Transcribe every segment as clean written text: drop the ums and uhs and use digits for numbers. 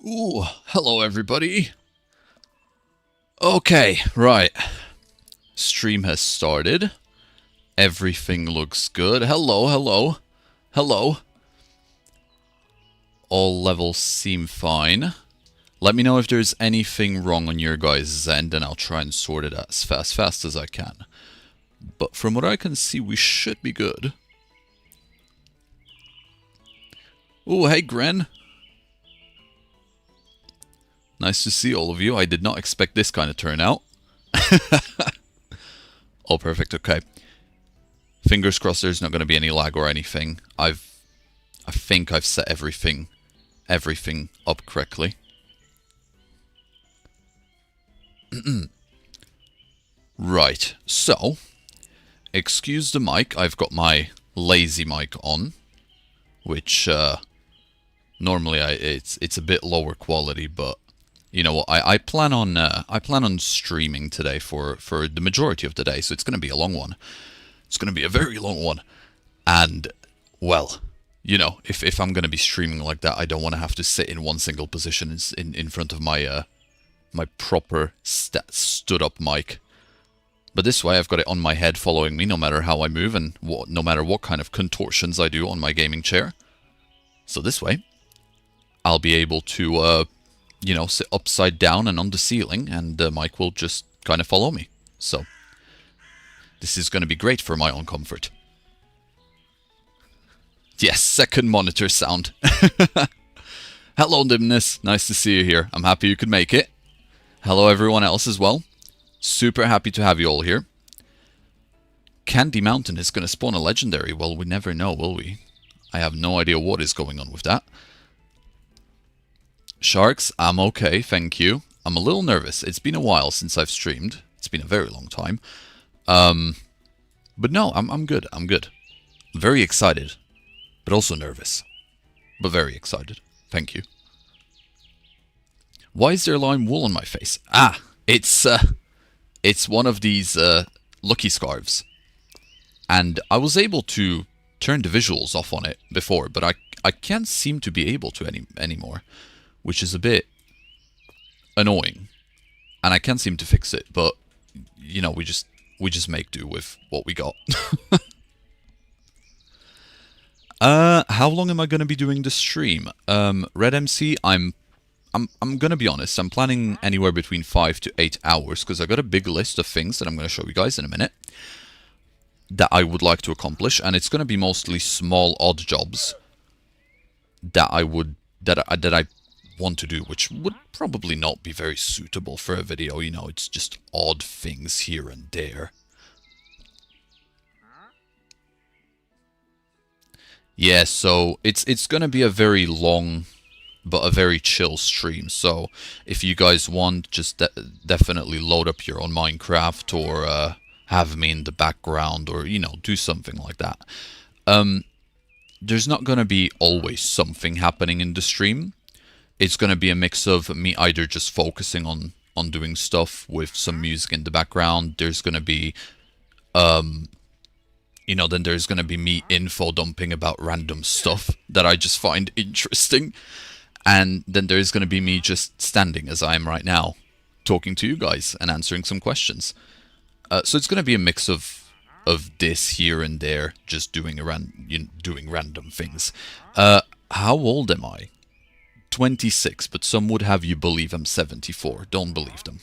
Ooh, hello everybody. Okay, right. Stream has started. Everything looks good. Hello, hello. Hello. All levels seem fine. Let me know if there's anything wrong on your guys' end, and I'll try and sort it out as fast as I can. But from what I can see, we should be good. Ooh, hey Gren. Nice to see all of you. I did not expect this kind of turnout. Oh, perfect. Okay. Fingers crossed there's not going to be any lag or anything. I think I've set everything up correctly. Right. So, excuse the mic. I've got my lazy mic on, which normally it's a bit lower quality, but you know what? I plan on streaming today for the majority of the day, so it's going to be a long one. It's going to be a very long one, and well, you know, if I'm going to be streaming like that, I don't want to have to sit in one single position in front of my my proper stood up mic. But this way, I've got it on my head, following me no matter how I move and no matter what kind of contortions I do on my gaming chair. So this way, I'll be able to you know, sit upside down and on the ceiling, and the mic will just kind of follow me. So, this is going to be great for my own comfort. Yes, second monitor sound. Hello, Dimness. Nice to see you here. I'm happy you could make it. Hello, everyone else as well. Super happy to have you all here. Candy Mountain is going to spawn a legendary. Well, we never know, will we? I have no idea what is going on with that. Sharks, I'm okay, thank you. I'm a little nervous. It's been a while since I've streamed. It's been a very long time. But no, I'm good. I'm good. Very excited, but also nervous. But very excited. Thank you. Why is there lime wool on my face? Ah, it's one of these lucky scarves. And I was able to turn the visuals off on it before, but I can't seem to be able to anymore. Which is a bit annoying, and I can't seem to fix it. But you know, we just make do with what we got. How long am I going to be doing the stream? Red MC, I'm gonna be honest. I'm planning anywhere between 5 to 8 hours because I got a big list of things that I'm going to show you guys in a minute that I would like to accomplish, and it's going to be mostly small, odd jobs that I want to do, which would probably not be very suitable for a video. You know, it's just odd things here and there. Yeah, so it's gonna be a very long but a very chill stream. So if you guys want, just definitely load up your own Minecraft, or have me in the background, or you know, do something like that. There's not gonna be always something happening in the stream. It's going to be a mix of me either just focusing on doing stuff with some music in the background. There's going to be, you know, then there's going to be me info dumping about random stuff that I just find interesting. And then there's going to be me just standing as I am right now, talking to you guys and answering some questions. So it's going to be a mix of this here and there, just doing random things. How old am I? 26, but some would have you believe I'm 74. Don't believe them.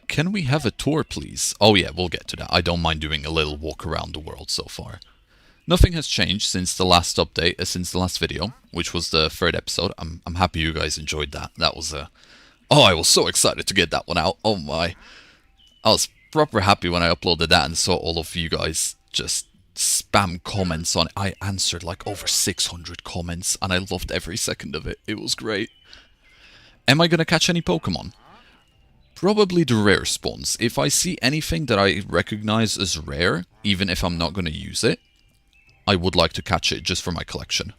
Can we have a tour, please? Oh yeah, we'll get to that. I don't mind doing a little walk around the world so far. Nothing has changed since the last update, since the last video, which was the third episode. I'm happy you guys enjoyed that. That was oh, I was so excited to get that one out. Oh my. I was proper happy when I uploaded that and saw all of you guys just spam comments on it. I answered like over 600 comments, and I loved every second of it. It was great. Am I gonna catch any Pokemon? Probably the rare spawns. If I see anything that I recognize as rare, even if I'm not gonna use it, I would like to catch it just for my collection.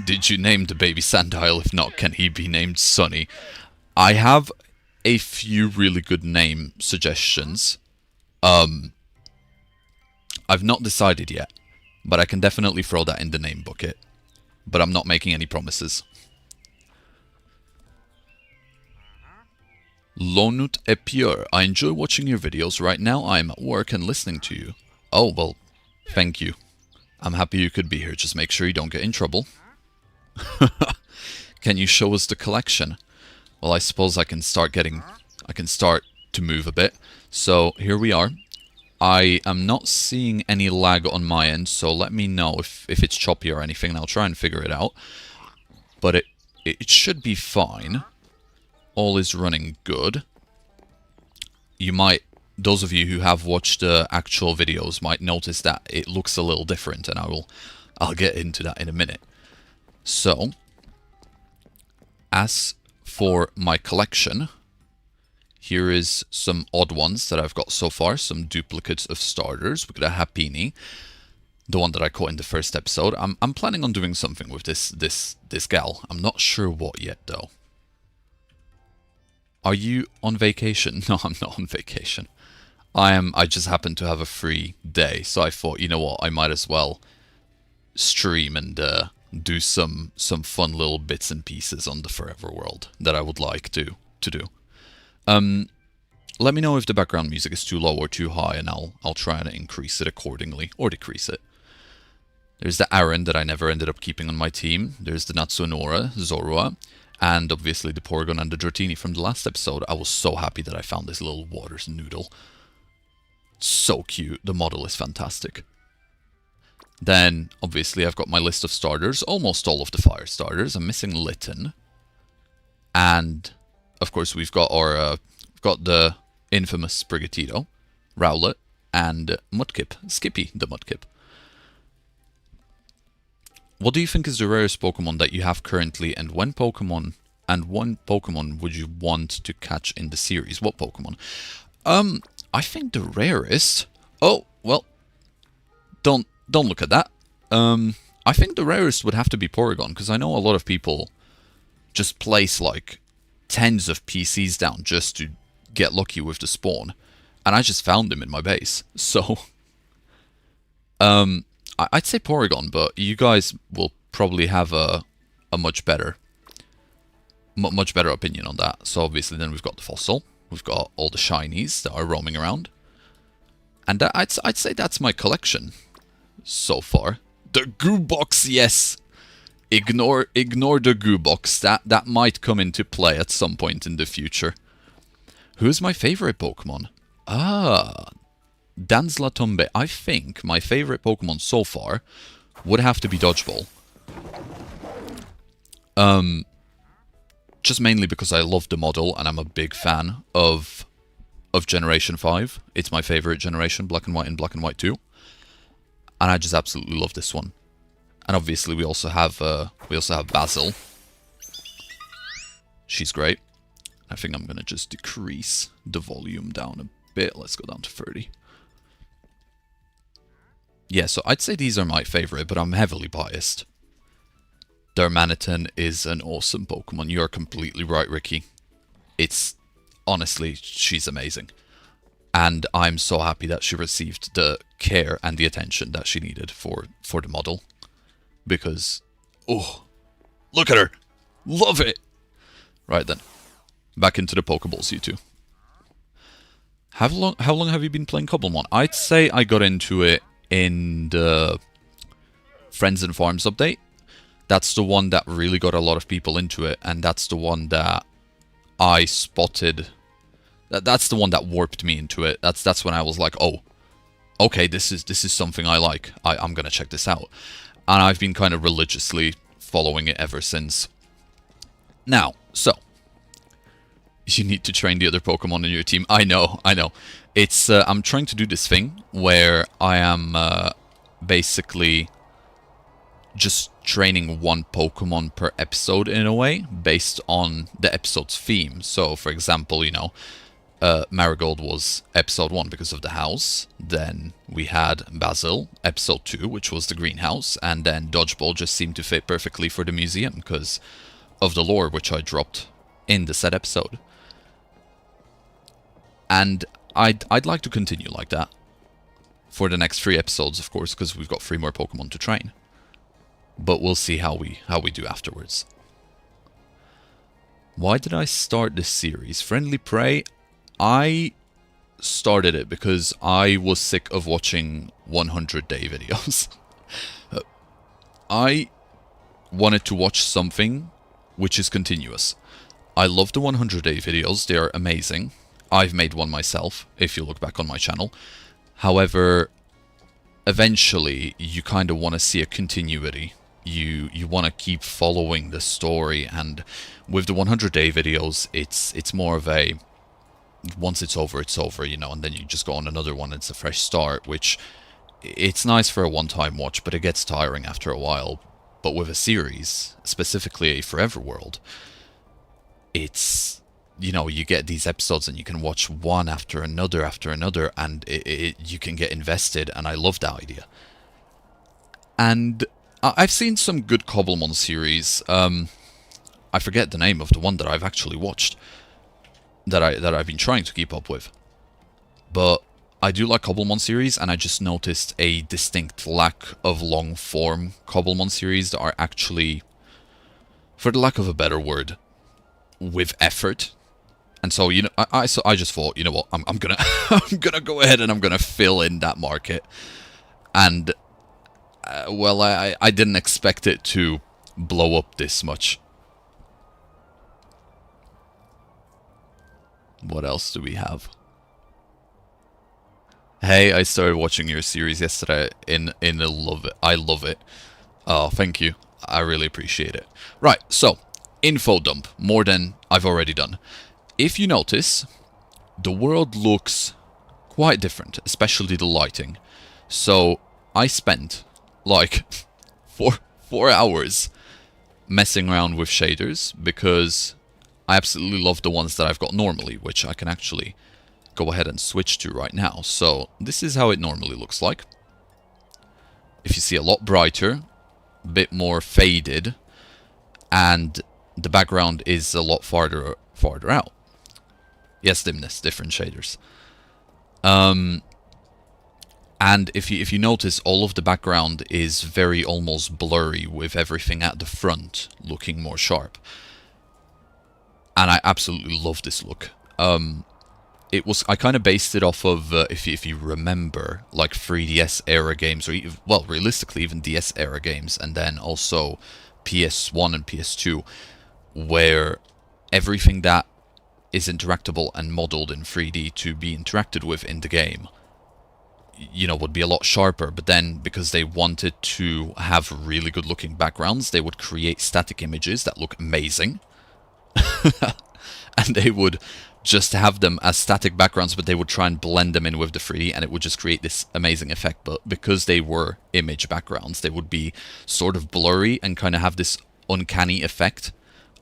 Did you name the baby Sandile? If not, can he be named Sunny? I have a few really good name suggestions. I've not decided yet, but I can definitely throw that in the name bucket. but I'm not making any promises. Lonut ep3, I enjoy watching your videos. Right now I am at work and listening to you. Oh, well, thank you. I'm happy you could be here. Just make sure you don't get in trouble. Can you show us the collection? Well, I suppose I can start to move a bit. So here we are. I am not seeing any lag on my end, so let me know if it's choppy or anything, and I'll try and figure it out. But it should be fine. All is running good. Those of you who have watched the actual videos might notice that it looks a little different, and I'll get into that in a minute. So, as for my collection, here is some odd ones that I've got so far, some duplicates of starters. We got a Happini, the one that I caught in the first episode. I'm planning on doing something with this gal. I'm not sure what yet though. Are you on vacation? No, I'm not on vacation. I just happen to have a free day, so I thought, you know what, I might as well stream and do some fun little bits and pieces on the Forever World that I would like to do. Let me know if the background music is too low or too high, and I'll try and increase it accordingly, or decrease it. There's the Aaron that I never ended up keeping on my team. There's the Natsunora, Zorua, and obviously the Porygon and the Dratini from the last episode. I was so happy that I found this little water noodle. So cute. The model is fantastic. Then, obviously, I've got my list of starters. Almost all of the fire starters. I'm missing Litten. And, of course, we've got the infamous Sprigatito, Rowlet, and Mudkip. Skippy, the Mudkip. What do you think is the rarest Pokemon that you have currently, and one Pokemon would you want to catch in the series? What Pokemon? I think the rarest... Oh, well, don't look at that. I think the rarest would have to be Porygon, because I know a lot of people just place like tens of PCs down just to get lucky with the spawn, and I just found him in my base. So, I'd say Porygon, but you guys will probably have a much better opinion on that. So obviously, then we've got the fossil. We've got all the shinies that are roaming around. And I'd say that's my collection so far. The goo box, yes! Ignore the goo box. That might come into play at some point in the future. Who's my favorite Pokemon? Danslatombe. I think my favorite Pokemon so far would have to be Dodgeball. Just mainly because I love the model, and I'm a big fan of Generation 5. It's my favorite generation, Black and White and Black and White 2. And I just absolutely love this one. And obviously we also have Basil. She's great. I think I'm gonna just decrease the volume down a bit. Let's go down to 30. Yeah, so I'd say these are my favorite, but I'm heavily biased. Darmanitan is an awesome Pokemon. You're completely right, Ricky. It's... honestly, she's amazing. And I'm so happy that she received the care and the attention that she needed for the model. Because... oh, look at her! Love it! Right then. Back into the Pokeballs, you two. How long have you been playing Cobblemon? I'd say I got into it in the Friends and Farms update. That's the one that really got a lot of people into it, and that's the one that I spotted. That's the one that warped me into it. That's when I was like, oh, okay, this is something I like. I'm gonna check this out. And I've been kind of religiously following it ever since. Now, so you need to train the other Pokemon in your team. I know. It's I'm trying to do this thing where I am basically just training one Pokemon per episode in a way, based on the episode's theme. So, for example, you know, Marigold was episode 1 because of the house. Then we had Basil, episode 2, which was the greenhouse. And then Dodgeball just seemed to fit perfectly for the museum because of the lore which I dropped in the said episode. And I'd like to continue like that for the next 3 episodes, of course, because we've got 3 more Pokemon to train. but we'll see how we do afterwards. Why did I start this series? Friendly Prey? I started it because I was sick of watching 100-day videos. I wanted to watch something which is continuous. I love the 100-day videos, they are amazing. I've made one myself, if you look back on my channel. However, eventually, you kind of want to see a continuity. You want to keep following the story, and with the 100-day videos, it's more of a, once it's over, you know, and then you just go on another one, it's a fresh start, which, it's nice for a one-time watch, but it gets tiring after a while. But with a series, specifically a Forever World, it's, you know, you get these episodes and you can watch one after another, and you can get invested, and I love that idea. And I've seen some good Cobblemon series. I forget the name of the one that I've actually watched, that I've been trying to keep up with. But I do like Cobblemon series, and I just noticed a distinct lack of long-form Cobblemon series that are actually, for the lack of a better word, with effort. And so, you know, I just thought, you know what, I'm gonna I'm gonna go ahead and I'm gonna fill in that market. And well, I didn't expect it to blow up this much. What else do we have? Hey, I started watching your series yesterday and I love it. I love it. Oh, thank you. I really appreciate it. Right, so, info dump, more than I've already done. If you notice, the world looks quite different, especially the lighting. So, I spent, like, 4 hours messing around with shaders, because I absolutely love the ones that I've got normally, which I can actually go ahead and switch to right now. So, this is how it normally looks like. If you see, a lot brighter, a bit more faded, and the background is a lot farther out. Yes, dimness, different shaders. And if you notice, all of the background is very almost blurry, with everything at the front looking more sharp. And I absolutely love this look. I kind of based it off of, if you remember, like 3DS era games, or even, well, realistically even DS era games, and then also PS1 and PS2, where everything that is interactable and modeled in 3D to be interacted with in the game, you know, would be a lot sharper. But then, because they wanted to have really good looking backgrounds, they would create static images that look amazing. And they would just have them as static backgrounds, but they would try and blend them in with the 3D, and it would just create this amazing effect. But because they were image backgrounds, they would be sort of blurry and kind of have this uncanny effect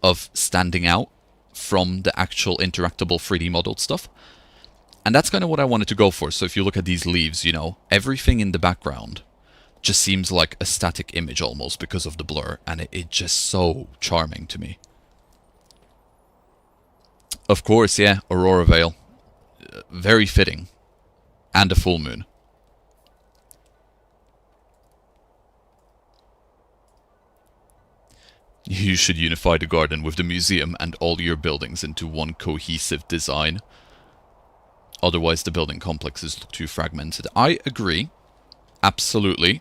of standing out from the actual interactable 3D modeled stuff. And that's kind of what I wanted to go for. So if you look at these leaves, you know, everything in the background just seems like a static image almost because of the blur, and it's just so charming to me. Of course, yeah, Aurora Veil. Very fitting. And a full moon. You should unify the garden with the museum and all your buildings into one cohesive design. Otherwise, the building complexes look too fragmented. I agree. Absolutely.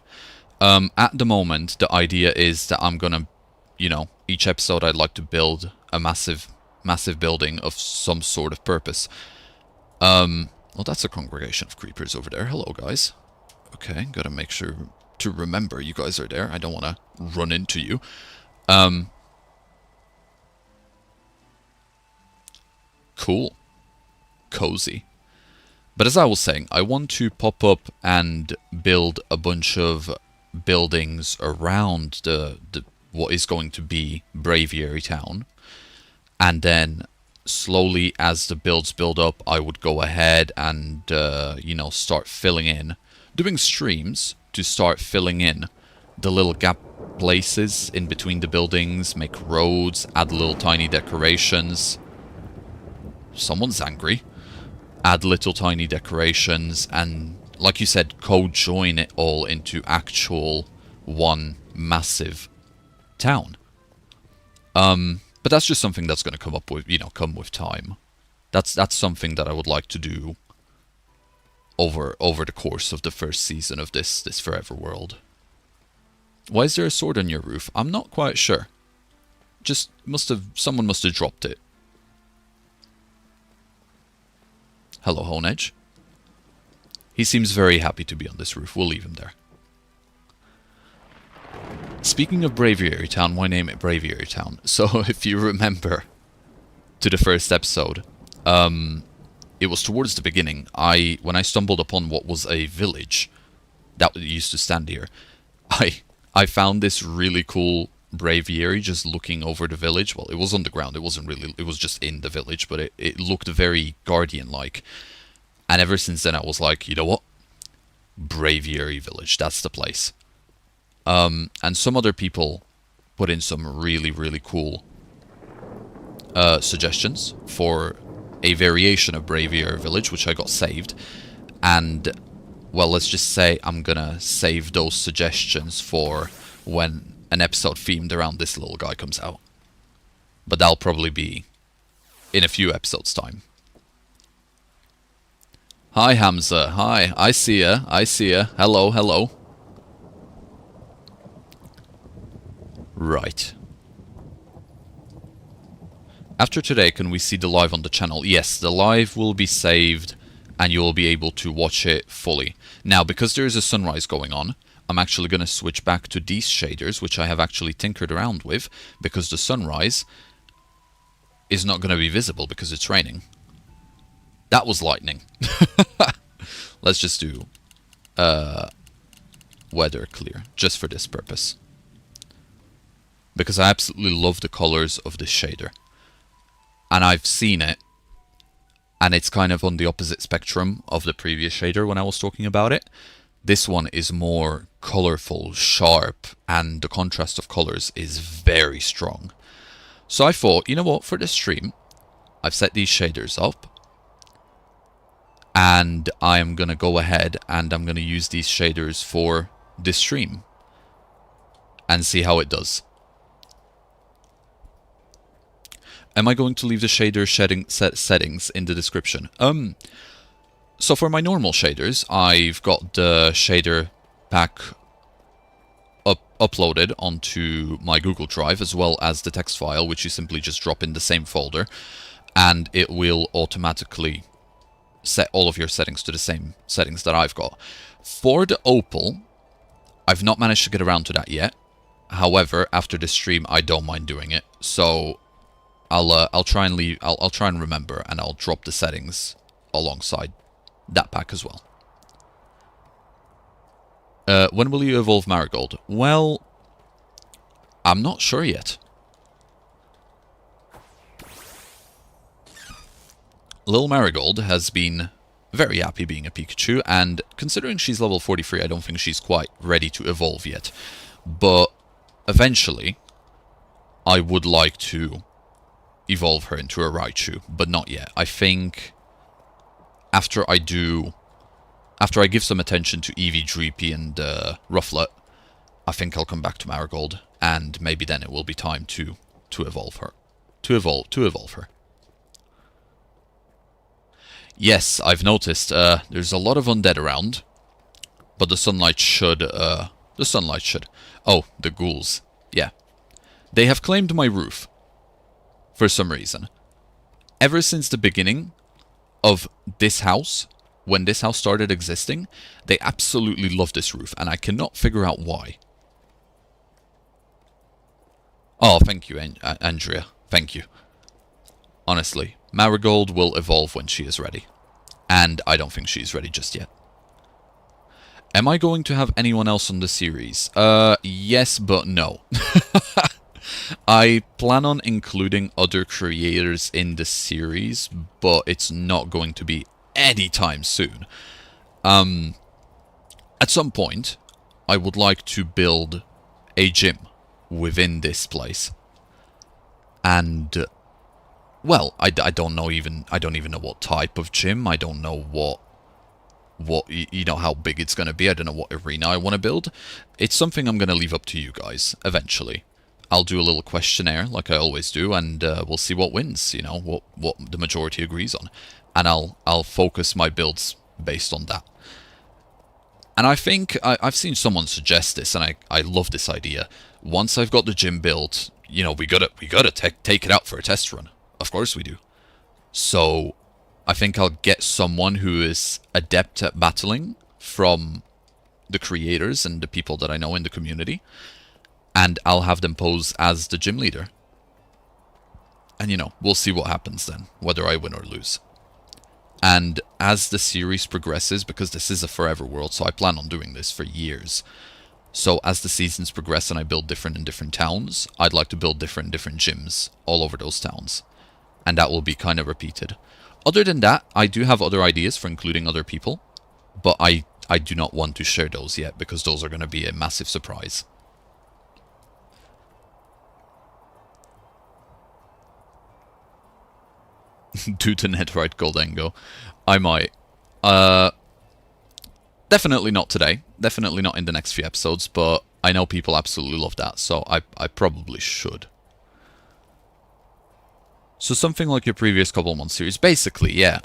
At the moment, the idea is that I'm gonna, you know, each episode I'd like to build a massive building of some sort of purpose. Well, that's a congregation of creepers over there. Hello, guys. Okay, gotta make sure to remember you guys are there. I don't want to run into you. Cool. Cozy. But as I was saying, I want to pop up and build a bunch of buildings around the what is going to be Braviary Town. And then, slowly, as the builds build up, I would go ahead and, you know, start filling in. Doing streams to start filling in the little gap places in between the buildings, make roads, add little tiny decorations. Someone's angry. Add little tiny decorations, and, like you said, co-join it all into actual one massive town. But that's just something that's going to come up with, come with time. That's something that I would like to do over the course of the first season of this Forever World. Why is there a sword on your roof? I'm not quite sure. Just someone must have dropped it. Hello, Honedge. He seems very happy to be on this roof. We'll leave him there. Speaking of Braviary Town, why name it Braviary Town? So, if you remember to the first episode, it was towards the beginning. When I stumbled upon what was a village that used to stand here, I found this really cool Braviary just looking over the village. Well, it was on the ground. It wasn't really. It was just in the village, but it looked very Guardian-like. And ever since then, I was like, you know what? Braviary Village. That's the place. And some other people put in some really, really cool suggestions for a variation of Braviary Village, which I got saved. And, well, let's just say I'm gonna save those suggestions for when an episode themed around this little guy comes out. But that'll probably be in a few episodes' time. Hi, Hamza. Hi. I see ya. I see ya. Hello, hello. Right. After today, can we see the live on the channel? Yes, the live will be saved and you will be able to watch it fully. Now, because there is a sunrise going on, I'm actually going to switch back to these shaders, which I have actually tinkered around with, because the sunrise is not going to be visible because it's raining. That was lightning. Let's just do weather clear, just for this purpose. Because I absolutely love the colors of this shader. And I've seen it, and it's kind of on the opposite spectrum of the previous shader when I was talking about it. This one is more colorful, sharp, and the contrast of colors is very strong. So I thought, you know what, for this stream, I've set these shaders up, and I am going to go ahead and I'm going to use these shaders for this stream and see how it does. Am I going to leave the shader settings in the description? So for my normal shaders, I've got the shader pack uploaded onto my Google Drive, as well as the text file, which you simply just drop in the same folder, and it will automatically set all of your settings to the same settings that I've got. For the Opal, I've not managed to get around to that yet. However, after this stream, I don't mind doing it. So I'll try and remember, and I'll drop the settings alongside that pack as well. When will you evolve Marigold? Well, I'm not sure yet. Lil Marigold has been very happy being a Pikachu, and considering she's level 43, I don't think she's quite ready to evolve yet. But eventually, I would like to evolve her into a Raichu, but not yet. I think after I give some attention to Eevee, Dreepy, and Rufflet, I think I'll come back to Marigold, and maybe then it will be time to evolve her. To evolve her. Yes, I've noticed there's a lot of undead around, but the sunlight should. Oh, the ghouls. Yeah, they have claimed my roof for some reason. Ever since the beginning of this house, when this house started existing, they absolutely love this roof, and I cannot figure out why. Oh, thank you, Andrea. Thank you. Honestly, Marigold will evolve when she is ready. And I don't think she's ready just yet. Am I going to have anyone else on the series? Yes, but no. I plan on including other creators in the series, but it's not going to be anytime soon. At some point, I would like to build a gym within this place. And well, I don't even know what type of gym. I don't know what, you know, how big it's going to be. I don't know what arena I want to build. It's something I'm going to leave up to you guys eventually. I'll do a little questionnaire like I always do, and we'll see what wins, you know, what the majority agrees on. And I'll focus my builds based on that. And I think I've seen someone suggest this, and I love this idea. Once I've got the gym built, you know, we gotta take it out for a test run. Of course we do. So I think I'll get someone who is adept at battling from the creators and the people that I know in the community, and I'll have them pose as the gym leader. And, you know, we'll see what happens then, whether I win or lose. And as the series progresses, because this is a forever world, so I plan on doing this for years. So as the seasons progress and I build different in different towns, I'd like to build different gyms all over those towns. And that will be kind of repeated. Other than that, I do have other ideas for including other people, but I do not want to share those yet, because those are going to be a massive surprise. Due to Netherite Goldengo, I might. Definitely not today. Definitely not in the next few episodes, but I know people absolutely love that, so I probably should. So something like your previous Cobblemon series. Basically, yeah,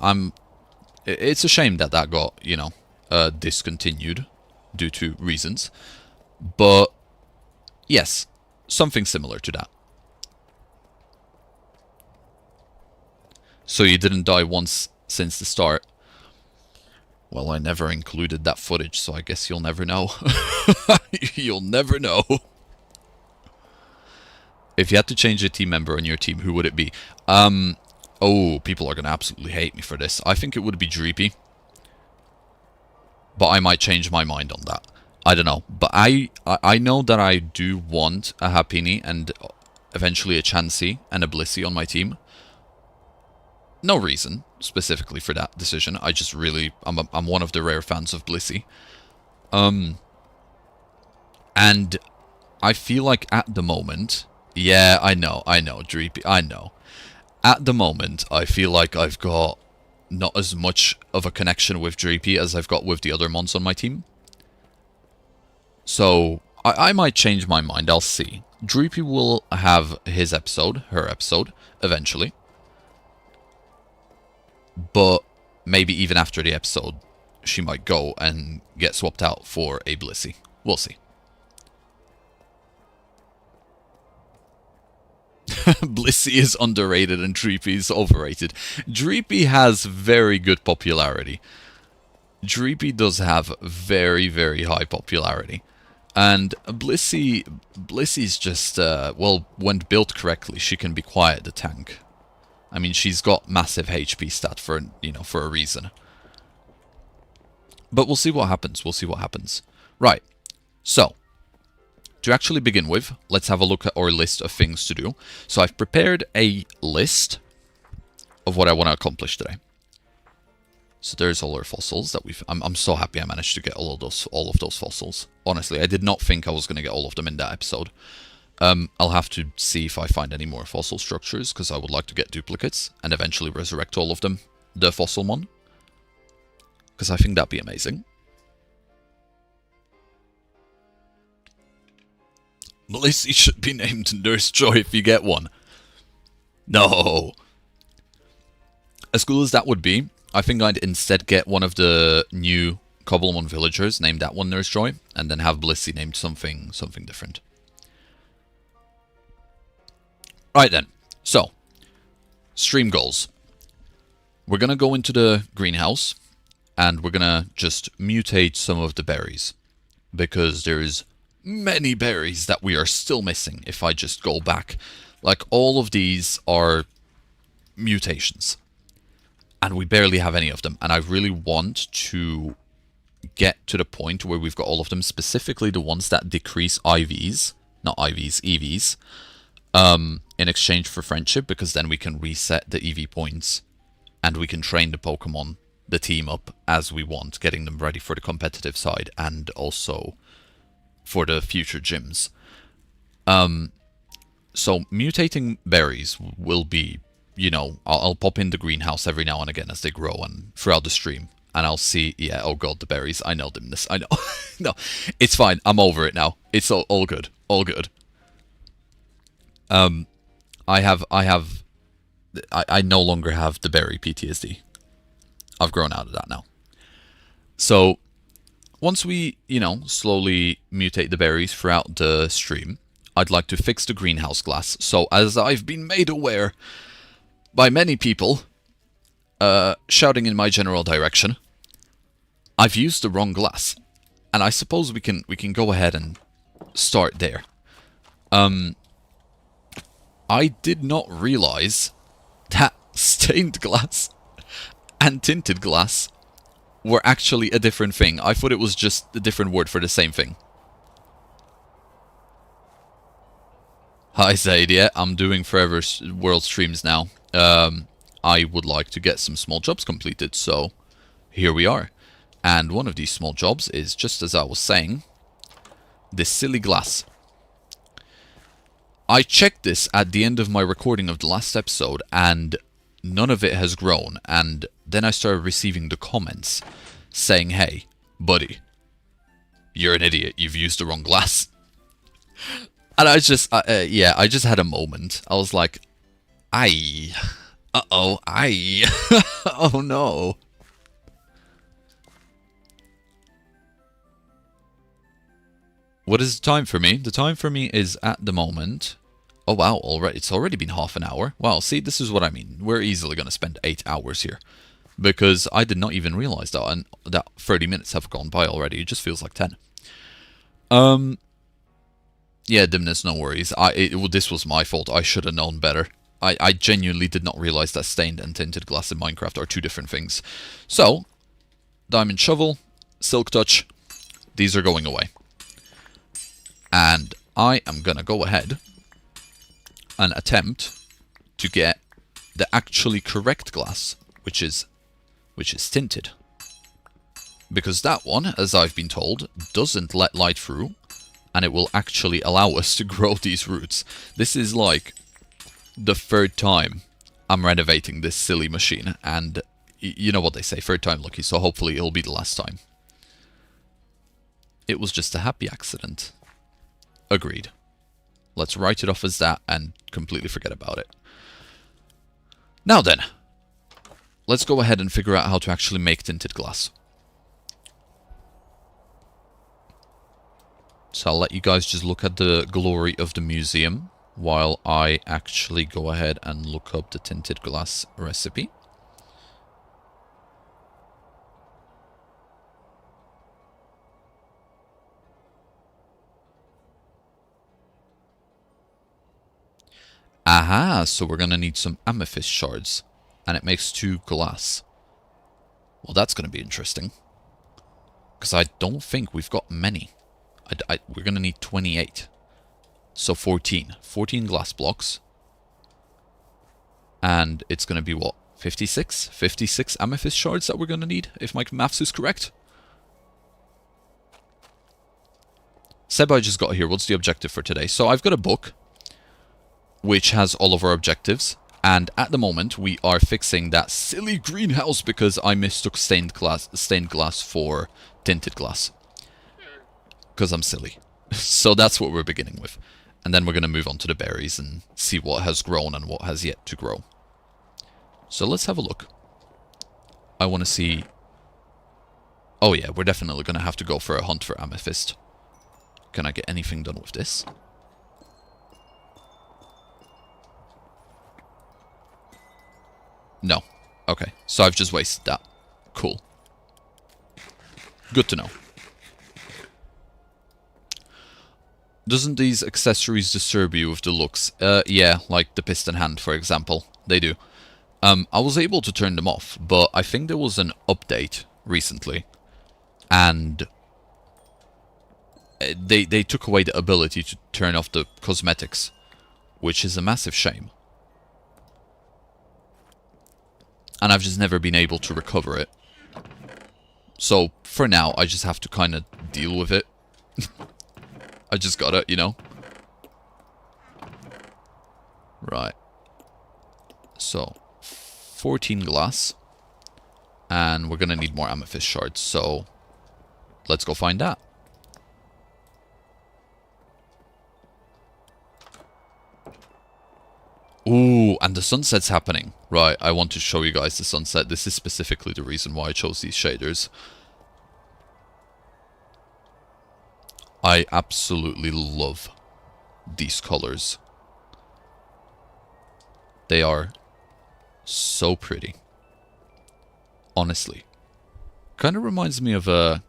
it's a shame that got, you know, discontinued due to reasons. But, yes, something similar to that. So you didn't die once since the start. Well, I never included that footage, so I guess you'll never know. You'll never know. If you had to change a team member on your team, who would it be? Oh, people are going to absolutely hate me for this. I think it would be Dreepy. But I might change my mind on that. I don't know. But I know that I do want a Happini and eventually a Chansey and a Blissey on my team. No reason specifically for that decision. I just really... I'm one of the rare fans of Blissey. And I feel like at the moment... Yeah, I know, Dreepy, I know. At the moment, I feel like I've got not as much of a connection with Dreepy as I've got with the other mons on my team. So, I might change my mind, I'll see. Dreepy will have his episode, her episode, eventually. But maybe even after the episode, she might go and get swapped out for a Blissey. We'll see. Blissey is underrated and Dreepy is overrated. Dreepy has very good popularity. Dreepy does have very, very high popularity. And Blissey's just, well, when built correctly, she can be quite the tank. I mean, she's got massive HP stat for, you know, for a reason. But we'll see what happens, we'll see what happens. Right, so... to actually begin with, let's have a look at our list of things to do. So I've prepared a list of what I want to accomplish today. So there's all our fossils that we've... I'm so happy I managed to get all of those fossils. Honestly, I did not think I was going to get all of them in that episode. I'll have to see if I find any more fossil structures, because I would like to get duplicates and eventually resurrect all of them, the Fossilmon. Because I think that'd be amazing. Blissey should be named Nurse Joy if you get one. No. As cool as that would be, I think I'd instead get one of the new Cobblemon villagers, name that one Nurse Joy, and then have Blissey named something different. Right then, so, stream goals. We're going to go into the greenhouse, and we're going to just mutate some of the berries, because there's many berries that we are still missing if I just go back. Like, all of these are mutations, and we barely have any of them, and I really want to get to the point where we've got all of them, specifically the ones that decrease IVs, not IVs, EVs, in exchange for friendship, because then we can reset the EV points and we can train the Pokemon, the team up as we want, getting them ready for the competitive side and also for the future gyms. So mutating berries will be, you know, I'll pop in the greenhouse every now and again as they grow and throughout the stream, and I'll see... Yeah, oh god, the berries. I know, Dimness. I know. No, it's fine. I'm over it now. It's all good. All good. I no longer have the berry PTSD. I've grown out of that now. So, once we, slowly mutate the berries throughout the stream, I'd like to fix the greenhouse glass. So, as I've been made aware by many people shouting in my general direction, I've used the wrong glass. And I suppose we can go ahead and start there. I did not realize that stained glass and tinted glass were actually a different thing. I thought it was just a different word for the same thing. Hi Sebbediah, I'm doing Forever World streams now. I would like to get some small jobs completed, so here we are. And one of these small jobs is, just as I was saying, this silly glass. I checked this at the end of my recording of the last episode, and none of it has grown. And then I started receiving the comments saying, hey, buddy, you're an idiot, you've used the wrong glass. And I just, I just had a moment. I was like, aye, uh-oh, aye, oh no. What is the time for me? The time for me is at the moment... Oh wow, already it's already been half an hour. Wow, see, this is what I mean. We're easily going to spend 8 hours here. Because I did not even realize that, and that 30 minutes have gone by already. It just feels like 10. Yeah, Dimness, no worries. This was my fault. I should have known better. I genuinely did not realize that stained and tinted glass in Minecraft are two different things. So, diamond shovel, silk touch, these are going away. And I am going to go ahead and attempt to get the actually correct glass, which is tinted. Because that one, as I've been told, doesn't let light through, and it will actually allow us to grow these roots. This is like the third time I'm renovating this silly machine, and you know what they say, third time lucky, so hopefully it'll be the last time. It was just a happy accident. Agreed. Let's write it off as that and completely forget about it. Now then, let's go ahead and figure out how to actually make tinted glass. So I'll let you guys just look at the glory of the museum while I actually go ahead and look up the tinted glass recipe. Aha, so we're going to need some amethyst shards. And it makes 2 glass. Well, that's going to be interesting. Because I don't think we've got many. We're going to need 28. So 14. 14 glass blocks. And it's going to be what? 56? 56 amethyst shards that we're going to need, if my maths is correct. Sebbediah just got here. What's the objective for today? So I've got a book which has all of our objectives, and at the moment we are fixing that silly greenhouse because I mistook stained glass for tinted glass. Because I'm silly. So that's what we're beginning with. And then we're going to move on to the berries and see what has grown and what has yet to grow. So let's have a look. I want to see... Oh yeah, we're definitely going to have to go for a hunt for amethyst. Can I get anything done with this? No. Okay, so I've just wasted that. Cool. Good to know. Doesn't these accessories disturb you with the looks? Yeah, like the piston hand, for example. They do. I was able to turn them off, but I think there was an update recently. And they took away the ability to turn off the cosmetics, which is a massive shame. And I've just never been able to recover it. So, for now, I just have to kind of deal with it. I just gotta, you know. Right. So, 14 glass. And we're going to need more amethyst shards, so let's go find that. Ooh, and the sunset's happening. Right, I want to show you guys the sunset. This is specifically the reason why I chose these shaders. I absolutely love these colors. They are so pretty. Honestly. Kind of reminds me of a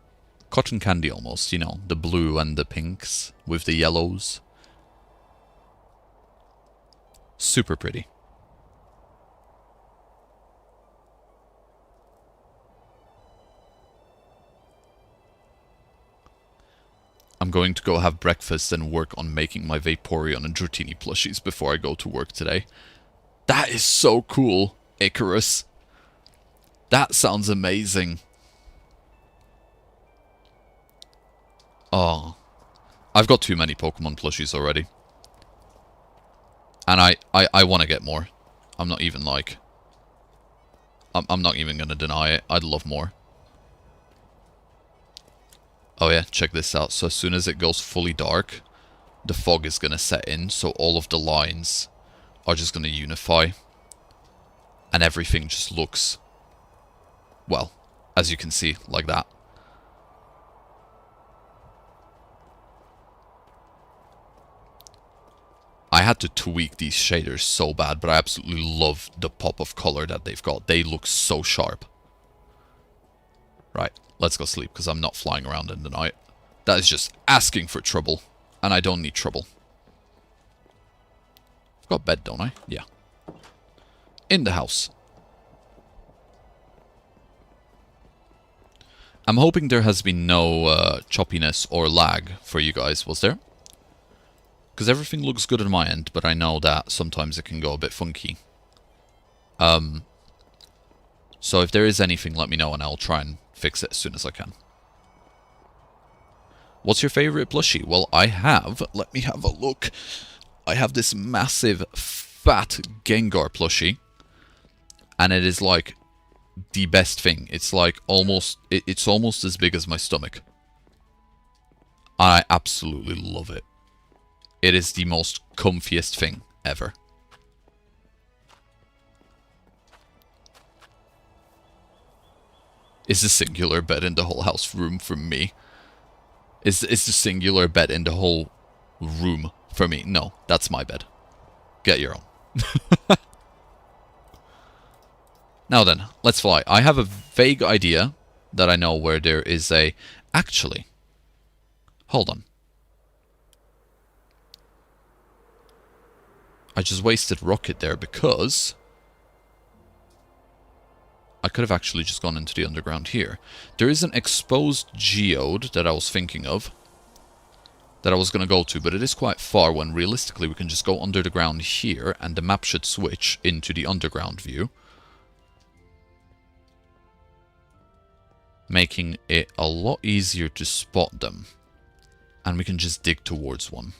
cotton candy almost, you know, the blue and the pinks with the yellows. Super pretty. I'm going to go have breakfast and work on making my Vaporeon and Dratini plushies before I go to work today. That is so cool, Icarus. That sounds amazing. Oh, I've got too many Pokemon plushies already. And I want to get more. I'm not even like... I'm not even going to deny it. I'd love more. Oh yeah, check this out. So as soon as it goes fully dark, the fog is going to set in. So all of the lines are just going to unify. And everything just looks, well, as you can see, like that. I had to tweak these shaders so bad, but I absolutely love the pop of color that they've got. They look so sharp. Right, let's go sleep, because I'm not flying around in the night. That is just asking for trouble, and I don't need trouble. I've got bed, don't I? Yeah. In the house. I'm hoping there has been no choppiness or lag for you guys, was there? Because everything looks good on my end, but I know that sometimes it can go a bit funky. So if there is anything, let me know and I'll try and fix it as soon as I can. What's your favorite plushie? Well, I have, let me have a look. I have this massive, fat Gengar plushie. And it is like the best thing. It's like almost, it's almost as big as my stomach. I absolutely love it. It is the most comfiest thing ever. Is the singular bed in the whole house room for me? Is the singular bed in the whole room for me? No, that's my bed. Get your own. Now then, let's fly. I have a vague idea that I know where there is a... Actually, hold on. I just wasted rocket there because I could have actually just gone into the underground here. There is an exposed geode that I was thinking of that I was going to go to, but it is quite far when realistically we can just go under the ground here and the map should switch into the underground view, making it a lot easier to spot them. And we can just dig towards one.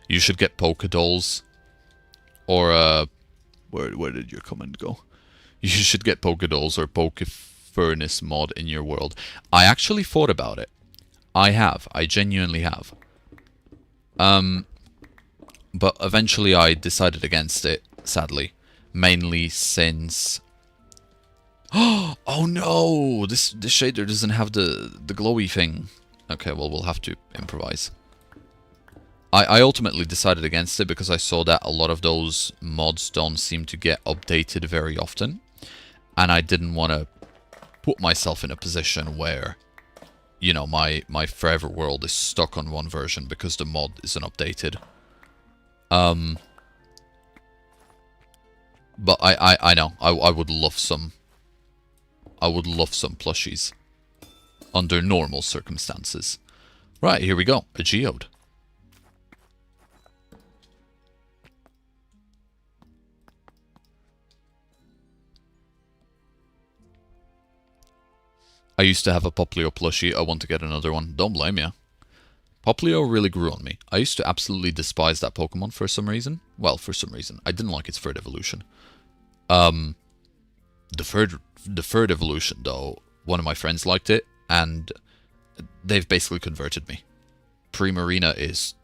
You should get Pokedolls. Or, where did your comment go? You should get Pokedolls or Pokefurnace mod in your world. I actually thought about it. I have. I genuinely have. But eventually I decided against it, sadly. Mainly since... Oh no! This shader doesn't have the glowy thing. Okay, well, we'll have to improvise. I ultimately decided against it because I saw that a lot of those mods don't seem to get updated very often. And I didn't want to put myself in a position where, you know, my forever world is stuck on one version because the mod isn't updated. But I know, I would love some... I would love some plushies. Under normal circumstances. Right, here we go. A geode. I used to have a Poplio plushie. I want to get another one. Don't blame you. Popplio really grew on me. I used to absolutely despise that Pokemon for some reason. Well, for some reason. I didn't like its third evolution. The third evolution, though, one of my friends liked it, and they've basically converted me. Primarina is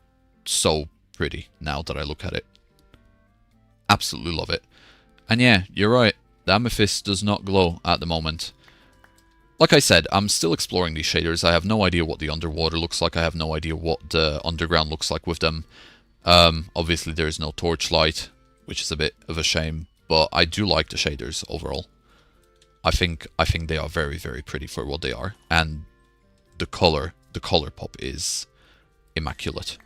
so pretty now that I look at it. Absolutely love it. And yeah, you're right. The Amethyst does not glow at the moment. Like I said, I'm still exploring these shaders. I have no idea what the underwater looks like. I have no idea what the underground looks like with them. Obviously, there's no torchlight, which is a bit of a shame. But I do like the shaders overall. I think they are very, very pretty for what they are. And the color pop is immaculate.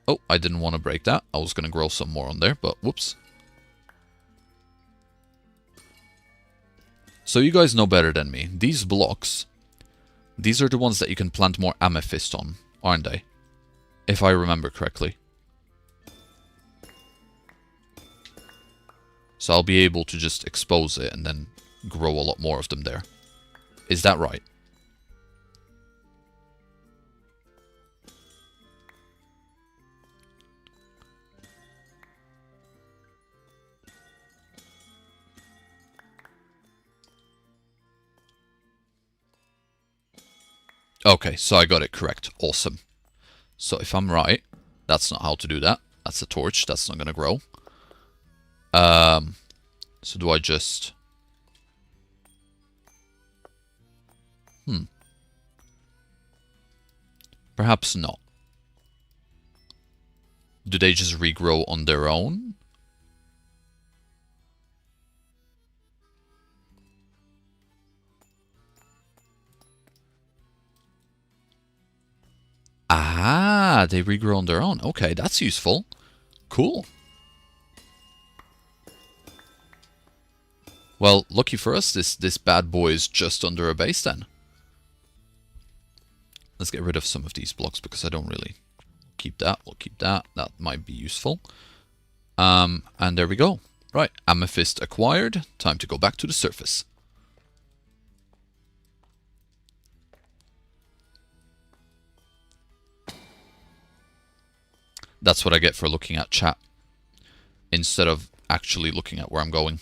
Oh, I didn't want to break that. I was going to grow some more on there, but whoops. So you guys know better than me. These blocks, these are the ones that you can plant more amethyst on, aren't they? If I remember correctly. So I'll be able to just expose it and then grow a lot more of them there. Is that right? Okay, so I got it correct. Awesome. So if I'm right, that's not how to do that. That's a torch. That's not going to grow. So do I just... Perhaps not. Do they just regrow on their own? Ah, they regrow on their own. Okay, that's useful. Cool. Well, lucky for us, this bad boy is just under a base then. Let's get rid of some of these blocks because I don't really keep that. We'll keep that. That might be useful. And there we go. Right, amethyst acquired. Time to go back to the surface. That's what I get for looking at chat instead of actually looking at where I'm going.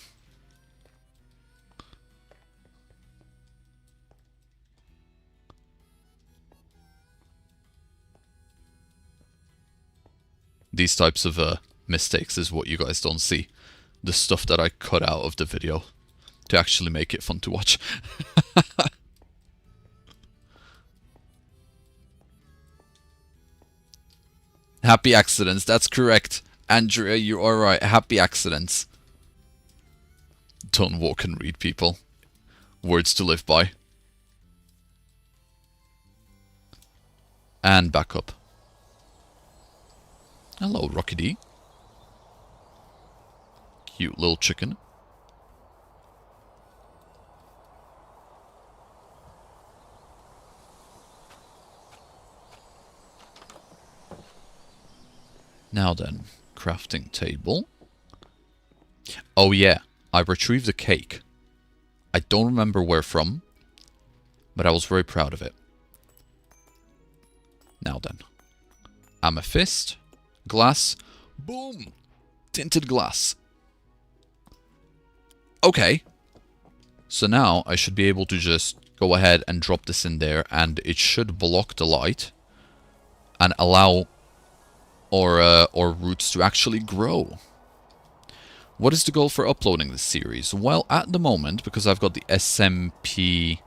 These types of mistakes is what you guys don't see. The stuff that I cut out of the video to actually make it fun to watch. Happy accidents, that's correct. Andrea, you are right. Happy accidents. Don't walk and read, people. Words to live by. And back up. Hello, Rocky D. Cute little chicken. Now then, crafting table. Oh yeah, I retrieved a cake. I don't remember where from, but I was very proud of it. Now then, amethyst, glass, boom, tinted glass. Okay, so now I should be able to just go ahead and drop this in there, and it should block the light and allow or roots to actually grow. What is the goal for uploading this series? Well, at the moment, because I've got the SMP...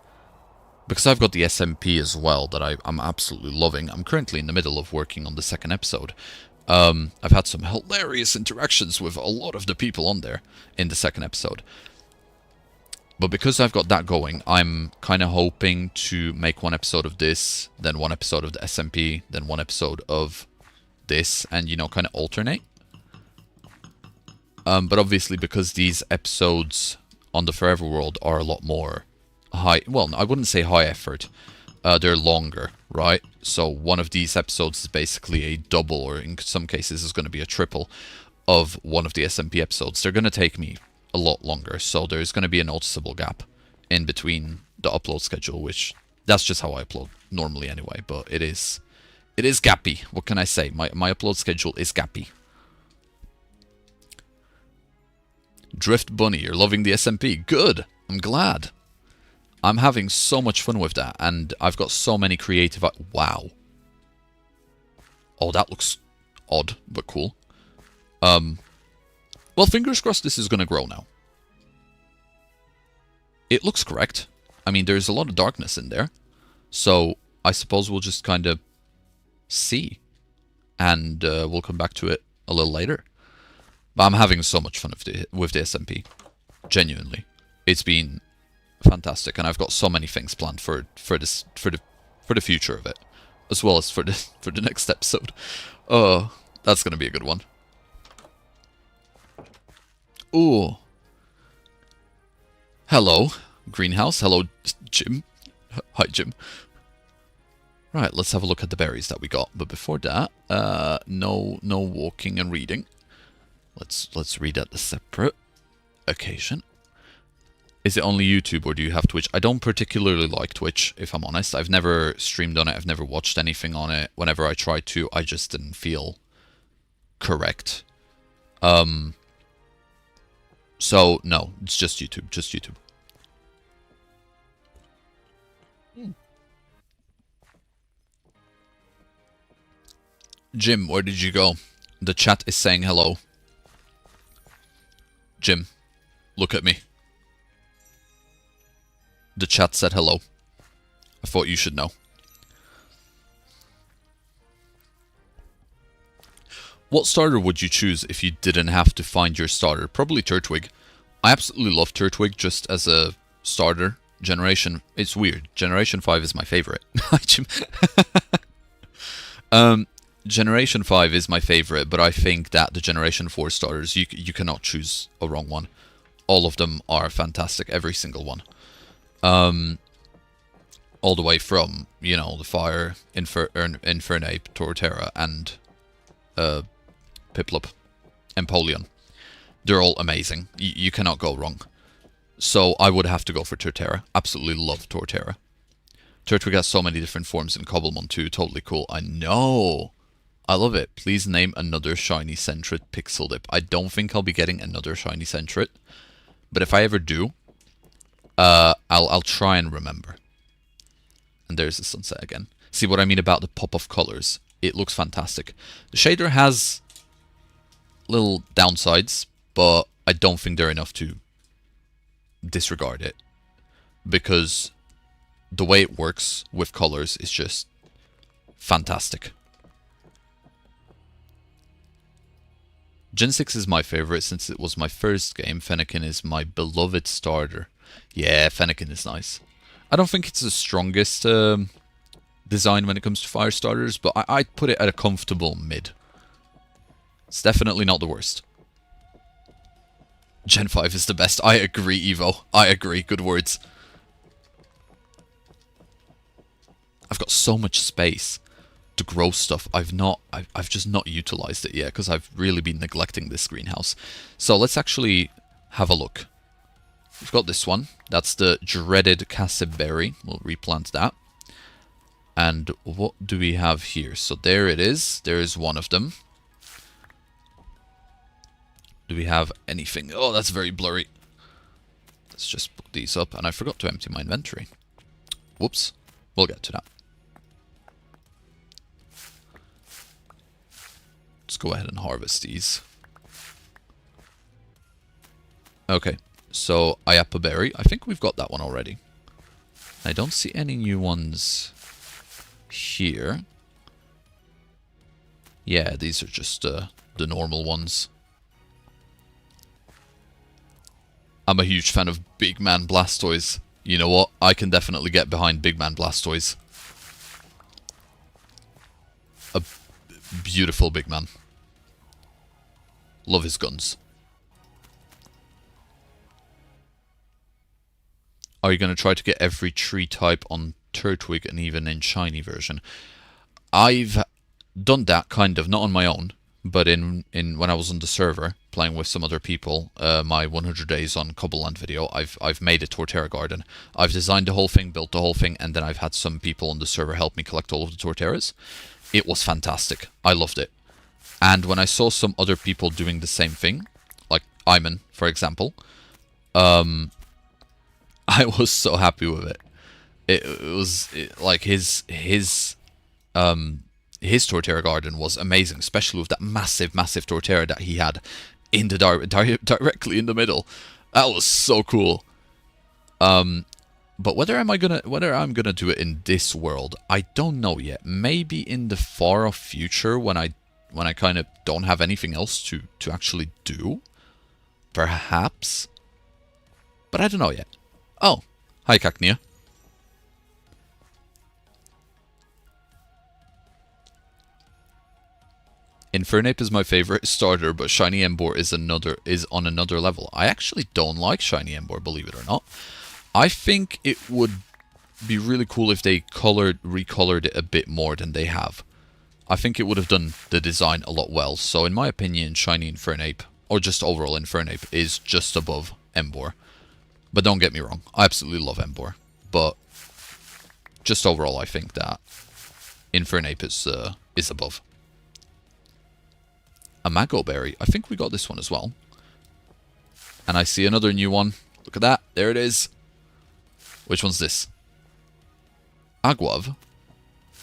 Because I've got the SMP as well, that I'm absolutely loving. I'm currently in the middle of working on the second episode. I've had some hilarious interactions with a lot of the people on there in the second episode. But because I've got that going, I'm kind of hoping to make one episode of this, then one episode of the SMP, then one episode of this, and, you know, kind of alternate. But obviously, because these episodes on the Forever World are a lot more high... Well, I wouldn't say high effort. They're longer, right? So one of these episodes is basically a double, or in some cases is going to be a triple, of one of the SMP episodes. They're going to take me a lot longer, so there's going to be a noticeable gap in between the upload schedule, which That's just how I upload normally anyway, but it is gappy. What can I say? My upload schedule is gappy. Drift Bunny, you're loving the SMP. Good. I'm glad. I'm having so much fun with that, and I've got so many creative... Wow. Oh, that looks odd, but cool. Well, fingers crossed this is going to grow now. It looks correct. I mean, there's a lot of darkness in there. So, I suppose we'll just kind of see. And we'll come back to it a little later. But I'm having so much fun with the SMP. Genuinely. It's been fantastic, and I've got so many things planned for the future of it, as well as for the next episode. Oh, that's gonna be a good one. Ooh. Hello, greenhouse. Hello, Jim. Hi, Jim. Right, let's have a look at the berries that we got. But before that, no walking and reading. Let's read at the separate occasion. Is it only YouTube, or do you have Twitch? I don't particularly like Twitch, if I'm honest. I've never streamed on it. I've never watched anything on it. Whenever I tried to, I just didn't feel correct. So, no. It's just YouTube. Just YouTube. Jim, where did you go? The chat is saying hello. Jim, look at me. The chat said hello. I thought you should know. What starter would you choose if you didn't have to find your starter? Probably Turtwig. I absolutely love Turtwig just as a starter. Generation... It's weird. Generation 5 is my favorite. Generation 5 is my favorite, but I think that the Generation 4 starters, you cannot choose a wrong one. All of them are fantastic. Every single one. All the way from, you know, the Fire, Infernape, Torterra, and Piplup, Empoleon. They're all amazing. You cannot go wrong. So I would have to go for Torterra. Absolutely love Torterra. Turtwig has so many different forms in Cobblemon too. Totally cool. I know. I love it. Please name another shiny Sentret Pixel Dip. I don't think I'll be getting another shiny Sentret. But if I ever do, I'll try and remember. And there's the sunset again. See what I mean about the pop of colors? It looks fantastic. The shader has little downsides, but I don't think they're enough to disregard it. Because the way it works with colors is just fantastic. Gen 6 is my favorite since it was my first game. Fennekin is my beloved starter. Yeah, Fennekin is nice. I don't think it's the strongest design when it comes to fire starters, but I'd put it at a comfortable mid. It's definitely not the worst. Gen 5 is the best. I agree, Evo. I agree. Good words. I've got so much space to grow stuff. I've just not utilized it yet because I've really been neglecting this greenhouse. So let's actually have a look. We've got this one. That's the dreaded Casseberry. We'll replant that. And what do we have here? So there it is. There is one of them. Do we have anything? Oh, that's very blurry. Let's just put these up. And I forgot to empty my inventory. Whoops. We'll get to that. Let's go ahead and harvest these. Okay. So, Ayapa Berry. I think we've got that one already. I don't see any new ones here. Yeah, these are just the normal ones. I'm a huge fan of Big Man Blastoise. You know what? I can definitely get behind Big Man Blastoise. A beautiful big man. Love his guns. Are you going to try to get every tree type on Turtwig and even in shiny version? I've done that kind of, not on my own, but in when I was on the server. playing with some other people, my 100 days on Cobblemon video, I've made a Torterra garden. I've designed the whole thing, built the whole thing, and then I've had some people on the server help me collect all of the Torterras. It was fantastic. I loved it. And when I saw some other people doing the same thing, like Iman, for example, I was so happy with it. It was like his Torterra garden was amazing, especially with that massive Torterra that he had in the directly in the middle. That was so cool. But whether I'm gonna do it in this world, I don't know yet. Maybe in the far off future when I kind of don't have anything else to actually do, perhaps. But I don't know yet. Oh, hi Cacnea. Infernape is my favorite starter, but Shiny Embor is on another level. I actually don't like Shiny Embor, believe it or not. I think it would be really cool if they recolored it a bit more than they have. I think it would have done the design a lot well. So in my opinion, Shiny Infernape, or just overall Infernape, is just above Embor. But don't get me wrong, I absolutely love Embor. But just overall, I think that Infernape is above. A Mago Berry. I think we got this one as well. And I see another new one. Look at that. There it is. Which one's this? Aguav.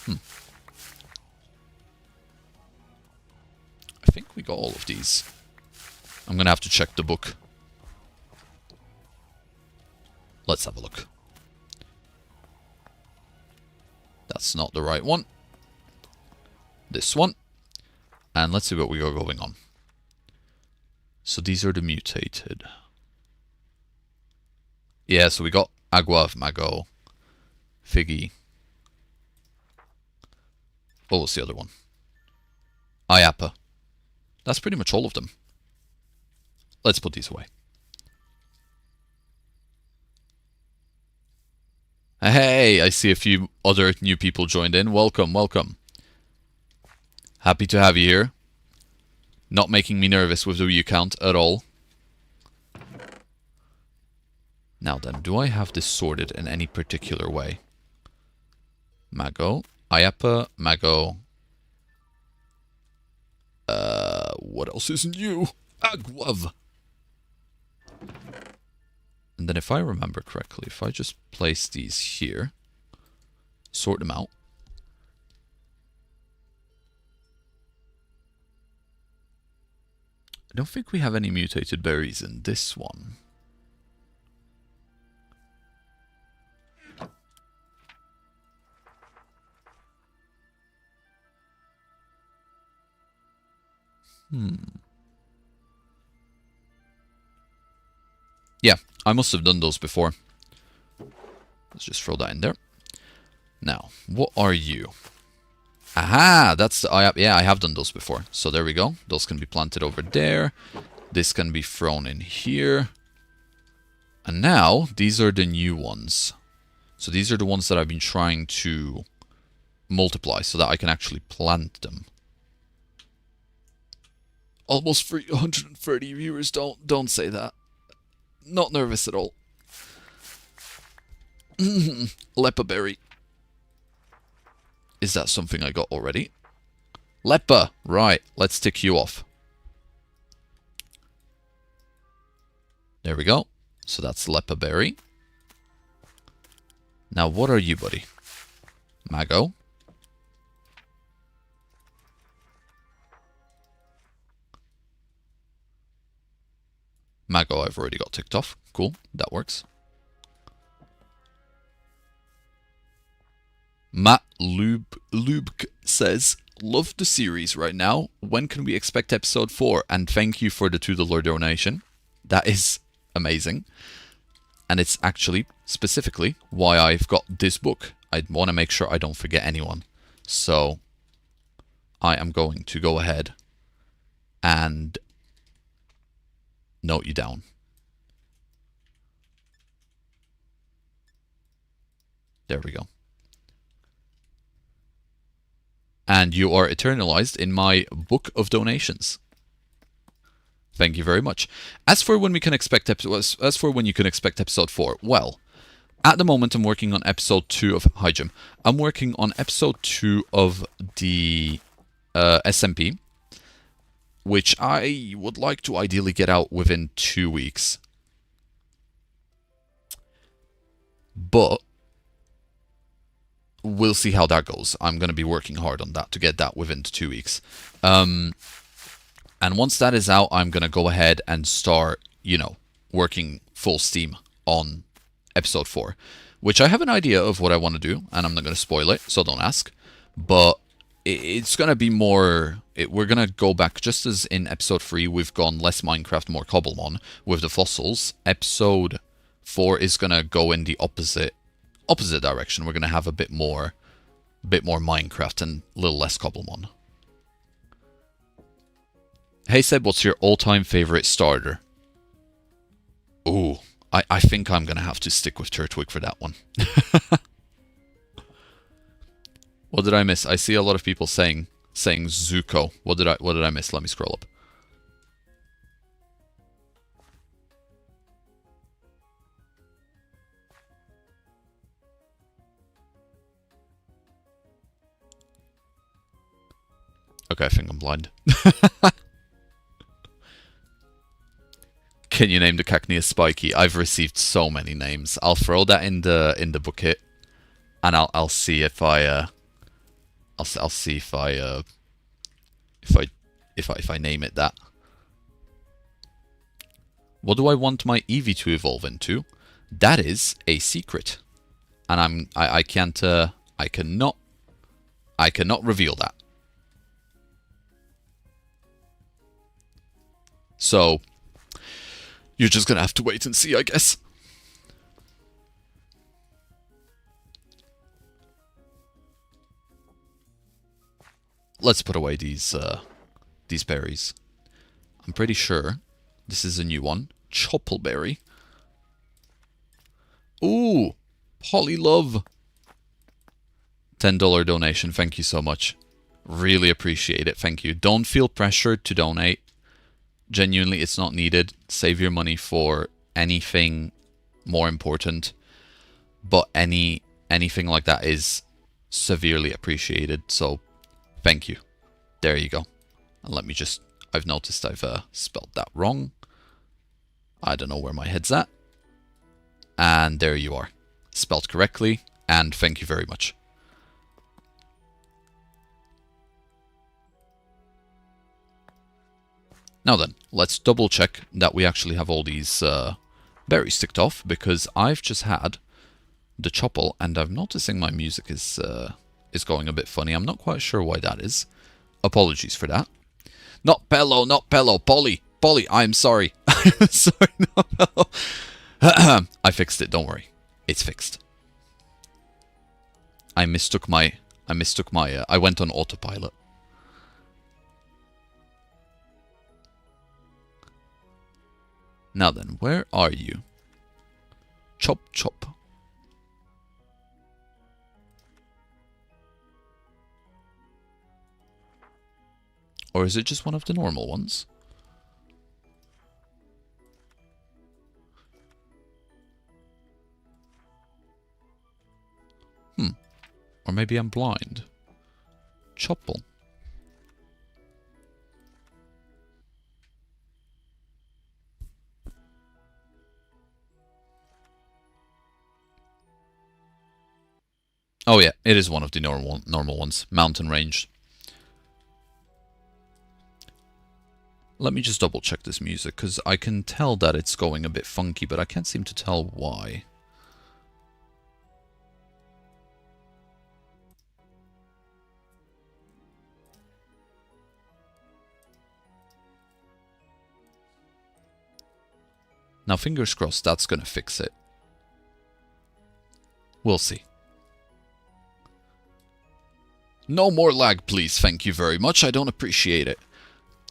I think we got all of these. I'm going to have to check the book. Let's have a look. That's not the right one. This one. And let's see what we got going on. So these are the mutated. Yeah, so we got Aguav, Mago, Figgy. What was the other one? Iapa. That's pretty much all of them. Let's put these away. Hey, I see a few other new people joined in. Welcome, welcome. Happy to have you here. Not making me nervous with the view count at all. Now then, do I have this sorted in any particular way? Mago, Iapa, Mago. What else is new? Aguav. And then if I remember correctly, if I just place these here, sort them out. I don't think we have any mutated berries in this one. Yeah, I must have done those before. Let's just throw that in there. Now, what are you? Aha, that's the yeah, I have done those before. So there we go. Those can be planted over there. This can be thrown in here. And now, these are the new ones. So these are the ones that I've been trying to multiply so that I can actually plant them. Almost 330 viewers, don't say that. Not nervous at all. Lepa berry. Is that something I got already? Lepa! Right, let's tick you off. There we go. So that's Lepa berry. Now what are you, buddy? Mago. Mago I've already got ticked off. Cool, that works. Matt Lubk says, love the series right now. When can we expect episode 4? And thank you for the $2 donation. That is amazing. And it's actually, specifically, why I've got this book. I want to make sure I don't forget anyone. So, I am going to go ahead and note you down. There we go. And you are eternalized in my book of donations. Thank you very much. As for when you can expect episode 4, well, at the moment I'm working on episode 2 of Hi Jim. I'm working on episode 2 of the SMP, which I would like to ideally get out within 2 weeks. But we'll see how that goes. I'm going to be working hard on that to get that within 2 weeks. And once that is out, I'm going to go ahead and start, working full steam on episode 4, which I have an idea of what I want to do, and I'm not going to spoil it, so don't ask. But it's going to be more... we're going to go back, just as in episode 3, we've gone less Minecraft, more Cobblemon with the fossils. Episode 4 is going to go in the opposite direction. We're going to have a bit more Minecraft and a little less Cobblemon. Hey Seb, what's your all-time favorite starter? Ooh, I think I'm going to have to stick with Turtwig for that one. What did I miss? I see a lot of people saying Zuko. What did I miss? Let me scroll up. Okay, I think I'm blind. Can you name the Cacnea Spiky? I've received so many names. I'll throw that in the bucket, and I'll see if I name it that. What do I want my Eevee to evolve into? That is a secret, and I cannot reveal that. So you're just gonna have to wait and see, I guess. Let's put away these berries. I'm pretty sure this is a new one. Choppleberry. Ooh, Polylove. $10 donation. Thank you so much. Really appreciate it. Thank you. Don't feel pressured to donate. Genuinely, it's not needed. Save your money for anything more important. But anything like that is severely appreciated. So, thank you. There you go. And let me just... I've noticed I've spelled that wrong. I don't know where my head's at. And there you are. Spelled correctly. And thank you very much. Now then, let's double check that we actually have all these berries ticked off, because I've just had the chopple, and I'm noticing my music is going a bit funny. I'm not quite sure why that is. Apologies for that. Not Pello, Polly, I'm sorry. Sorry, not Pello. I fixed it, don't worry. It's fixed. I mistook my, I went on autopilot. Now then, where are you? Chop, chop. Or is it just one of the normal ones? Or maybe I'm blind. Chopple. Oh yeah, it is one of the normal ones. Mountain range. Let me just double check this music, because I can tell that it's going a bit funky, but I can't seem to tell why. Now fingers crossed that's gonna fix it. We'll see. No more lag, please. Thank you very much. I don't appreciate it.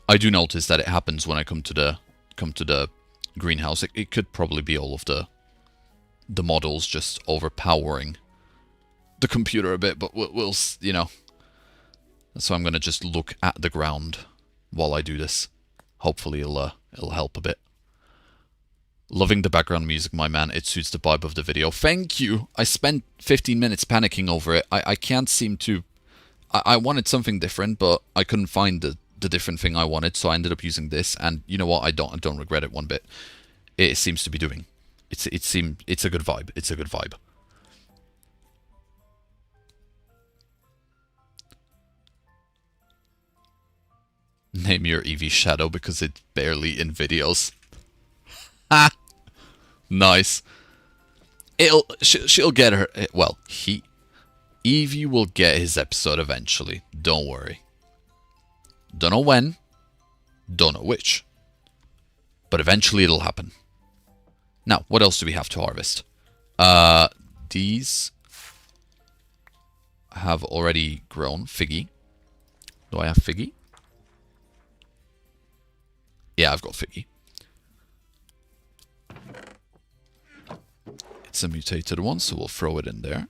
I do notice that it happens when I come to the greenhouse. It could probably be all of the models just overpowering the computer a bit, but we'll you know. So I'm gonna just look at the ground while I do this. Hopefully it'll It'll help a bit. Loving the background music, my man. It suits the vibe of the video. Thank you. I spent 15 minutes panicking over it. I can't seem to... I wanted something different, but I couldn't find the different thing I wanted, so I ended up using this. And you know what? I don't regret it one bit. It seems to be doing. It's a good vibe. It's a good vibe. Name your Eevee Shadow because it's barely in videos. Ha! Nice. She'll get her... Well, Eevee will get his episode eventually. Don't worry. Don't know when. Don't know which. But eventually it'll happen. Now, what else do we have to harvest? These have already grown. Figgy. Do I have Figgy? Yeah, I've got Figgy. It's a mutated one, so we'll throw it in there.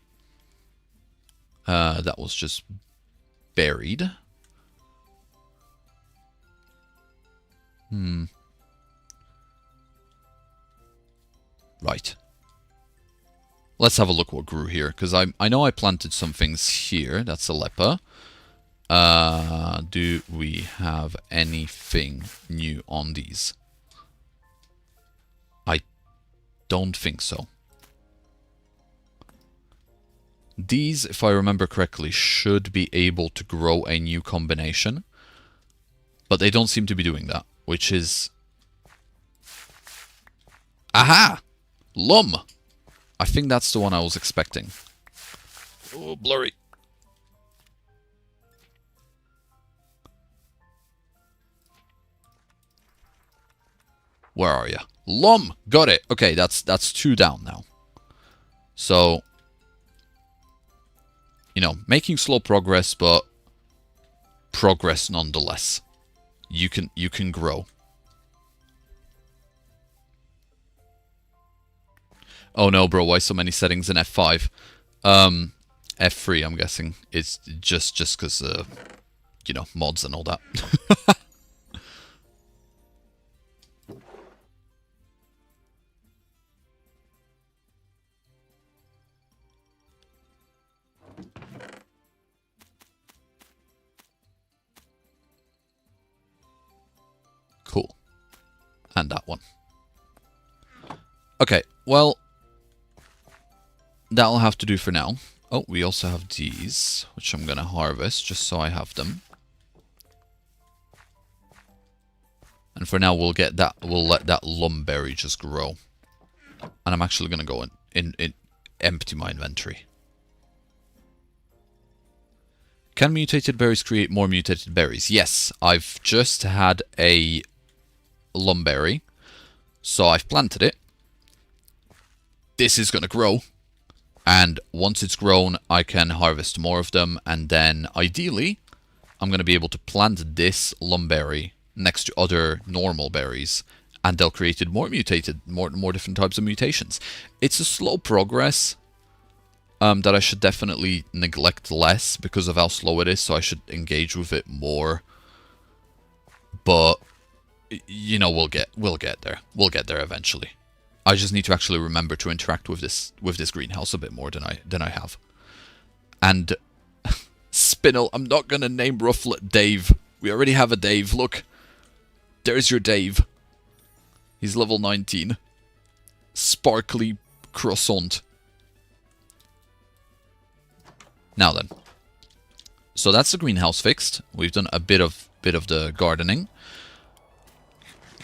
That was just buried. Right. Let's have a look what grew here, because I know I planted some things here. That's a leper. Do we have anything new on these? I don't think so. These, if I remember correctly, should be able to grow a new combination. But they don't seem to be doing that, which is... Aha! Lum! I think that's the one I was expecting. Oh, blurry. Where are you? Lum! Got it! Okay, that's 2 down now. So... You know, making slow progress, but progress nonetheless. You can grow. Oh no, bro, why so many settings in F5? F3, I'm guessing. It's just because, you know, mods and all that. Cool. And that one. Okay, well, that'll have to do for now. Oh, we also have these, which I'm going to harvest, just so I have them. And for now, we'll get that. We'll let that lumberry just grow. And I'm actually going to go in empty my inventory. Can mutated berries create more mutated berries? Yes, I've just had a lumberry, so I've planted it. This is going to grow, and once it's grown, I can harvest more of them, and then ideally, I'm going to be able to plant this lumberry next to other normal berries, and they'll create more mutated, more different types of mutations. It's a slow progress that I should definitely neglect less because of how slow it is, so I should engage with it more. But you know, we'll get there. We'll get there eventually. I just need to actually remember to interact with this greenhouse a bit more than I have. And Spinel, I'm not gonna name Rufflet Dave. We already have a Dave. Look, there's your Dave. He's level 19. Sparkly croissant. Now then, so that's the greenhouse fixed. We've done a bit of the gardening.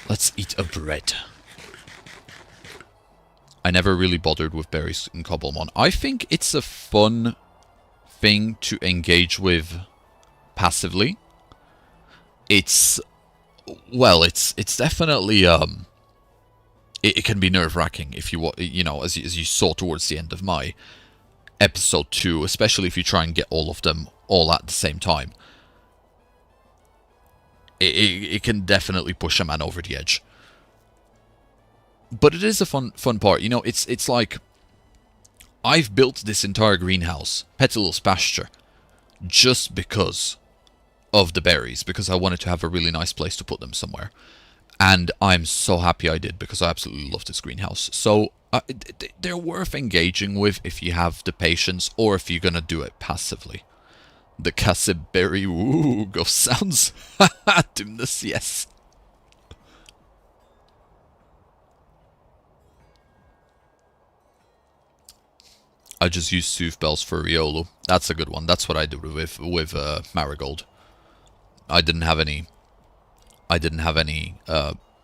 Let's eat a bread. I never really bothered with berries in Cobblemon. I think it's a fun thing to engage with passively. It's, well, it's definitely it can be nerve-wracking if you know, as you saw towards the end of my episode 2, especially if you try and get all of them all at the same time. It can definitely push a man over the edge. But it is a fun part. You know, it's like I've built this entire greenhouse, Petalil's pasture, just because of the berries, because I wanted to have a really nice place to put them somewhere. And I'm so happy I did, because I absolutely love this greenhouse. So they're worth engaging with if you have the patience, or if you're going to do it passively. The Cassiberry, ooh, ghost sounds. Dimness, yes. I just use Sooth Bells for Riolu. That's a good one. That's what I did with Marigold. I didn't have any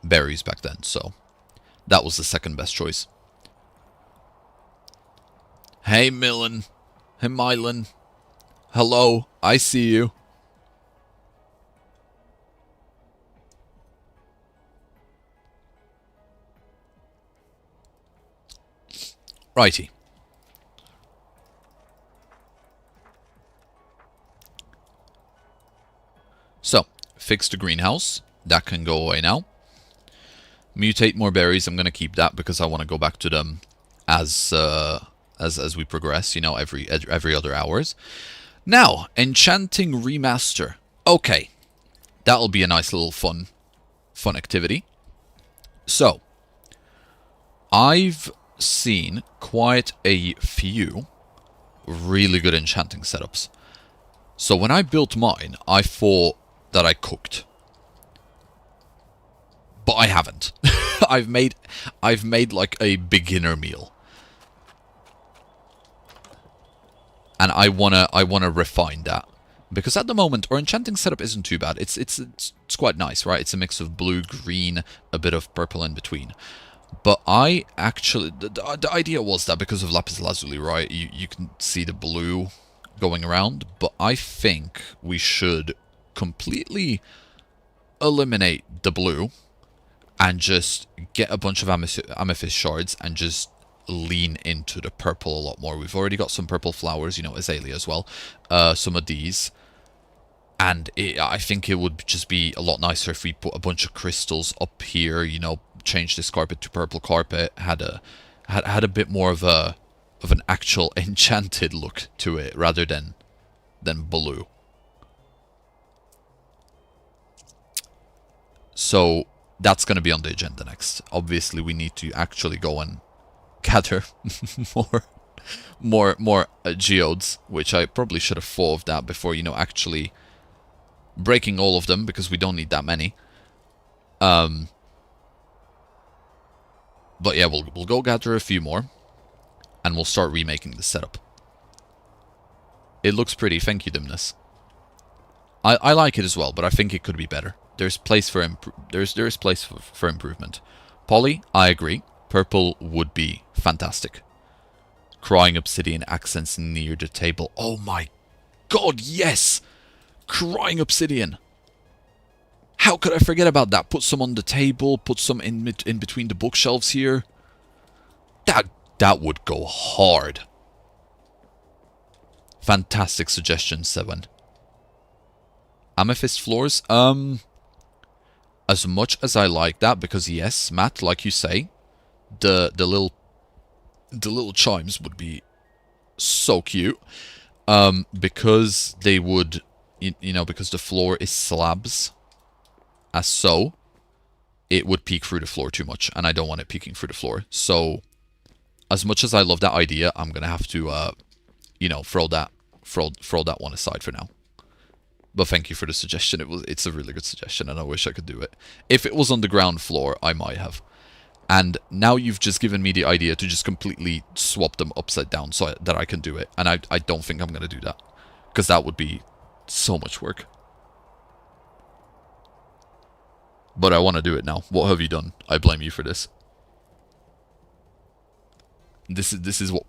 berries back then, so that was the second best choice. Hey, Millen. Hey, Mylan. Hello, I see you. Righty. So, fix the greenhouse. That can go away now. Mutate more berries. I'm going to keep that because I want to go back to them as we progress, you know, every other hours. Now, Enchanting Remaster. Okay. That'll be a nice little fun activity. So, I've seen quite a few really good enchanting setups. So when I built mine, I thought that I cooked. But I haven't. I've made like a beginner meal. And I wanna refine that. Because at the moment, our enchanting setup isn't too bad. It's quite nice, right? It's a mix of blue, green, a bit of purple in between. But I actually... The idea was that because of Lapis Lazuli, right? You can see the blue going around. But I think we should completely eliminate the blue and just get a bunch of amethyst shards and just lean into the purple a lot more. We've already got some purple flowers, you know, azalea as well. Some of these. And I think it would just be a lot nicer if we put a bunch of crystals up here, you know, change this carpet to purple carpet, had a bit more of an actual enchanted look to it rather than blue. So that's going to be on the agenda next. Obviously, we need to actually go and gather more geodes, which I probably should have thought of that before, you know, actually breaking all of them, because we don't need that many. But yeah, we'll go gather a few more, and we'll start remaking the setup. It looks pretty, thank you, Dimness. I like it as well, but I think it could be better. There's place for there's place for improvement. Polly, I agree. Purple would be fantastic. Crying obsidian accents near the table. Oh my god, yes! Crying obsidian. How could I forget about that? Put some on the table, put some in between the bookshelves here. That would go hard. Fantastic suggestion, 7. Amethyst floors, as much as I like that, because yes, Matt, like you say, the little chimes would be so cute, because they would, you know, because the floor is slabs, as so, it would peek through the floor too much, and I don't want it peeking through the floor. So, as much as I love that idea, I'm gonna have to, you know, throw that one aside for now. But thank you for the suggestion. It's a really good suggestion, and I wish I could do it. If it was on the ground floor, I might have. And now you've just given me the idea to just completely swap them upside down so that I can do it. And I don't think I'm going to do that, because that would be so much work. But I want to do it now. What have you done? I blame you for this. This is what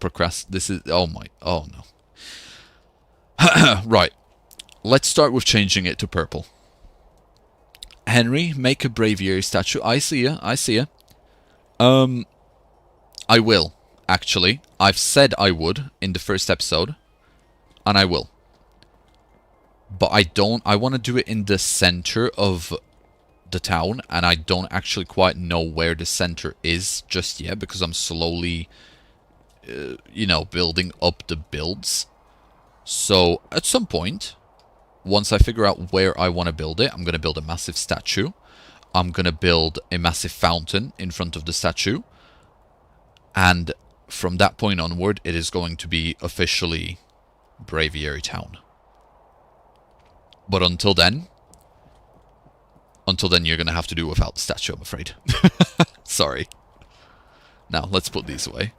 this is... Oh no. Right. Let's start with changing it to purple. Henry, make a braviary statue. I see ya. I will, actually. I've said I would in the first episode. And I will. But I want to do it in the center of the town. And I don't actually quite know where the center is just yet, because I'm slowly, you know, building up the builds. So, at some point, once I figure out where I want to build it, I'm going to build a massive statue. I'm going to build a massive fountain in front of the statue. And from that point onward, it is going to be officially Braviary Town. But until then, you're going to have to do without the statue, I'm afraid. Sorry. Now, let's put these away.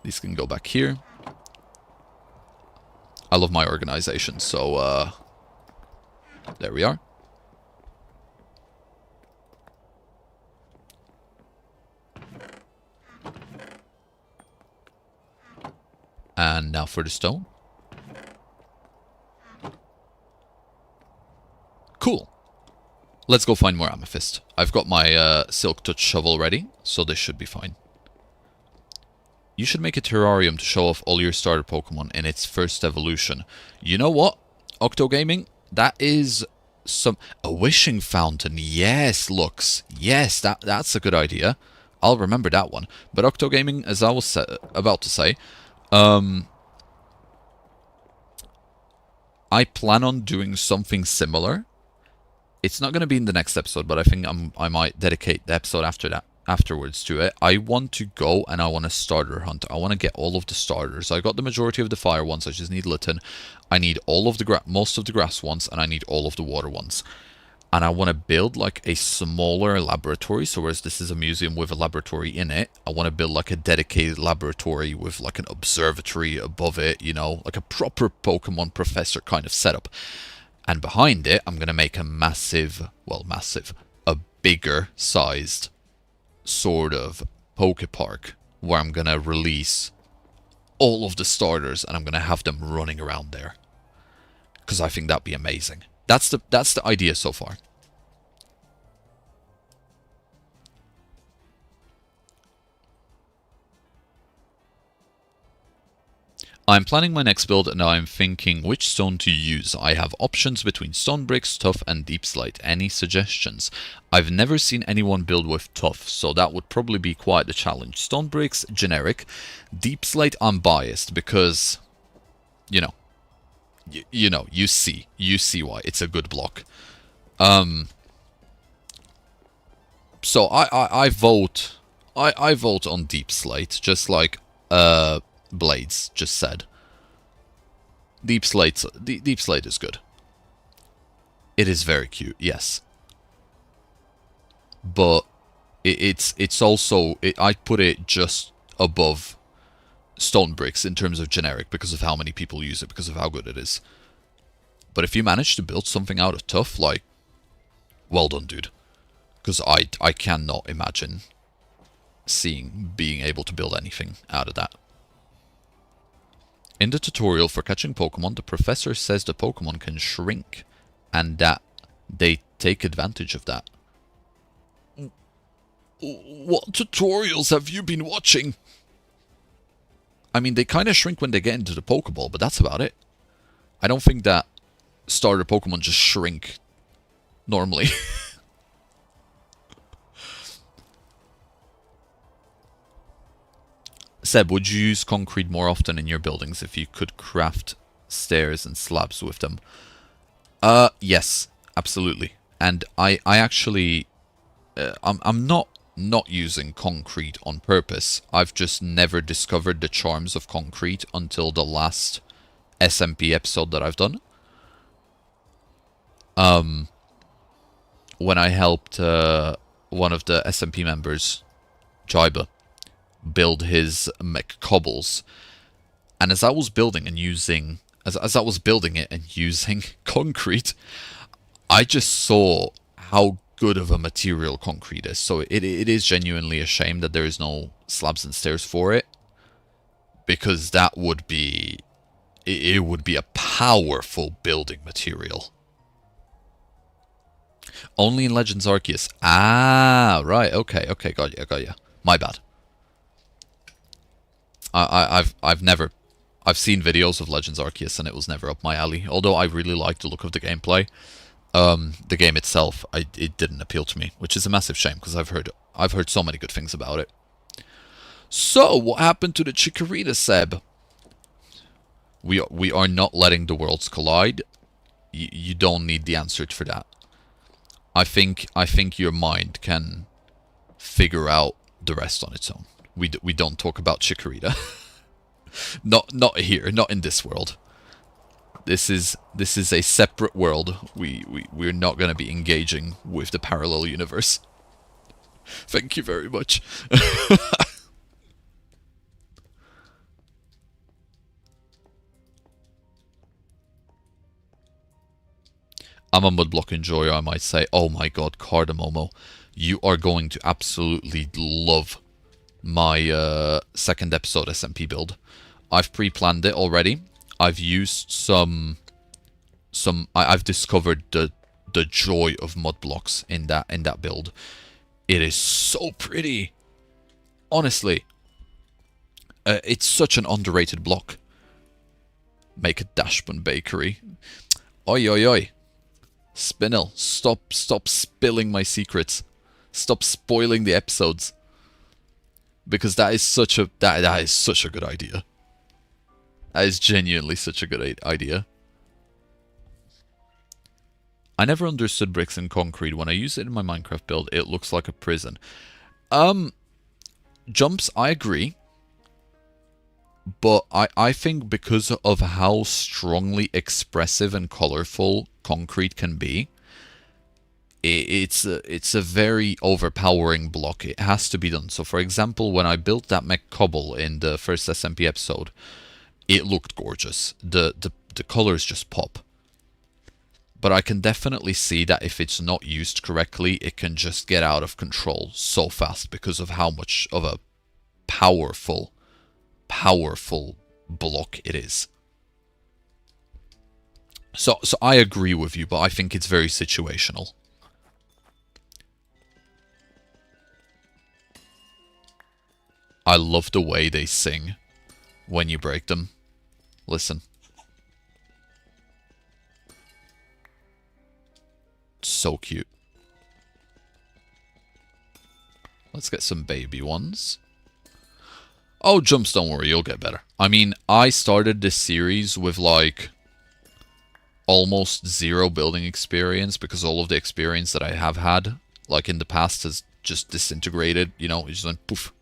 These can go back here. I love my organization, so, there we are. And now for the stone. Cool. Let's go find more Amethyst. I've got my Silk Touch shovel ready, so this should be fine. You should make a terrarium to show off all your starter Pokemon in its first evolution. You know what, Octogaming? That is a wishing fountain. Yes, Lux. Yes, that's a good idea. I'll remember that one. But Octogaming, as I was about to say, I plan on doing something similar. It's not going to be in the next episode, but I think I might dedicate the episode afterwards to it. I want to go and I want to starter hunt. I want to get all of the starters. I got the majority of the fire ones. I just need Litten. I need all of the most of the grass ones, and I need all of the water ones. And I want to build like a smaller laboratory. So whereas this is a museum with a laboratory in it, I want to build like a dedicated laboratory with like an observatory above it, you know, like a proper Pokemon professor kind of setup. And behind it, I'm going to make a massive, well, a bigger sized sort of Pokepark where I'm going to release all of the starters and I'm going to have them running around there. Because I think that'd be amazing. That's the idea so far. I'm planning my next build and I'm thinking which stone to use. I have options between stone bricks, tuff and deep slate. Any suggestions? I've never seen anyone build with tuff, so that would probably be quite the challenge. Stone bricks, generic. Deep slate, I'm biased because, you know, you see why it's a good block. So I vote on deep slate, just like Blades just said. Deep slate is good. It is very cute, yes. But it's also I put it just above stone bricks in terms of generic because of how many people use it, because of how good it is. But if you manage to build something out of tuff, like, well done, dude. Because I cannot imagine being able to build anything out of that. In the tutorial for catching Pokemon, the professor says the Pokemon can shrink, and that they take advantage of that. What tutorials have you been watching? I mean, they kind of shrink when they get into the Pokeball, but that's about it. I don't think that starter Pokemon just shrink normally. Seb, would you use concrete more often in your buildings if you could craft stairs and slabs with them? Yes, absolutely. And I actually, I'm not using concrete on purpose. I've just never discovered the charms of concrete until the last SMP episode that I've done. When I helped one of the SMP members, Jaiba, build his mech cobbles, and as I was building and using as I was building it and using concrete, I just saw how good of a material concrete is. So it is genuinely a shame that there is no slabs and stairs for it, because that would be it would be a powerful building material. Only in Legends Arceus. Ah, right. Okay, got ya. My bad. I've seen videos of Legends Arceus and it was never up my alley. Although I really like the look of the gameplay, the game itself, it didn't appeal to me, which is a massive shame because I've heard so many good things about it. So what happened to the Chikorita, Seb? We are not letting the worlds collide. You don't need the answer for that. I think your mind can figure out the rest on its own. We don't talk about Chikorita. Not here, not in this world. This is a separate world. We're not going to be engaging with the parallel universe. Thank you very much. I'm a mudblock enjoyer, I might say. Oh my god, Cardamomo. You are going to absolutely love my second episode SMP build. I've pre-planned it already. I've used I've discovered the joy of mud blocks in that build. It is so pretty. Honestly, it's such an underrated block. Make a Dashbun bakery. Oi oi oi. Spinel, stop spilling my secrets. Stop spoiling the episodes. Because that is such a that is such a good idea. That is genuinely such a good idea. I never understood bricks and concrete. When I use it in my Minecraft build, it looks like a prison. Jumps, I agree. But I think because of how strongly expressive and colorful concrete can be, it's a very overpowering block. It has to be done. So for example, when I built that mech cobble in the first SMP episode, it looked gorgeous. The colors just pop. But I can definitely see that if it's not used correctly, it can just get out of control so fast because of how much of a powerful block it is. So I agree with you, but I think it's very situational. I love the way they sing when you break them. Listen. So cute. Let's get some baby ones. Oh, jumps, don't worry, you'll get better. I mean, I started this series with like almost zero building experience because all of the experience that I have had, like in the past, has just disintegrated, you know, it just went poof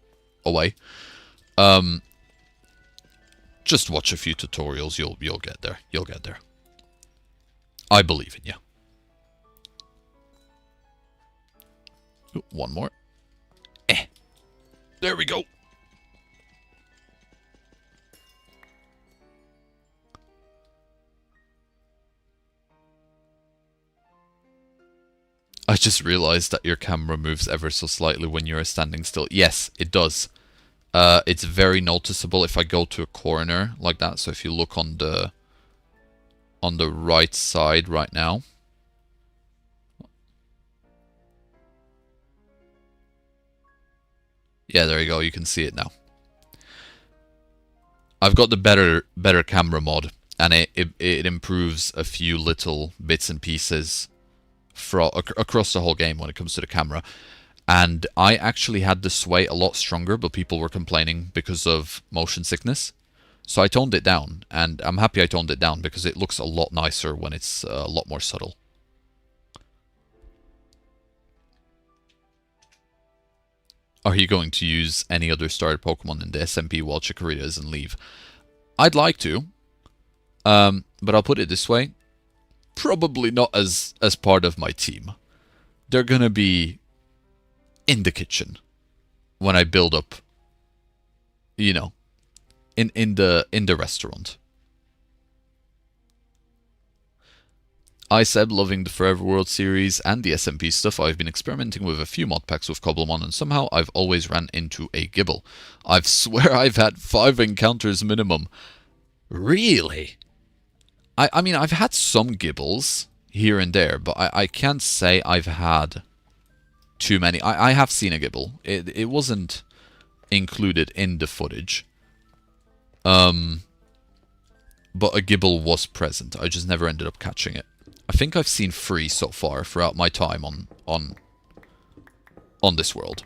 away. Just watch a few tutorials, you'll get there. You'll get there. I believe in you. Ooh, one more. There we go. I just realized that your camera moves ever so slightly when you're standing still. Yes, it does. It's very noticeable if I go to a corner like that. So if you look on the right side right now. Yeah, there you go. You can see it now. I've got the better camera mod, and it improves a few little bits and pieces across the whole game when it comes to the camera. And I actually had the sway a lot stronger, but people were complaining because of motion sickness. So I toned it down, and I'm happy I toned it down because it looks a lot nicer when it's a lot more subtle. Are you going to use any other starter Pokemon in the SMP while Chikorita isn't leave? I'd like to, but I'll put it this way. Probably not as part of my team. They're gonna be in the kitchen when I build up, you know, in the restaurant. Seb, loving the Forever World series and the SMP stuff. I've been experimenting with a few mod packs with Cobblemon, and somehow I've always ran into a Gibble. I swear I've had 5 encounters minimum. Really? I mean, I've had some Gibbles here and there, but I can't say I've had too many. I have seen a Gibble. It wasn't included in the footage. But a Gibble was present. I just never ended up catching it. I think I've seen 3 so far throughout my time on this world.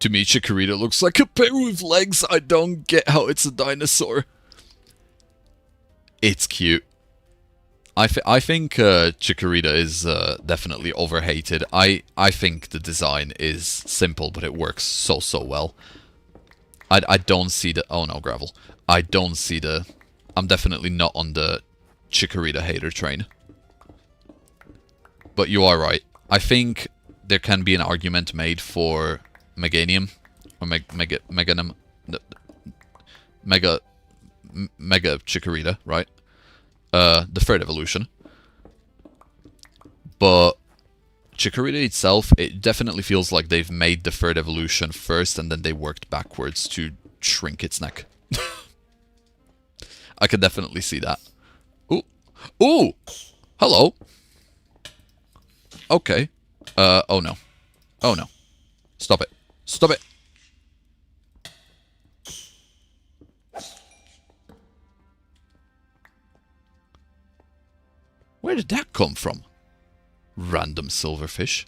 To me, Chikorita looks like a bear with legs. I don't get how it's a dinosaur. It's cute. I think Chikorita is definitely overhated. I think the design is simple, but it works so well. I don't see the... Oh no, gravel. I don't see the... I'm definitely not on the Chikorita hater train. But you are right. I think there can be an argument made for Meganium. Or Meganum... Mega Chikorita, right? The third evolution. But Chikorita itself, it definitely feels like they've made the third evolution first and then they worked backwards to shrink its neck. I could definitely see that. Ooh! Ooh! Hello! Okay. Oh no. Oh no. Stop it. Stop it! Where did that come from? Random silverfish.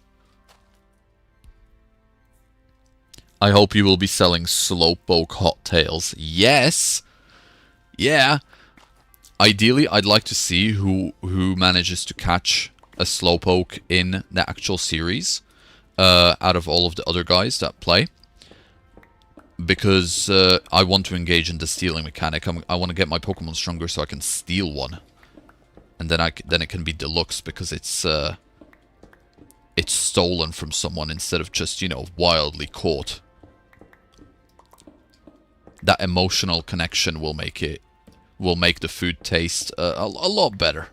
I hope you will be selling Slowpoke Hot Tails. Yes! Yeah! Ideally, I'd like to see who manages to catch a Slowpoke in the actual series. Out of all of the other guys that play. Because I want to engage in the stealing mechanic. I want to get my Pokemon stronger so I can steal one. And then it can be deluxe because it's stolen from someone instead of just, you know, wildly caught. That emotional connection will make the food taste a lot better.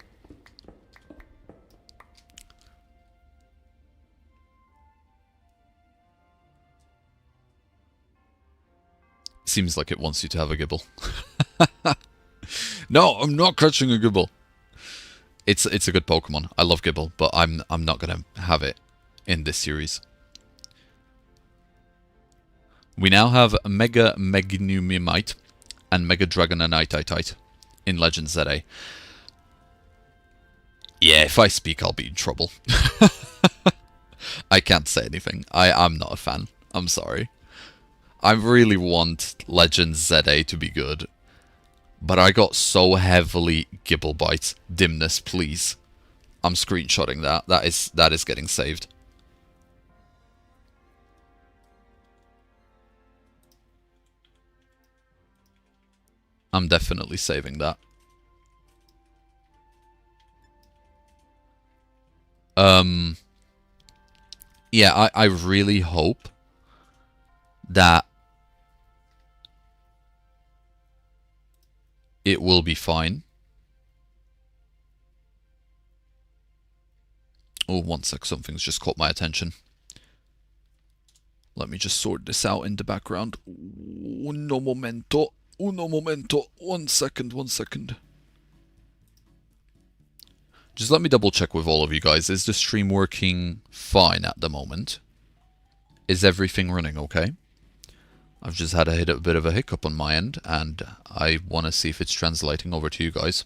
Seems like it wants you to have a Gibble. No, I'm not catching a Gibble. It's a good Pokemon. I love Gibble, but I'm not gonna have it in this series. We now have Mega Megnumimite and Mega Dragonite in Legend ZA. Yeah, if I speak, I'll be in trouble. I can't say anything. I'm not a fan. I'm sorry. I really want Legend ZA to be good. But I got so heavily Gibble bites. Dimness, please. I'm screenshotting that. That is getting saved. I'm definitely saving that. Yeah, I really hope that it will be fine. Oh, one sec, something's just caught my attention. Let me just sort this out in the background. Uno momento. Uno momento. 1 second, 1 second. Just let me double check with all of you guys. Is the stream working fine at the moment? Is everything running okay? I've just had a bit of a hiccup on my end, and I want to see if it's translating over to you guys.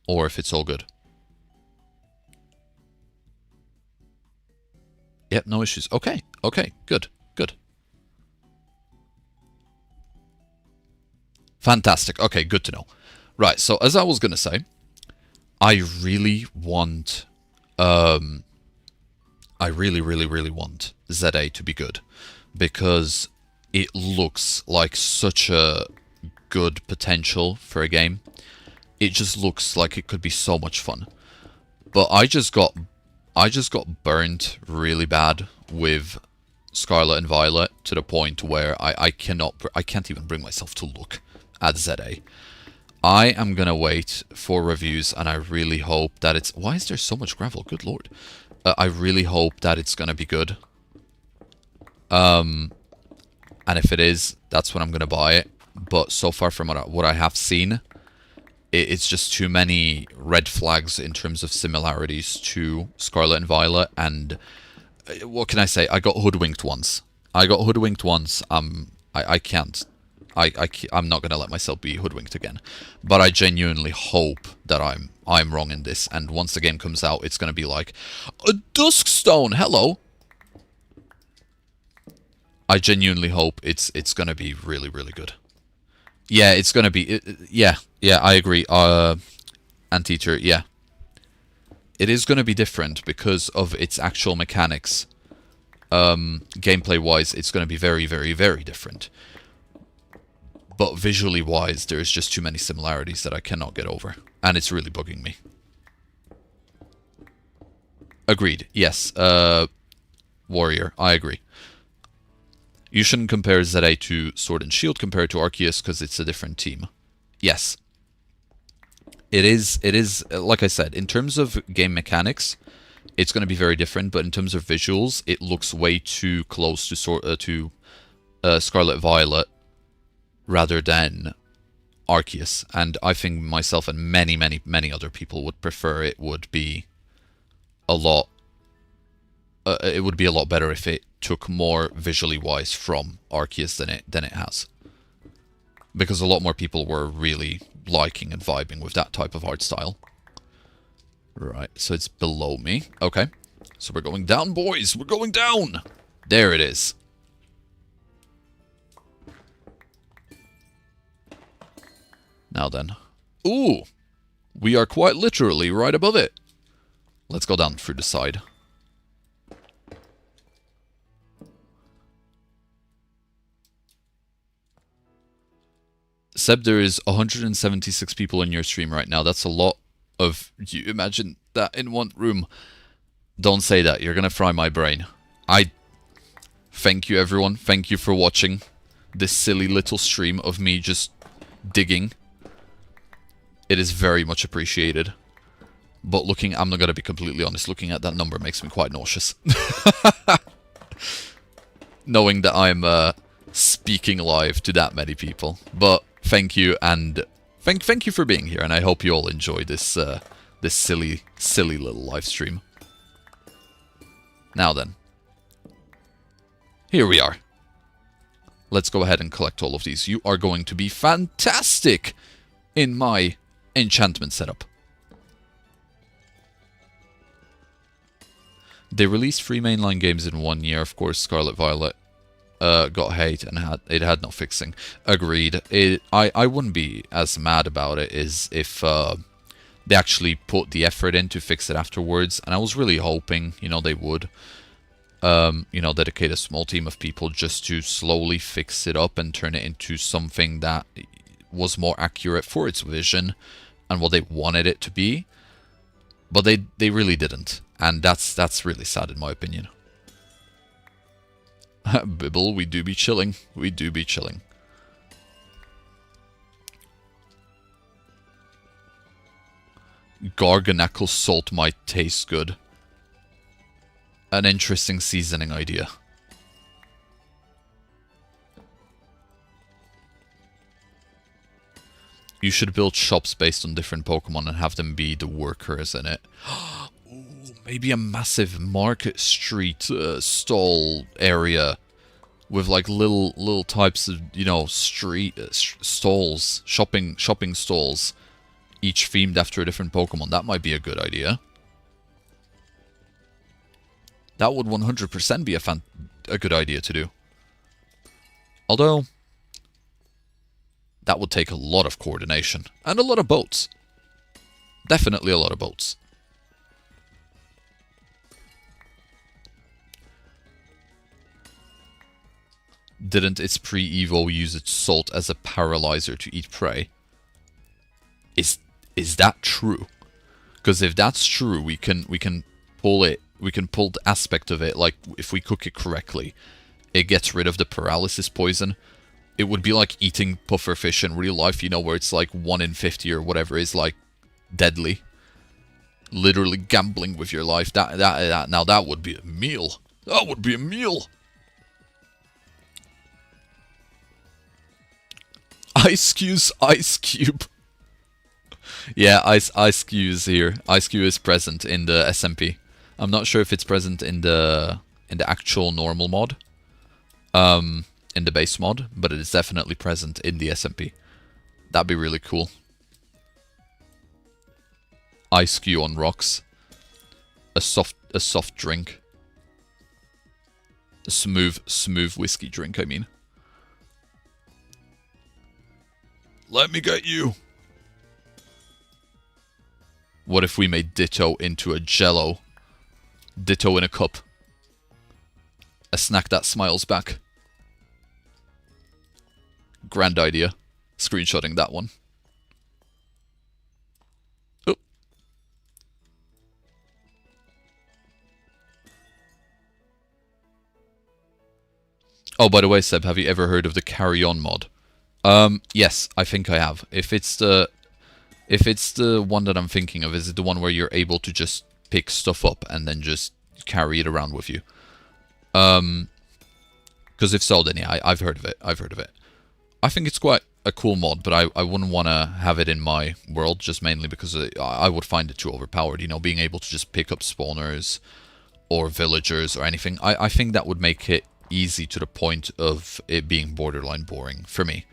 Or if it's all good. Yep, no issues. Okay, okay, good, good. Fantastic. Okay, good to know. Right, so as I was going to say, I really want... I really want ZA to be good. Because it looks like such a good potential for a game. It just looks like it could be so much fun. But I just got burnt really bad with Scarlet and Violet to the point where I can't even bring myself to look at ZA. I am gonna wait for reviews, and I really hope that it's... Why is there so much gravel? Good lord. I really hope that it's gonna be good. And if it is, that's when I'm gonna buy it. But so far from what I have seen, it's just too many red flags in terms of similarities to Scarlet and Violet. And what can I say? I got hoodwinked once. I'm not gonna let myself be hoodwinked again. But I genuinely hope that I'm wrong in this. And once the game comes out, it's gonna be like a Duskstone. Hello. I genuinely hope it's gonna be really, really good. Yeah, it's gonna be... yeah, I agree. Anteater, yeah. It is gonna be different because of its actual mechanics. Gameplay-wise, it's gonna be very, very, very different. But visually-wise, there's just too many similarities that I cannot get over. And it's really bugging me. Agreed, yes. Warrior, I agree. You shouldn't compare ZA to Sword and Shield compared to Arceus because it's a different team. Yes. It is, like I said, in terms of game mechanics, it's going to be very different, but in terms of visuals, it looks way too close to Scarlet Violet rather than Arceus. And I think myself and many, many, many other people would prefer it would be a lot... it would be a lot better if it took more visually wise from Arceus than it has. Because a lot more people were really liking and vibing with that type of art style. Right, so it's below me. Okay, so we're going down, boys! We're going down! There it is. Now then. Ooh! We are quite literally right above it. Let's go down through the side. Seb, there is 176 people in your stream right now. That's a lot of... You imagine that in one room. Don't say that. You're gonna fry my brain. Thank you, everyone. Thank you for watching this silly little stream of me just digging. It is very much appreciated. But I'm not gonna be completely honest, looking at that number makes me quite nauseous. Knowing that I'm speaking live to that many people. But thank you, and thank you for being here, and I hope you all enjoy this this silly little live stream. Now then. Here we are. Let's go ahead and collect all of these. You are going to be fantastic in my enchantment setup. They released 3 mainline games in 1 year. Of course, Scarlet Violet got hate and it had no fixing. Agreed. I wouldn't be as mad about it as if they actually put the effort in to fix it afterwards. And I was really hoping, you know, they would. You know, dedicate a small team of people just to slowly fix it up and turn it into something that was more accurate for its vision and what they wanted it to be. But they really didn't. And that's really sad in my opinion. Bibble, we do be chilling. We do be chilling. Garganacl salt might taste good. An interesting seasoning idea. You should build shops based on different Pokemon and have them be the workers in it. Ooh, maybe a massive market street stall area with like little types of, you know, street stalls, shopping stalls, each themed after a different Pokemon. That might be a good idea. That would 100% be a good idea to do. Although, that would take a lot of coordination. And a lot of boats. Definitely a lot of boats. Didn't its pre-evo use its salt as a paralyzer to eat prey? Is that true? Because if that's true, we can pull it. We can pull the aspect of it, like, if we cook it correctly, it gets rid of the paralysis poison. It would be like eating pufferfish in real life, you know, where it's like 1 in 50 or whatever is, like, deadly. Literally gambling with your life. Now that would be a meal. That would be a meal! Ice Cube. Yeah, Ice Cube is here. Ice Cube is present in the SMP. I'm not sure if it's present in the actual normal mod, in the base mod, but it is definitely present in the SMP. That'd be really cool. Ice cube on rocks, a soft drink. Smooth whiskey drink, I mean. Let me get you! What if we made Ditto into a Jello? Ditto in a cup. A snack that smiles back. Grand idea. Screenshotting that one. Oh. Oh, by the way, Seb, have you ever heard of the Carry On mod? Yes, I think I have. If it's the one that I'm thinking of, is it the one where you're able to just pick stuff up and then just carry it around with you? Because if so, then yeah, I've heard of it. I think it's quite a cool mod, but I wouldn't want to have it in my world, just mainly because I would find it too overpowered. You know, being able to just pick up spawners or villagers or anything. I think that would make it easy to the point of it being borderline boring for me.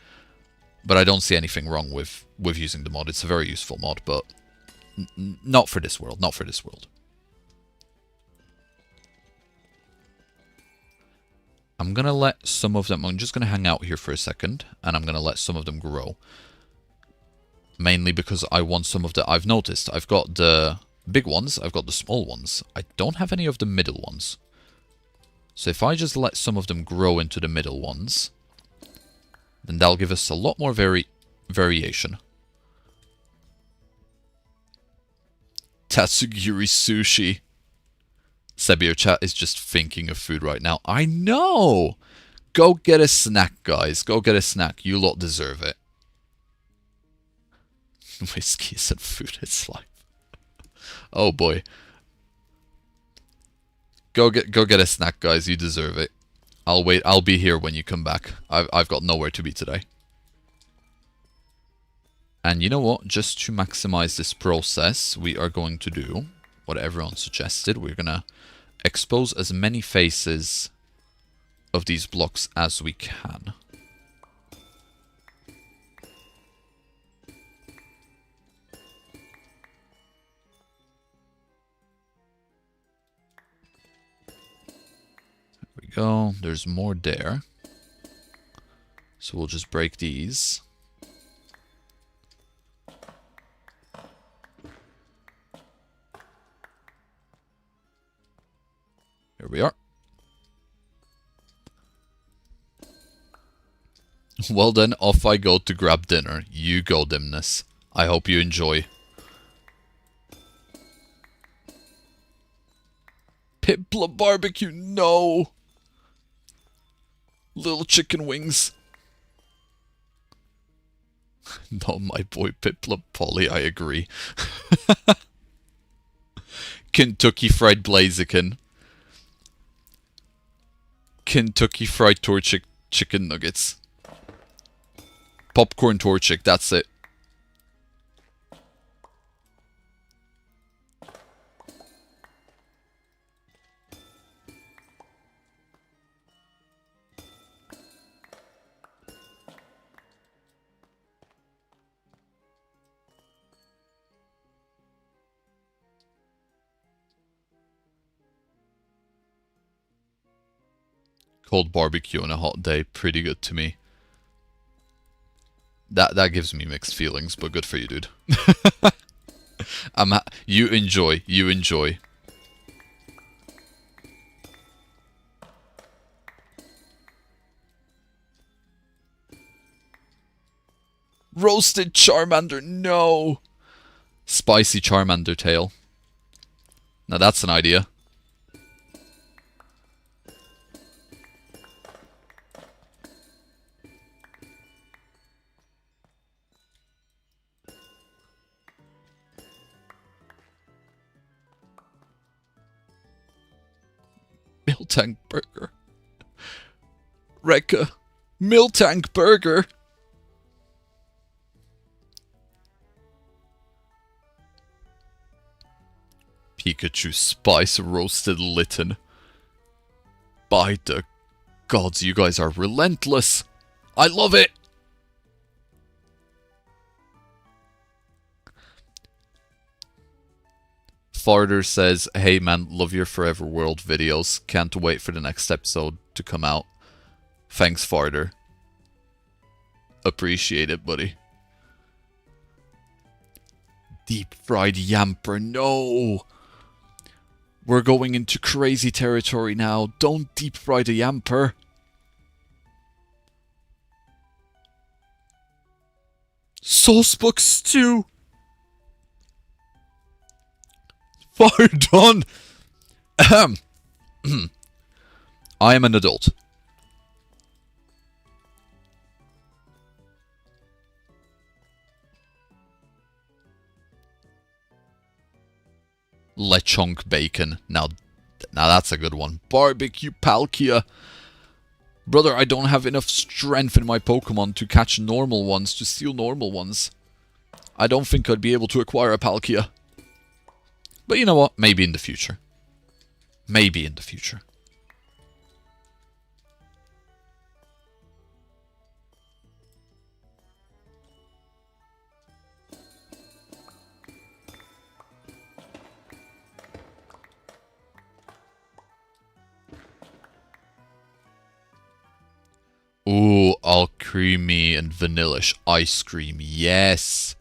But I don't see anything wrong with using the mod. It's a very useful mod, but not for this world. Not for this world. I'm going to let some of them... I'm just going to hang out here for a second, and I'm going to let some of them grow. Mainly because I want some of the... I've noticed, I've got the big ones, I've got the small ones. I don't have any of the middle ones. So if I just let some of them grow into the middle ones, then that'll give us a lot more variation. Tatsugiri sushi. Sebi, your chat is just thinking of food right now. I know! Go get a snack, guys. Go get a snack. You lot deserve it. Whiskey isn't food, it's life. Oh boy. Go get a snack, guys. You deserve it. I'll wait. I'll be here when you come back. I've got nowhere to be today. And you know what? Just to maximize this process, we are going to do what everyone suggested. We're going to expose as many faces of these blocks as we can. There we go. There's more there. So we'll just break these. Here we are. Well then, off I go to grab dinner. You go, Dimness. I hope you enjoy. Pitbla barbecue, no! Little chicken wings. No, my boy Pitbla Polly, I agree. Kentucky Fried Blaziken. Kentucky Fried Torchic Chicken Nuggets. Popcorn Torchic, that's it. Cold barbecue on a hot day, pretty good to me. That gives me mixed feelings, but good for you, dude. You enjoy, you enjoy. Roasted Charmander, no! Spicy Charmander tail. Now that's an idea. Miltank burger. Rekka. Miltank burger. Pikachu spice roasted Litten. By the gods, you guys are relentless. I love it. Farder says, hey man, love your Forever World videos. Can't wait for the next episode to come out. Thanks, Farder. Appreciate it, buddy. Deep fried yamper, no! We're going into crazy territory now. Don't deep fry the yamper. Saucebook stew! Far done! Ahem. I am an adult. Lechonk bacon. Now that's a good one. Barbecue Palkia. Brother, I don't have enough strength in my Pokemon to catch normal ones, to steal normal ones. I don't think I'd be able to acquire a Palkia. But you know what? Maybe in the future. Maybe in the future. Ooh, all creamy and vanillish ice cream. Yes!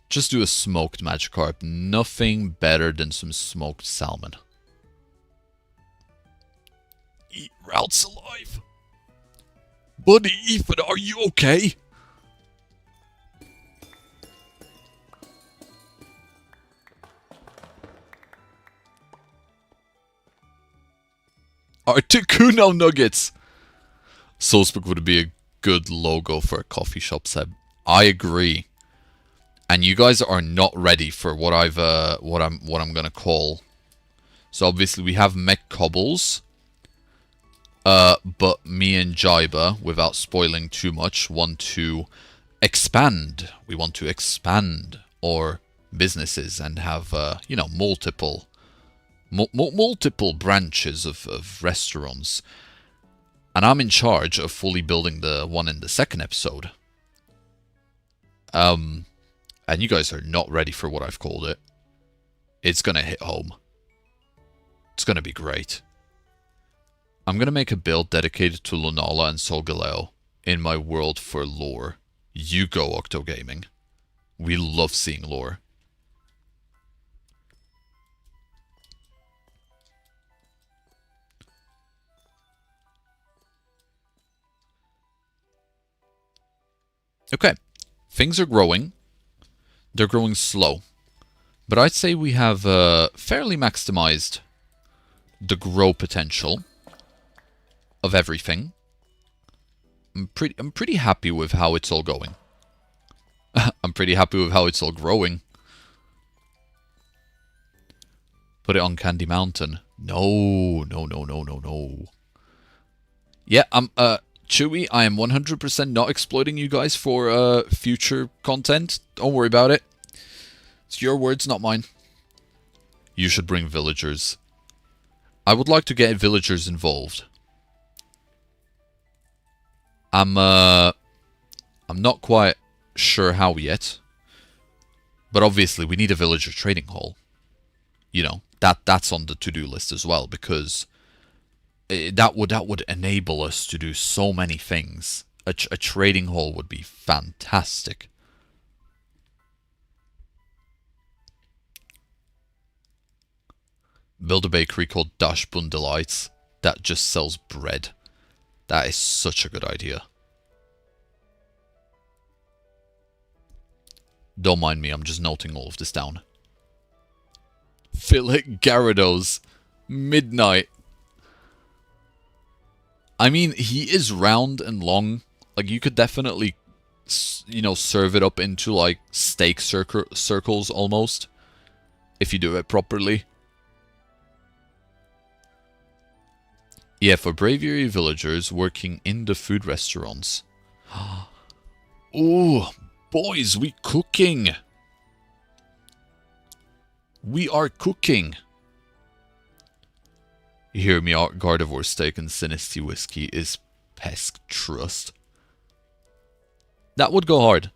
Just do a smoked Magikarp. Nothing better than some smoked salmon. Eat routes alive! Buddy, Ethan, are you okay? Articuno Nuggets! Soulsbook would be a good logo for a coffee shop, Seb. I agree. And you guys are not ready for what I'm gonna call. So obviously we have Mech Cobbles. But me and Jaiba, without spoiling too much, want to expand. We want to expand our businesses and have you know, multiple branches of restaurants. And I'm in charge of fully building the one in the second episode. And you guys are not ready for what I've called it. It's gonna hit home. It's gonna be great. I'm gonna make a build dedicated to Lunala and Solgaleo in my world for lore. You go, Octo Gaming. We love seeing lore. Okay, things are growing. They're growing slow. But I'd say we have fairly maximized the grow potential of everything. I'm pretty happy with how it's all going. I'm pretty happy with how it's all growing. Put it on Candy Mountain. No. Yeah, Chewy, I am 100% not exploiting you guys for future content. Don't worry about it. It's your words, not mine. You should bring villagers. I would like to get villagers involved. I'm not quite sure how yet. But obviously we need a villager trading hall. You know, that's on the to-do list as well, because that would enable us to do so many things. A trading hall would be fantastic. Build a bakery called Dashbun Delights that just sells bread. That is such a good idea. Don't mind me, I'm just noting all of this down. Philip Gyarados. Midnight. I mean, he is round and long. Like, you could definitely, you know, serve it up into, like, steak circles almost. If you do it properly. Yeah, for Braviary villagers working in the food restaurants. Oh, boys, we cooking. We are cooking. You hear me out, Gardevoir steak and Sinisty whiskey is Pesk Trust. That would go hard.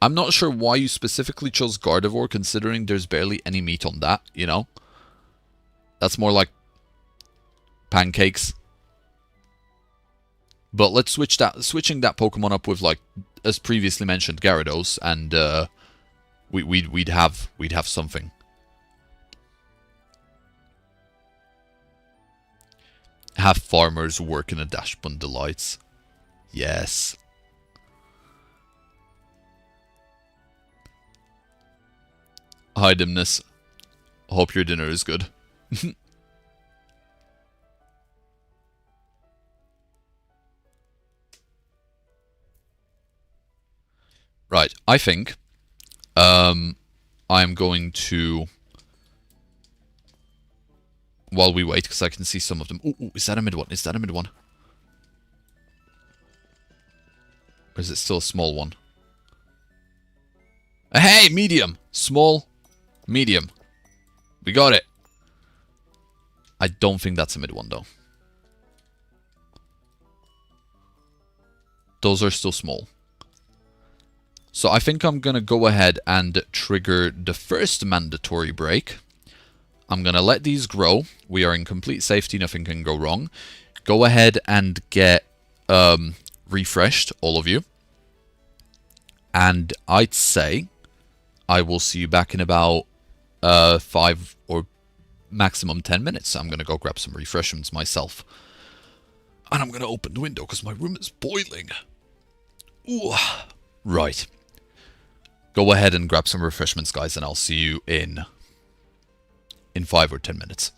I'm not sure why you specifically chose Gardevoir, considering there's barely any meat on that, you know? That's more like pancakes. But let's switching that Pokemon up with, like, as previously mentioned, Gyarados, and we'd have something. Have farmers work in a Dashbun Delights. Yes. Hi, Dimness. Hope your dinner is good. Right, I think I'm going to, while we wait, because I can see some of them. Ooh, is that a mid one? Is that a mid one? Or is it still a small one? Hey, medium! Small, medium. We got it. I don't think that's a mid one, though. Those are still small. So I think I'm going to go ahead and trigger the first mandatory break. I'm going to let these grow. We are in complete safety. Nothing can go wrong. Go ahead and get refreshed, all of you. And I'd say I will see you back in about 5 or maximum 10 minutes. I'm going to go grab some refreshments myself. And I'm going to open the window because my room is boiling. Ooh. Right. Go ahead and grab some refreshments, guys, and I'll see you in 5 or 10 minutes.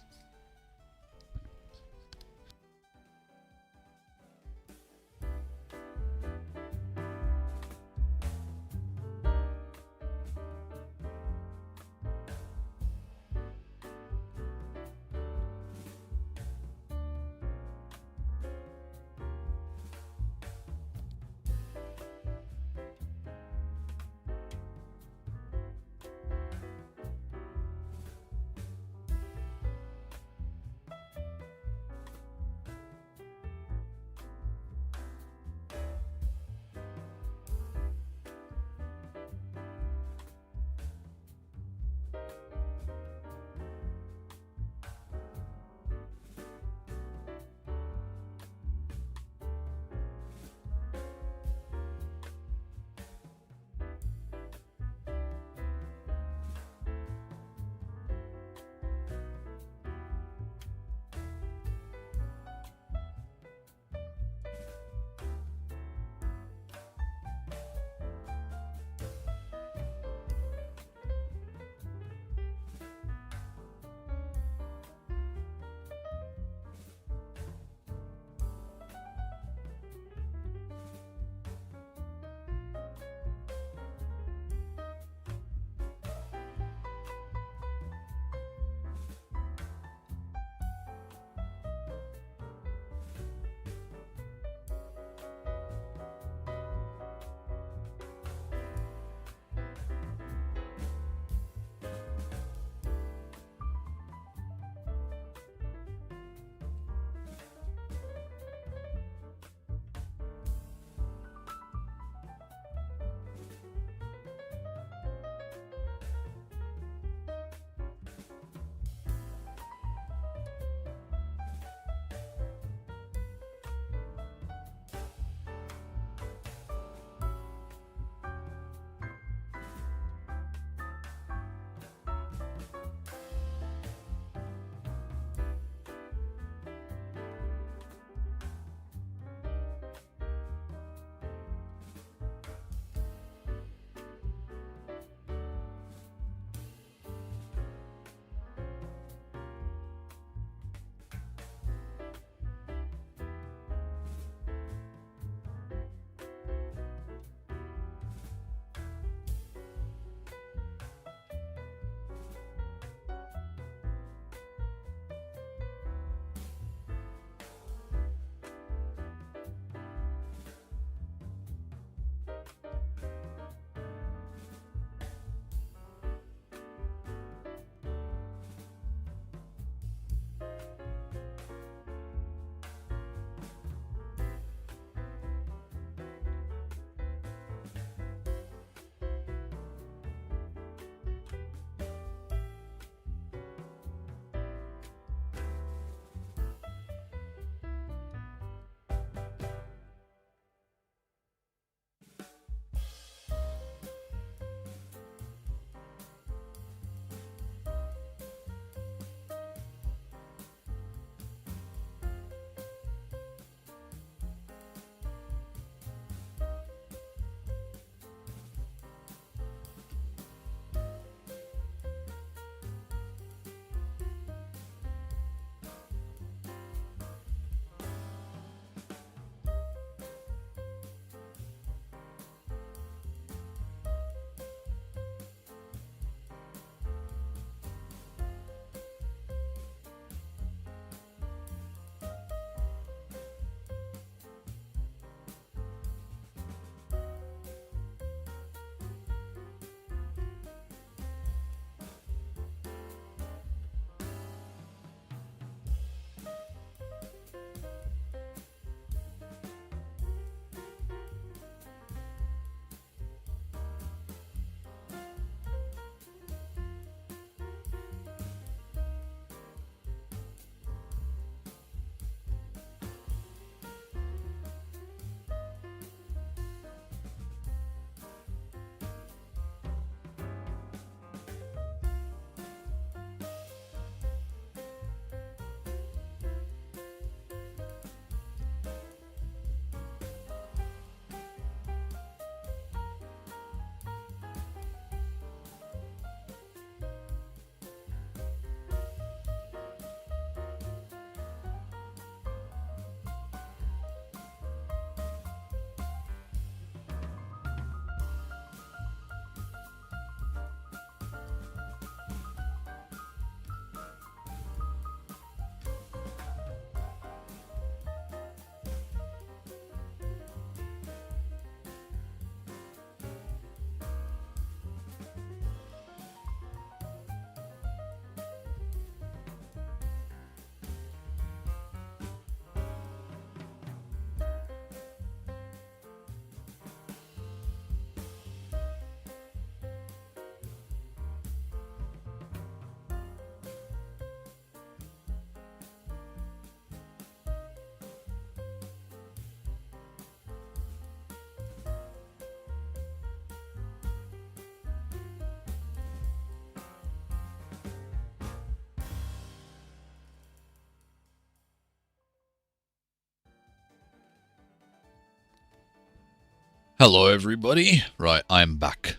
Hello everybody. Right, I'm back.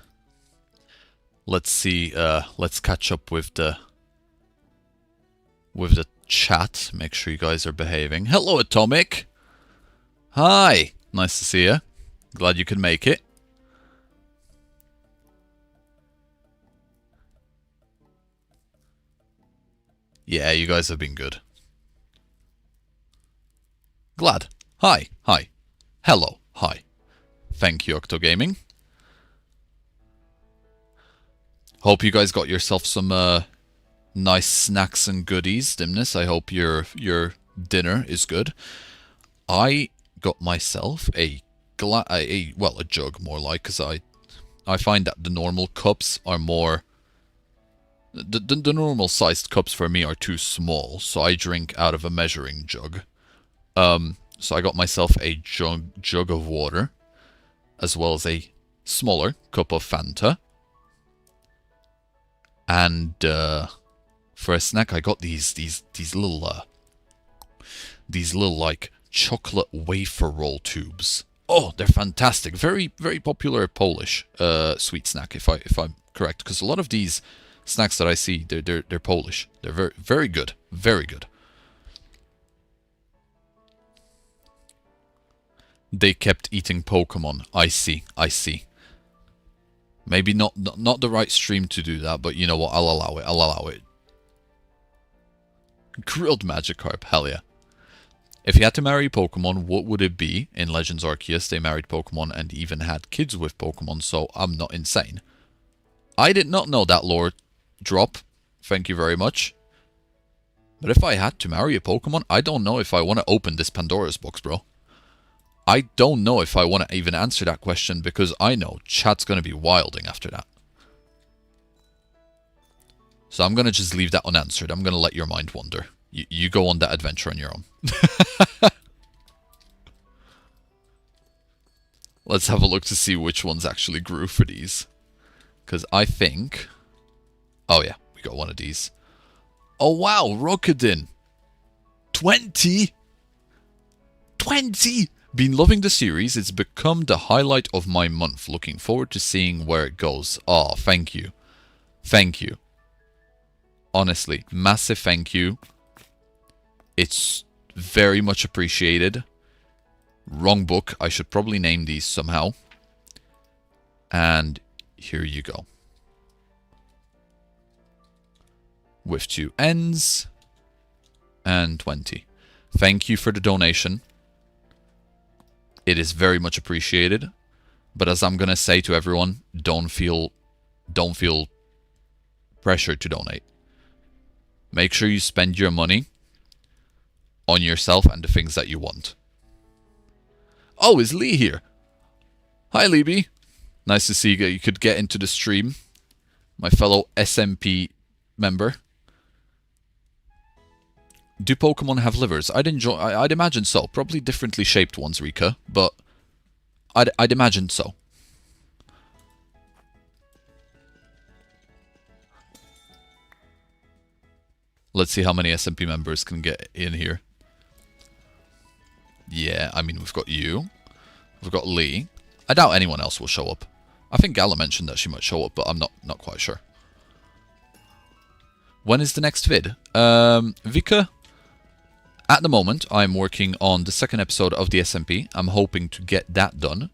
Let's see, let's catch up with the chat. Make sure you guys are behaving. Hello Atomic. Hi. Nice to see you. Glad you could make it. Yeah, you guys have been good. Glad. Hi. Hi. Hello. Hi. Thank you, Octogaming. Hope you guys got yourself some nice snacks and goodies, Dimness. I hope your dinner is good. I got myself a jug more like, because I find that the normal cups are more... The normal sized cups for me are too small, so I drink out of a measuring jug. So I got myself a jug of water, as well as a smaller cup of Fanta. And for a snack, I got these little like chocolate wafer roll tubes. Oh, they're fantastic! Very popular Polish sweet snack, if I'm correct. Because a lot of these snacks that I see, they're Polish. They're very good, very good. They kept eating Pokemon. I see. Maybe not the right stream to do that, but you know what? I'll allow it. Grilled Magikarp, hell yeah. If you had to marry Pokemon, what would it be? In Legends Arceus, they married Pokemon and even had kids with Pokemon, so I'm not insane. I did not know that lore drop. Thank you very much. But if I had to marry a Pokemon, I don't know if I want to open this Pandora's box, bro. I don't know if I want to even answer that question, because I know chat's going to be wilding after that. So I'm going to just leave that unanswered. I'm going to let your mind wander. You go on that adventure on your own. Let's have a look to see which ones actually grew for these. Because I think... Oh yeah, we got one of these. Oh wow, Rockadin. 20? 20? Been loving the series. It's become the highlight of my month. Looking forward to seeing where it goes. Oh, thank you. Thank you. Honestly, massive thank you. It's very much appreciated. Wrong book. I should probably name these somehow. And here you go. With 2 N's and 20. Thank you for the donation. It is very much appreciated. But as I'm going to say to everyone, don't feel pressured to donate. Make sure you spend your money on yourself and the things that you want. Oh, is Lee here? Hi, Leeby. Nice to see you could get into the stream. My fellow SMP member. Do Pokemon have livers? I'd imagine so. Probably differently shaped ones, Rika, but I'd imagine so. Let's see how many SMP members can get in here. Yeah, I mean, we've got you. We've got Lee. I doubt anyone else will show up. I think Gala mentioned that she might show up, but I'm not quite sure. When is the next vid? Vika? At the moment, I'm working on the second episode of the SMP. I'm hoping to get that done.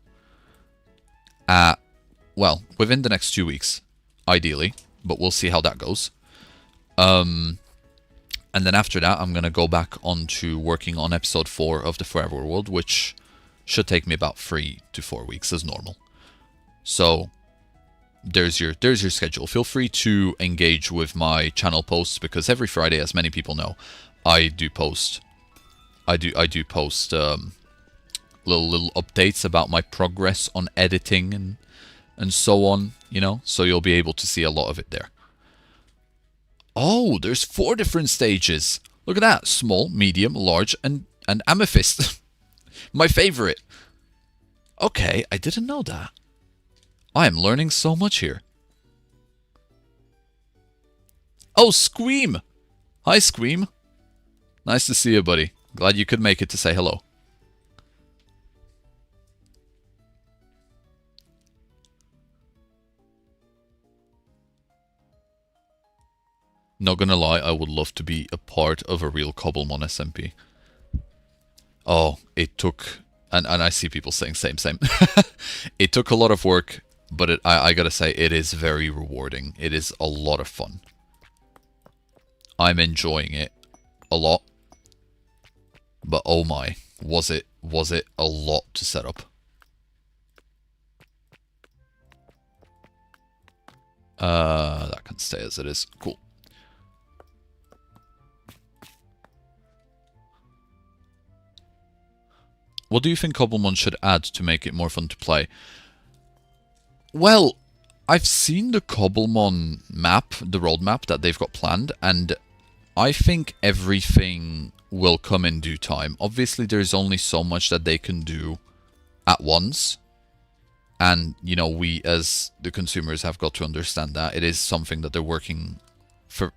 Well, within the next 2 weeks, ideally. But we'll see how that goes. And then after that, I'm going to go back on to working on episode 4 of the Forever World, which should take me about 3 to 4 weeks as normal. So there's your schedule. Feel free to engage with my channel posts, because every Friday, as many people know, I do post little updates about my progress on editing and so on, you know, so you'll be able to see a lot of it there. Oh, there's 4 different stages. Look at that. Small, medium, large, and Amethyst. My favorite. Okay, I didn't know that. I am learning so much here. Oh, Squeam. Hi, Squeam. Nice to see you, buddy. Glad you could make it to say hello. Not gonna lie, I would love to be a part of a real Cobblemon SMP. Oh, it took... And I see people saying same. It took a lot of work, but I gotta say, it is very rewarding. It is a lot of fun. I'm enjoying it a lot. But oh my, was it a lot to set up. That can stay as it is. Cool. What do you think Cobblemon should add to make it more fun to play? Well, I've seen the Cobblemon map, the roadmap that they've got planned, and I think everything will come in due time. Obviously, there's only so much that they can do at once. And, you know, we as the consumers have got to understand that it is something that they're working for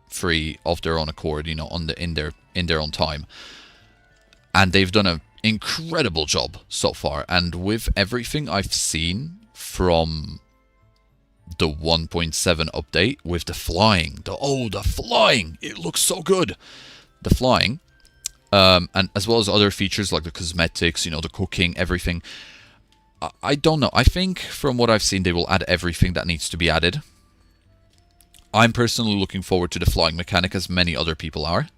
free of their own accord, you know, in their own time. And they've done an incredible job so far. And with everything I've seen from the 1.7 update with the flying, the flying, it looks so good. The flying, and as well as other features like the cosmetics, you know, the cooking, everything. I don't know. I think from what I've seen, they will add everything that needs to be added. I'm personally looking forward to the flying mechanic, as many other people are.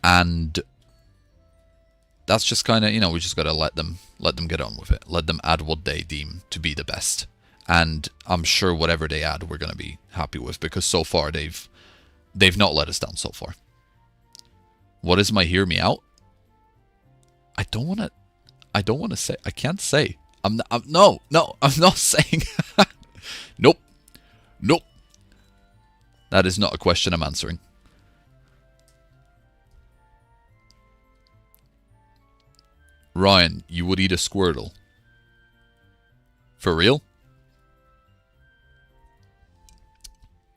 And that's just kind of, you know, we just got to let them get on with it. Let them add what they deem to be the best. And I'm sure whatever they add, we're going to be happy with, because so far they've not let us down so far. What is my hear me out? I don't want to say. I can't say. No, I'm not saying. Nope. That is not a question I'm answering. Ryan, you would eat a Squirtle. For real?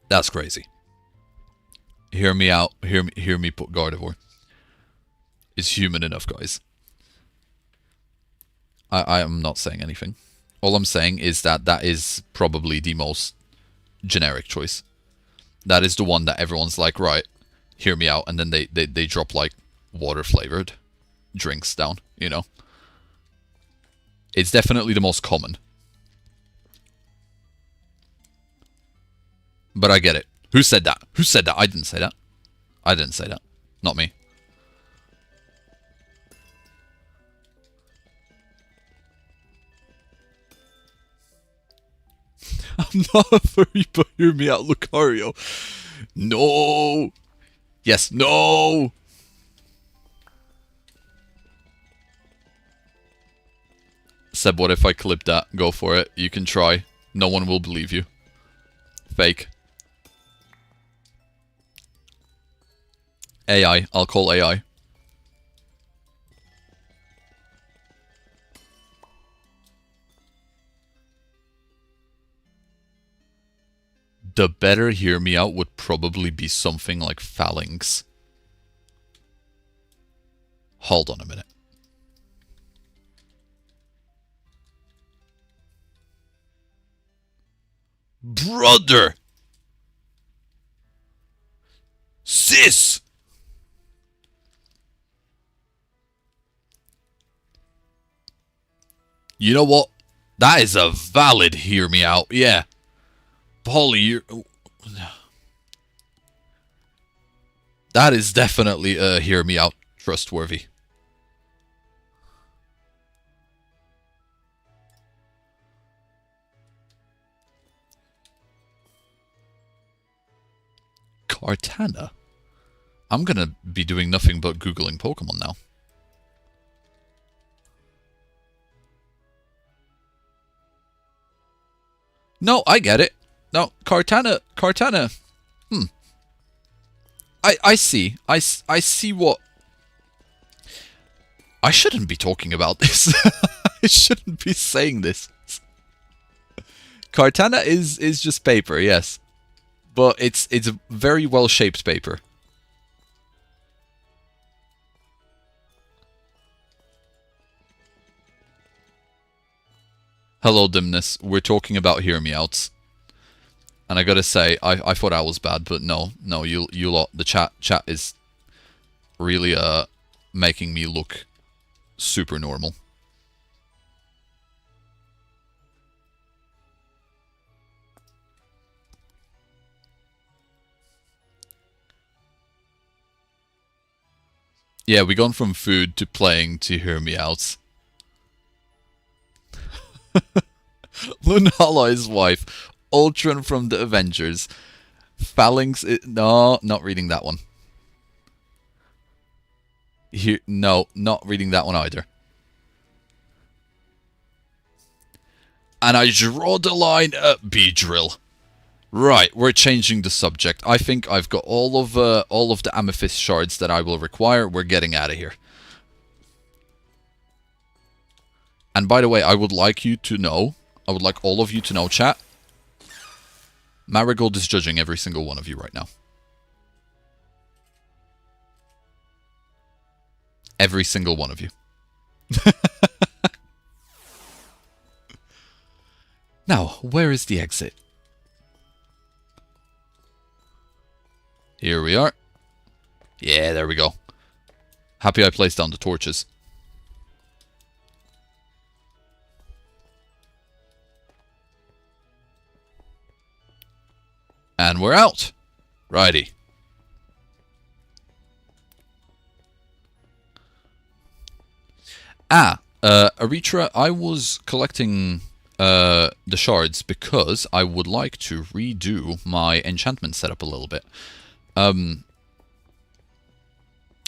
That's crazy. Hear me out. Hear me put Gardevoir. Is human enough, guys. I am not saying anything. All I'm saying is that is probably the most generic choice. That is the one that everyone's like, right, hear me out, and then they drop like water-flavored drinks down, you know? It's definitely the most common. But I get it. Who said that? Who said that? I didn't say that. I didn't say that. Not me. I'm not a furry, but hear me out, Lucario. No. Yes, no. Seb, what if I clip that? Go for it. You can try. No one will believe you. Fake. AI. I'll call AI. The better hear me out would probably be something like phalanx. Hold on a minute. Brother! Sis! You know what? That is a valid hear me out, yeah. Polly, you're... That is definitely a hear me out trustworthy. Kartana? I'm gonna be doing nothing but Googling Pokemon now. No, I get it. No, Kartana. I see. I see what... I shouldn't be talking about this. I shouldn't be saying this. Kartana is just paper, yes. But it's a very well-shaped paper. Hello, Dimness. We're talking about hear me outs. And I gotta say, I thought I was bad, but no, you lot, the chat is really making me look super normal. Yeah, we gone from food to playing to hear me out. Lunala's wife, Ultron from the Avengers, Phalanx. No, not reading that one. Here, no, not reading that one either. And I draw the line at Beedrill. Right, we're changing the subject. I think I've got all of the Amethyst shards that I will require. We're getting out of here. And by the way, I would like you to know, I would like all of you to know, chat, Marigold is judging every single one of you right now. Every single one of you. Now, where is the exit? Here we are. Yeah, there we go. Happy I placed down the torches. And we're out. Righty. Erythra, I was collecting the shards because I would like to redo my enchantment setup a little bit.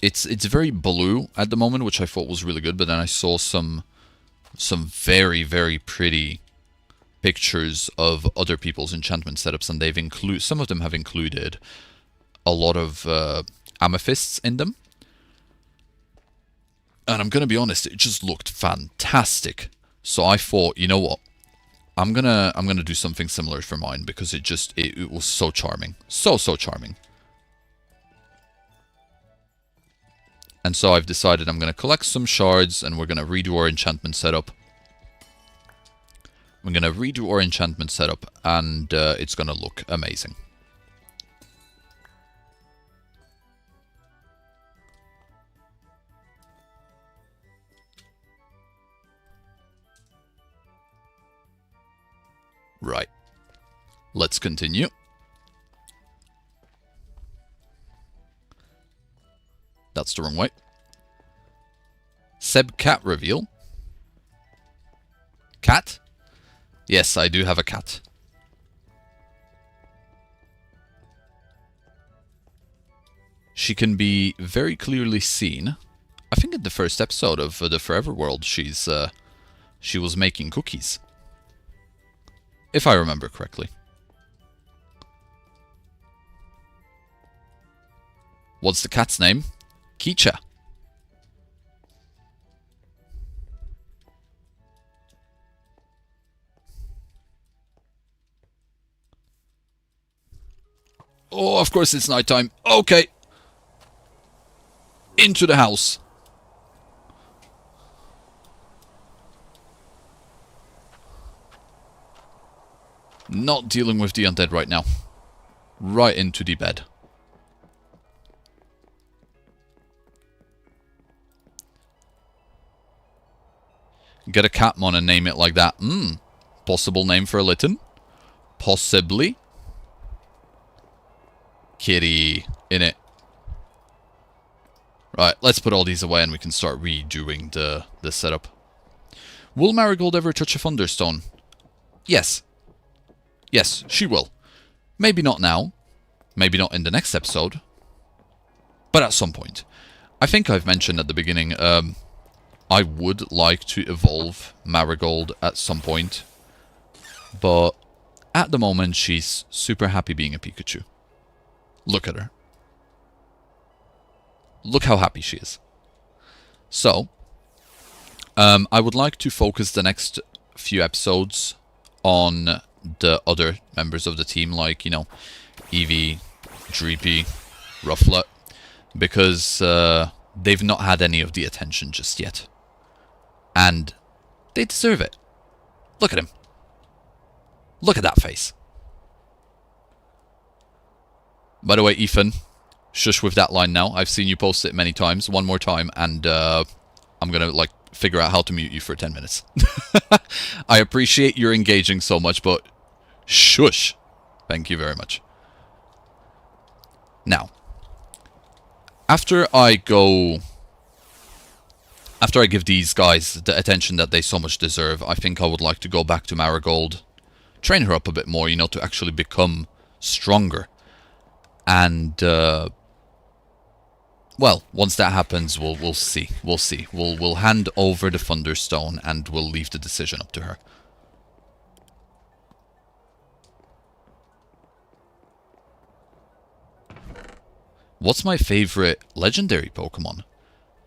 It's very blue at the moment, which I thought was really good, but then I saw some very, very pretty pictures of other people's enchantment setups, and they've some of them have included a lot of amethysts in them. And I'm gonna be honest, it just looked fantastic. So I thought, you know what? I'm gonna do something similar for mine because it was so charming. So charming. And so I've decided I'm gonna collect some shards and we're gonna redo our enchantment setup. We're gonna redo our enchantment setup and it's gonna look amazing. Right. Let's continue. That's the wrong way. Seb cat reveal. Cat? Yes, I do have a cat. She can be very clearly seen. I think in the first episode of the Forever World, she was making cookies. If I remember correctly. What's the cat's name? Kicha. Oh, of course it's nighttime. Okay. Into the house. Not dealing with the undead right now. Right into the bed. Get a Catmon and name it like that. Possible name for a Litten? Possibly. Kitty. In it. Right, let's put all these away and we can start redoing the setup. Will Marigold ever touch a Thunderstone? Yes. Yes, she will. Maybe not now. Maybe not in the next episode. But at some point. I think I've mentioned at the beginning, I would like to evolve Marigold at some point. But at the moment, she's super happy being a Pikachu. Look at her. Look how happy she is. So, I would like to focus the next few episodes on the other members of the team, like, you know, Eevee, Dreepy, Rufflet, because they've not had any of the attention just yet. And they deserve it. Look at him. Look at that face. By the way, Ethan, shush with that line now. I've seen you post it many times. One more time, and I'm gonna, like, figure out how to mute you for 10 minutes. I appreciate your engaging so much, but shush. Thank you very much. Now, after I give these guys the attention that they so much deserve, I think I would like to go back to Marigold, train her up a bit more, you know, to actually become stronger. And, well, once that happens, we'll see. We'll see. We'll hand over the Thunderstone, and we'll leave the decision up to her. What's my favorite legendary Pokemon?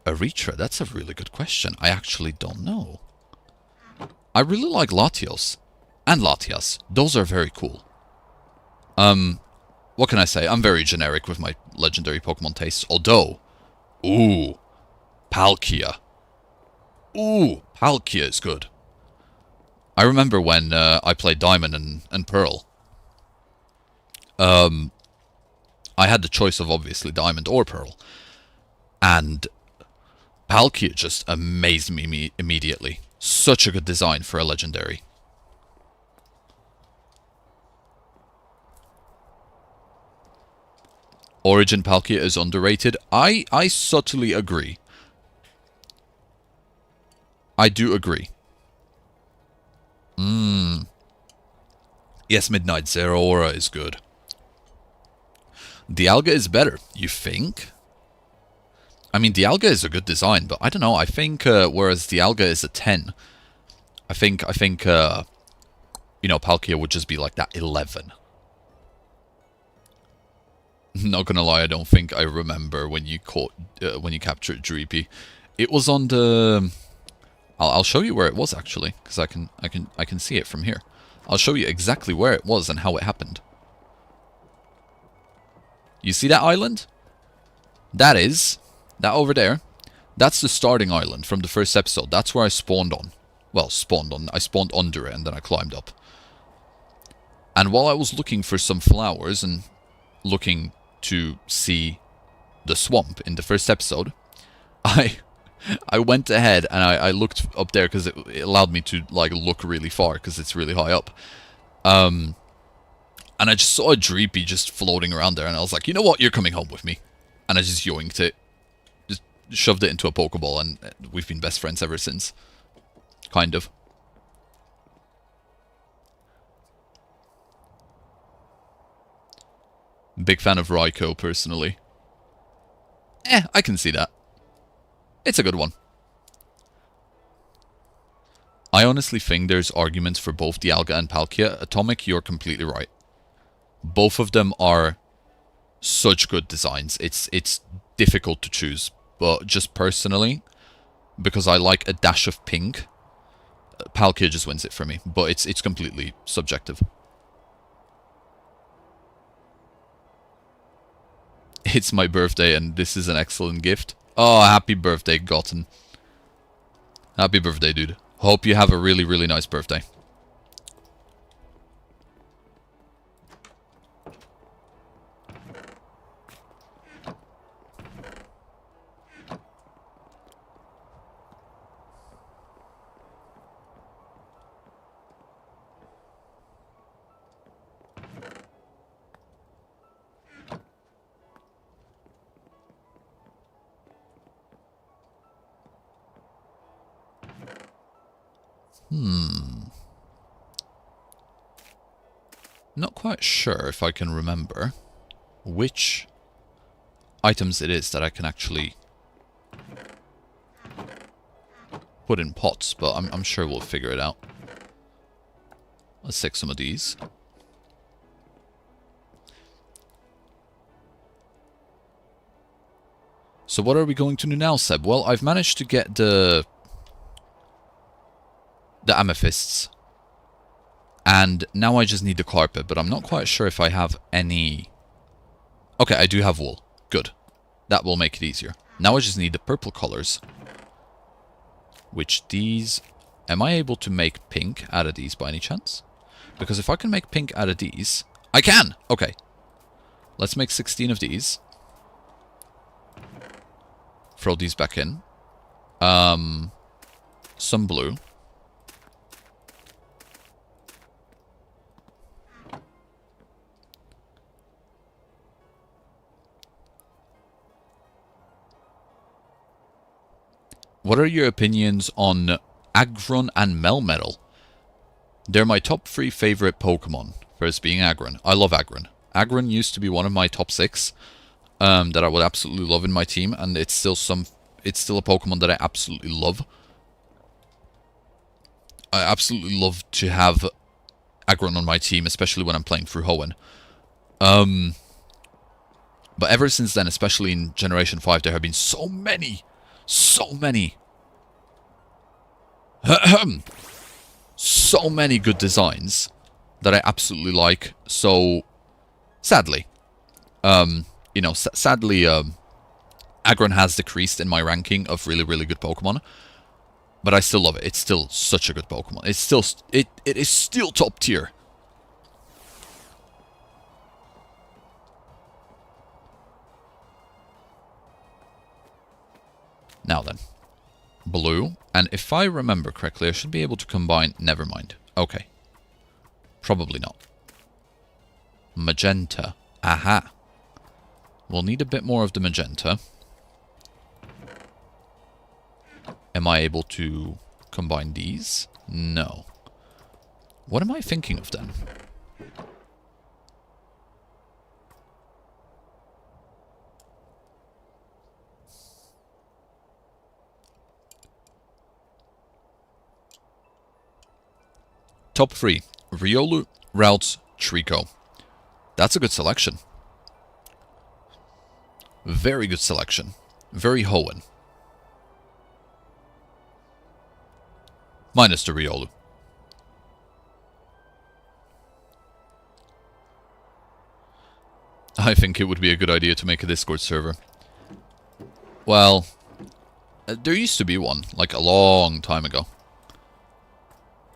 Elytra, that's a really good question. I actually don't know. I really like Latios. And Latias. Those are very cool. What can I say? I'm very generic with my legendary Pokemon tastes. Although, ooh, Palkia. Ooh, Palkia is good. I remember when I played Diamond and Pearl. I had the choice of obviously Diamond or Pearl. And Palkia just amazed me immediately. Such a good design for a legendary. Origin Palkia is underrated. I subtly agree. I do agree. Yes, Midnight Zeraora is good. Dialga is better, you think? I mean, Dialga is a good design, but I don't know. I think, whereas Dialga is a 10, I think, you know, Palkia would just be like that 11. Not gonna lie, I don't think I remember when you captured Dreepy. It was on the... I'll show you where it was actually, because I can see it from here. I'll show you exactly where it was and how it happened. You see that island? That over there, that's the starting island from the first episode. That's where I spawned on. Well, I spawned under it and then I climbed up. And while I was looking for some flowers and looking to see the swamp in the first episode, I went ahead and I looked up there because it allowed me to, like, look really far because it's really high up. And I just saw a Dreepy just floating around there, and I was like, you know what, you're coming home with me. And I just yoinked it. Just shoved it into a Pokeball, and we've been best friends ever since. Kind of. Big fan of Raikou, personally. I can see that. It's a good one. I honestly think there's arguments for both Dialga and Palkia. Atomic, you're completely right. Both of them are such good designs. It's difficult to choose, but just personally, because I like a dash of pink, Palkia just wins it for me. But it's completely subjective. It's my birthday, and this is an excellent gift. Oh, happy birthday, Gotten. Happy birthday, dude. Hope you have a really, really nice birthday. Not quite sure if I can remember which items it is that I can actually put in pots, but I'm sure we'll figure it out. Let's take some of these. So what are we going to do now, Seb? Well, I've managed to get the amethysts. And now I just need the carpet, but I'm not quite sure if I have any... Okay, I do have wool. Good. That will make it easier. Now I just need the purple colors. Which these... Am I able to make pink out of these by any chance? Because if I can make pink out of these... I can! Okay. Let's make 16 of these. Throw these back in. Some blue. What are your opinions on Aggron and Melmetal? They're my top 3 favorite Pokemon. First being Aggron. I love Aggron. Aggron used to be one of my top 6 that I would absolutely love in my team, and it's still a Pokemon that I absolutely love. I absolutely love to have Aggron on my team, especially when I'm playing through Hoenn. But ever since then, especially in Generation 5, there have been so many so many good designs that I absolutely like. So sadly, you know, sadly, Aggron has decreased in my ranking of really good Pokemon, but I still love it. It's still such a good Pokemon. It's still it is still top tier. Now then, blue, and if I remember correctly, I should be able to combine... Never mind. Okay. Probably not. Magenta. Aha. We'll need a bit more of the magenta. Am I able to combine these? No. What am I thinking of then? Top 3. Riolu, Ralts, Trico. That's a good selection. Very good selection. Very Hoenn. Minus the Riolu. I think it would be a good idea to make a Discord server. Well, there used to be one, like a long time ago.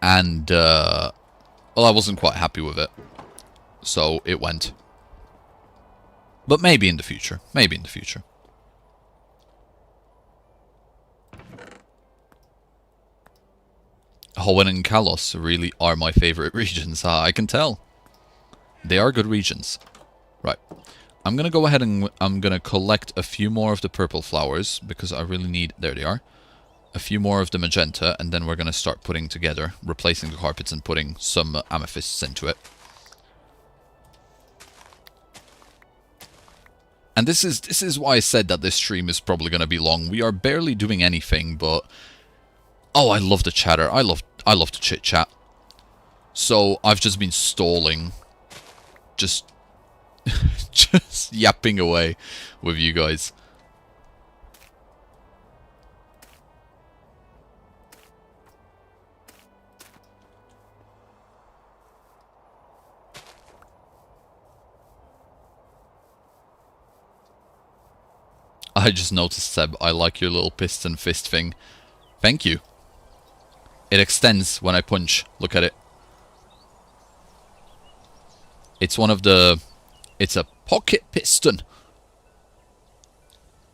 And, well, I wasn't quite happy with it. So, it went. But maybe in the future. Maybe in the future. Hoenn and Kalos really are my favorite regions. I can tell. They are good regions. Right. I'm going to go ahead and I'm going to collect a few more of the purple flowers, because I really need... There they are. A few more of the magenta, and then we're going to start putting together, replacing the carpets and putting some amethysts into it. And this is why I said that this stream is probably going to be long. We are barely doing anything, but... Oh, I love the chatter. I love to chit-chat. So, I've just been stalling. Just yapping away with you guys. I just noticed, Seb, I like your little piston fist thing. Thank you. It extends when I punch. Look at it. It's one of the... It's a pocket piston.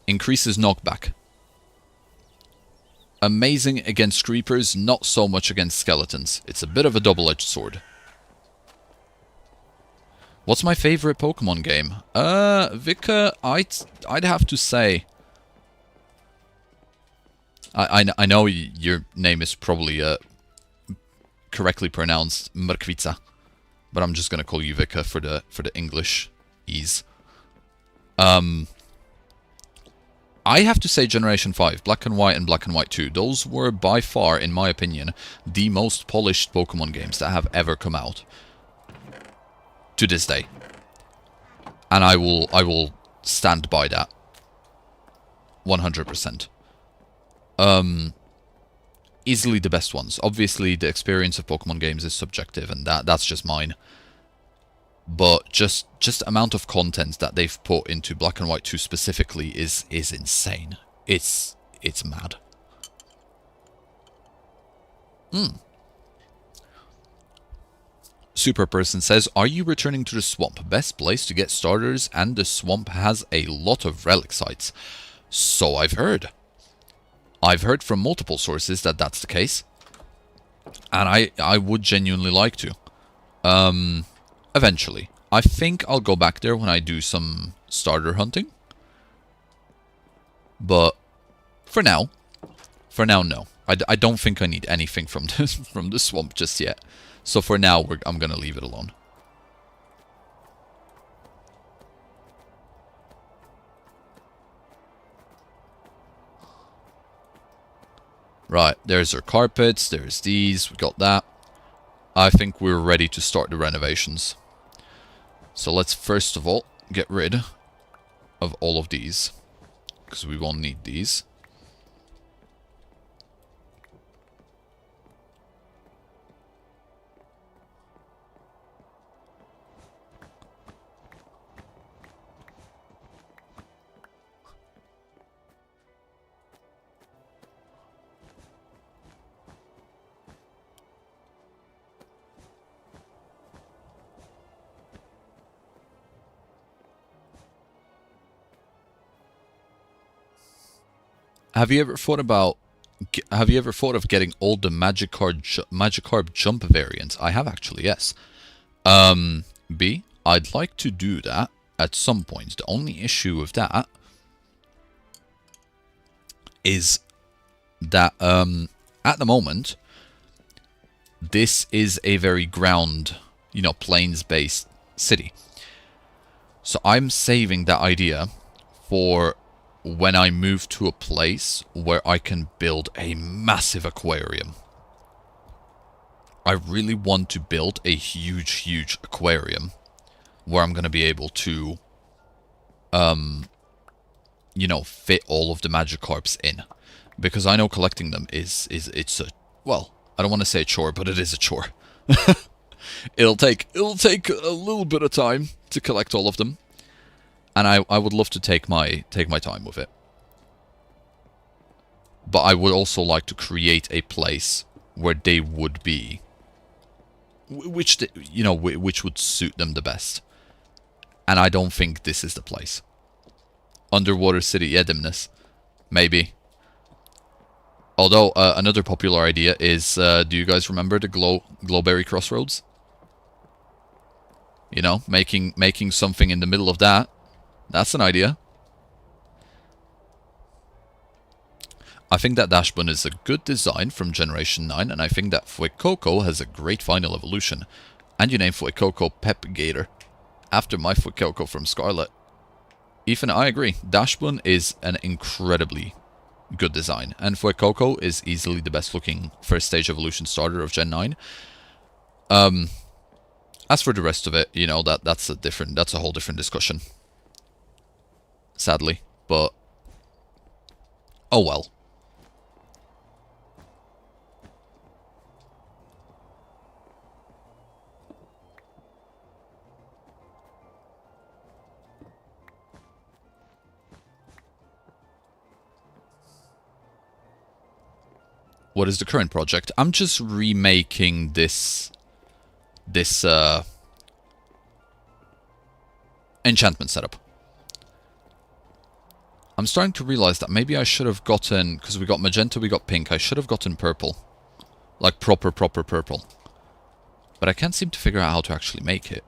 Increases knockback. Amazing against creepers, not so much against skeletons. It's a bit of a double-edged sword. What's my favorite Pokemon game? Vika, I'd have to say... I know your name is probably correctly pronounced Mrkvica, but I'm just gonna call you Vika for the English ease. I have to say Generation 5, Black and White and Black and White 2. Those were by far, in my opinion, the most polished Pokemon games that have ever come out. To this day. And I will stand by that. 100%. Easily the best ones. Obviously, the experience of Pokemon games is subjective, and that's just mine. But just amount of content that they've put into Black and White 2 specifically is insane. It's mad. Superperson says, are you returning to the swamp? Best place to get starters, and the swamp has a lot of relic sites. So I've heard. I've heard from multiple sources that that's the case. And I would genuinely like to. Eventually. I think I'll go back there when I do some starter hunting. But for now, no. I don't think I need anything from the swamp just yet. So for now, I'm going to leave it alone. Right, there's our carpets, there's these, we got that. I think we're ready to start the renovations. So let's first of all get rid of all of these, because we won't need these. Have you ever thought of getting all the Magikarp jump variants? I have actually, yes. B, I'd like to do that at some point. The only issue with that is that at the moment this is a very ground, plains-based city. So I'm saving that idea for when I move to a place where I can build a massive aquarium. I really want to build a huge aquarium where I'm going to be able to, fit all of the Magikarps in. Because I know collecting them it's a, well, I don't want to say a chore, but it is a chore. It'll take a little bit of time to collect all of them. And I would love to take my time with it. But I would also like to create a place where they would be, which would suit them the best. And I don't think this is the place. Underwater City, yeah, Dimness. Maybe. Although, another popular idea is, do you guys remember the Glowberry Crossroads? Making something in the middle of that. That's an idea. I think that Dashbun is a good design from Generation 9, and I think that Fuecoco has a great final evolution. And you name Fuecoco Pep Gator, after my Fuecoco from Scarlet. Ethan, I agree. Dashbun is an incredibly good design, and Fuecoco is easily the best looking first stage evolution starter of Gen 9. As for the rest of it, that's a whole different discussion. Sadly, but oh well. What is the current project? I'm just remaking this enchantment setup. I'm starting to realize that maybe I should have gotten, because we got magenta, we got pink, I should have gotten purple. Like proper purple. But I can't seem to figure out how to actually make it.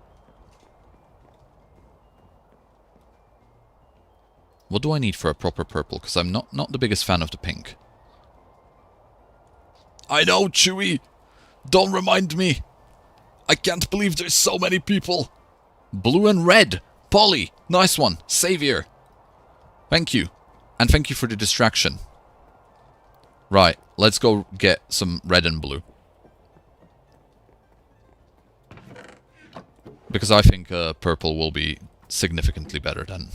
What do I need for a proper purple? Because I'm not the biggest fan of the pink. I know, Chewy! Don't remind me! I can't believe there's so many people! Blue and red! Polly! Nice one! Savior! Thank you. And thank you for the distraction. Right, let's go get some red and blue. Because I think purple will be significantly better than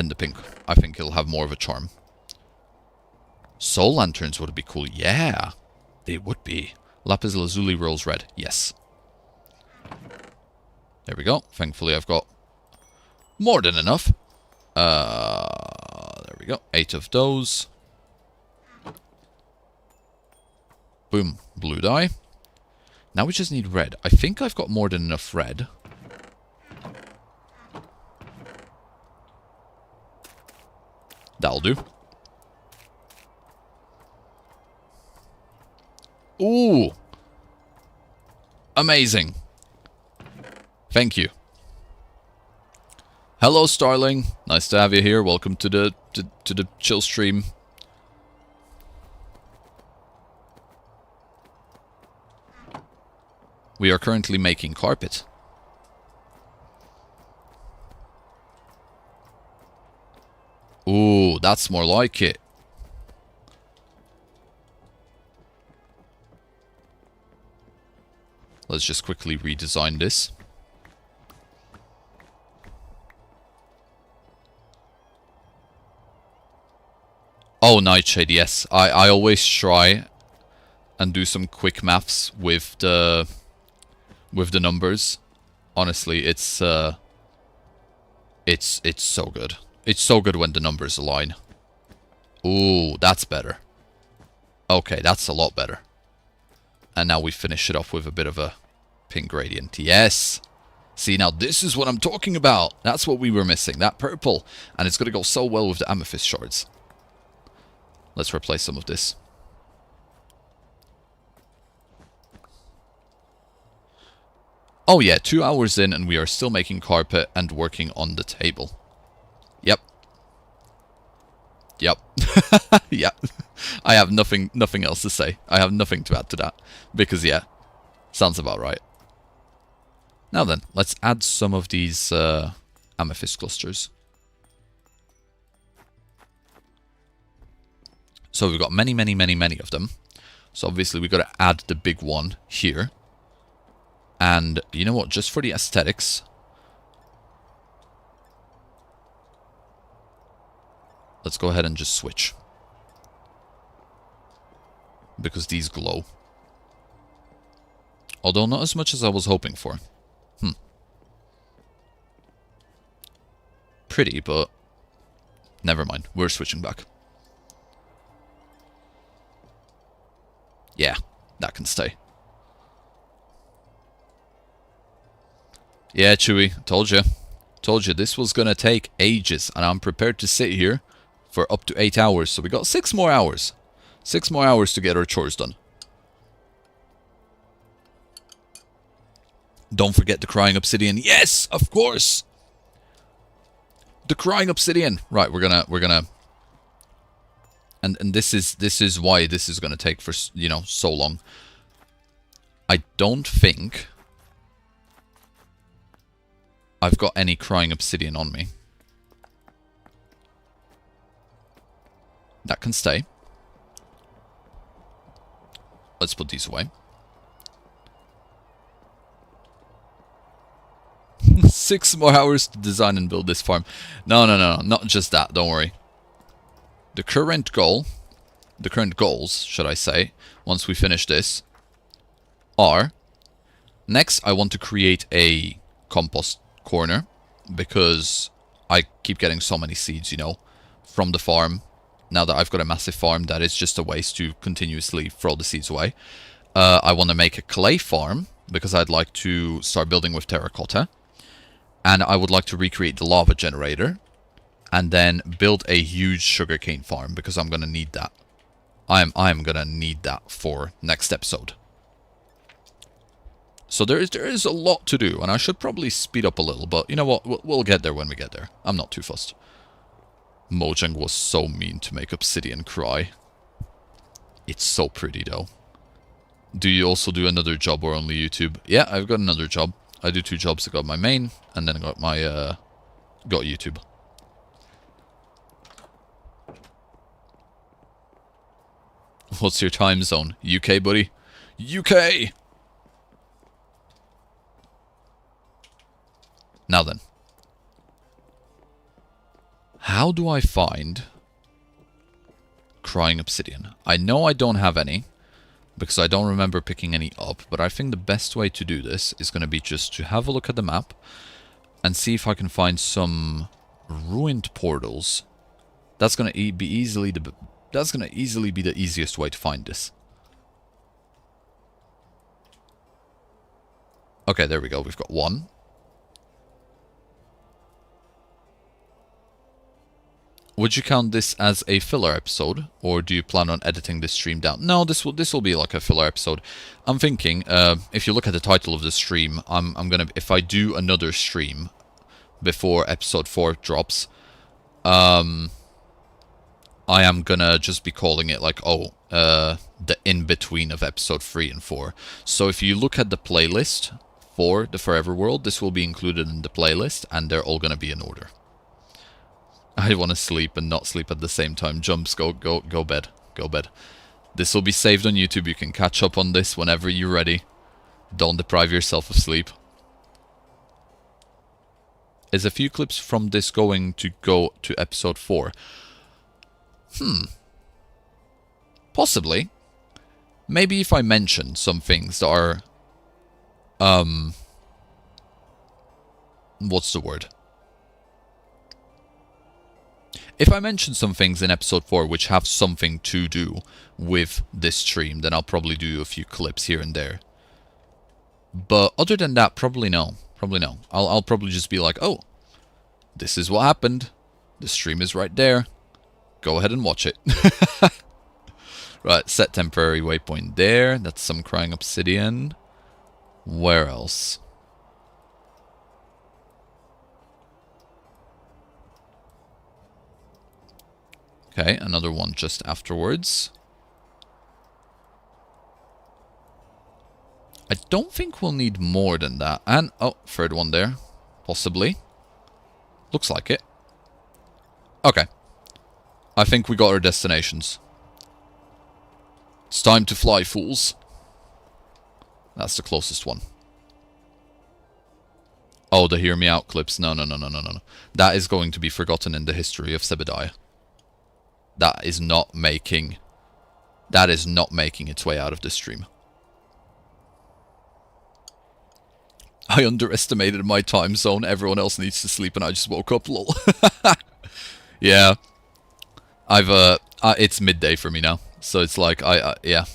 the pink. I think it'll have more of a charm. Soul lanterns would be cool. Yeah, they would be. Lapis lazuli rose red. Yes. There we go. Thankfully I've got more than enough. There we go. 8 of those. Boom. Blue dye. Now we just need red. I think I've got more than enough red. That'll do. Ooh! Amazing. Thank you. Hello, Starling. Nice to have you here. Welcome to the chill stream. We are currently making carpet. Ooh, that's more like it. Let's just quickly redesign this. Oh, Nightshade, yes. I always try and do some quick maths with the numbers. Honestly, it's so good. It's so good when the numbers align. Ooh, that's better. Okay, that's a lot better. And now we finish it off with a bit of a pink gradient. Yes! See, now this is what I'm talking about. That's what we were missing. That purple. And it's going to go so well with the amethyst shards. Let's replace some of this. Oh yeah, 2 hours in and we are still making carpet and working on the table. Yep. Yep. Yep. I have nothing else to say. I have nothing to add to that. Because yeah, sounds about right. Now then, let's add some of these amethyst clusters. So we've got many of them. So obviously we've got to add the big one here. And you know what, just for the aesthetics, let's go ahead and just switch. Because these glow. Although not as much as I was hoping for. Pretty, but never mind. We're switching back. Yeah, that can stay. Yeah, Chewy, told you. Told you this was gonna take ages, and I'm prepared to sit here for up to 8 hours. So we got 6 more hours. 6 more hours to get our chores done. Don't forget the crying obsidian. Yes, of course. The crying obsidian. Right, we're gonna. And this is why this is gonna take for, you know, so long. I don't think I've got any crying obsidian on me. That can stay. Let's put these away. 6 more hours to design and build this farm. No, not just that, don't worry. The current goals, should I say, once we finish this, are... Next, I want to create a compost corner, because I keep getting so many seeds, you know, from the farm. Now that I've got a massive farm, that is just a waste to continuously throw the seeds away. I want to make a clay farm, because I'd like to start building with terracotta. And I would like to recreate the lava generator. And then build a huge sugarcane farm, because I'm going to need that. I'm going to need that for next episode. So there is a lot to do, and I should probably speed up a little, but you know what, we'll get there when we get there. I'm not too fussed. Mojang was so mean to make Obsidian cry. It's so pretty though. Do you also do another job or only YouTube? Yeah, I've got another job. I do 2 jobs. I got my main, and then I got my, got YouTube. What's your time zone? UK, buddy? UK! Now then. How do I find crying obsidian? I know I don't have any, because I don't remember picking any up, but I think the best way to do this is going to be just to have a look at the map and see if I can find some ruined portals. That's going to be easily the easiest way to find this. Okay, there we go. We've got 1. Would you count this as a filler episode, or do you plan on editing this stream down? No, this will be like a filler episode. I'm thinking, if you look at the title of the stream, I'm gonna, if I do another stream before episode 4 drops, I am gonna just be calling it like, the in-between of episode 3 and 4. So if you look at the playlist for the Forever World, this will be included in the playlist, and they're all gonna be in order. I want to sleep and not sleep at the same time. Jumps, go bed. Go bed. This will be saved on YouTube. You can catch up on this whenever you're ready. Don't deprive yourself of sleep. Is a few clips from this going to go to episode 4? Possibly. Maybe if I mention some things that are... what's the word? If I mention some things in episode 4 which have something to do with this stream, then I'll probably do a few clips here and there. But other than that, probably no. Probably no. I'll probably just be like, oh, this is what happened. The stream is right there. Go ahead and watch it. Right, set temporary waypoint there. That's some crying obsidian. Where else? Okay, another one just afterwards. I don't think we'll need more than that. And, oh, third one there. Possibly. Looks like it. Okay. I think we got our destinations. It's time to fly, fools. That's the closest one. Oh, the Hear Me Out clips. No. That is going to be forgotten in the history of Sebbediah. That is not making its way out of the stream. I underestimated my time zone. Everyone else needs to sleep and I just woke up, lol. Yeah. It's midday for me now. So it's like, yeah.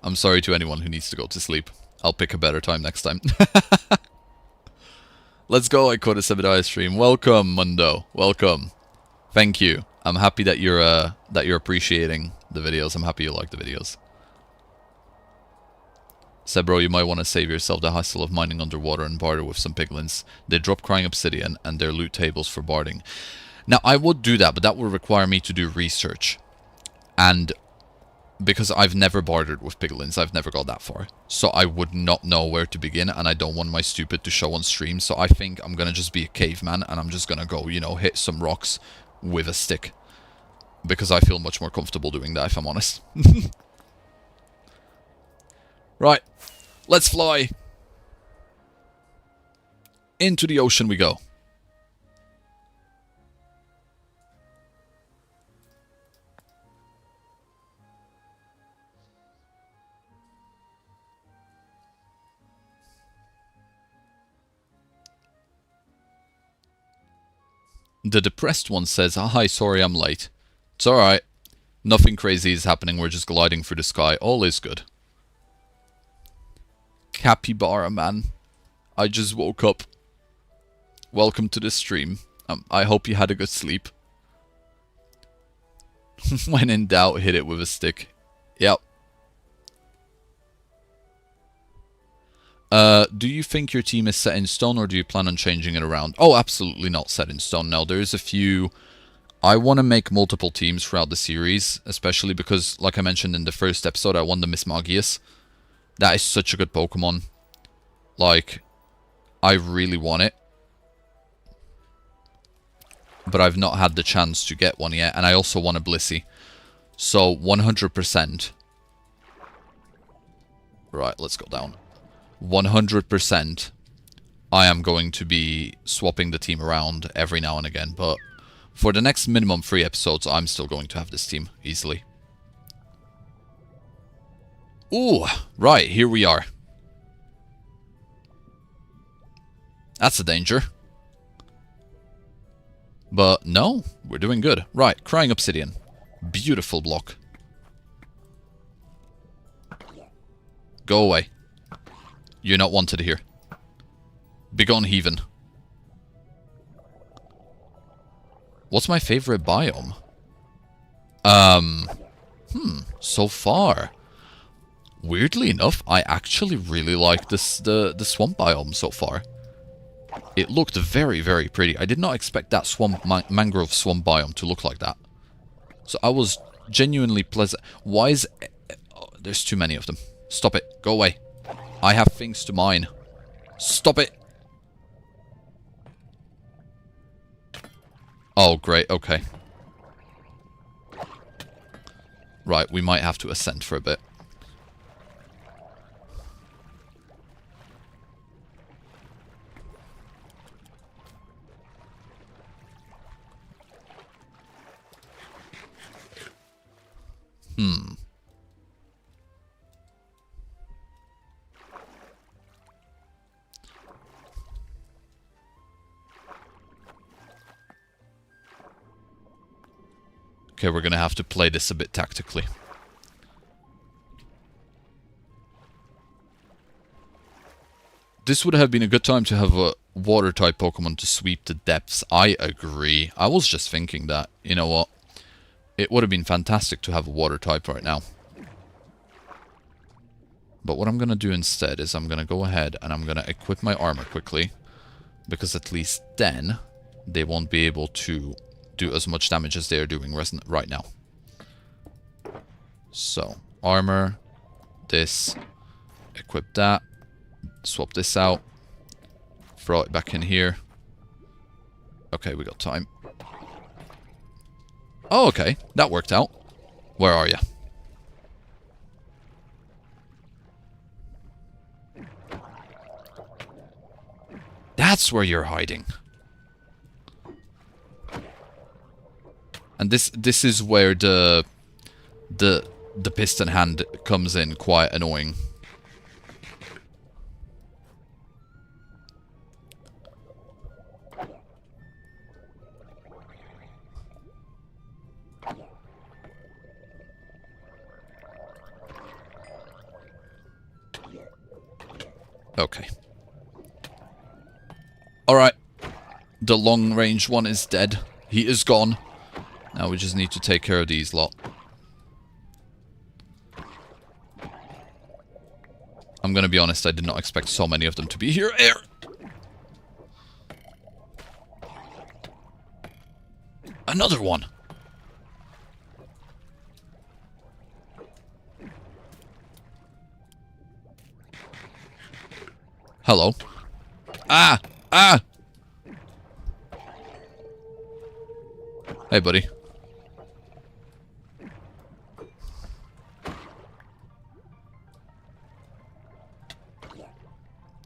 I'm sorry to anyone who needs to go to sleep. I'll pick a better time next time. Let's go, I caught a Sebbediah stream. Welcome, Mundo. Welcome. Thank you. I'm happy that you're appreciating the videos. I'm happy you like the videos. Sebro, you might want to save yourself the hassle of mining underwater and barter with some piglins. They drop crying obsidian and their loot tables for barding. Now, I would do that, but that would require me to do research. And because I've never bartered with piglins, I've never got that far. So I would not know where to begin, and I don't want my stupid to show on stream. So I think I'm going to just be a caveman, and I'm just going to go, you know, hit some rocks with a stick. Because I feel much more comfortable doing that, if I'm honest. Right. Let's fly. Into the ocean we go. The depressed one says, hi, sorry I'm late. It's alright. Nothing crazy is happening, we're just gliding through the sky. All is good. Capybara man. I just woke up. Welcome to the stream. I hope you had a good sleep. When in doubt, hit it with a stick. Yep. Do you think your team is set in stone, or do you plan on changing it around? Oh, absolutely not set in stone. No, there's a few... I want to make multiple teams throughout the series, especially because, like I mentioned in the first episode, I won the Mismagius. That is such a good Pokemon. Like, I really want it. But I've not had the chance to get one yet, and I also want a Blissey. So, 100%. Right, let's go down. 100%. I am going to be swapping the team around every now and again, but for the next minimum 3 episodes, I'm still going to have this team, easily. Ooh, right, here we are. That's a danger. But no, we're doing good. Right, crying obsidian. Beautiful block. Go away. You're not wanted here. Begone, heathen. What's my favorite biome? So far. Weirdly enough, I actually really like this the swamp biome so far. It looked very, very pretty. I did not expect that swamp mangrove swamp biome to look like that. So I was genuinely pleasant. Why is... Oh, there's too many of them. Stop it. Go away. I have things to mine. Stop it. Oh, great. Okay. Right, we might have to ascend for a bit. Okay, we're gonna have to play this a bit tactically. This would have been a good time to have a water-type Pokemon to sweep the depths. I agree. I was just thinking that, you know what? It would have been fantastic to have a water-type right now. But what I'm gonna do instead is I'm gonna go ahead and I'm gonna equip my armor quickly. Because at least then, they won't be able to do as much damage as they are doing right now. So, armor, this, equip that, swap this out, throw it back in here. Okay, we got time. Oh, okay, that worked out. Where are you? That's where you're hiding. And this is where the piston hand comes in quite annoying. Okay. Alright. The long range one is dead. He is gone. Now we just need to take care of these lot. I'm gonna be honest, I did not expect so many of them to be here. Air! Another one! Hello. Ah! Ah! Hey, buddy.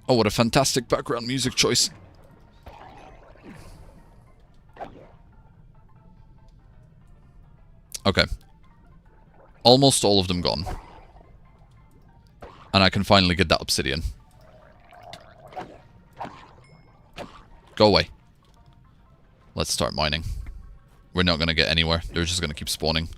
Oh, what a fantastic background music choice. Okay. Almost all of them gone. And I can finally get that obsidian. Go away. Let's start mining. We're not going to get anywhere. They're just going to keep spawning.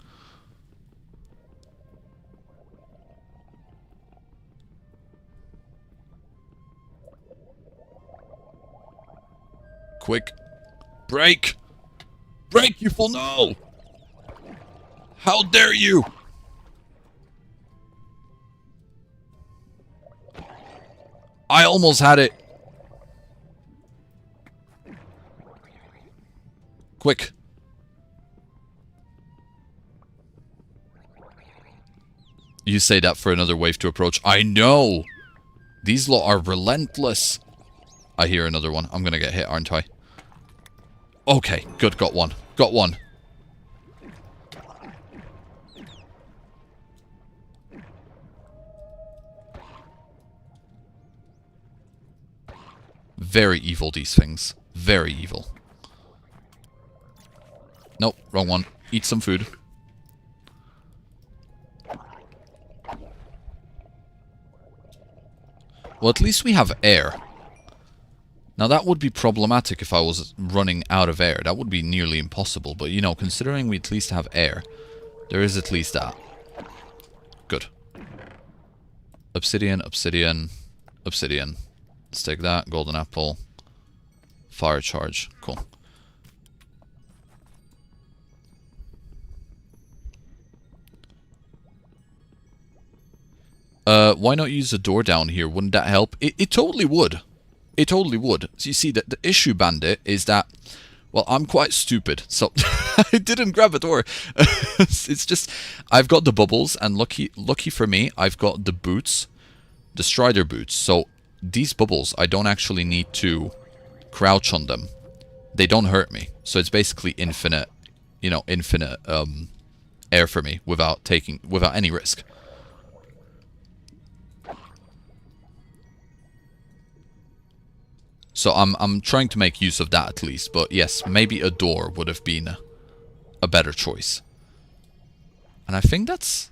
Quick. Break! Break, you fool! No! How dare you! I almost had it. Quick. You say that for another wave to approach. I know! These lot are relentless. I hear another one. I'm gonna get hit, aren't I? Okay, good. Got one. Got one. Very evil, these things. Very evil. Nope, wrong one. Eat some food. Well, at least we have air. Now, that would be problematic if I was running out of air. That would be nearly impossible. But, you know, considering we at least have air, there is at least that. Good. Obsidian, obsidian, obsidian. Let's take that. Golden apple. Fire charge. Cool. Why not use a door down here? Wouldn't that help? It totally would. It totally would. So you see, the issue, Bandit, is that, well, I'm quite stupid, so I didn't grab a door. It's just, I've got the bubbles, and lucky for me, I've got the boots, the Strider boots. So these bubbles, I don't actually need to crouch on them. They don't hurt me. So it's basically infinite, you know, infinite air for me without any risk. So I'm trying to make use of that at least, but yes, maybe a door would have been a better choice. And I think that's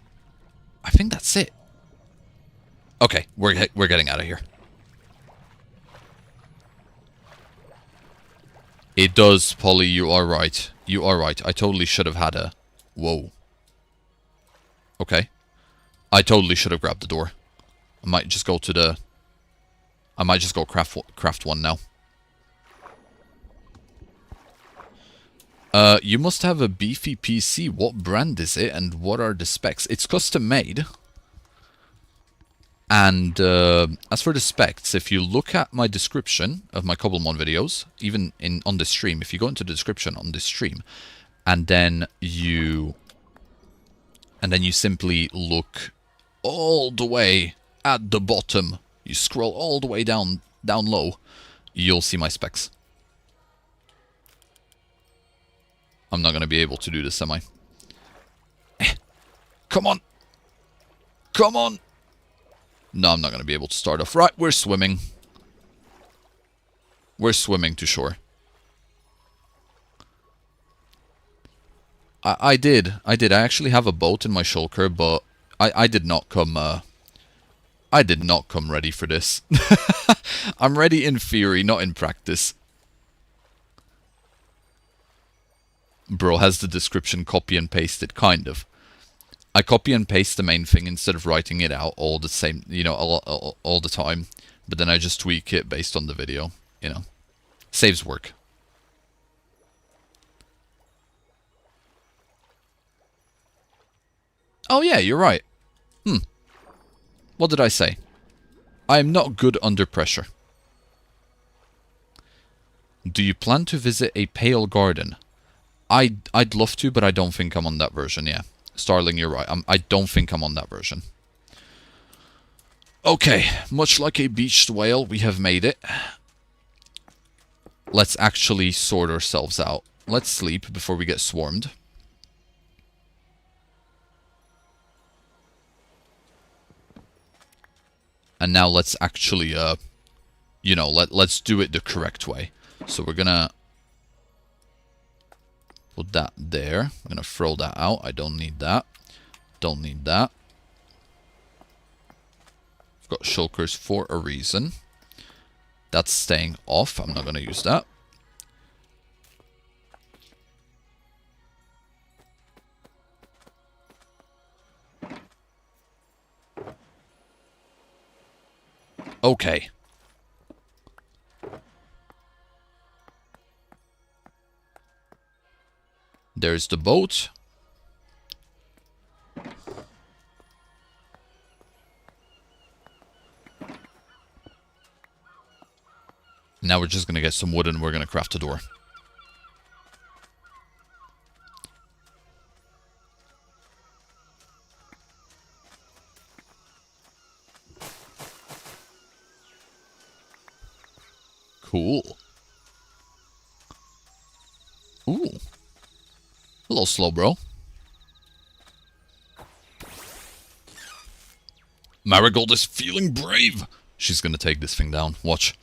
it. Okay, we're getting out of here. It does, Polly, you are right. You are right. I totally should have had a... Whoa. Okay. I totally should have grabbed the door. I might just go to the... I might just go craft one now. You must have a beefy PC. What brand is it and what are the specs? It's custom made. And as for the specs, if you look at my description of my Cobblemon videos, even on the stream, if you go into the description on this stream, and then you simply look all the way at the bottom, you scroll all the way down low, you'll see my specs. I'm not going to be able to do this, am I? Come on! Come on! No, I'm not going to be able to start off. Right, we're swimming. We're swimming to shore. I did. I actually have a boat in my shulker, but I did not come... I did not come ready for this. I'm ready in theory, not in practice. Bro has the description copy and pasted, kind of. I copy and paste the main thing instead of writing it out all the same, you know, all the time. But then I just tweak it based on the video, you know. Saves work. Oh yeah, you're right. What did I say? I am not good under pressure. Do you plan to visit a pale garden? I'd love to, but I don't think I'm on that version, yeah. Starling, you're right. I don't think I'm on that version. Okay, much like a beached whale, we have made it. Let's actually sort ourselves out. Let's sleep before we get swarmed. And now let's actually, you know, let's do it the correct way. So we're gonna put that there. I'm gonna throw that out. I don't need that. Don't need that. I've got shulkers for a reason. That's staying off. I'm not gonna use that. Okay. There's the boat. Now we're just gonna get some wood and we're gonna craft a door. Cool. Ooh. Hello, slow bro. Marigold is feeling brave. She's gonna take this thing down. Watch.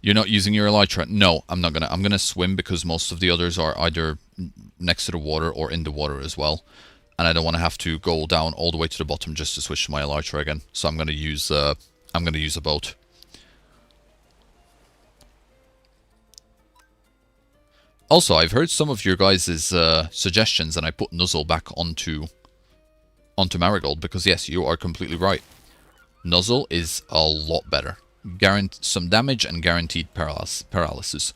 You're not using your elytra? No, I'm not gonna. I'm gonna swim because most of the others are either next to the water or in the water as well. And I don't want to have to go down all the way to the bottom just to switch to my elytra again. So I'm gonna use a boat. Also, I've heard some of your guys' suggestions, and I put Nuzzle back onto Marigold, because yes, you are completely right. Nuzzle is a lot better. Some damage and guaranteed paralysis.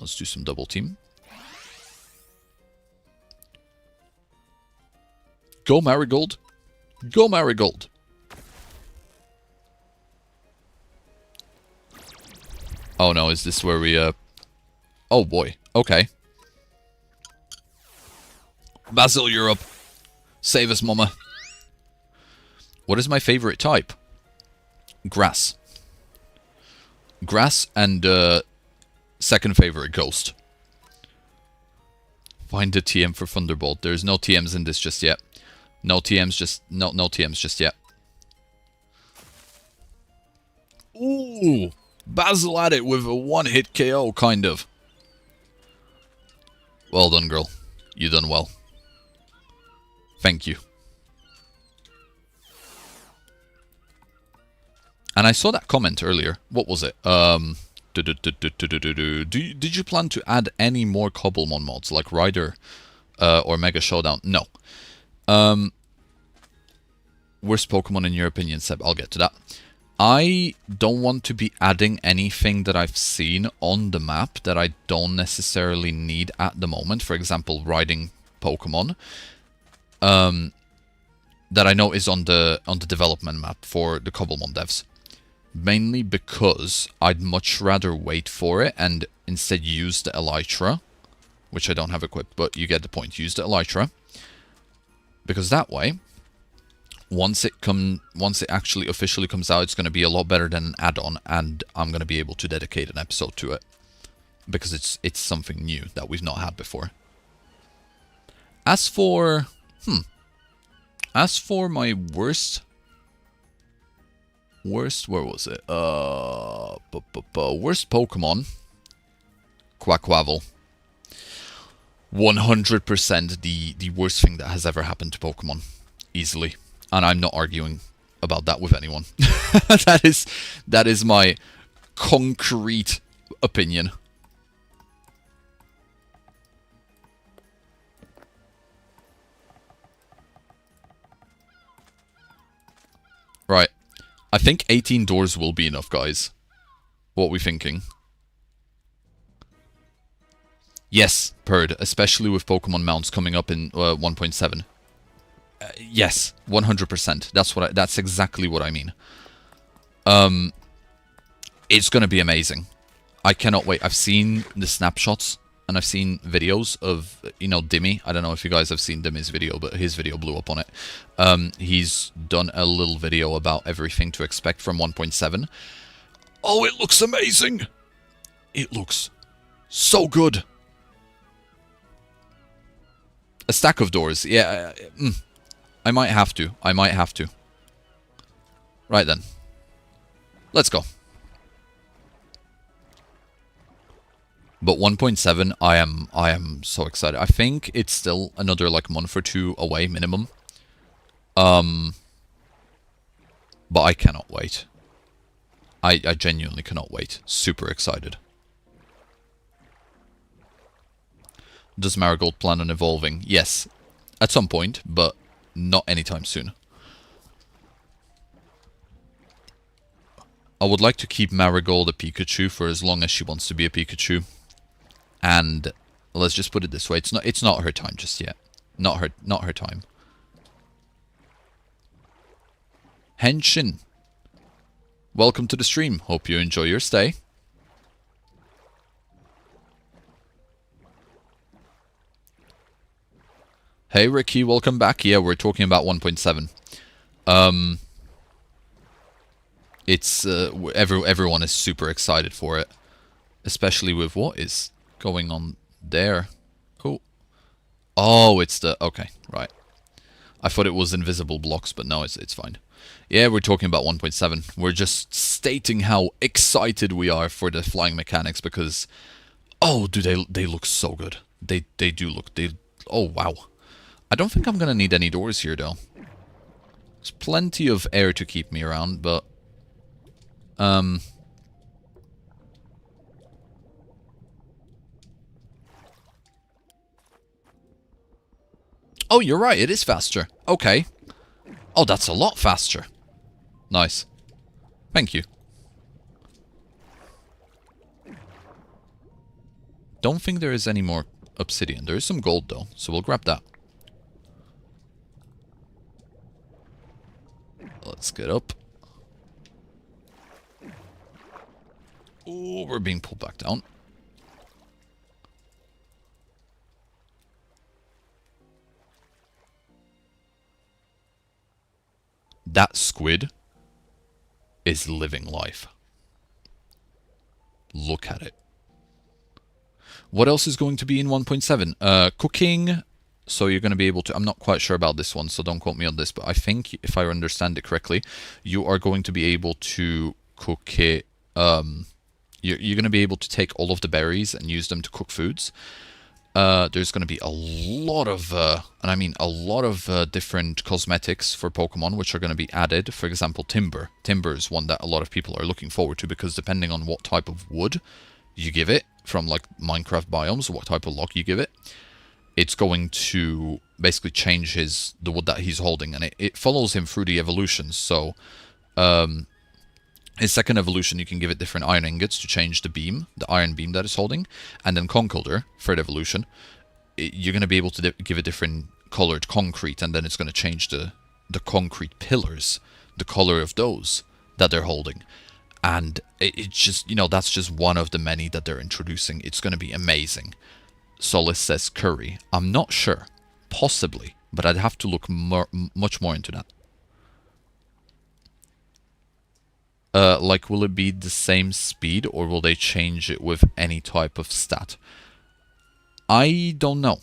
Let's do some double team. Go Marigold! Go Marigold! Oh no, is this where we, Oh boy, okay. Basil Europe! Save us, mama! What is my favorite type? Grass. Grass and, second favorite, Ghost. Find a TM for Thunderbolt. There's no TMs in this just yet. No TMs just... No TMs just yet. Ooh! Basil at it with a one-hit KO, kind of. Well done, girl. You done well. Thank you. And I saw that comment earlier. What was it? Did you plan to add any more Cobblemon mods, like Rider or Mega Showdown? No. Worst Pokemon in your opinion, Seb? I'll get to that. I don't want to be adding anything that I've seen on the map that I don't necessarily need at the moment. For example, riding Pokemon. That I know is on the development map for the Cobblemon devs. Mainly because I'd much rather wait for it and instead use the Elytra, which I don't have equipped, but you get the point. Use the Elytra, because that way, once it actually officially comes out, it's going to be a lot better than an add-on, and I'm going to be able to dedicate an episode to it because it's something new that we've not had before. As for my worst, where was it? Worst Pokemon, Quaquavel. 100% the worst thing that has ever happened to Pokemon, easily. And I'm not arguing about that with anyone. that is my concrete opinion. Right. I think 18 doors will be enough, guys. What are we thinking? Yes, Purd, especially with Pokemon mounts coming up in 1.7. Yes, 100%. That's exactly what I mean. It's gonna be amazing. I cannot wait. I've seen the snapshots and I've seen videos of, you know, Dimmy. I don't know if you guys have seen Dimmy's video, but his video blew up on it. He's done a little video about everything to expect from 1.7. Oh, it looks amazing! It looks so good! A stack of doors. Yeah, I might have to. I might have to. Right then. Let's go. But 1.7, I am so excited. I think it's still another like month or two away minimum. But I cannot wait. I genuinely cannot wait. Super excited. Does Marigold plan on evolving? Yes. At some point, but not anytime soon. I would like to keep Marigold a Pikachu for as long as she wants to be a Pikachu. And let's just put it this way, it's not her time just yet. Not her time. Henshin, welcome to the stream. Hope you enjoy your stay. Hey Ricky, welcome back. Yeah, we're talking about 1.7. It's everyone is super excited for it, especially with what is going on there. Cool. Oh, it's the... Okay, right. I thought it was invisible blocks, but no, it's fine. Yeah, we're talking about 1.7. We're just stating how excited we are for the flying mechanics because... Oh, do they look so good. They do look... Oh, wow. I don't think I'm gonna need any doors here, though. There's plenty of air to keep me around, but... Oh, you're right, it is faster. Okay. Oh, that's a lot faster. Nice. Thank you. Don't think there is any more obsidian. There is some gold though, so we'll grab that. Let's get up. Oh, we're being pulled back down. That squid is living life. Look at it. What else is going to be in 1.7? Cooking. So you're going to be able to... I'm not quite sure about this one, so don't quote me on this. But I think, if I understand it correctly, you are going to be able to cook it... You're going to be able to take all of the berries and use them to cook foods. There's going to be a lot of, and I mean a lot of different cosmetics for Pokemon, which are going to be added. For example, timber. Timber is one that a lot of people are looking forward to, because depending on what type of wood you give it, from like Minecraft biomes, what type of log you give it, it's going to basically change the wood that he's holding, and it follows him through the evolutions. So, his second evolution, you can give it different iron ingots to change the iron beam that it's holding. And then Conkeldurr, third evolution, you're going to be able to give it different colored concrete, and then it's going to change the concrete pillars, the color of those that they're holding. And it's just, you know, that's just one of the many that they're introducing. It's going to be amazing. Solis says curry. I'm not sure. Possibly. But I'd have to look much more into that. Like, will it be the same speed, or will they change it with any type of stat? I don't know.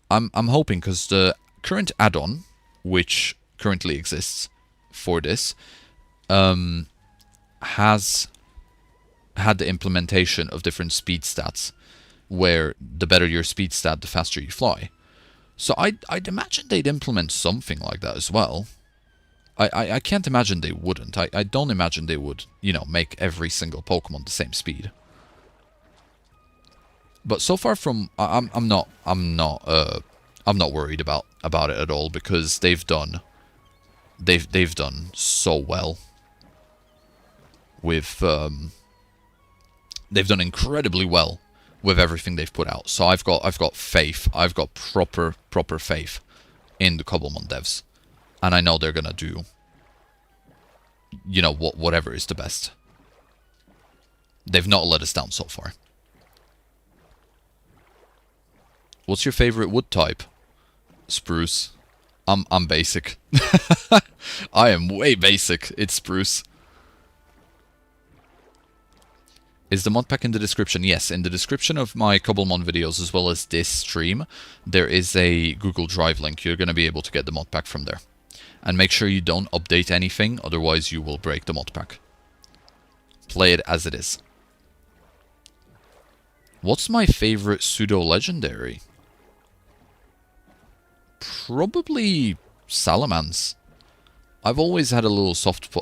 I'm hoping, because the current add-on, which currently exists for this, has had the implementation of different speed stats, where the better your speed stat, the faster you fly. So I'd imagine they'd implement something like that as well. I can't imagine they wouldn't. I don't imagine they would, you know, make every single Pokemon the same speed. But so far from I'm not worried about it at all, because they've done so well with they've done incredibly well with everything they've put out. So I've got faith. I've got proper faith in the Cobblemon devs. And I know they're gonna do, you know, whatever is the best. They've not let us down so far. What's your favorite wood type? Spruce. I'm basic. I am way basic. It's spruce. Is the mod pack in the description? Yes, in the description of my Cobblemon videos, as well as this stream, there is a Google Drive link. You're gonna be able to get the mod pack from there. And make sure you don't update anything, otherwise you will break the mod pack. Play it as it is. What's my favorite pseudo-legendary? Probably Salamence. I've always had a little soft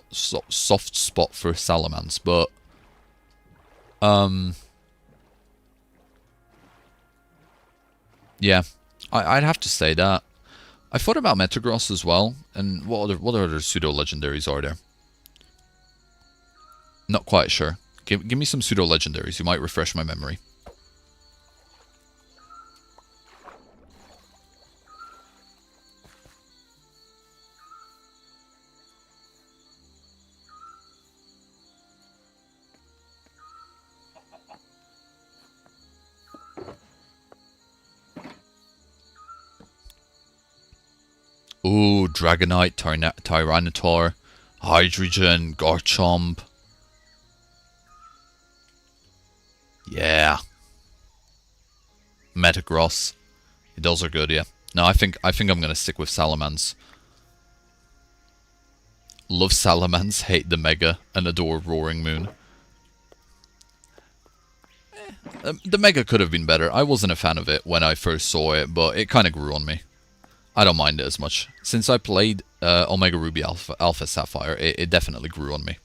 spot for Salamence, but... yeah, I'd have to say that. I thought about Metagross as well, and what other pseudo-legendaries are there? Not quite sure. Give me some pseudo-legendaries, you might refresh my memory. Ooh, Dragonite, Tyranitar, Hydrogen, Garchomp. Yeah. Metagross. Those are good, yeah. No, I think I'm gonna stick with Salamence. Love Salamence, hate the Mega, and adore Roaring Moon. The Mega could have been better. I wasn't a fan of it when I first saw it, but it kind of grew on me. I don't mind it as much. Since I played Omega Ruby Alpha Sapphire, it definitely grew on me.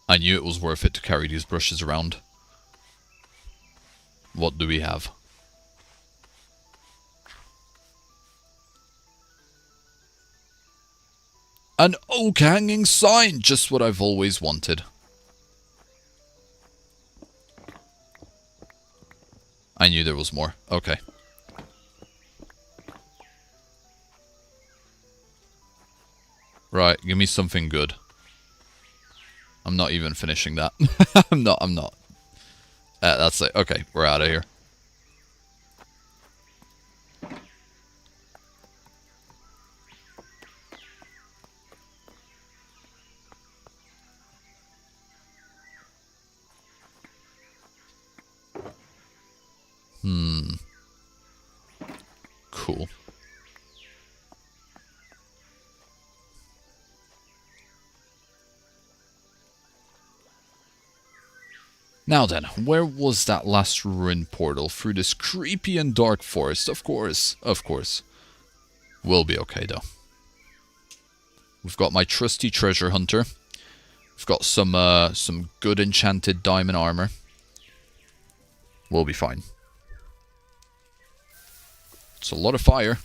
I knew it was worth it to carry these brushes around. What do we have? An oak hanging sign! Just what I've always wanted. I knew there was more. Okay. Right, give me something good. I'm not even finishing that. I'm not. That's it. Okay, we're out of here. Cool. Now then, where was that last ruined portal? Through this creepy and dark forest, of course. Of course. We'll be okay, though. We've got my trusty treasure hunter. We've got some good enchanted diamond armor. We'll be fine. It's a lot of fire.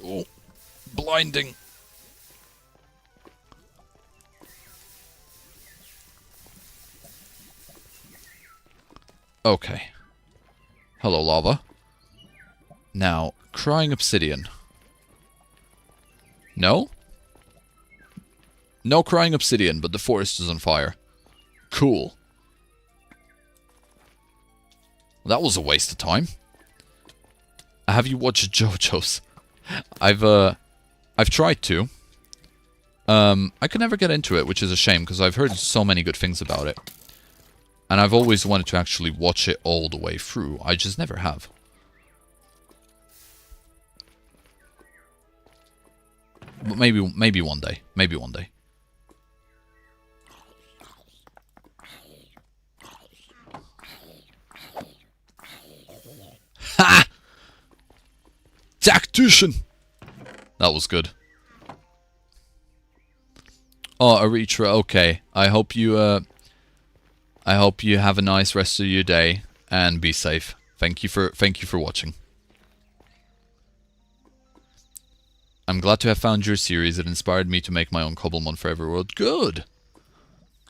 Oh, blinding. Okay. Hello, lava. Now, crying obsidian. No? No crying obsidian, but the forest is on fire. Cool. That was a waste of time. Have you watched JoJo's? I've tried to. I could never get into it, which is a shame, because I've heard so many good things about it. And I've always wanted to actually watch it all the way through. I just never have. But maybe one day. Maybe one day. Ha! Tactician! That was good. Oh, Erythra, okay. I hope you have a nice rest of your day and be safe. Thank you for watching. I'm glad to have found your series. It inspired me to make my own Cobblemon for every world. Good.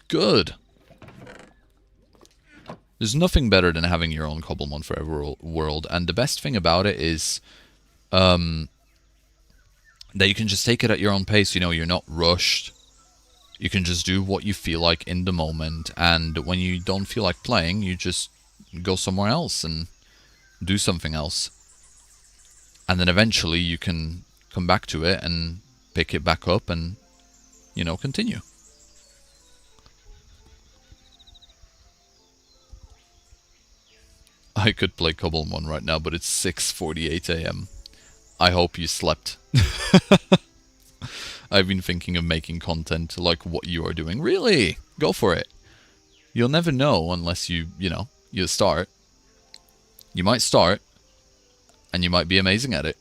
Good. There's nothing better than having your own Cobblemon for every world, and the best thing about it is that you can just take it at your own pace. You know, you're not rushed. You can just do what you feel like in the moment, and when you don't feel like playing, you just go somewhere else and do something else. And then eventually you can come back to it and pick it back up and, you know, continue. I could play Cobblemon right now, but it's 6:48 AM. I hope you slept. I've been thinking of making content like what you are doing. Really? Go for it. You'll never know unless you start. You might start, and you might be amazing at it.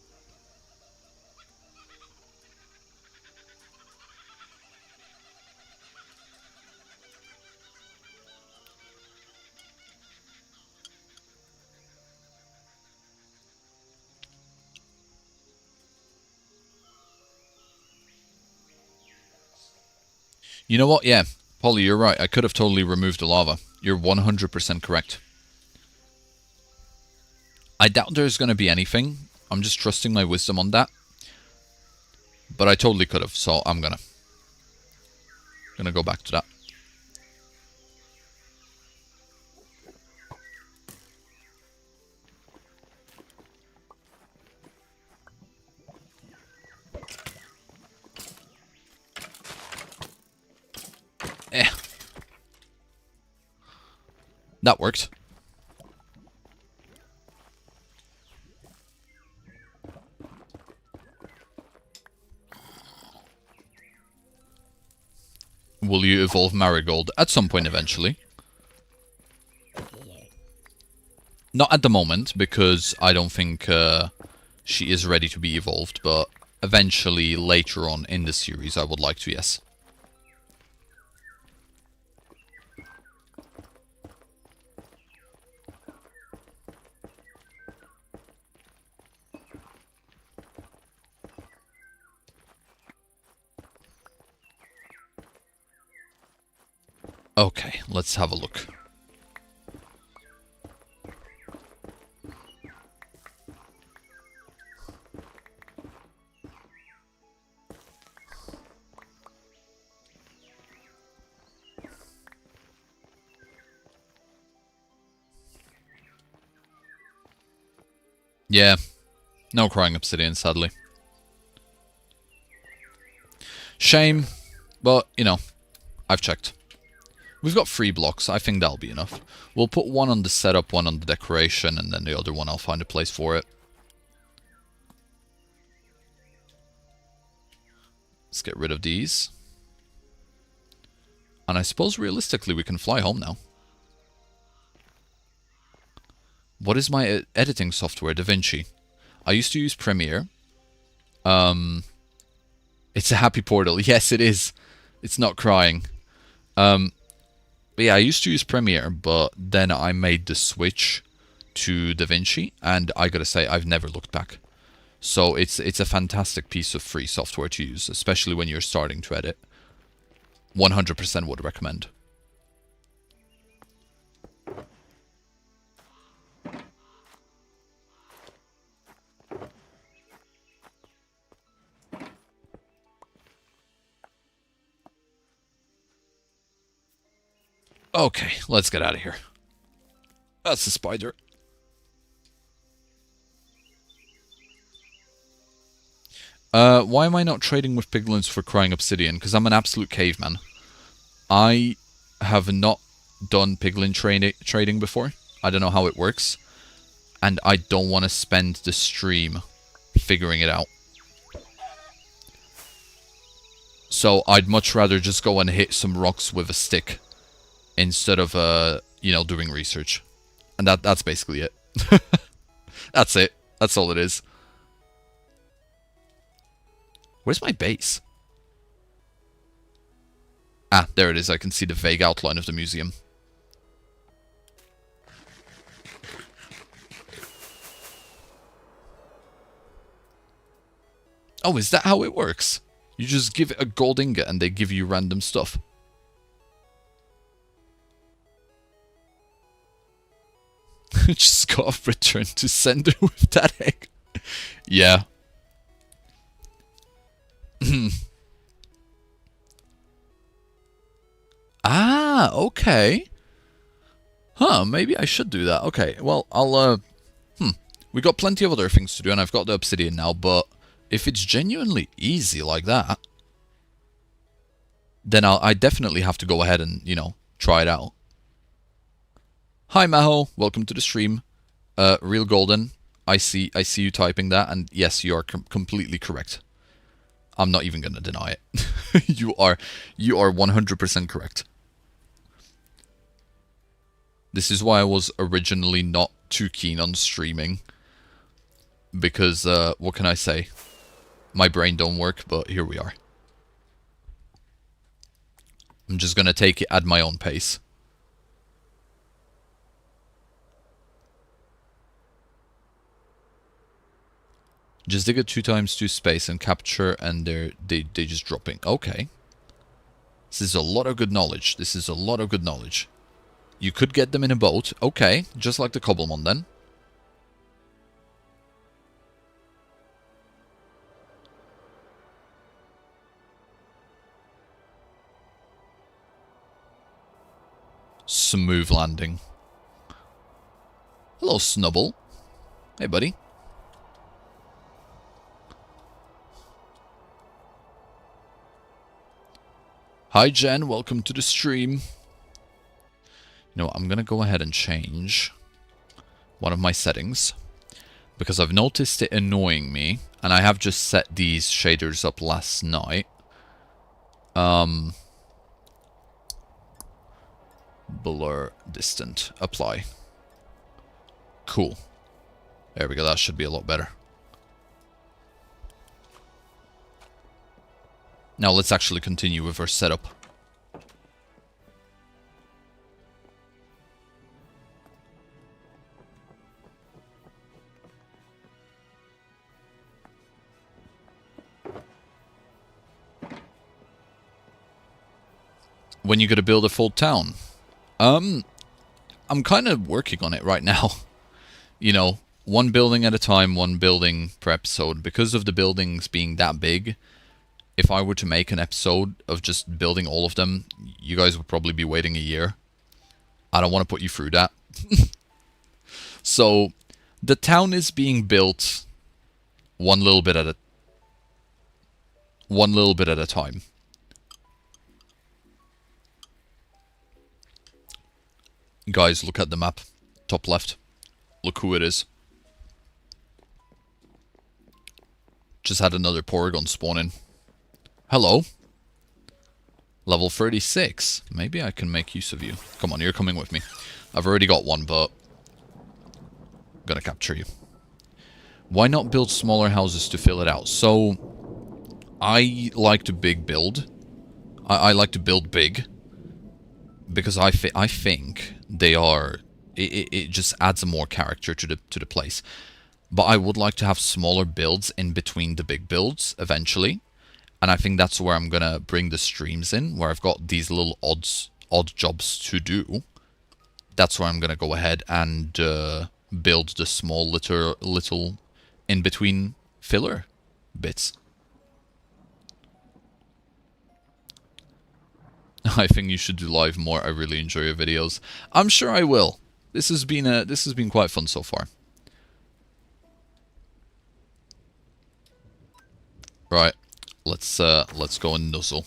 You know what? Yeah, Polly, you're right. I could have totally removed the lava. You're 100% correct. I doubt there's going to be anything. I'm just trusting my wisdom on that. But I totally could have, so I'm gonna go back to that. That worked. Will you evolve Marigold? At some point eventually. Not at the moment, because I don't think she is ready to be evolved, but eventually later on in the series I would like to, yes. Okay, let's have a look. Yeah, no crying obsidian, sadly. Shame, but, you know, I've checked. We've got 3 blocks, I think that'll be enough. We'll put one on the setup, one on the decoration, and then the other one I'll find a place for it. Let's get rid of these. And I suppose realistically we can fly home now. What is my editing software? DaVinci. I used to use Premiere. It's a happy portal. Yes, it is. It's not crying. But yeah, I used to use Premiere, but then I made the switch to DaVinci, and I gotta say, I've never looked back. So it's a fantastic piece of free software to use, especially when you're starting to edit. 100% would recommend. Okay, let's get out of here. That's a spider. Why am I not trading with piglins for crying obsidian? Because I'm an absolute caveman. I have not done piglin trading before. I don't know how it works. And I don't want to spend the stream figuring it out. So I'd much rather just go and hit some rocks with a stick instead of, you know, doing research. And that's basically it. That's it. That's all it is. Where's my base? Ah, there it is. I can see the vague outline of the museum. Oh, is that how it works? You just give it a gold ingot and they give you random stuff. Just got a return to sender with that egg. Yeah. Ah, okay. Huh, maybe I should do that. Okay, well, I'll, we got plenty of other things to do, and I've got the obsidian now, but if it's genuinely easy like that, then I definitely have to go ahead and, you know, try it out. Hi, Maho. Welcome to the stream. Real Golden, I see you typing that, and yes, you are completely correct. I'm not even going to deny it. You are 100% correct. This is why I was originally not too keen on streaming. Because, what can I say? My brain don't work, but here we are. I'm just going to take it at my own pace. Just dig it 2 times to space and capture, and they just dropping. Okay. This is a lot of good knowledge. This is a lot of good knowledge. You could get them in a boat. Okay, just like the Cobblemon then. Smooth landing. Hello, Snubble. Hey, buddy. Hi, Jen. Welcome to the stream. You know, I'm going to go ahead and change one of my settings, because I've noticed it annoying me, and I have just set these shaders up last night. Blur, distant, apply. Cool. There we go, that should be a lot better. Now let's actually continue with our setup. When you gonna build a full town? I'm kind of working on it right now. You know, one building at a time, one building per episode. Because of the buildings being that big, if I were to make an episode of just building all of them, you guys would probably be waiting a year. I don't want to put you through that. So, the town is being built one little bit at a time. Guys, look at the map. Top left. Look who it is. Just had another Porygon spawn in. Hello. Level 36. Maybe I can make use of you. Come on, you're coming with me. I've already got one, but I'm gonna capture you. Why not build smaller houses to fill it out? So, I like to big build. I like to build big. Because I think they are... It just adds more character to the place. But I would like to have smaller builds in between the big builds, eventually. And I think that's where I'm gonna bring the streams in, where I've got these little odd jobs to do. That's where I'm gonna go ahead and build the small little in-between filler bits. I think you should do live more. I really enjoy your videos. I'm sure I will. This has been quite fun so far. Right. Let's go and nuzzle.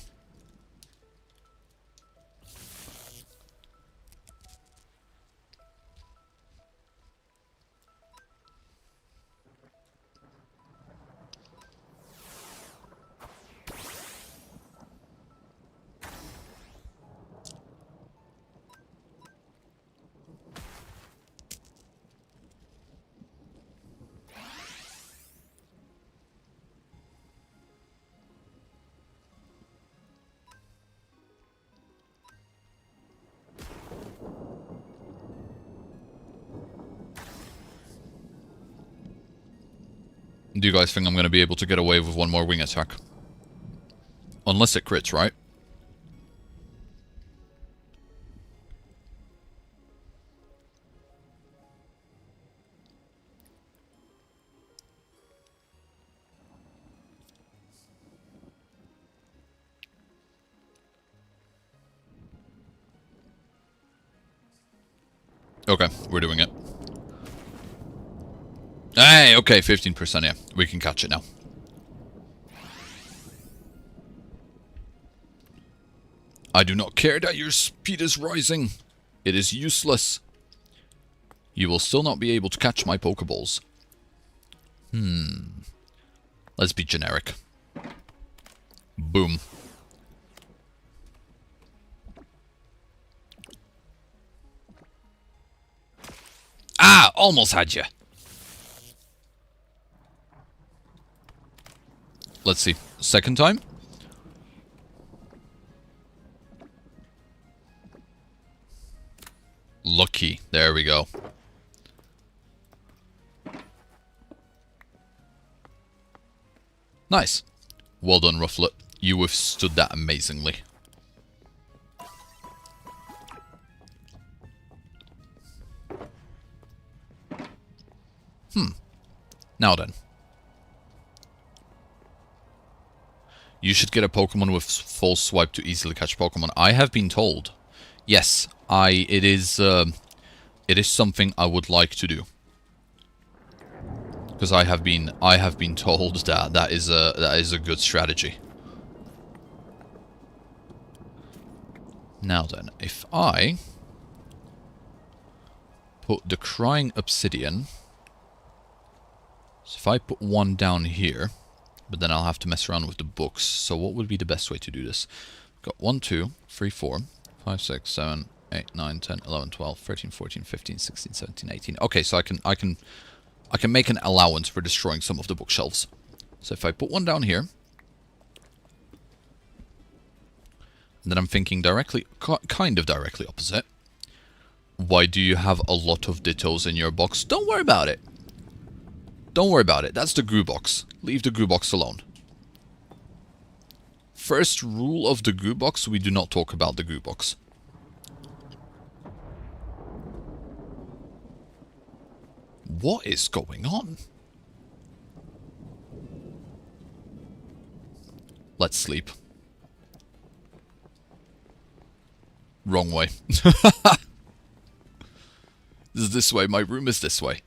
Do you guys think I'm going to be able to get away with one more wing attack? Unless it crits, right? Okay, we're doing it. Hey, okay, 15%, yeah. We can catch it now. I do not care that your speed is rising. It is useless. You will still not be able to catch my Pokeballs. Let's be generic. Boom. Ah, almost had you. Let's see. Second time? Lucky. There we go. Nice. Well done, Rufflet. You withstood that amazingly. Now then. You should get a Pokemon with full swipe to easily catch Pokemon. I have been told. Yes, it is something I would like to do. Because I have been told that that is a good strategy. Now then, if I put the crying obsidian, so if I put one down here, but then I'll have to mess around with the books. So what would be the best way to do this? Got 1, 2, 3, 4, 5, 6, 7, 8, 9, 10, 11, 12, 13, 14, 15, 16, 17, 18. Okay, so I can make an allowance for destroying some of the bookshelves. So if I put one down here, and then I'm thinking directly, kind of directly opposite. Why do you have a lot of Dittos in your box? Don't worry about it. Don't worry about it. That's the Goo box. Leave the Goo box alone. First rule of the goo box, we do not talk about the goo box. What is going on? Let's sleep. Wrong way. This is this way. My room is this way.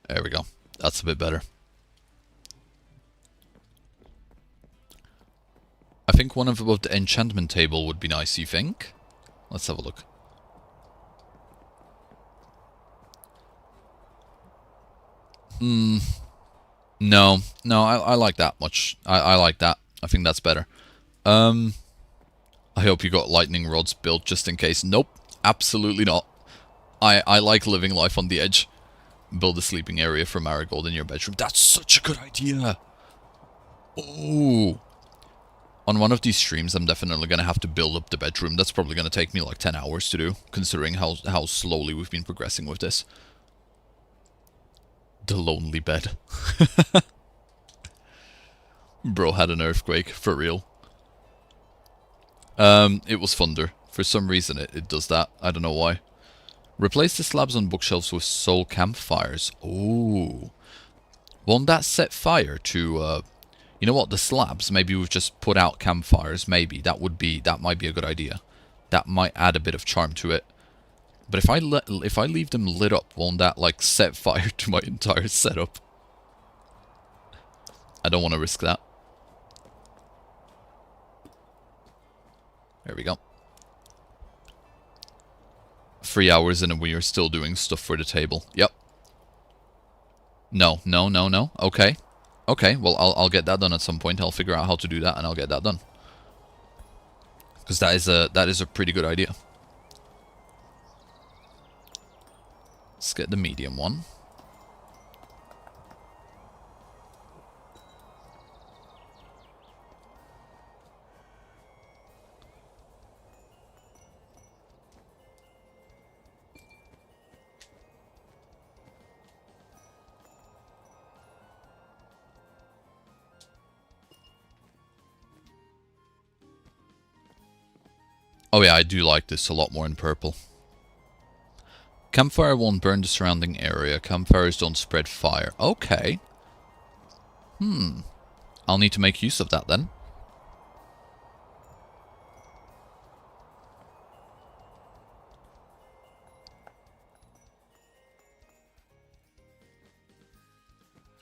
There we go. That's a bit better. I think one of above the enchantment table would be nice, you think? Let's have a look. No, I like that much. I like that. I think that's better. I hope you got lightning rods built just in case. Nope, absolutely not. I like living life on the edge. Build a sleeping area for Marigold in your bedroom. That's such a good idea. Oh. On one of these streams, I'm definitely going to have to build up the bedroom. That's probably going to take me like 10 hours to do, considering how slowly we've been progressing with this. The lonely bed. Bro had an earthquake, for real. It was thunder. For some reason it does that. I don't know why. Replace the slabs on bookshelves with soul campfires. Ooh. Won't that set fire to, you know what, the slabs? Maybe we've just put out campfires. Maybe. That might be a good idea. That might add a bit of charm to it. But if I leave them lit up, won't that, like, set fire to my entire setup? I don't want to risk that. There we go. 3 hours in and we are still doing stuff for the table. Yep. No. Okay. Okay, well, I'll get that done at some point. I'll figure out how to do that and I'll get that done. Because that is a pretty good idea. Let's get the medium one. Oh yeah, I do like this a lot more in purple. Campfire won't burn the surrounding area. Campfires don't spread fire. Okay. I'll need to make use of that then.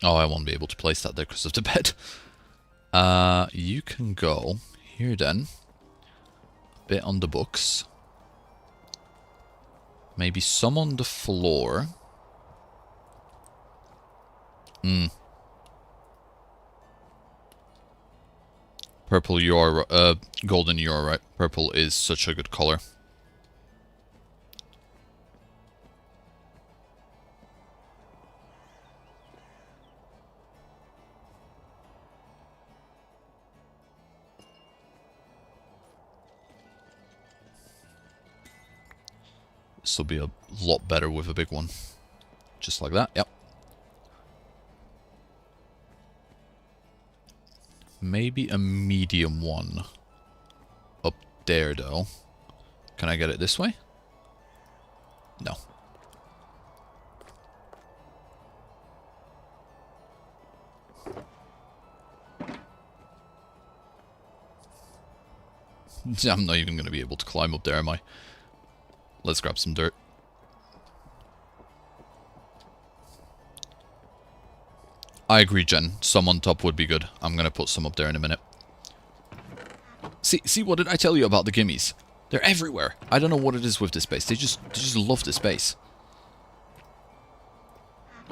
Oh, I won't be able to place that there because of the bed. You can go here then. A bit on the books. Maybe some on the floor. Purple, you're golden, you're right. Purple is such a good color. This will be a lot better with a big one. Just like that, yep. Maybe a medium one up there, though. Can I get it this way? No. I'm not even going to be able to climb up there, am I? Let's grab some dirt. I agree, Jen. Some on top would be good. I'm going to put some up there in a minute. See, what did I tell you about the gimmies? They're everywhere. I don't know what it is with this base. They just love this base.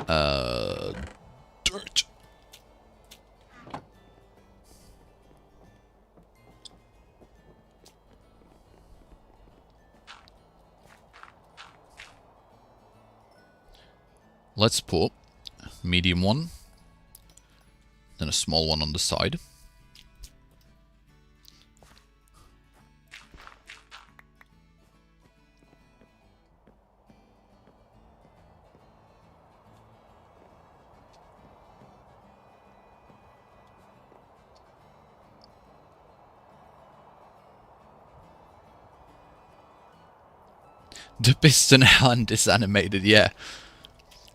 Dirt. Let's put medium one, then a small one on the side. The piston hand is animated, yeah.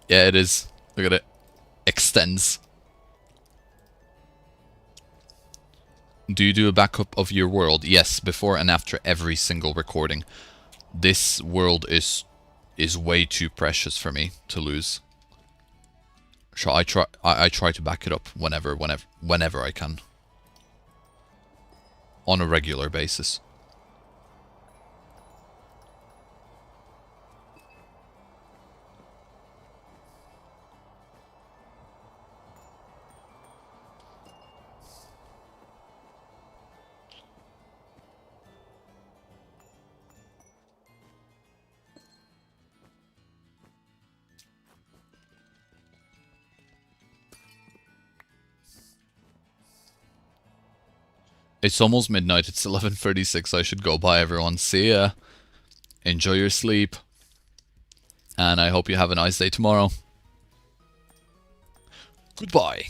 Yeah, it is. Look at it. Extends. Do you do a backup of your world? Yes, before and after every single recording. This world is way too precious for me to lose. So I try to back it up whenever I can. On a regular basis. It's almost midnight. It's 11:36. I should go. Bye, everyone. See ya. Enjoy your sleep. And I hope you have a nice day tomorrow. Goodbye.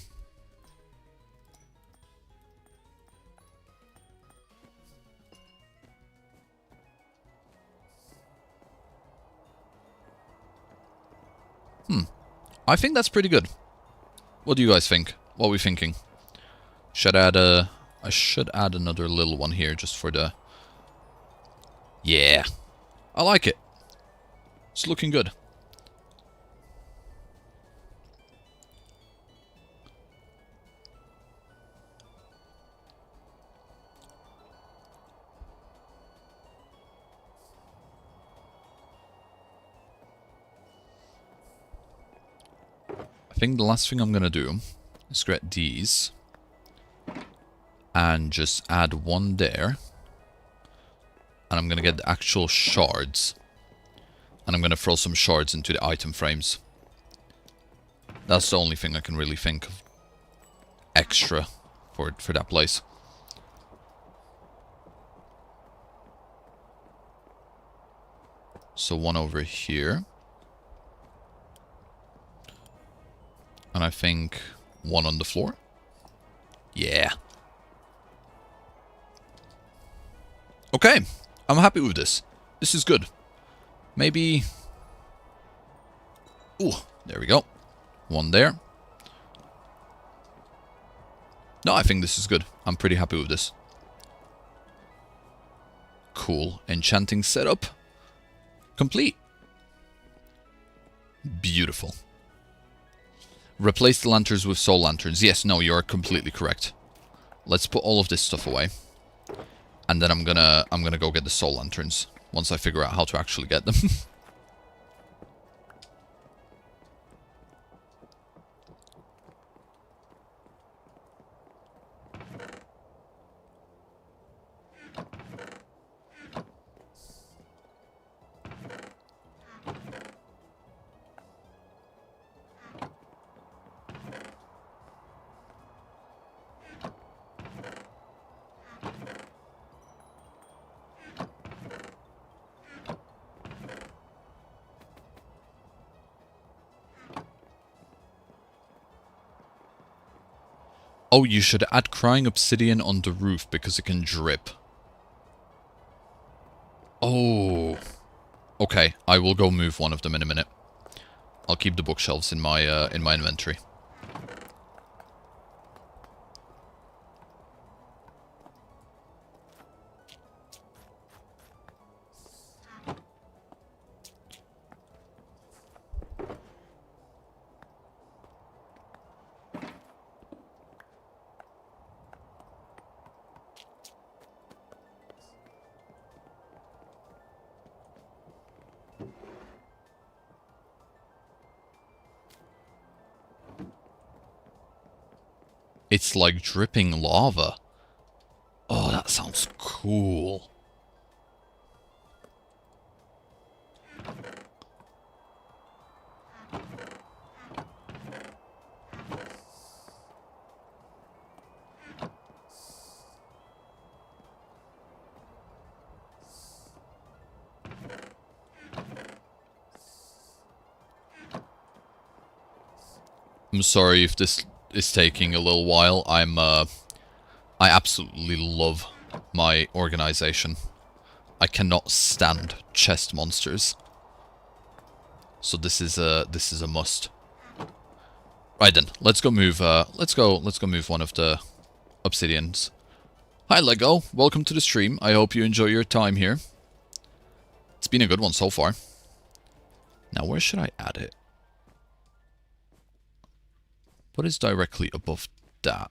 I think that's pretty good. What do you guys think? What are we thinking? Should I add a... I should add another little one here just for the... Yeah. I like it. It's looking good. I think the last thing I'm gonna do is get these and just add one there, and I'm gonna get the actual shards, and I'm gonna throw some shards into the item frames. That's the only thing I can really think of extra for that place. So one over here. And I think one on the floor. Yeah. Okay. I'm happy with this. This is good. Maybe... Ooh, there we go. One there. No, I think this is good. I'm pretty happy with this. Cool. Enchanting setup. Complete. Beautiful. Replace the lanterns with soul lanterns. Yes, no, you are completely correct. Let's put all of this stuff away. And then I'm gonna go get the soul lanterns once I figure out how to actually get them. Oh, you should add crying obsidian on the roof because it can drip. Oh. Okay, I will go move one of them in a minute. I'll keep the bookshelves in my inventory. It's like dripping lava. Oh, that sounds cool. I'm sorry if this is taking a little while. I absolutely love my organization. I cannot stand chest monsters. So this is a must. Right then, let's go move move one of the obsidians. Hi Lego, welcome to the stream. I hope you enjoy your time here. It's been a good one so far. Now where should I add it? What is directly above that?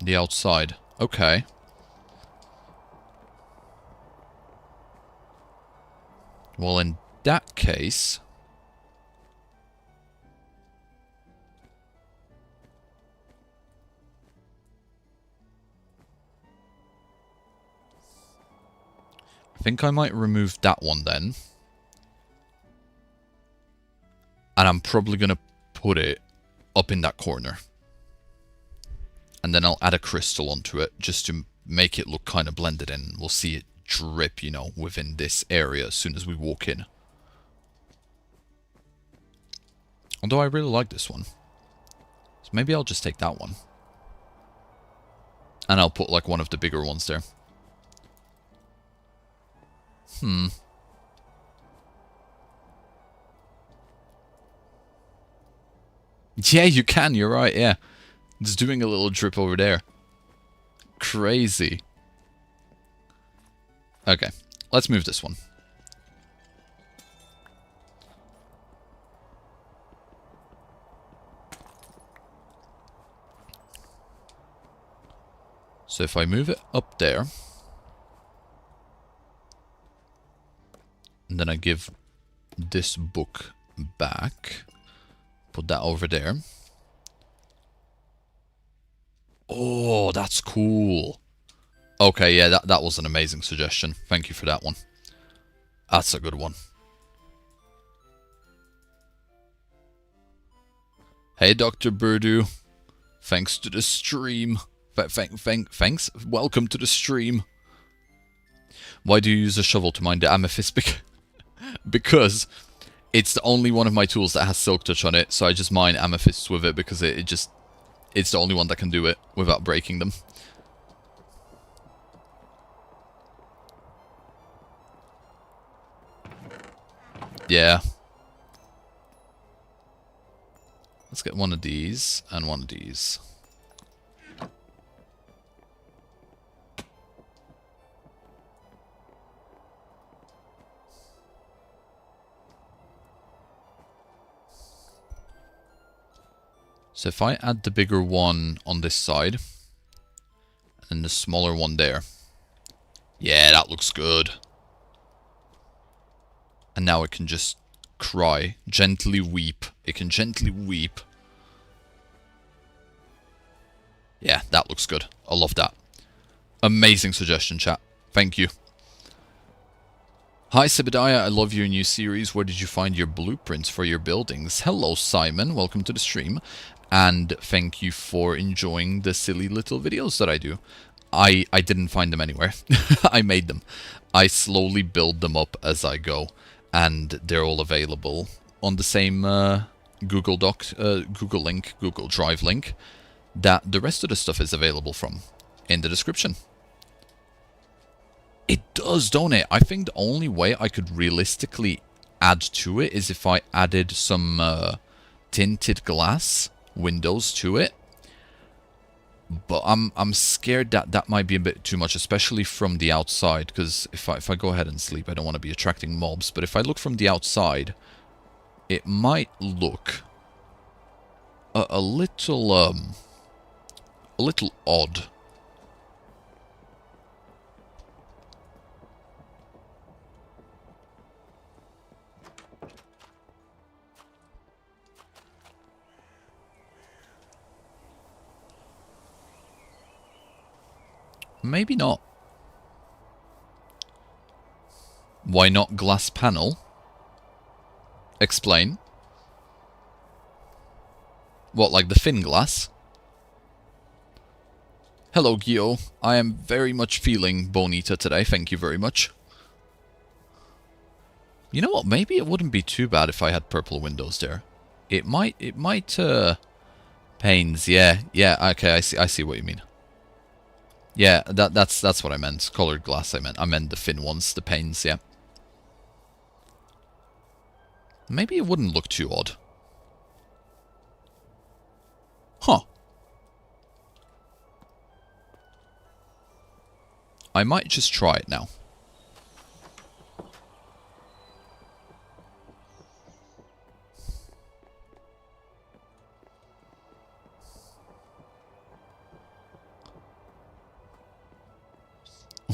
The outside. Okay. Well, in that case... I think I might remove that one then. And I'm probably going to put it up in that corner. And then I'll add a crystal onto it just to make it look kind of blended in. We'll see it drip, you know, within this area as soon as we walk in. Although I really like this one. So maybe I'll just take that one. And I'll put like one of the bigger ones there. Yeah, you can, you're right, yeah. It's doing a little drip over there. Crazy. Okay, let's move this one. So if I move it up there, and then I give this book back, put that over there. Oh, that's cool. Okay, yeah, that was an amazing suggestion. Thank you for that one. That's a good one. Hey, Dr. Burdu. Thanks to the stream. Thanks. Welcome to the stream. Why do you use a shovel to mine the amethyst? Because it's the only one of my tools that has silk touch on it, so I just mine amethysts with it because it's the only one that can do it without breaking them. Yeah. Let's get one of these and one of these. So if I add the bigger one on this side, and the smaller one there. Yeah, that looks good. And now it can just cry, gently weep. It can gently weep. Yeah, that looks good. I love that. Amazing suggestion, chat. Thank you. Hi, Sebbediah. I love your new series. Where did you find your blueprints for your buildings? Hello, Simon. Welcome to the stream. And thank you for enjoying the silly little videos that I do. I didn't find them anywhere. I made them. I slowly build them up as I go. And they're all available on the same Google Drive link that the rest of the stuff is available from in the description. It does, don't it? I think the only way I could realistically add to it is if I added some tinted glass windows to it. But I'm scared that that might be a bit too much, especially from the outside, because if I go ahead and sleep, I don't want to be attracting mobs. But if I look from the outside, it might look a little odd. Maybe not. Why not glass panel? Explain. What, like the thin glass? Hello, Gio. I am very much feeling bonita today. Thank you very much. You know what? Maybe it wouldn't be too bad if I had purple windows there. It might, panes. Yeah, okay, I see what you mean. Yeah, that's what I meant. Colored glass, I meant the thin ones, the panes, yeah. Maybe it wouldn't look too odd. Huh. I might just try it now.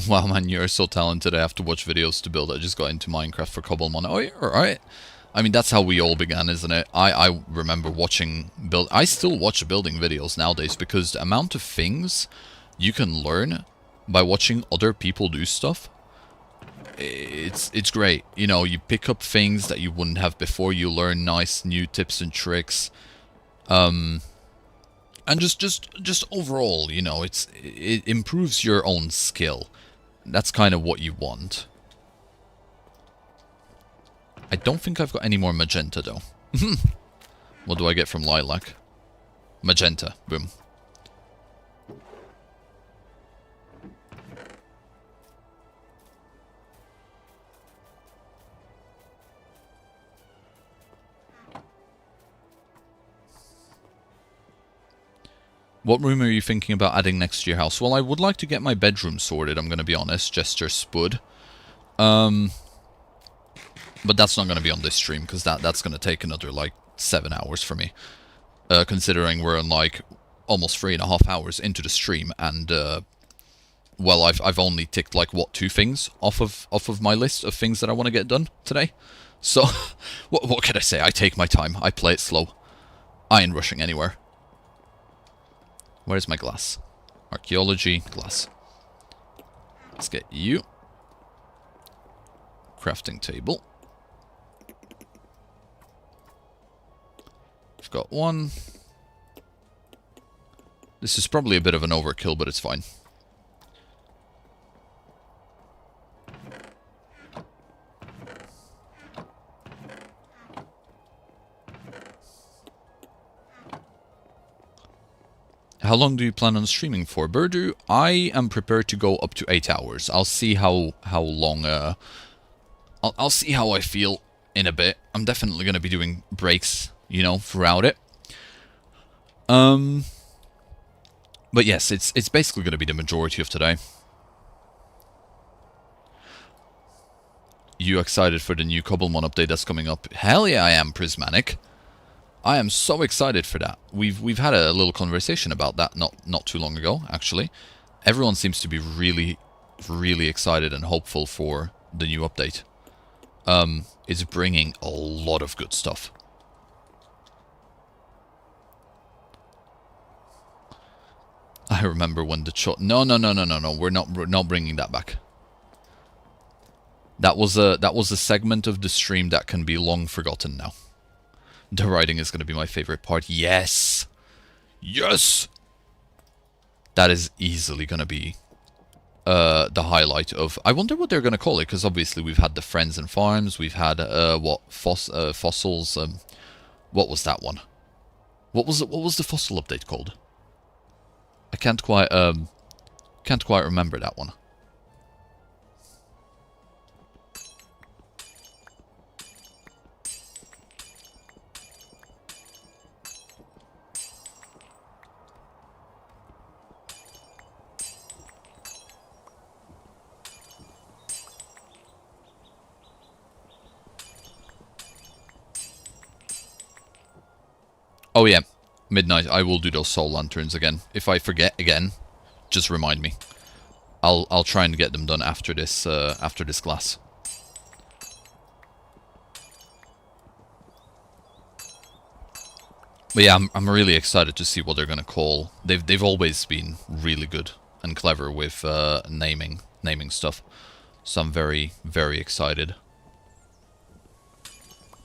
Wow, man, you're so talented. I have to watch videos to build. I just got into Minecraft for Cobblemon. Oh, yeah, alright. I mean, that's how we all began, isn't it? I remember watching build. I still watch building videos nowadays because the amount of things you can learn by watching other people do stuff, it's great. You know, you pick up things that you wouldn't have before. You learn nice new tips and tricks. And just overall, you know, it improves your own skill. That's kind of what you want. I don't think I've got any more magenta, though. What do I get from lilac? Magenta. Boom. What room are you thinking about adding next to your house? Well, I would like to get my bedroom sorted, I'm going to be honest. Gesture spud. But that's not going to be on this stream, because that's going to take another, like, 7 hours for me. Considering we're in, like, almost 3.5 hours into the stream, and, well, I've only ticked, like, what, 2 things off of my list of things that I want to get done today? So, what can I say? I take my time. I play it slow. I ain't rushing anywhere. Where's my glass? Archaeology, glass. Let's get you. Crafting table. I've got one. This is probably a bit of an overkill, but it's fine. How long do you plan on streaming for, Birdu? I am prepared to go up to 8 hours. I'll see how long, I'll see how I feel in a bit. I'm definitely going to be doing breaks, you know, throughout it. But yes, it's basically going to be the majority of today. You excited for the new Cobblemon update that's coming up? Hell yeah, I am, Prismatic. I am so excited for that. We've had a little conversation about that not too long ago, actually. Everyone seems to be really, really excited and hopeful for the new update. It's bringing a lot of good stuff. I remember when the No, we're not bringing that back. That was a segment of the stream that can be long forgotten now. The writing is going to be my favorite part. Yes! Yes! That is easily going to be the highlight of... I wonder what they're going to call it, because obviously we've had the Friends and Farms, we've had, fossils, what was that one? What was the fossil update called? I can't quite remember that one. Oh yeah, midnight. I will do those soul lanterns again. If I forget again, just remind me. I'll try and get them done after this glass. But yeah, I'm really excited to see what they're gonna call. They've always been really good and clever with naming stuff. So I'm very, very excited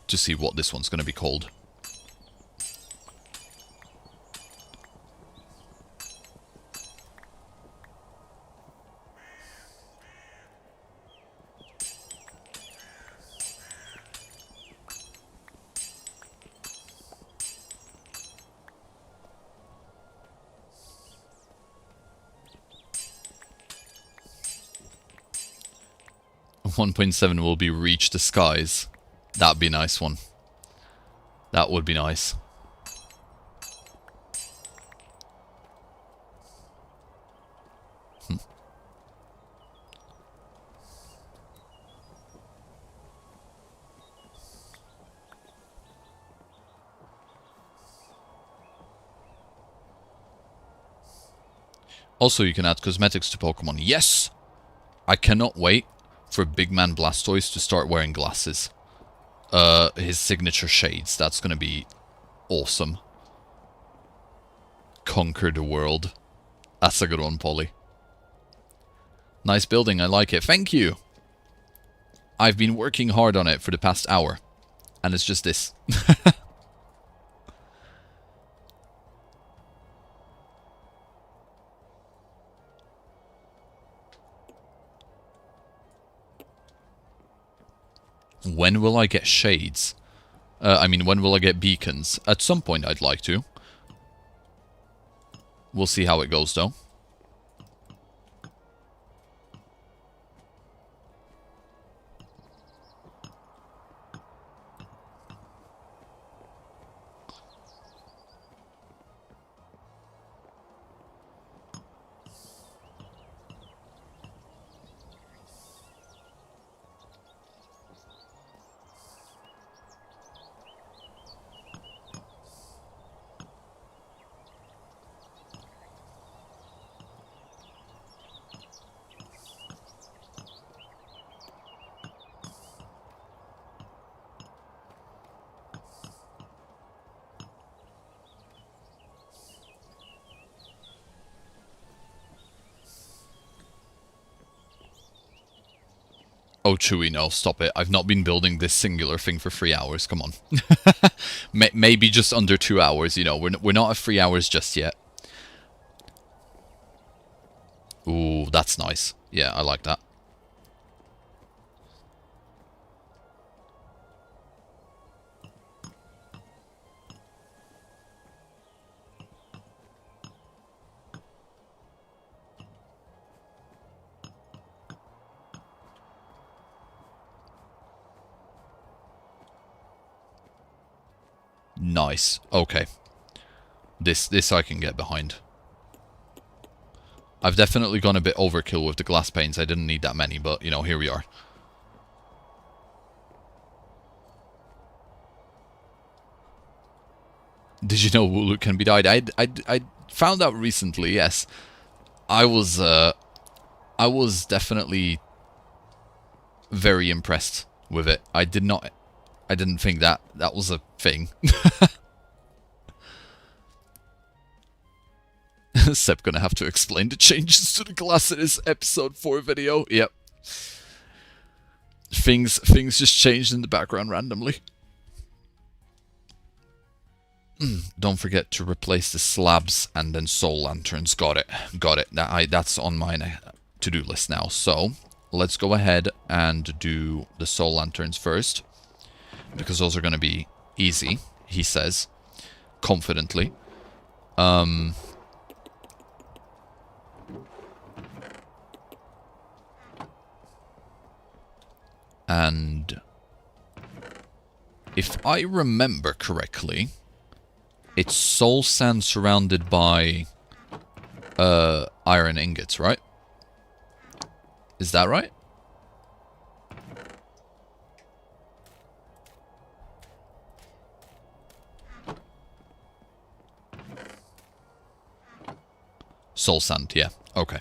to see what this one's gonna be called. 1.7 will be reach the skies. That'd be a nice one. That would be nice. Also, you can add cosmetics to Pokemon. Yes! I cannot wait for Big Man Blastoise to start wearing glasses. His signature shades. That's gonna be awesome. Conquer the world. That's a good one, Polly. Nice building, I like it. Thank you! I've been working hard on it for the past hour. And it's just this. When will I get shades? I mean, when will I get beacons? At some point I'd like to. We'll see how it goes, though. Oh, Chewy, no, stop it. I've not been building this singular thing for 3 hours. Come on. Maybe just under 2 hours, you know. We're not at 3 hours just yet. Ooh, that's nice. Yeah, I like that. Nice. Okay. This I can get behind. I've definitely gone a bit overkill with the glass panes. I didn't need that many, but, you know, here we are. Did you know Wooloo can be dyed? I found out recently, yes. I was definitely very impressed with it. I didn't think that was a thing. Seb gonna have to explain the changes to the glass in his episode 4 video. Yep. Things just changed in the background randomly. Don't forget to replace the slabs and then soul lanterns. Got it. Got it. That's on my to-do list now. So, let's go ahead and do the soul lanterns first. Because those are going to be easy, he says, confidently. And if I remember correctly, it's soul sand surrounded by iron ingots, right? Is that right? Soul sand, yeah. Okay.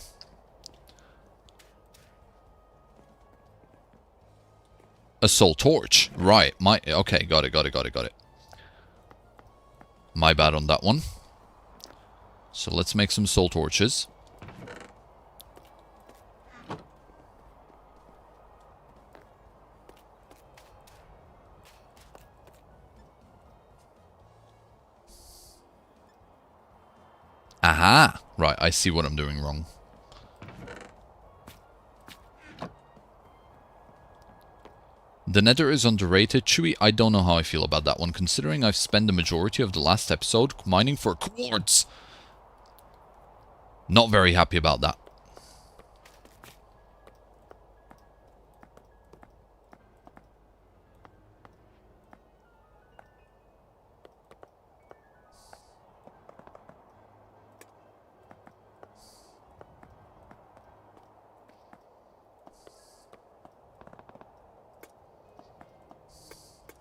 A soul torch. Right. Okay, got it. My bad on that one. So let's make some soul torches. Aha! Right, I see what I'm doing wrong. The Nether is underrated. Chewy, I don't know how I feel about that one, considering I've spent the majority of the last episode mining for quartz. Not very happy about that.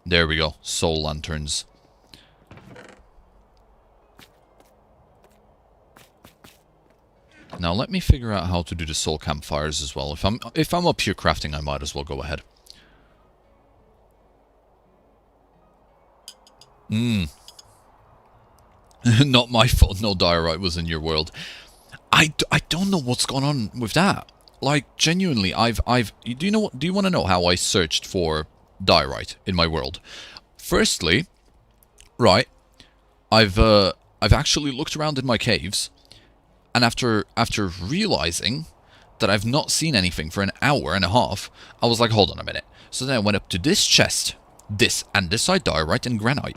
There we go. Soul lanterns. Now let me figure out how to do the soul campfires as well. If I'm up here crafting, I might as well go ahead. Not my fault. No diorite was in your world. I don't know what's going on with that. Like, genuinely, do you know what? Do you want to know how I searched for diorite in my world? Firstly, right, I've actually looked around in my caves, and after realizing that I've not seen anything for an hour and a half, I was like, hold on a minute. So then I went up to this chest, this andesite, diorite, and granite,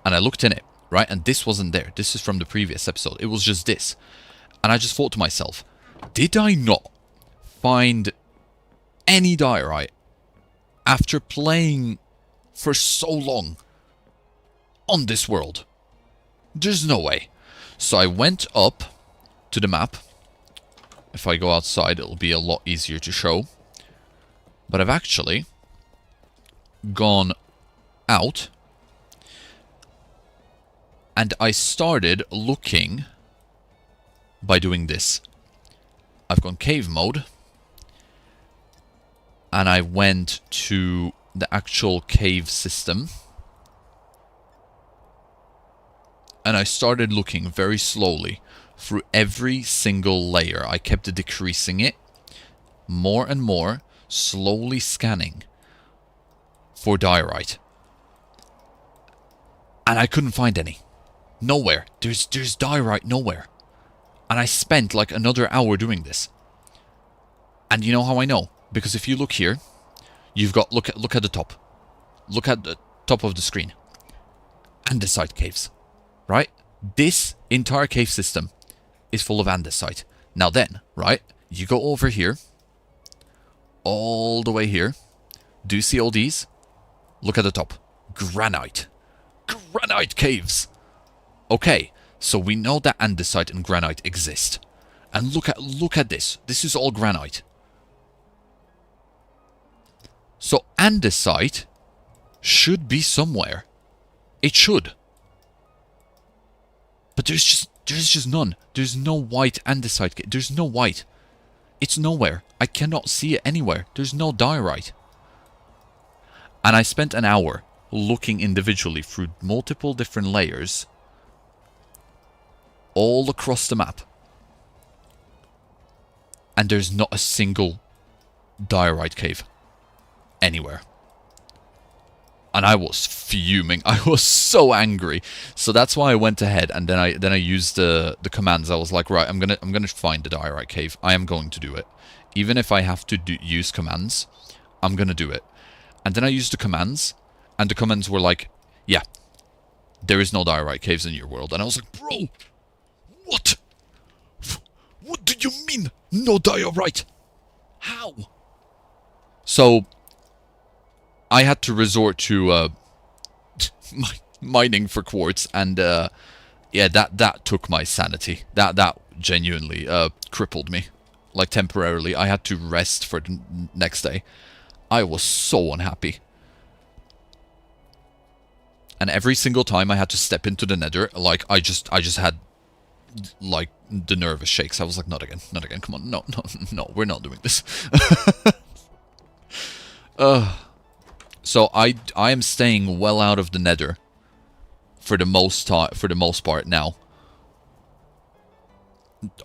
and I looked in it, right, and this wasn't there. This is from the previous episode. It was just this. And I just thought to myself, did I not find any diorite after playing for so long on this world? There's no way. So I went up to the map. If I go outside, it'll be a lot easier to show. But I've actually gone out and I started looking by doing this. I've gone cave mode and I went to the actual cave system and I started looking very slowly through every single layer. I kept decreasing it more and more, slowly scanning for diorite, and I couldn't find any. Nowhere. There's diorite nowhere. And I spent like another hour doing this. And you know how I know? Because if you look here, you've got, look at the top. Look at the top of the screen. Andesite caves. Right? This entire cave system is full of andesite. Now then, right? You go over here. All the way here. Do you see all these? Look at the top. Granite. Granite caves. Okay. So we know that andesite and granite exist. And look at this. This is all granite. So andesite should be somewhere. It should. But there's just none. There's no white andesite. There's no white. It's nowhere. I cannot see it anywhere. There's no diorite. And I spent an hour looking individually through multiple different layers all across the map. And there's not a single diorite cave anywhere. And I was fuming. I was so angry. So that's why I went ahead and then I used the commands. I was like, right, I'm gonna find the diorite cave. I am going to do it. Even if I have to use commands, I'm gonna do it. And then I used the commands, and the commands were like, yeah, there is no diorite caves in your world. And I was like, bro, what? What do you mean, no diorite? How? So I had to resort to mining for quartz, and yeah, that took my sanity. That genuinely crippled me, like temporarily. I had to rest for the next day. I was so unhappy. And every single time I had to step into the Nether, like I just had like the nervous shakes. I was like, not again, come on, no, we're not doing this. So I am staying well out of the Nether for the most part now.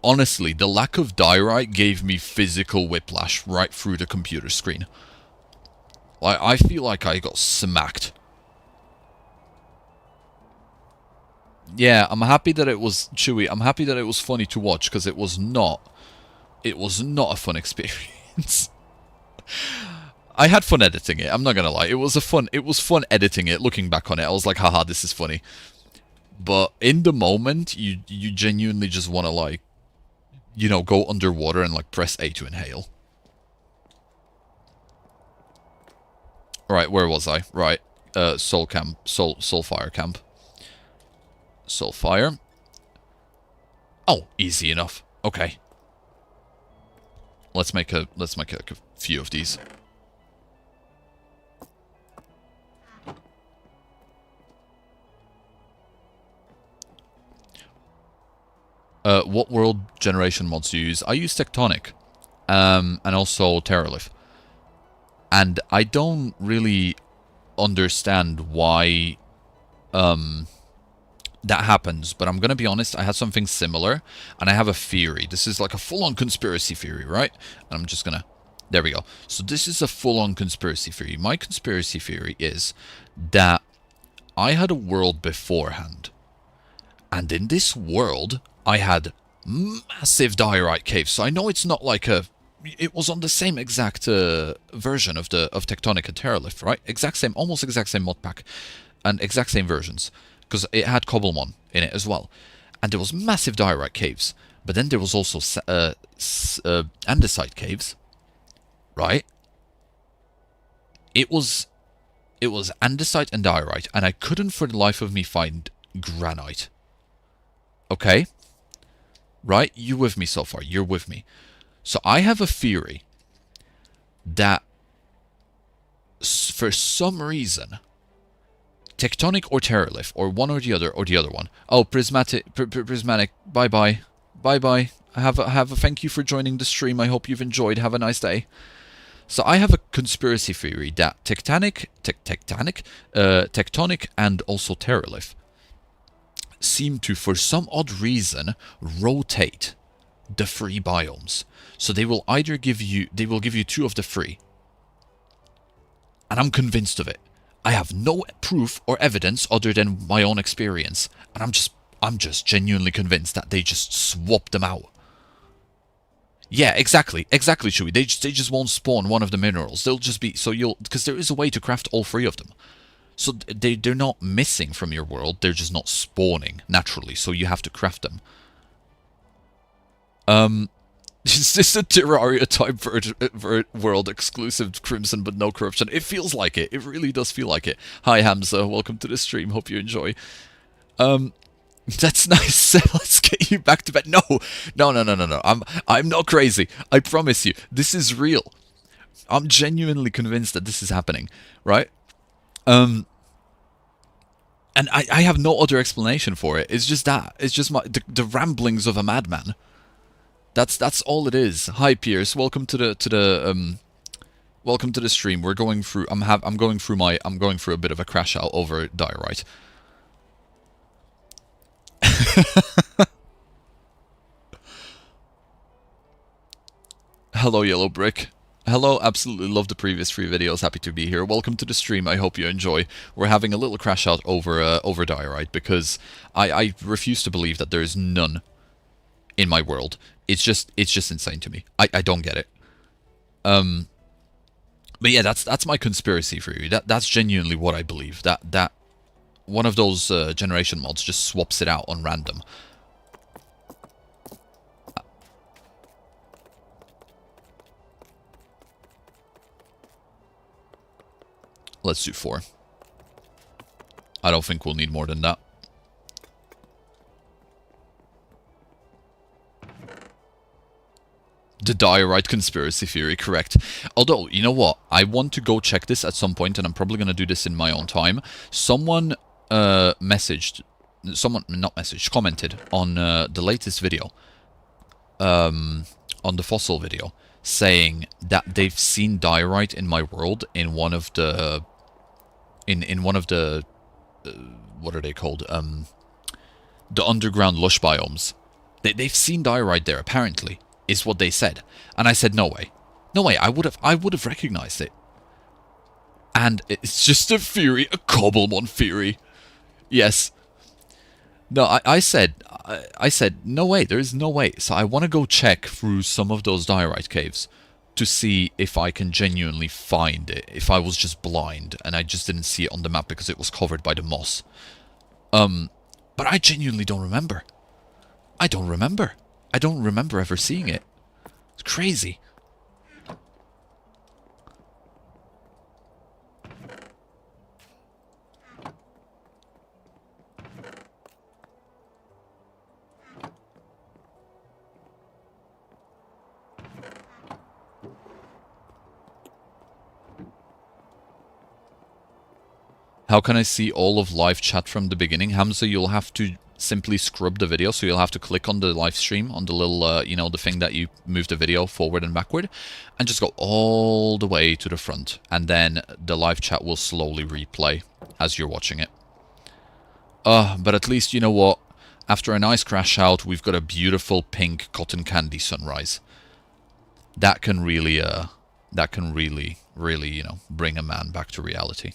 Honestly, the lack of diorite gave me physical whiplash right through the computer screen. I feel like I got smacked. Yeah, I'm happy that it was chewy. I'm happy that it was funny to watch, because it was not a fun experience. I had fun editing it, I'm not gonna lie. It was fun editing it, looking back on it. I was like, haha, this is funny. But in the moment, you genuinely just want to, like, you know, go underwater and, like, press A to inhale. Right, where was I? Right, soul fire camp. Soul fire. Oh, easy enough. Okay. Let's make a few of these. What world generation mods do you use? I use Tectonic, and also Terralith. And I don't really understand why that happens, but I'm going to be honest, I had something similar, and I have a theory. This is like a full-on conspiracy theory, right? And I'm just going to... There we go. So this is a full-on conspiracy theory. My conspiracy theory is that I had a world beforehand, and in this world, I had massive diorite caves. So I know it's not like a... It was on the same exact version of Tectonic and Terralith, right? Exact same, almost exact same mod pack, and exact same versions, because it had Cobblemon in it as well. And there was massive diorite caves, but then there was also andesite caves, right? It was andesite and diorite, and I couldn't for the life of me find granite. Okay? Right? You with me so far? You're with me. So I have a theory that for some reason, Tectonic or Terralith, or one or the other one. Oh, Prismatic, bye-bye. Bye-bye. Have a thank you for joining the stream. I hope you've enjoyed. Have a nice day. So I have a conspiracy theory that Tectonic, and also Terralith seem to, for some odd reason, rotate the free biomes. So they will either give you, two of the free. And I'm convinced of it. I have no proof or evidence other than my own experience. And I'm just genuinely convinced that they just swap them out. Yeah, exactly, Chewy. They just won't spawn one of the minerals. They'll just be, because there is a way to craft all three of them. So they're not missing from your world, they're just not spawning naturally, so you have to craft them. Is this a Terraria type world exclusive Crimson but no corruption? It feels like it. It really does feel like it. Hi Hamza, welcome to the stream. Hope you enjoy. That's nice. Let's get you back to bed. No. I'm not crazy. I promise you. This is real. I'm genuinely convinced that this is happening, right? And I have no other explanation for it. It's just that. It's just the ramblings of a madman. That's all it is. Hi Pierce, welcome to the stream. We're going through. I'm going through a bit of a crash out over diorite. Hello Yellow Brick. Hello, absolutely love the previous 3 videos. Happy to be here. Welcome to the stream. I hope you enjoy. We're having a little crash out over diorite because I refuse to believe that there is none in my world. It's just insane to me. I don't get it. But yeah, that's my conspiracy theory. That's genuinely what I believe. That one of those generation mods just swaps it out on random. Let's do 4. I don't think we'll need more than that. The diorite conspiracy theory, correct. Although, you know what? I want to go check this at some point, and I'm probably going to do this in my own time. Someone commented on the latest video, on the fossil video, saying that they've seen diorite in my world in one of the... In one of the... what are they called? The underground lush biomes. They've seen diorite there, apparently. Is what they said. And I said, no way. No way, I would have recognized it. And it's just a theory, a Cobblemon theory. Yes. No, I said, no way, there is no way. So I want to go check through some of those diorite caves to see if I can genuinely find it. If I was just blind and I just didn't see it on the map because it was covered by the moss. But I genuinely don't remember. I don't remember ever seeing it. It's crazy. How can I see all of live chat from the beginning? Hamza, you'll have to simply scrub the video. So you'll have to click on the live stream, on the little, you know, the thing that you move the video forward and backward, and just go all the way to the front. And then the live chat will slowly replay as you're watching it. But at least, you know what? After a nice crash out, we've got a beautiful pink cotton candy sunrise. That can really, you know, bring a man back to reality.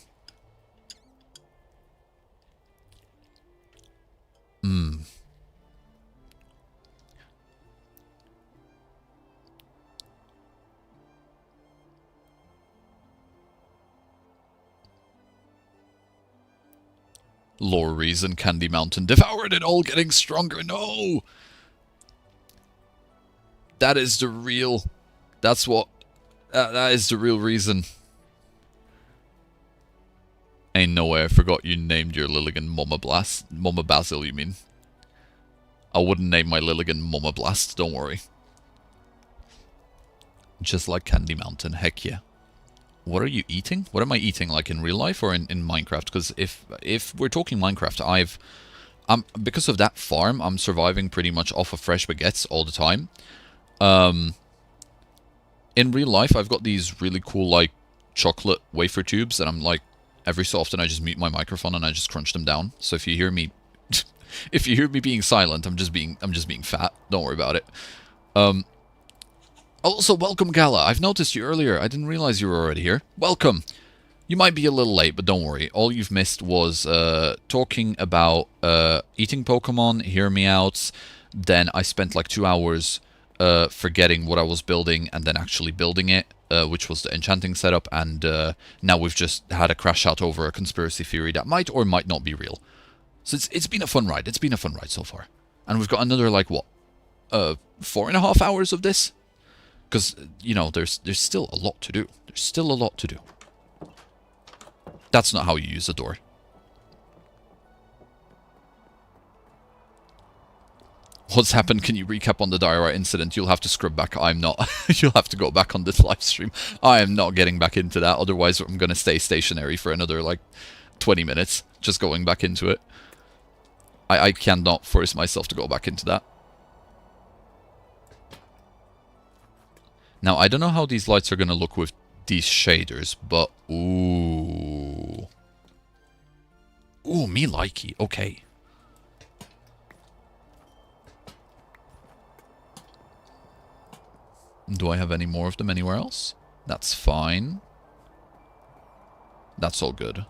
Lore reason Candy Mountain devoured it all, getting stronger. No! That is the real... That's what... that is the real reason. Ain't no way I forgot you named your Lilligan Mama Blast. Mama Basil, you mean? I wouldn't name my Lilligan Mama Blast, don't worry. Just like Candy Mountain, heck yeah. What are you eating? What am I eating, like in real life or in Minecraft? Because if we're talking Minecraft, because of that farm, I'm surviving pretty much off of fresh baguettes all the time. In real life, I've got these really cool, like, chocolate wafer tubes, and I'm like, every so often I just mute my microphone and I just crunch them down. So if you hear me, if you hear me being silent, I'm just being fat. Don't worry about it. Also, welcome, Gala. I've noticed you earlier. I didn't realize you were already here. Welcome. You might be a little late, but don't worry. All you've missed was talking about eating Pokemon, hear me out. Then I spent like 2 hours forgetting what I was building and then actually building it, which was the enchanting setup. And now we've just had a crash out over a conspiracy theory that might or might not be real. So it's been a fun ride. It's been a fun ride so far. And we've got another, like, what? 4.5 hours of this? Because, you know, there's still a lot to do. There's still a lot to do. That's not how you use a door. What's happened? Can you recap on the diorite incident? You'll have to scrub back. I'm not. You'll have to go back on this live stream. I am not getting back into that. Otherwise, I'm going to stay stationary for another, like, 20 minutes. Just going back into it. I cannot force myself to go back into that. Now, I don't know how these lights are going to look with these shaders, but... Ooh. Ooh, me likey. Okay. Do I have any more of them anywhere else? That's fine. That's all good.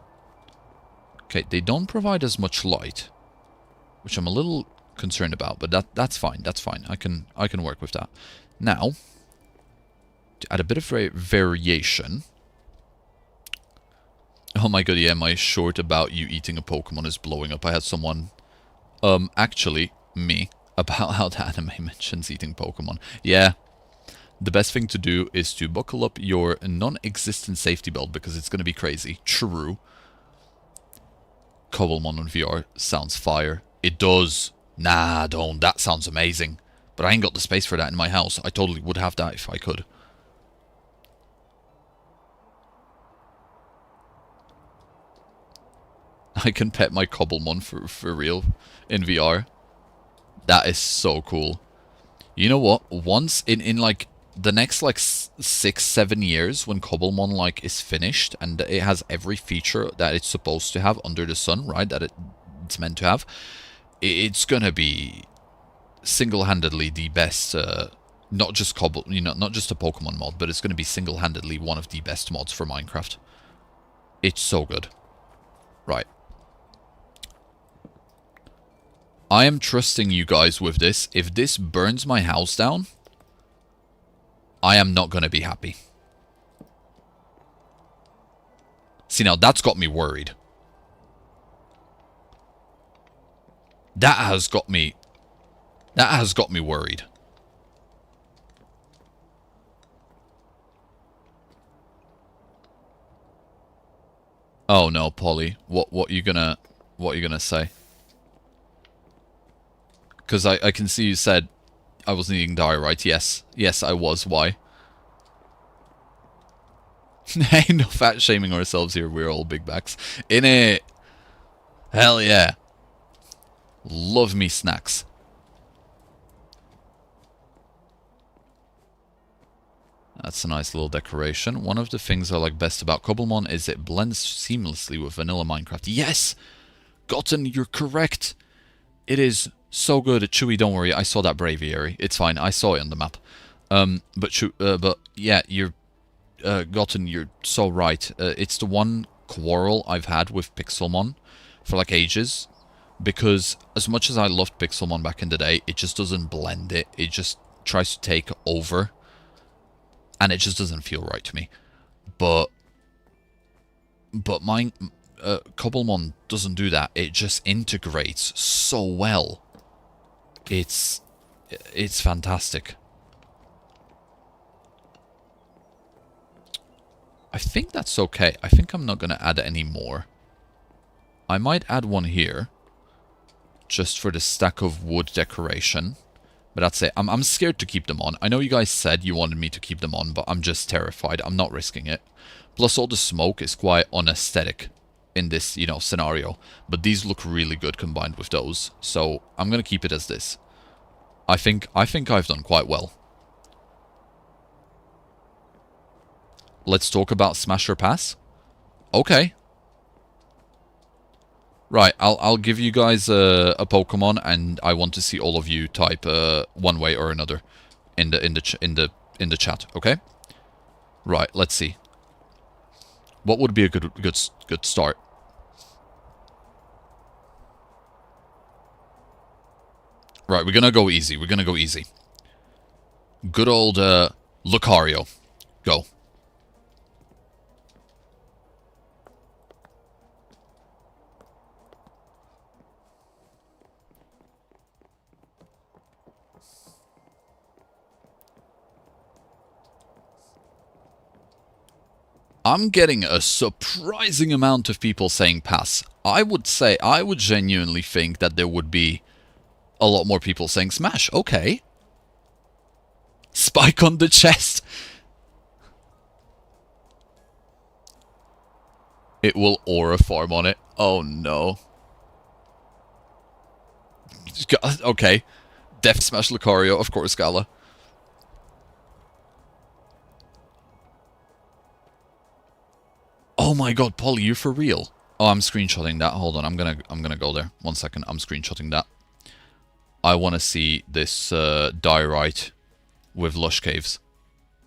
Okay, they don't provide as much light, which I'm a little concerned about, but that's fine. That's fine. I can work with that. Now, to add a bit of variation. Oh my god, yeah, my short about you eating a Pokemon is blowing up. I had someone, actually, me, about how the anime mentions eating Pokemon. Yeah. The best thing to do is to buckle up your non-existent safety belt because it's going to be crazy. True. Cobblemon on VR sounds fire. It does. Nah, don't. That sounds amazing. But I ain't got the space for that in my house. I totally would have that if I could. I can pet my Cobblemon for real in VR. That is so cool. You know what? Once in like the next like 6-7 years, when Cobblemon like is finished and it has every feature that it's supposed to have under the sun, right? That it's meant to have, it's gonna be single-handedly the best. Not just not just a Pokemon mod, but it's gonna be single-handedly one of the best mods for Minecraft. It's so good. Right. I am trusting you guys with this. If this burns my house down, I am not going to be happy. See, now that's got me worried. That has got me worried. Oh no, Polly. What you gonna say? Because I can see you said I was needing diorite. Yes. Yes, I was. Why? Hey, no fat shaming ourselves here. We're all big backs. In it. Hell yeah. Love me snacks. That's a nice little decoration. One of the things I like best about Cobblemon is it blends seamlessly with vanilla Minecraft. Yes! Gotten, you're correct! It is so good. Chewy, don't worry. I saw that braviary. It's fine. I saw it on the map. But yeah, you're... Gotten, you're so right. It's the one quarrel I've had with Pixelmon for like ages. Because as much as I loved Pixelmon back in the day, it just doesn't blend it. It just tries to take over. And it just doesn't feel right to me. But mine, Cobblemon doesn't do that. It just integrates so well. It's fantastic. I think that's okay. I think I'm not going to add any more. I might add one here. Just for the stack of wood decoration. But that's it. I'm scared to keep them on. I know you guys said you wanted me to keep them on, but I'm just terrified. I'm not risking it. Plus, all the smoke is quite unaesthetic in this, you know, scenario. But these look really good combined with those. So, I'm going to keep it as this. I think I've done quite well. Let's talk about Smash or Pass. Okay. Right, I'll give you guys a Pokemon, and I want to see all of you type one way or another in the chat. Okay. Right. Let's see. What would be a good start? Right, we're gonna go easy. We're gonna go easy. Good old Lucario. Go. I'm getting a surprising amount of people saying pass. I would genuinely think that there would be a lot more people saying smash. Okay. Spike on the chest. It will aura farm on it. Oh no. Okay. Def smash Lucario, of course, Gala. Oh my god, Polly, you're for real? Oh, I'm screenshotting that. Hold on, I'm gonna go there. 1 second, I'm screenshotting that. I want to see this diorite with lush caves.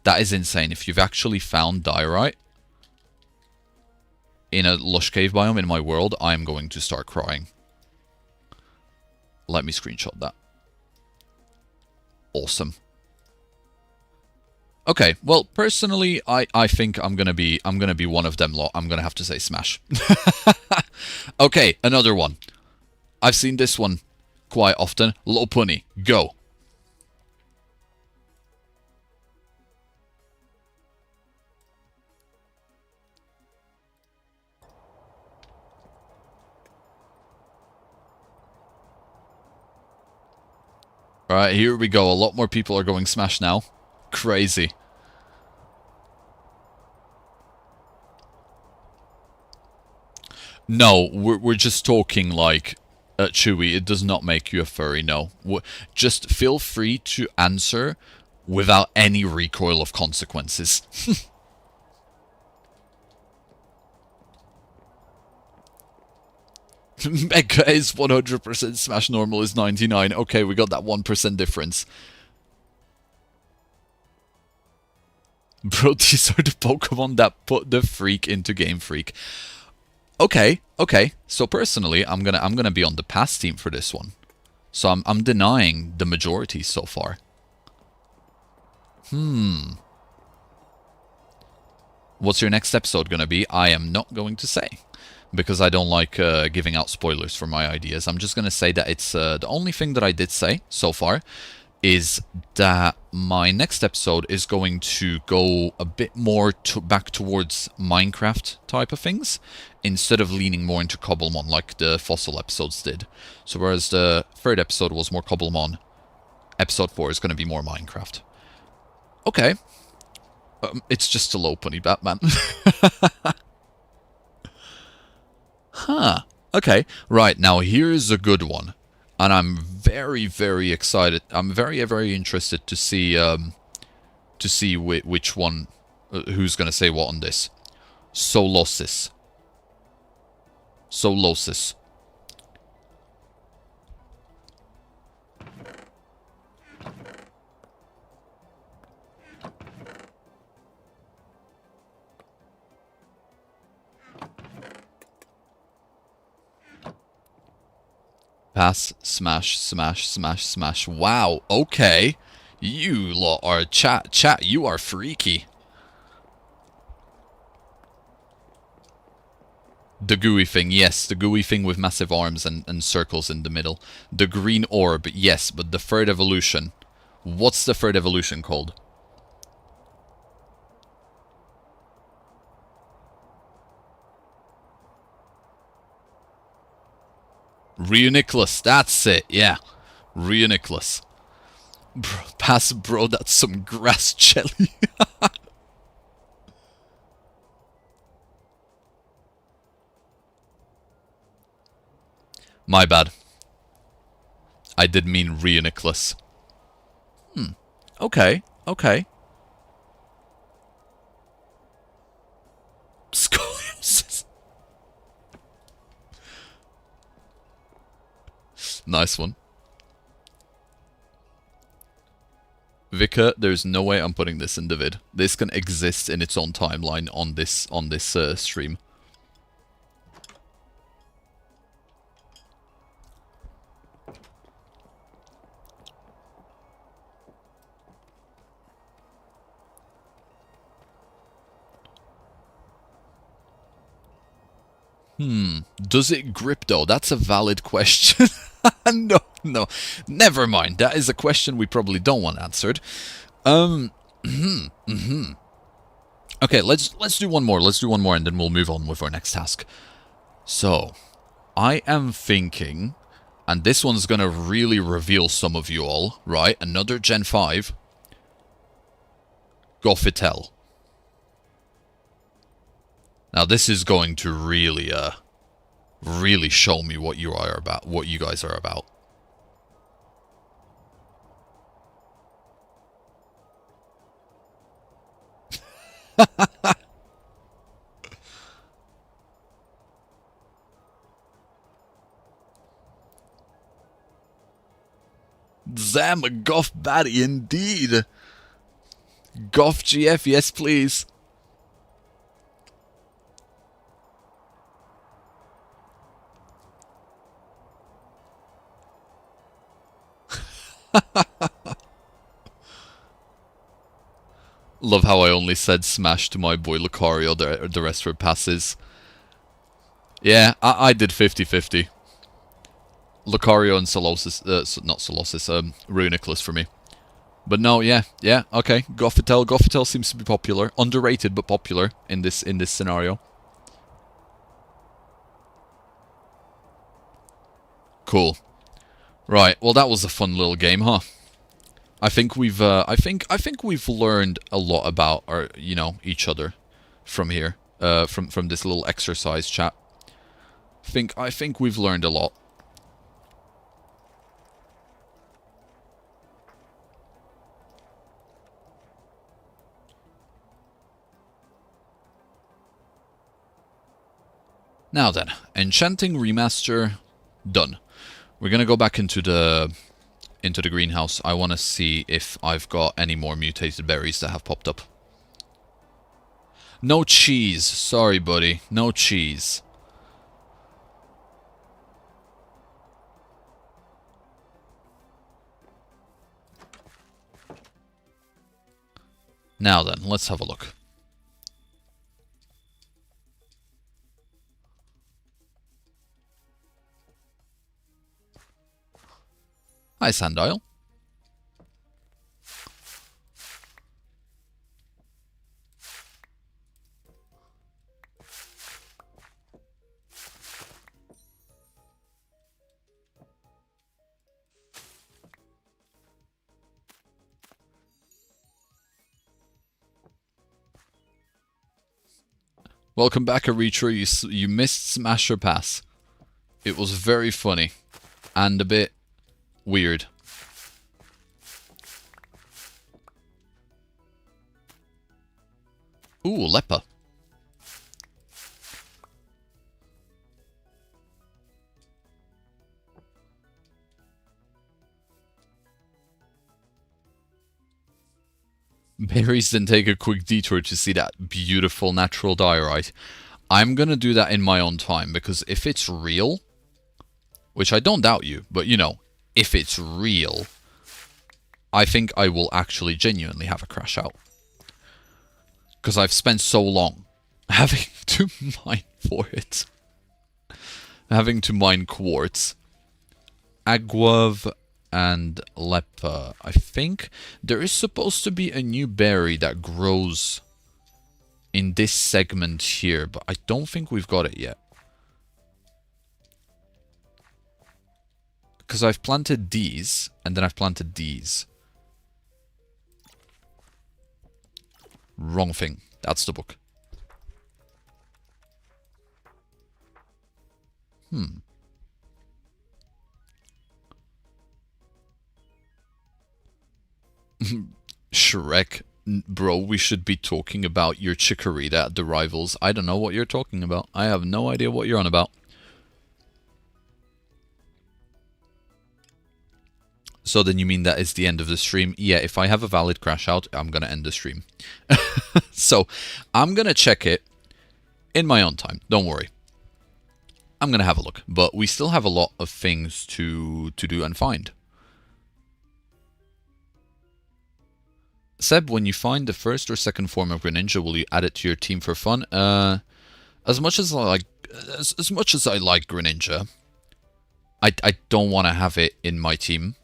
That is insane. If you've actually found diorite in a lush cave biome in my world, I'm going to start crying. Let me screenshot that. Awesome. Okay, well, personally, I think I'm gonna be one of them lot. I'm gonna have to say smash. Okay, another one. I've seen this one quite often. Lopunny, go. Alright, here we go. A lot more people are going smash now. Crazy. No, we're just talking like Chewy. It does not make you a furry, no. Just feel free to answer without any recoil of consequences. Mega is 100%, Smash Normal is 99. Okay, we got that 1% difference. Bro, these are the Pokemon that put the freak into Game Freak. Okay, okay. So personally, I'm gonna be on the pass team for this one. So I'm denying the majority so far. What's your next episode gonna be? I am not going to say, because I don't like giving out spoilers for my ideas. I'm just gonna say that it's the only thing that I did say so far is that my next episode is going to go a bit more back towards Minecraft type of things, instead of leaning more into Cobblemon like the fossil episodes did. So whereas the third episode was more Cobblemon, episode 4 is going to be more Minecraft. Okay. It's just a Lopunny, Batman. Huh. Okay. Right, now here's a good one. And I'm very, very excited. I'm very, very interested to see which one, who's gonna say what on this. Solosis. Solosis. Pass, smash, smash, smash, smash. Wow, okay. You lot are chat, you are freaky. The gooey thing, yes, the gooey thing with massive arms and circles in the middle. The green orb, yes, but the third evolution. What's the third evolution called? Reuniclus, that's it, yeah. Reuniclus. Bro, pass, bro, that's some grass jelly. My bad. I did mean Reuniclus. Okay, okay. Scoliosis. Nice one. Vika, there's no way I'm putting this in the vid. This can exist in its own timeline on this stream. Does it grip though? That's a valid question. No. Never mind. That is a question we probably don't want answered. Okay, let's do one more. Let's do one more and then we'll move on with our next task. So, I am thinking, and this one's gonna really reveal some of you all, right? Another Gen 5. Gophitel. Now this is going to really, really show me what you are about, what you guys are about. Zam, a Goth baddie indeed. Goth GF, yes please. Love how I only said smash to my boy Lucario, the rest were passes. Yeah, I did 50-50. Lucario and Solosis, not Solosis, Reuniclus for me. But no, yeah, okay. Gophitel seems to be popular. Underrated, but popular in this scenario. Cool. Right, well that was a fun little game, huh? I think we've we've learned a lot about our, each other from here. From this little exercise chat. I think we've learned a lot. Now then, Enchanting remaster done. We're gonna go back into the greenhouse. I want to see if I've got any more mutated berries that have popped up. No cheese. Sorry, buddy. No cheese. Now then, let's have a look. Hi, Sandile. Welcome back, Erythra. You missed Smasher Pass. It was very funny. And a bit weird. Ooh, leper. Berries, then take a quick detour to see that beautiful natural diorite. I'm gonna do that in my own time, because if it's real, which I don't doubt you, but you know, if it's real, I think I will actually genuinely have a crash out. Because I've spent so long having to mine for it. Having to mine quartz. Agave and leper. I think there is supposed to be a new berry that grows in this segment here, but I don't think we've got it yet. Because I've planted these, and then I've planted these. Wrong thing. That's the book. Shrek, bro, we should be talking about your chikorita at the rivals. I don't know what you're talking about. I have no idea what you're on about. So then you mean that is the end of the stream? Yeah, if I have a valid crash out, I'm gonna end the stream. So, I'm gonna check it in my own time. Don't worry. I'm gonna have a look. But we still have a lot of things to do and find. Seb, when you find the first or second form of Greninja, will you add it to your team for fun? As much as I like Greninja, I don't want to have it in my team.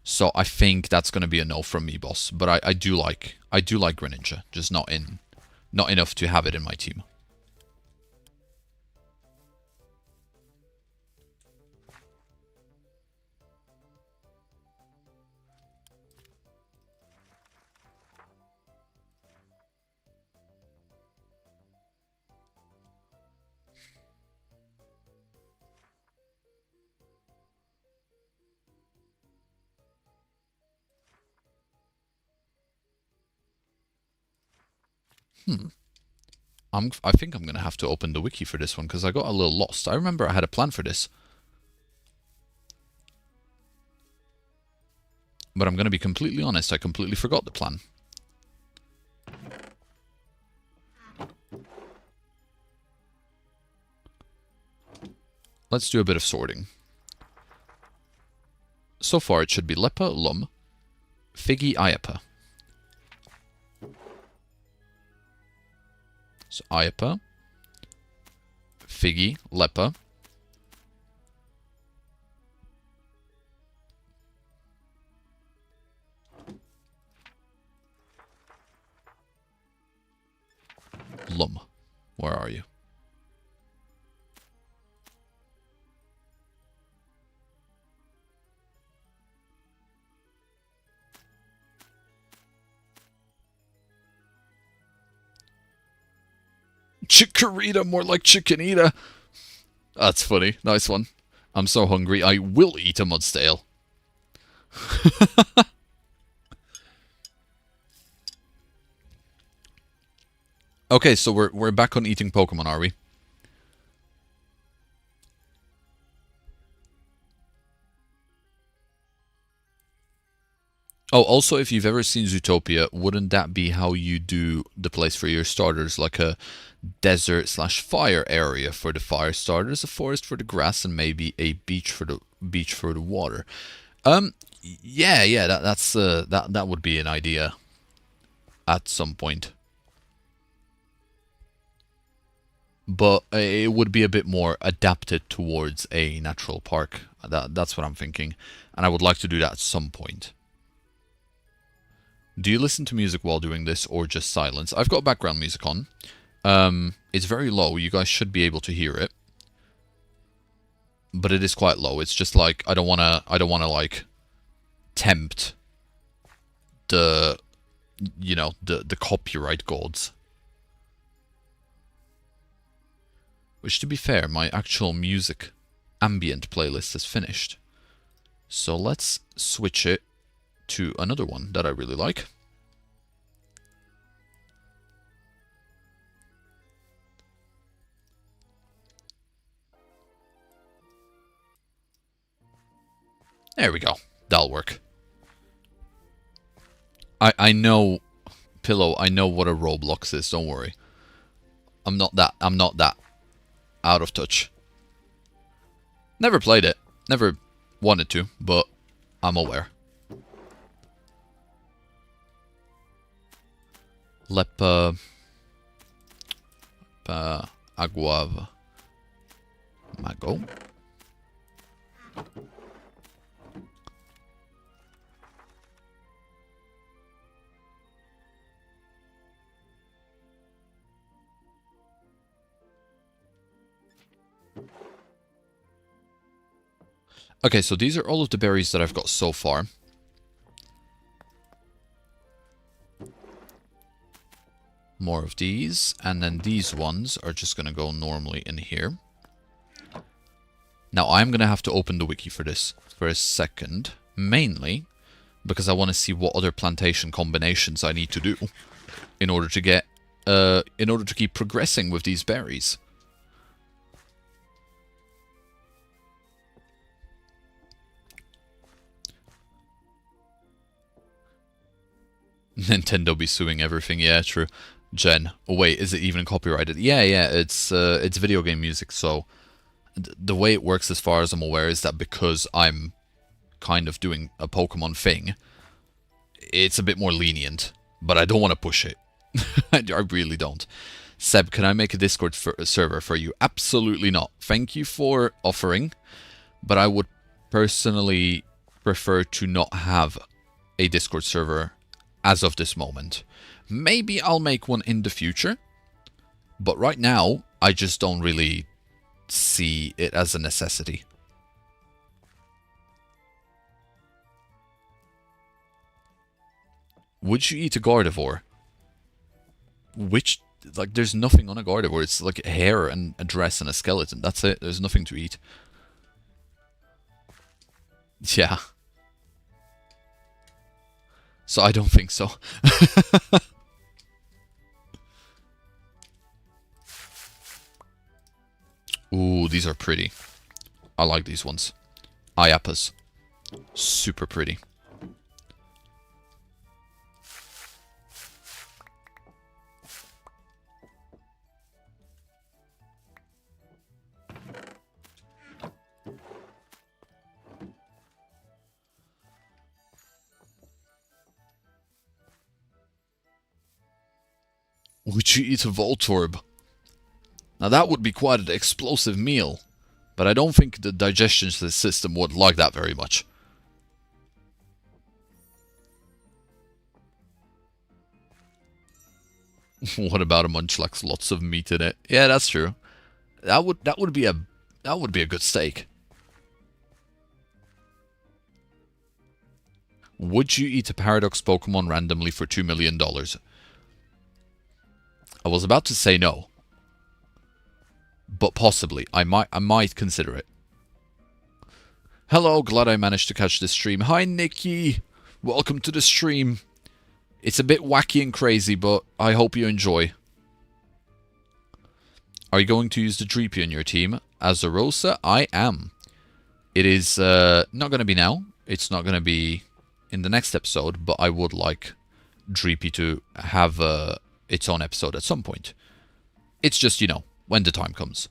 So I think that's going to be a no from me, boss. But I do like Greninja, just not enough to have it in my team. I think I'm going to have to open the wiki for this one, because I got a little lost. I remember I had a plan for this. But I'm going to be completely honest, I completely forgot the plan. Let's do a bit of sorting. So far it should be Lepa, Lum, Figgy, Ayapa. So Ayapa, Figgy, Lepa, Lum. Where are you? Chikorita, more like Chickenita. That's funny. Nice one. I'm so hungry, I will eat a Mudstale. Okay, so we're back on eating Pokemon, are we? Oh, also, if you've ever seen Zootopia, wouldn't that be how you do the place for your starters? Like a desert/fire area for the fire starters, a forest for the grass, and maybe a beach for the water. Yeah, that would be an idea at some point. But it would be a bit more adapted towards a natural park. That's what I'm thinking. And I would like to do that at some point. Do you listen to music while doing this, or just silence? I've got background music on. It's very low. You guys should be able to hear it. But it is quite low. It's just like I don't wanna like tempt the the copyright gods. Which, to be fair, my actual music ambient playlist is finished. So let's switch it to another one that I really like. There we go. That'll work. I know, Pillow, I know what a Roblox is, don't worry. I'm not that out of touch. Never played it. Never wanted to, but I'm aware. Lepa Aguava Mago. Okay, so these are all of the berries that I've got so far. More of these, and then these ones are just going to go normally in here. Now, I'm going to have to open the wiki for this for a second, mainly because I want to see what other plantation combinations I need to do in order to get, in order to keep progressing with these berries. Nintendo be suing everything. Yeah, true. Jen. Oh wait, is it even copyrighted? Yeah, it's video game music, so the way it works as far as I'm aware is that because I'm kind of doing a Pokemon thing, it's a bit more lenient, but I don't want to push it. I really don't. Seb, can I make a Discord server for you? Absolutely not. Thank you for offering, but I would personally prefer to not have a Discord server as of this moment. Maybe I'll make one in the future, but right now, I just don't really see it as a necessity. Would you eat a Gardevoir? Which, like, there's nothing on a Gardevoir. It's like hair and a dress and a skeleton. That's it. There's nothing to eat. Yeah. So I don't think so. Ooh, these are pretty. I like these ones. Iapas. Super pretty. Would you eat a Voltorb? Now that would be quite an explosive meal, but I don't think the digestion system would like that very much. What about a Munchlax? Lots of meat in it. Yeah, that's true. That would be a good steak. Would you eat a Paradox Pokemon randomly for $2 million? I was about to say no. But possibly. I might consider it. Hello, glad I managed to catch this stream. Hi, Nikki. Welcome to the stream. It's a bit wacky and crazy, but I hope you enjoy. Are you going to use the Dreepy on your team? As a Rosa, I am. It is not going to be now. It's not going to be in the next episode, but I would like Dreepy to have its own episode at some point. It's just, you know, when the time comes.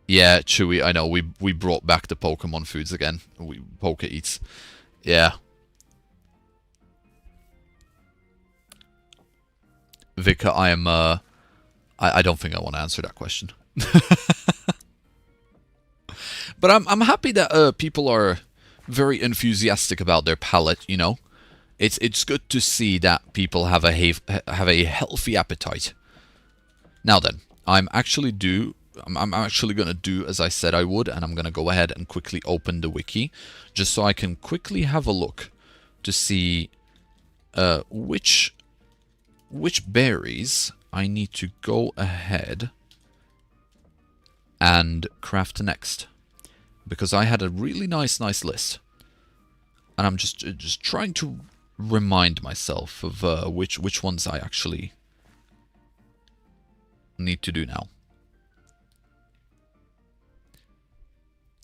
Yeah, Chewy, I know, we brought back the Pokemon foods again. Poke Eats. Yeah. Vika, I am, I don't think I want to answer that question. But I'm happy that people are very enthusiastic about their palate, you know. It's good to see that people have a healthy appetite. Now then, I'm actually gonna do as I said I would, and I'm gonna go ahead and quickly open the wiki, just so I can quickly have a look to see which berries I need to go ahead and craft next. because I had a really nice list. And I'm just trying to remind myself of which ones I actually need to do now.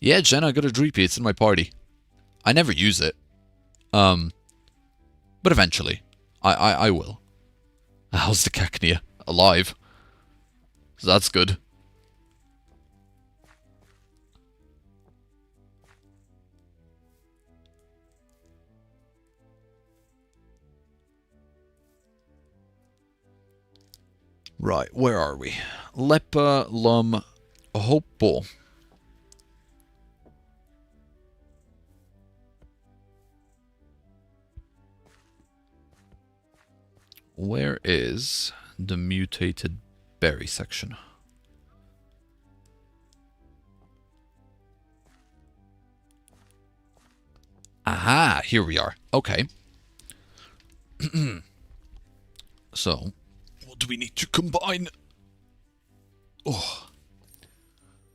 Yeah, Jen, I got a Dreepy. It's in my party. I never use it. But eventually, I will. How's the Cacnea? Alive. So that's good. Right, where are we? Lepa Lum Hopo. Where is the mutated berry section? Aha, here we are. Okay. So, what do we need to combine? Oh.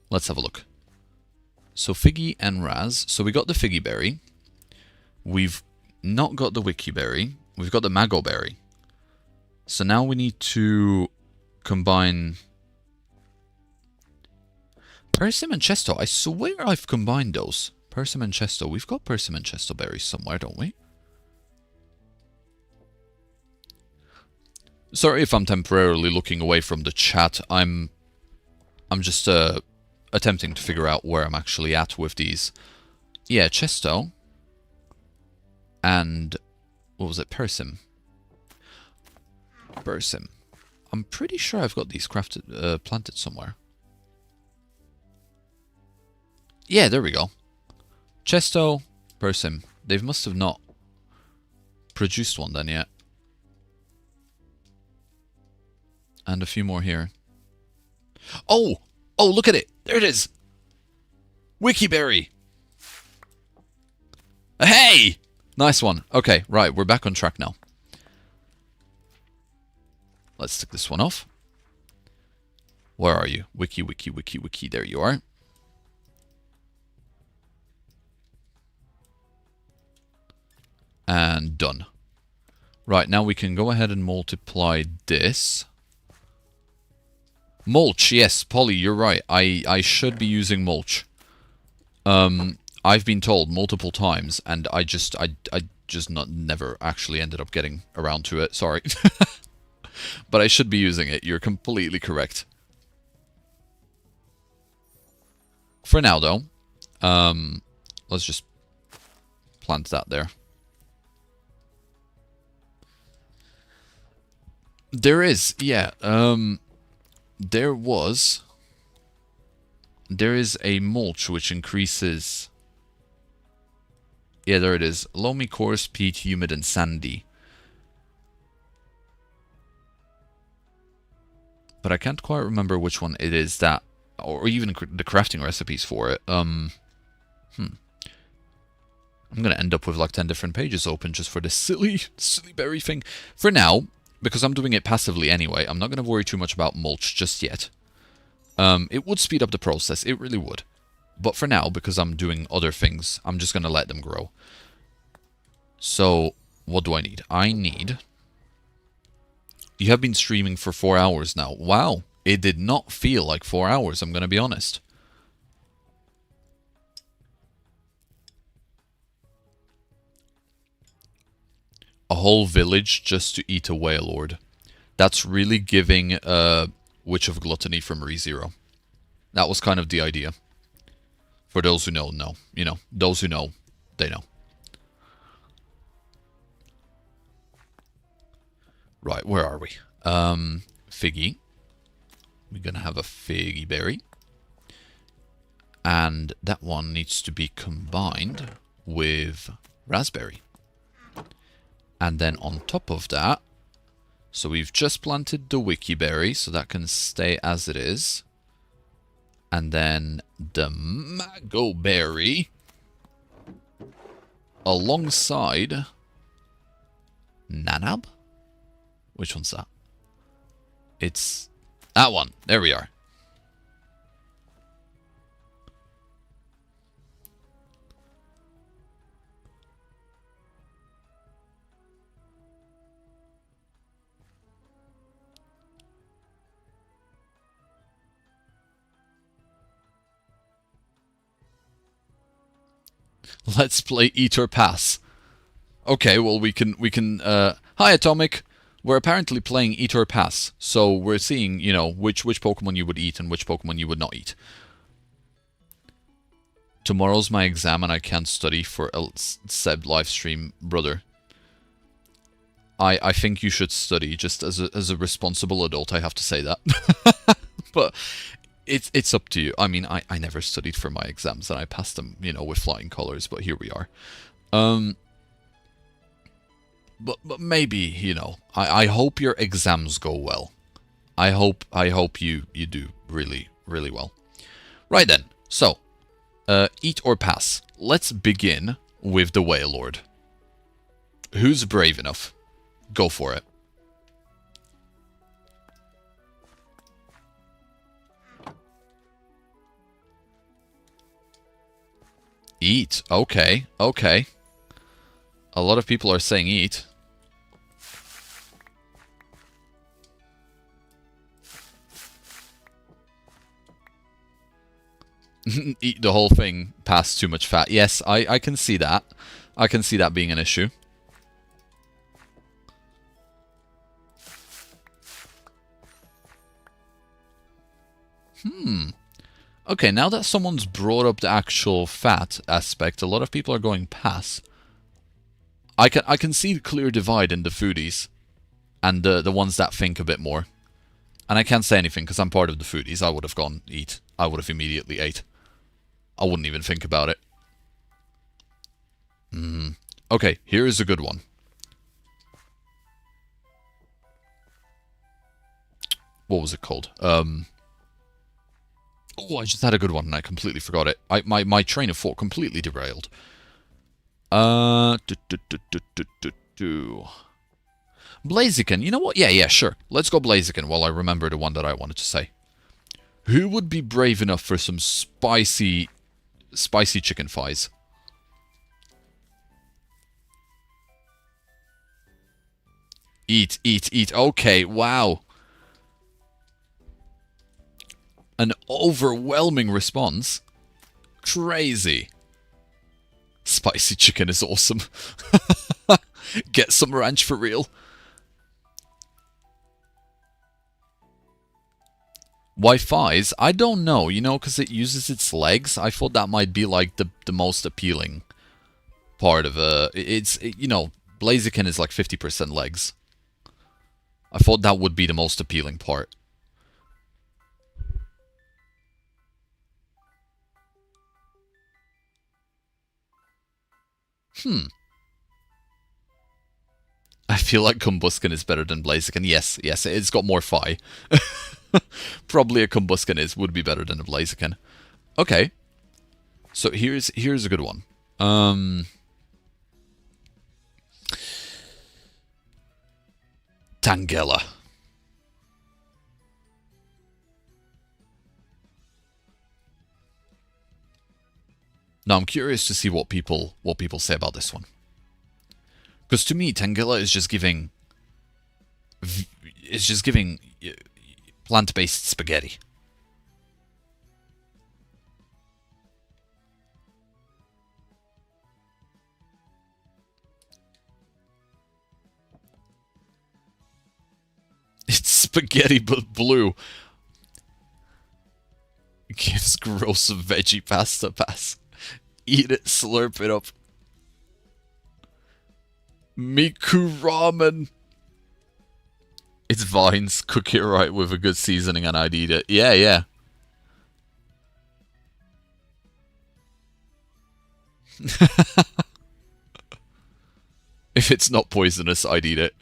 Let's have a look. So, Figgy and Raz. So, we got the Figgy berry. We've not got the Wiki berry. We've got the Mago berry. So, now we need to combine Persimmon Chesto. I swear I've combined those. Persimmon Chesto. We've got Persimmon Chesto berries somewhere, don't we? Sorry if I'm temporarily looking away from the chat. I'm just attempting to figure out where I'm actually at with these. Yeah, Chesto. And what was it? Persim. Persim. I'm pretty sure I've got these crafted, planted somewhere. Yeah, there we go. Chesto, Persim. They must have not produced one then yet. And a few more here. Oh! Oh, look at it! There it is! Wikiberry! Hey! Nice one. Okay, right, we're back on track now. Let's tick this one off. Where are you? Wiki. There you are. And done. Right, now we can go ahead and multiply this. Mulch, yes, Polly, you're right. I should be using mulch. I've been told multiple times, and I just never actually ended up getting around to it. Sorry. But I should be using it. You're completely correct. For now, though, let's just plant that there. There is, yeah, there is a mulch which increases... Yeah, there it is. Loamy, coarse, peat, humid, and sandy. But I can't quite remember which one it is that... Or even the crafting recipes for it. I'm going to end up with like 10 different pages open just for this silly berry thing. For now, because I'm doing it passively anyway, I'm not going to worry too much about mulch just yet. It would speed up the process, it really would. But for now, because I'm doing other things, I'm just going to let them grow. So, what do I need? I need... You have been streaming for 4 hours now. Wow, it did not feel like 4 hours, I'm going to be honest. A whole village just to eat a whale lord. That's really giving Witch of Gluttony from ReZero. That was kind of the idea. For those who know, know. You know, those who know, they know. Right, where are we? Figgy. We're gonna have a figgy berry. And that one needs to be combined with raspberry. And then on top of that, so we've just planted the wiki berry, so that can stay as it is. And then the Mago berry alongside Nanab? Which one's that? It's that one. There we are. Let's play Eat or Pass. Okay, well we can hi Atomic. We're apparently playing Eat or Pass. So we're seeing, you know, which Pokemon you would eat and which Pokemon you would not eat. Tomorrow's my exam and I can't study for a Seb livestream, brother. I think you should study, just as a responsible adult, I have to say that. But it's up to you. I mean, I never studied for my exams and I passed them, you know, with flying colors, but here we are. But maybe, you know, I hope your exams go well. I hope you do really, really well. Right then, so, Eat or Pass. Let's begin with the Wailord. Who's brave enough? Go for it. Eat. Okay, okay. A lot of people are saying eat. Eat the whole thing, pass too much fat. Yes, I can see that. I can see that being an issue. Okay, now that someone's brought up the actual fat aspect, a lot of people are going pass. I can see the clear divide in the foodies and the ones that think a bit more. And I can't say anything because I'm part of the foodies. I would have gone eat. I would have immediately ate. I wouldn't even think about it. Okay, here is a good one. What was it called? Oh, I just had a good one and I completely forgot it. My train of thought completely derailed. Blaziken. You know what? Yeah, sure. Let's go Blaziken while I remember the one that I wanted to say. Who would be brave enough for some spicy chicken thighs? Eat. Okay, wow. An overwhelming response. Crazy. Spicy chicken is awesome. Get some ranch for real. Wi-Fi's? I don't know, you know, because it uses its legs. I thought that might be like the most appealing part of you know, Blaziken is like 50% legs. I thought that would be the most appealing part. I feel like Combusken is better than Blaziken. Yes, it's got more thigh. Probably a Combusken would be better than a Blaziken. Okay. So here's a good one. Tangela. Now I'm curious to see what people say about this one. Because to me, Tangela is just giving plant-based spaghetti. It's spaghetti but blue. Gives gross veggie pasta pass. Eat it, slurp it up. Miku ramen. It's vines. Cook it right with a good seasoning and I'd eat it. Yeah. If it's not poisonous, I'd eat it.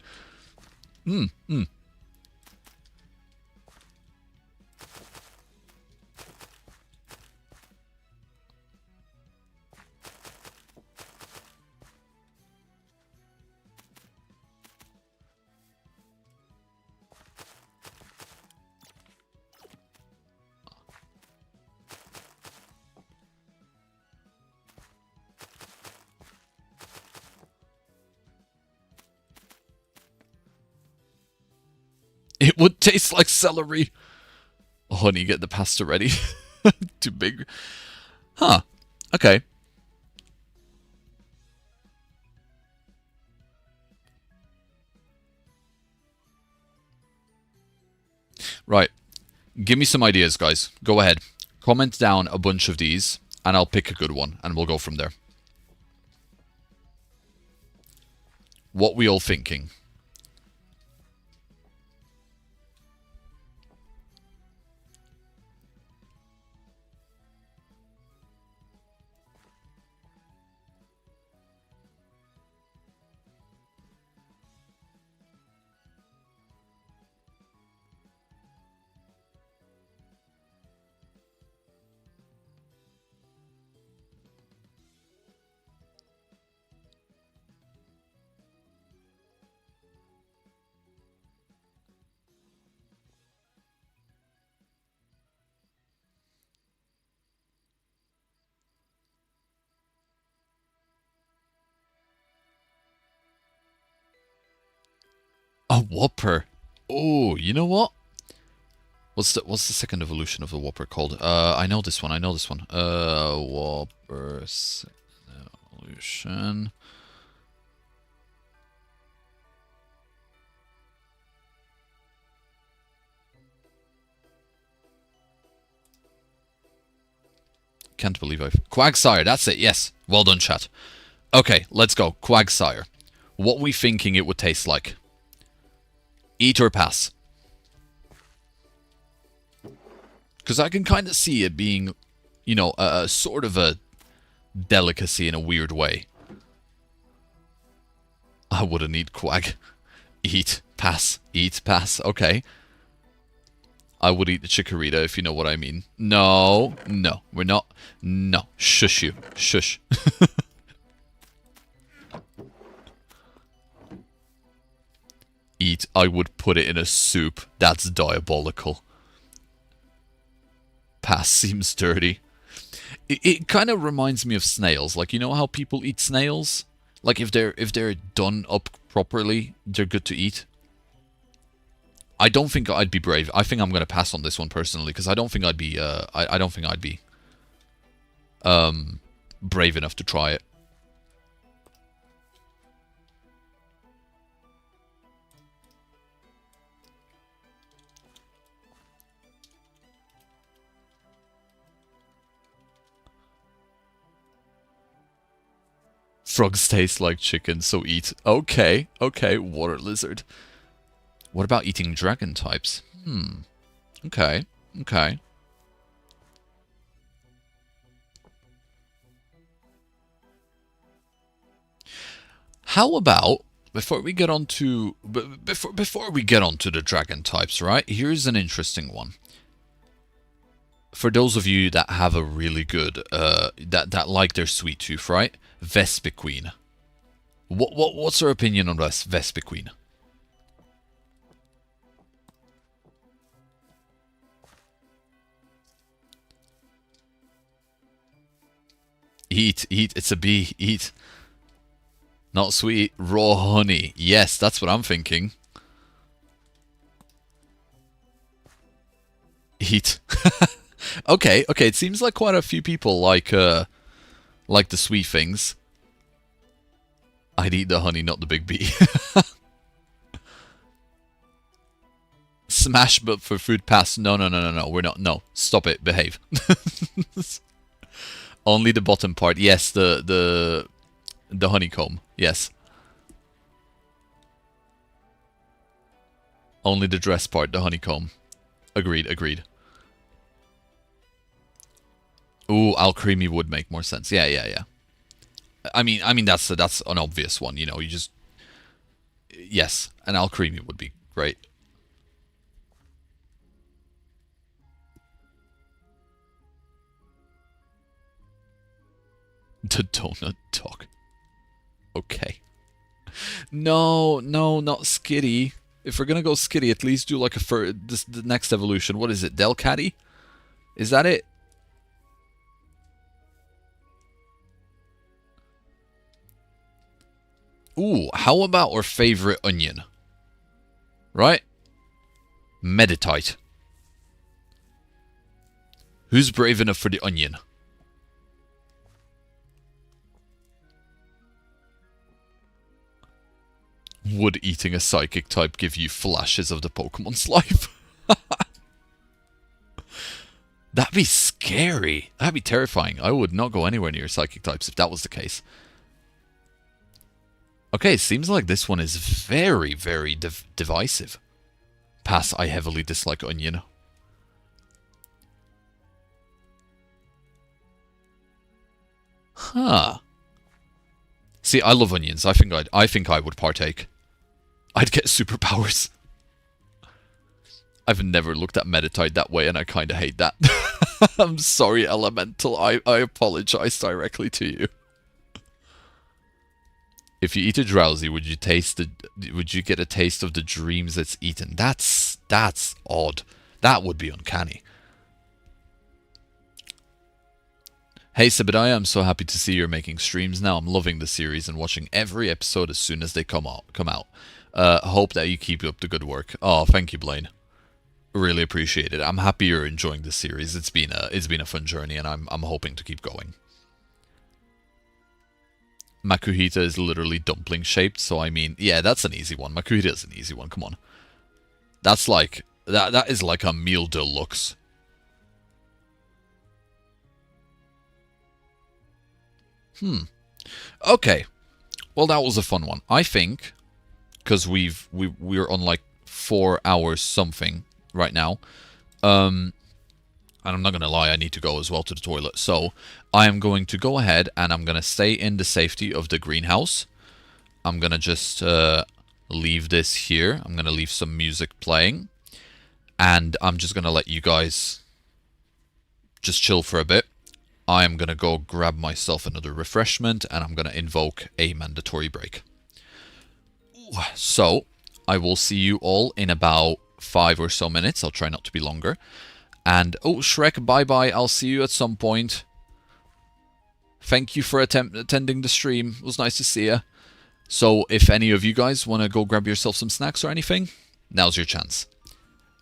It would taste like celery. Oh, honey, get the pasta ready. Too big. Huh. Okay. Give me some ideas, guys. Go ahead. Comment down a bunch of these, and I'll pick a good one, and we'll go from there. What we all thinking? A Whopper. Oh, you know what? What's the second evolution of the Whopper called? I know this one. Whopper evolution. Can't believe I've... Quagsire, that's it, yes. Well done, chat. Okay, let's go. Quagsire. What we thinking it would taste like? Eat or pass? Because I can kind of see it being, you know, a sort of a delicacy in a weird way. I wouldn't eat quag. Eat, pass, eat, pass. Okay. I would eat the chikorita, if you know what I mean. No, no, we're not. No, shush you. Shush. Eat, I would put it in a soup. That's diabolical. Pass seems dirty. It kind of reminds me of snails. Like, you know how people eat snails? Like, if they're done up properly, they're good to eat. I don't think I'd be brave. I think I'm gonna pass on this one personally, because I don't think I'd be I don't think I'd be brave enough to try it. Frogs taste like chicken, so eat. Okay, okay, water lizard. What about eating dragon types? Okay, okay. How about before we get on to before we get on to the dragon types, right? Here's an interesting one. For those of you that have a really good that like their sweet tooth, right? Vespiquen. What's your opinion on this Vespiquen? Eat, eat, it's a bee, eat. Not sweet, raw honey. Yes, that's what I'm thinking. Eat. Okay, okay, it seems like quite a few people like the sweet things. I'd eat the honey, not the big bee. Smash but for food pass. No, no, no, no, no, we're not. No, stop it, behave. Only the bottom part. Yes, the honeycomb. Yes. Only the dress part, the honeycomb. Agreed, agreed. Ooh, Alcremie would make more sense. Yeah, yeah, yeah. I mean that's an obvious one, you know, you just... Yes, an Alcremie would be great. The donut dog. Okay. No, no, not Skitty. If we're gonna go Skitty, at least do like the next evolution. What is it? Delcatty? Is that it? Ooh, how about our favorite onion? Right? Meditite. Who's brave enough for the onion? Would eating a psychic type give you flashes of the Pokemon's life? That'd be scary. That'd be terrifying. I would not go anywhere near psychic types if that was the case. Okay, seems like this one is very, very divisive. Pass, I heavily dislike onion. Huh. See, I love onions. I think I would partake. I'd get superpowers. I've never looked at Meditite that way, and I kind of hate that. I'm sorry, Elemental. I apologize directly to you. If you eat a drowsy, would you get a taste of the dreams it's eaten? That's odd. That would be uncanny. Hey Sebbediah, I'm so happy to see you're making streams now. I'm loving the series and watching every episode as soon as they come out. Hope that you keep up the good work. Oh, thank you, Blaine. Really appreciate it. I'm happy you're enjoying this series. It's been a fun journey, and I'm hoping to keep going. Makuhita is literally dumpling shaped, so I mean, yeah, that's an easy one. Makuhita is an easy one. Come on, that's like that is like a meal deluxe. Okay. Well, that was a fun one. I think because we're on like 4 hours something right now. And I'm not going to lie, I need to go as well to the toilet. So I am going to go ahead and I'm going to stay in the safety of the greenhouse. I'm going to just leave this here. I'm going to leave some music playing. And I'm just going to let you guys just chill for a bit. I am going to go grab myself another refreshment and I'm going to invoke a mandatory break. So I will see you all in about 5 or so minutes. I'll try not to be longer. And, oh, Shrek, bye-bye. I'll see you at some point. Thank you for attending the stream. It was nice to see you. So, if any of you guys want to go grab yourself some snacks or anything, now's your chance.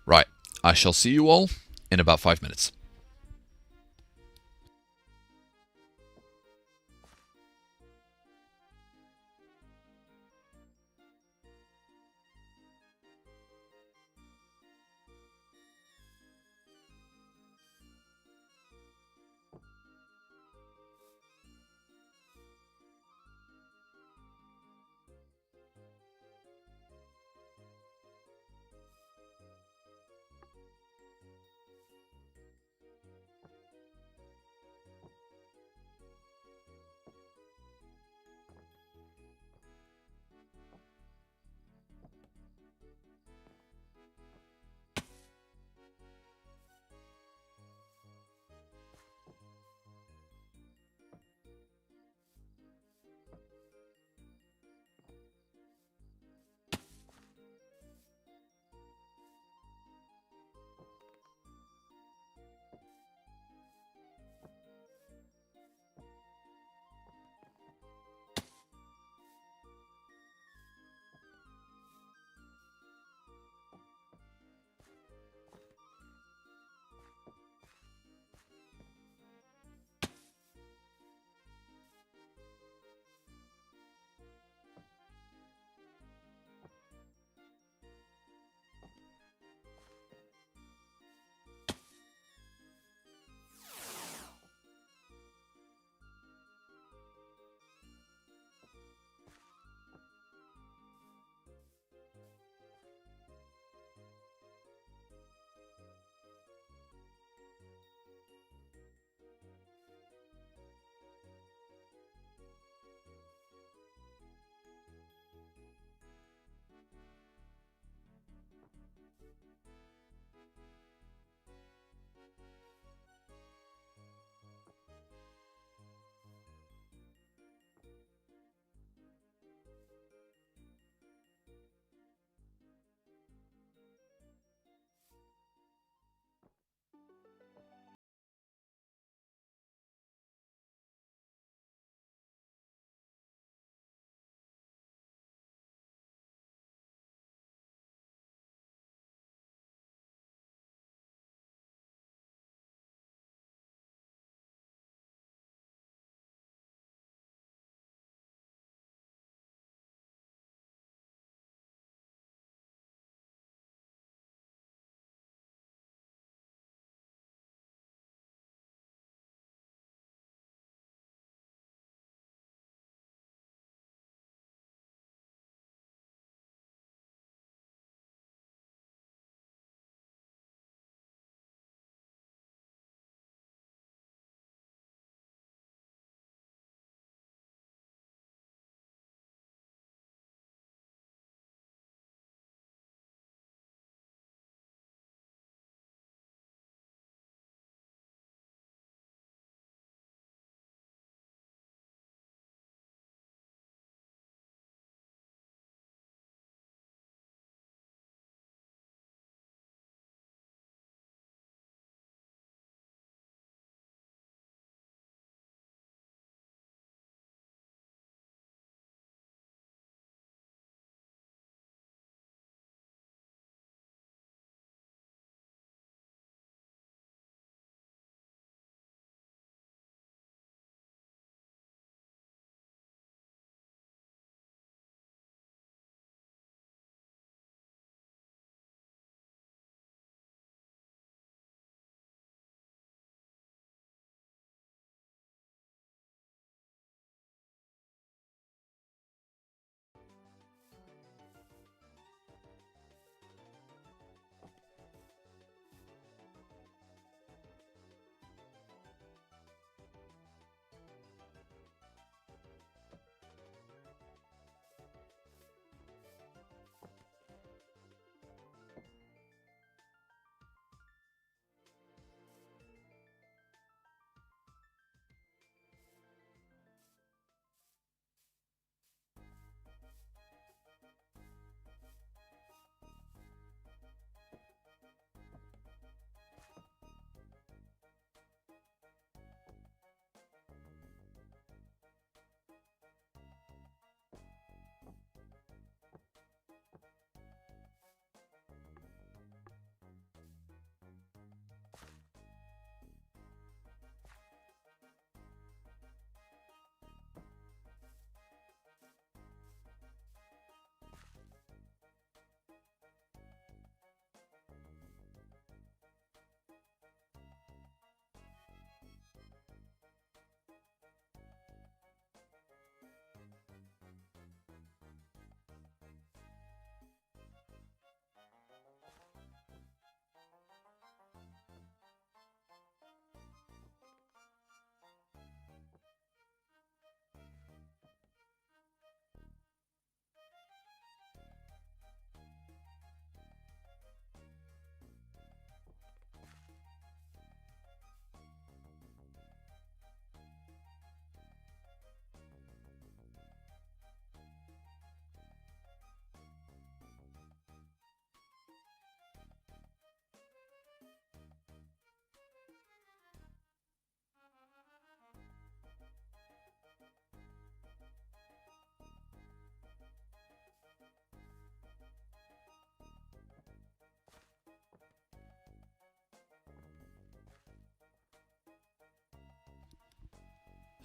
Right. I shall see you all in about 5 minutes.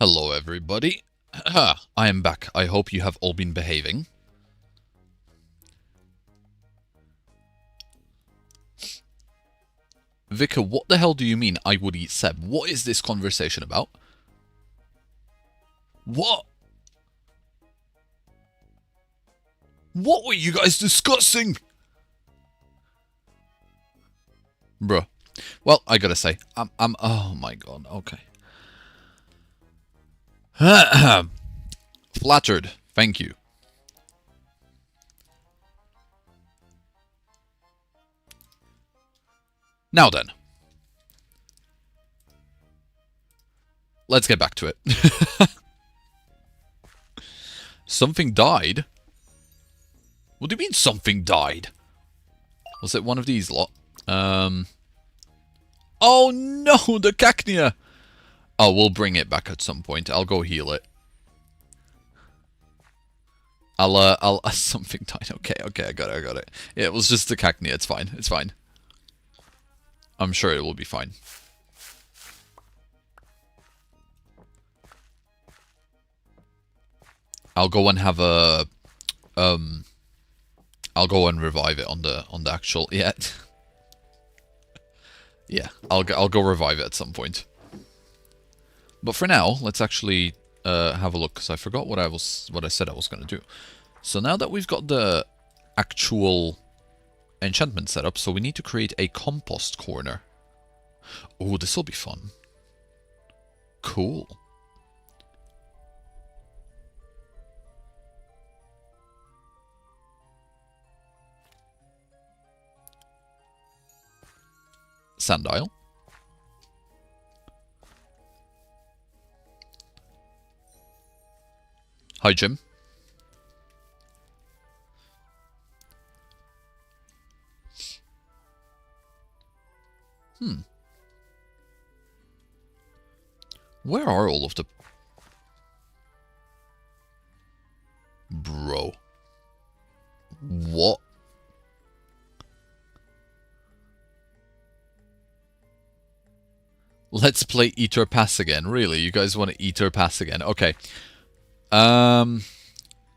Hello everybody. I am back. I hope you have all been behaving. Vicar, what the hell do you mean I would eat Seb? What is this conversation about? What? What were you guys discussing? Bruh. Well, I gotta say, I'm oh my god, okay. Flattered. Thank you. Now then. Let's get back to it. Something died? What do you mean something died? Was it one of these lot? Oh no, the cacnea! Oh, we'll bring it back at some point. I'll go heal it. Something died. Okay, I got it. Yeah, it was just the cacnea. It's fine. It's fine. I'm sure it will be fine. I'll go and have a I'll go and revive it on the actual yeah, I'll go revive it at some point. But for now, let's actually have a look, because I forgot what I said I was going to do. So now that we've got the actual enchantment set up, so we need to create a compost corner. Oh, this will be fun. Cool. Sandile. Hi, Jim. Where are all of the... Bro. What? Let's play Eat or Pass again. Really? You guys want to Eat or Pass again? Okay.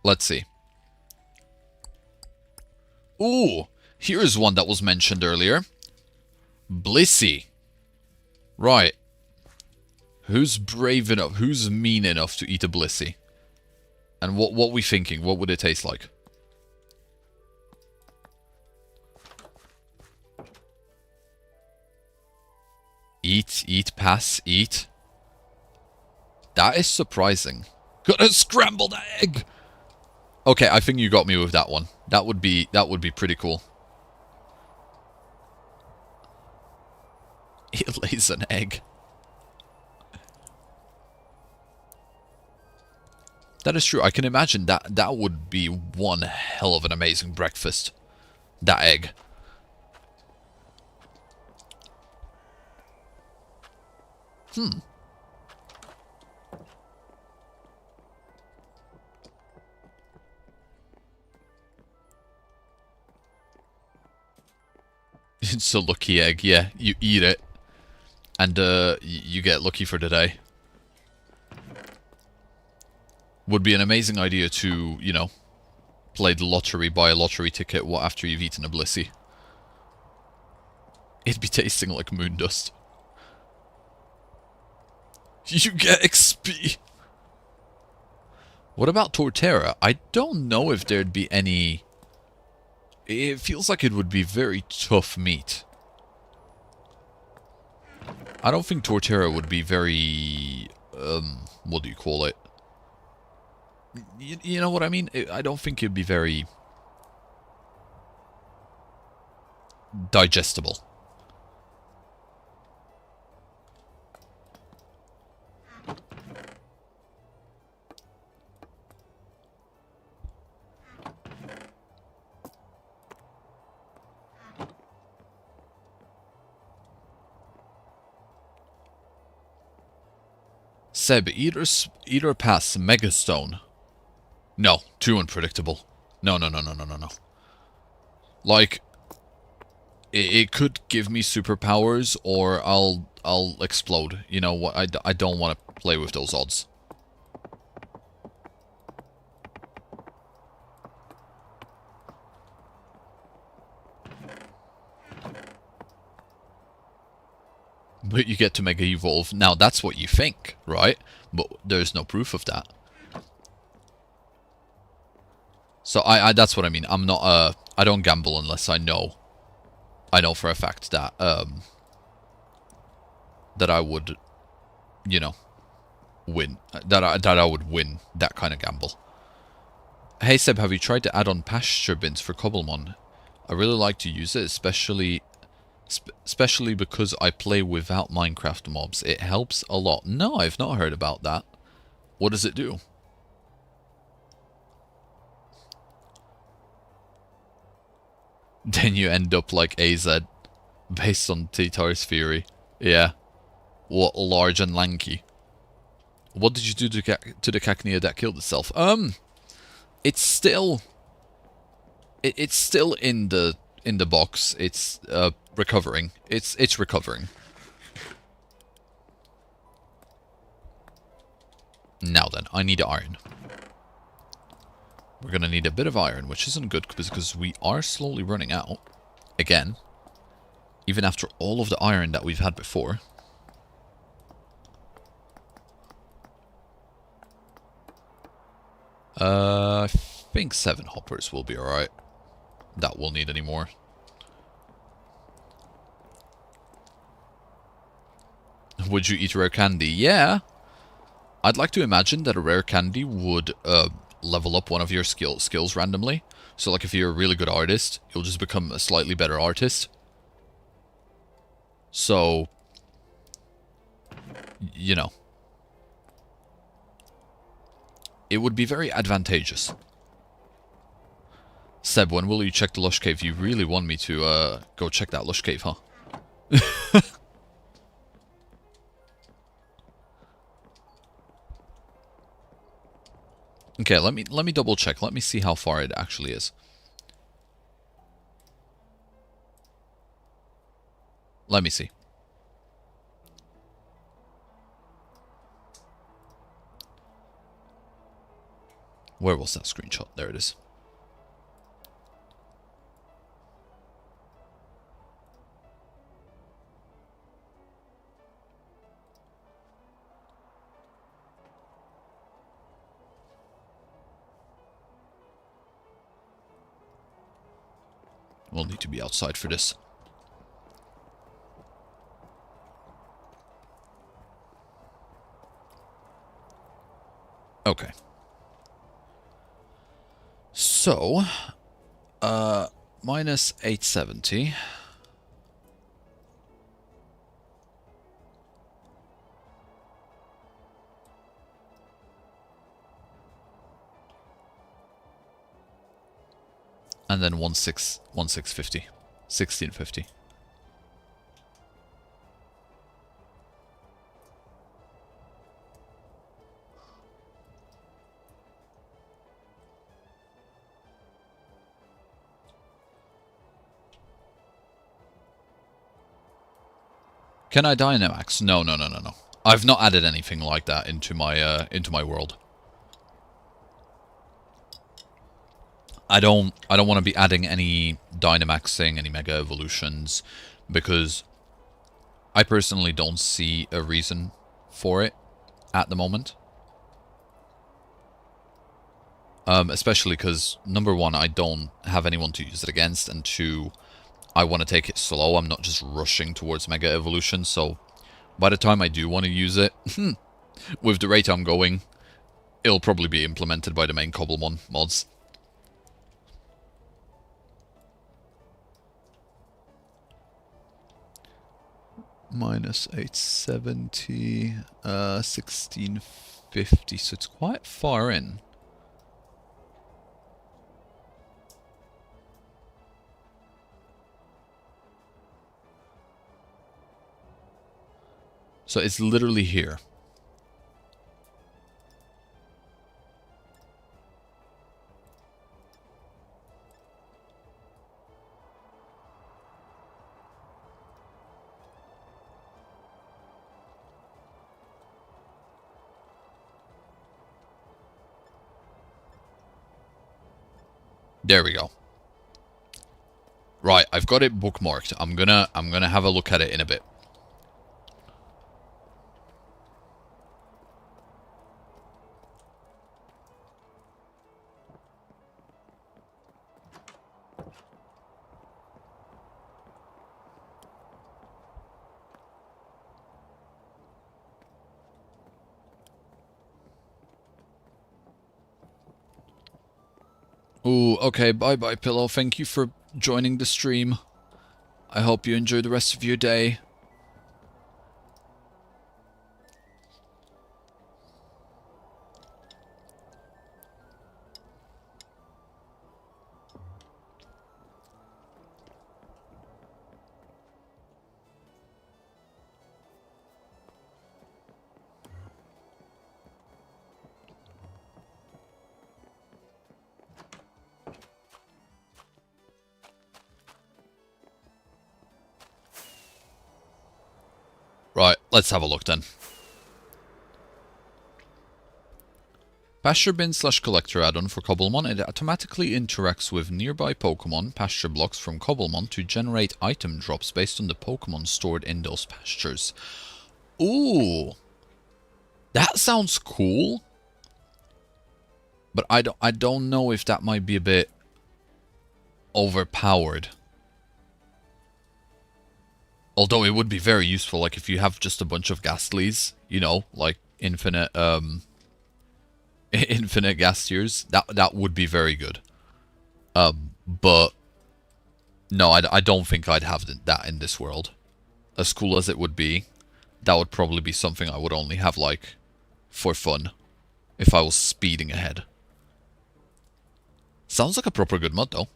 Let's see. Ooh, here's one that was mentioned earlier. Blissey. Right. Who's brave enough, who's mean enough to eat a Blissey? And what we thinking? What would it taste like? Eat, pass, eat. That is surprising. Got a scrambled egg! Okay, I think you got me with that one. That would be pretty cool. It lays an egg. That is true. I can imagine that would be one hell of an amazing breakfast. That egg. It's a lucky egg, yeah. You eat it. And you get lucky for the day. Would be an amazing idea to, you know, play the lottery, buy a lottery ticket after you've eaten a Blissey. It'd be tasting like moon dust. You get XP! What about Torterra? I don't know if there'd be any... It feels like it would be very tough meat. I don't think Torterra would be very... what do you call it? You know what I mean? I don't think it'd be very... digestible. Seb, eat or pass Megastone. No, too unpredictable. No. Like, it could give me superpowers, or I'll explode. You know what? I don't want to play with those odds. but you get to Mega Evolve. Now, that's what you think, right? But there's no proof of that. So, that's what I mean. I'm not, I don't gamble unless I know for a fact that, that I would, you know, win. That I would win that kind of gamble. Hey Seb, have you tried to add on pasture bins for Cobblemon? I really like to use it, especially because I play without Minecraft mobs. It helps a lot. No, I've not heard about that. What does it do? Then you end up like AZ, based on T-Tar's theory. Yeah. What, large and lanky. What did you do to the Cacnea that killed itself? It's still... It's still in the box. It's recovering. It's recovering. Now then, I need iron. We're gonna need a bit of iron, which isn't good because we are slowly running out. Again. Even after all of the iron that we've had before. I think 7 hoppers will be alright. That we'll need any more. Would you eat rare candy? Yeah. I'd like to imagine that a rare candy would level up one of your skills randomly. So like if you're a really good artist, you'll just become a slightly better artist. So, you know. It would be very advantageous. Seb, when will you check the Lush Cave? You really want me to go check that Lush Cave, huh? Okay, let me double check. Let me see how far it actually is. Let me see. Where was that screenshot? There it is. We'll need to be outside for this. Okay. So, minus 870. And then 1650. 1650. Can I Dynamax? No. I've not added anything like that into my world. I don't want to be adding any Dynamaxing, any Mega Evolutions, because I personally don't see a reason for it at the moment. Especially because, number one, I don't have anyone to use it against, and two, I want to take it slow. I'm not just rushing towards Mega Evolution, so by the time I do want to use it, with the rate I'm going, it'll probably be implemented by the main Cobblemon mods. Minus 870, 1650, so it's quite far in. So it's literally here. There we go. Right, I've got it bookmarked. I'm gonna have a look at it in a bit. Ooh, okay, bye-bye, Pillow. Thank you for joining the stream. I hope you enjoy the rest of your day. Right, let's have a look then. Pasture bin / collector add-on for Cobblemon. It automatically interacts with nearby Pokemon pasture blocks from Cobblemon to generate item drops based on the Pokemon stored in those pastures. Ooh, that sounds cool. But I don't know if that might be a bit overpowered. Although it would be very useful, like if you have just a bunch of Ghastlies, you know, like infinite infinite Gastiers, that would be very good. But no, I don't think I'd have that in this world. As cool as it would be, that would probably be something I would only have like for fun if I was speeding ahead. Sounds like a proper good mod though.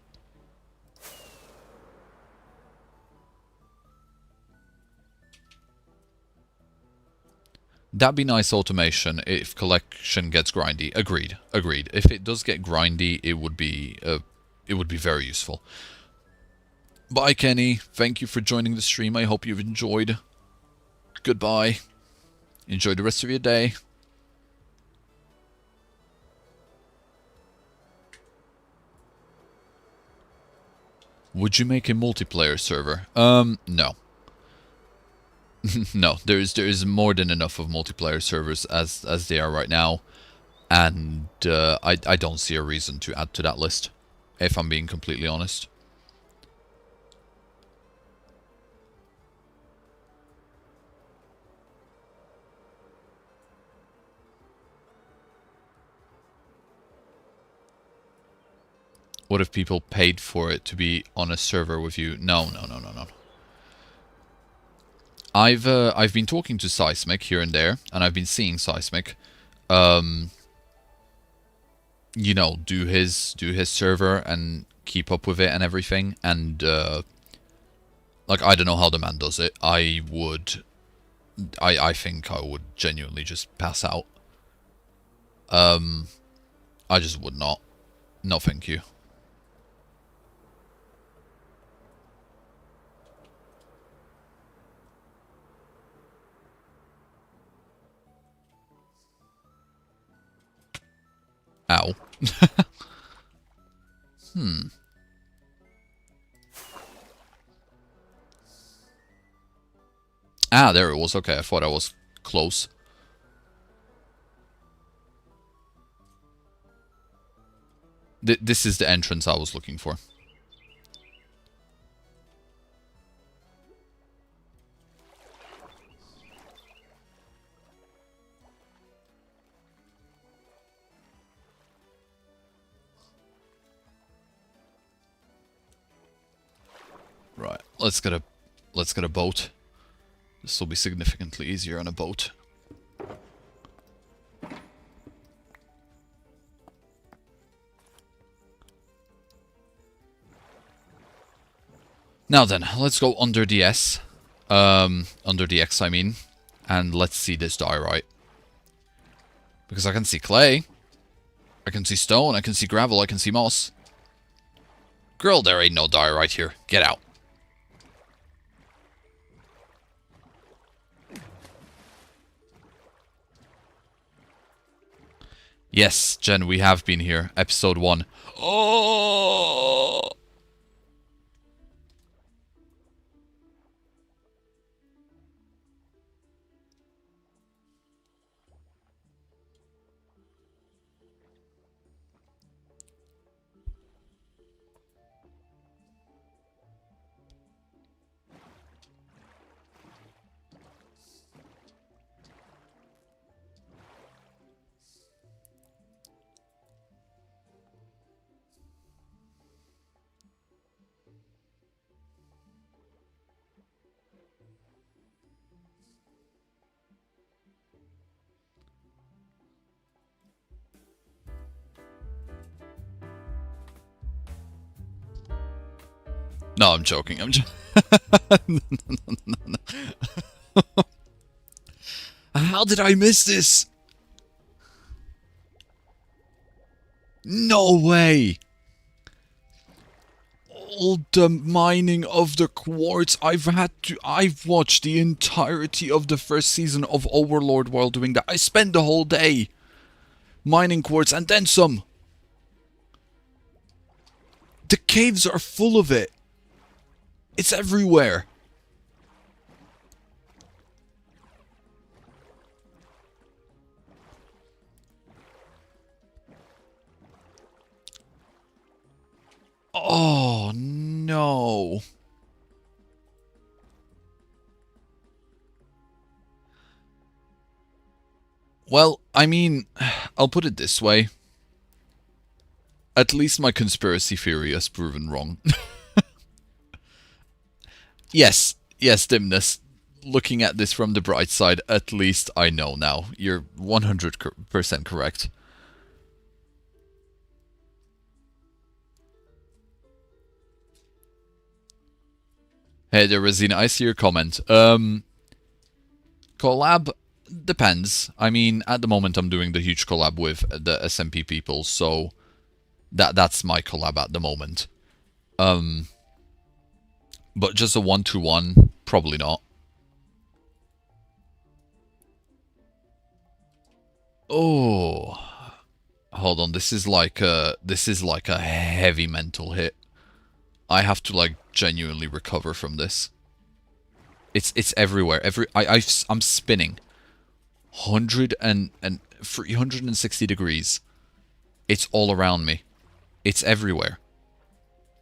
That'd be nice automation if collection gets grindy. Agreed. Agreed. If it does get grindy, it would be very useful. Bye, Kenny. Thank you for joining the stream. I hope you've enjoyed. Goodbye. Enjoy the rest of your day. Would you make a multiplayer server? No. No, there is more than enough of multiplayer servers as they are right now, and I don't see a reason to add to that list, if I'm being completely honest. What if people paid for it to be on a server with you? No. I've been talking to Seismic here and there, and I've been seeing Seismic, you know, do his server and keep up with it and everything, and like I don't know how the man does it. I think I would genuinely just pass out. I just would not. No, thank you. Ow. Ah, there it was. Okay, I thought I was close. This is the entrance I was looking for. Right, let's get a boat. This will be significantly easier on a boat. Now then, let's go under the S. Under the X, I mean. And let's see this diorite. Because I can see clay. I can see stone, I can see gravel, I can see moss. Girl, there ain't no diorite here. Get out. Yes, Jen, we have been here. Episode 1. Oh! No, I'm joking. I'm How did I miss this? No way! All the mining of the quartz, I've watched the entirety of the first season of Overlord while doing that. I spent the whole day mining quartz and then some. The caves are full of it. It's everywhere. Oh, no. Well, I mean, I'll put it this way. At least my conspiracy theory has proven wrong. Yes, Dimness. Looking at this from the bright side, at least I know now. You're 100% correct. Hey there, Resina, I see your comment. Collab depends. I mean, at the moment I'm doing the huge collab with the SMP people, so that's my collab at the moment. But just a 1-to-1, probably not. Oh, hold on. This is like a heavy mental hit. I have to like genuinely recover from this. It's everywhere. I'm spinning 360 degrees. It's all around me. It's everywhere.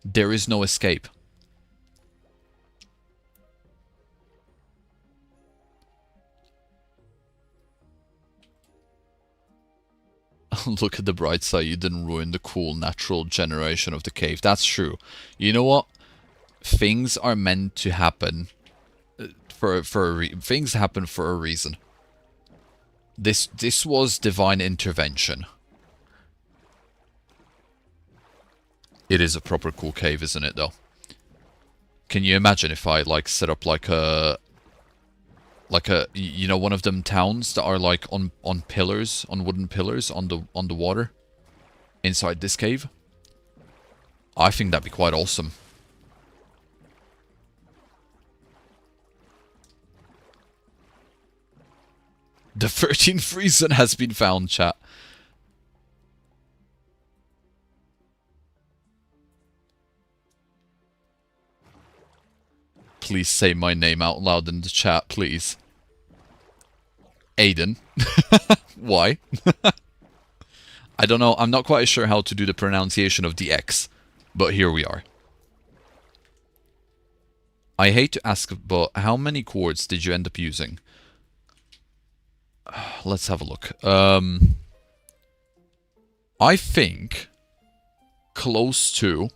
There is no escape. Look at the bright side, you didn't ruin the cool natural generation of the cave. That's true. You know what? Things are meant to happen things happen for a reason. This was divine intervention. It is a proper cool cave, isn't it, though? Can you imagine if I like set up like a you know, one of them towns that are like on pillars, on wooden pillars on the water inside this cave? I think that'd be quite awesome. The 13th reason has been found, chat. Please say my name out loud in the chat, please. Aiden. Why? I don't know. I'm not quite sure how to do the pronunciation of the X, but here we are. I hate to ask, but how many quartz did you end up using? Let's have a look. I think close to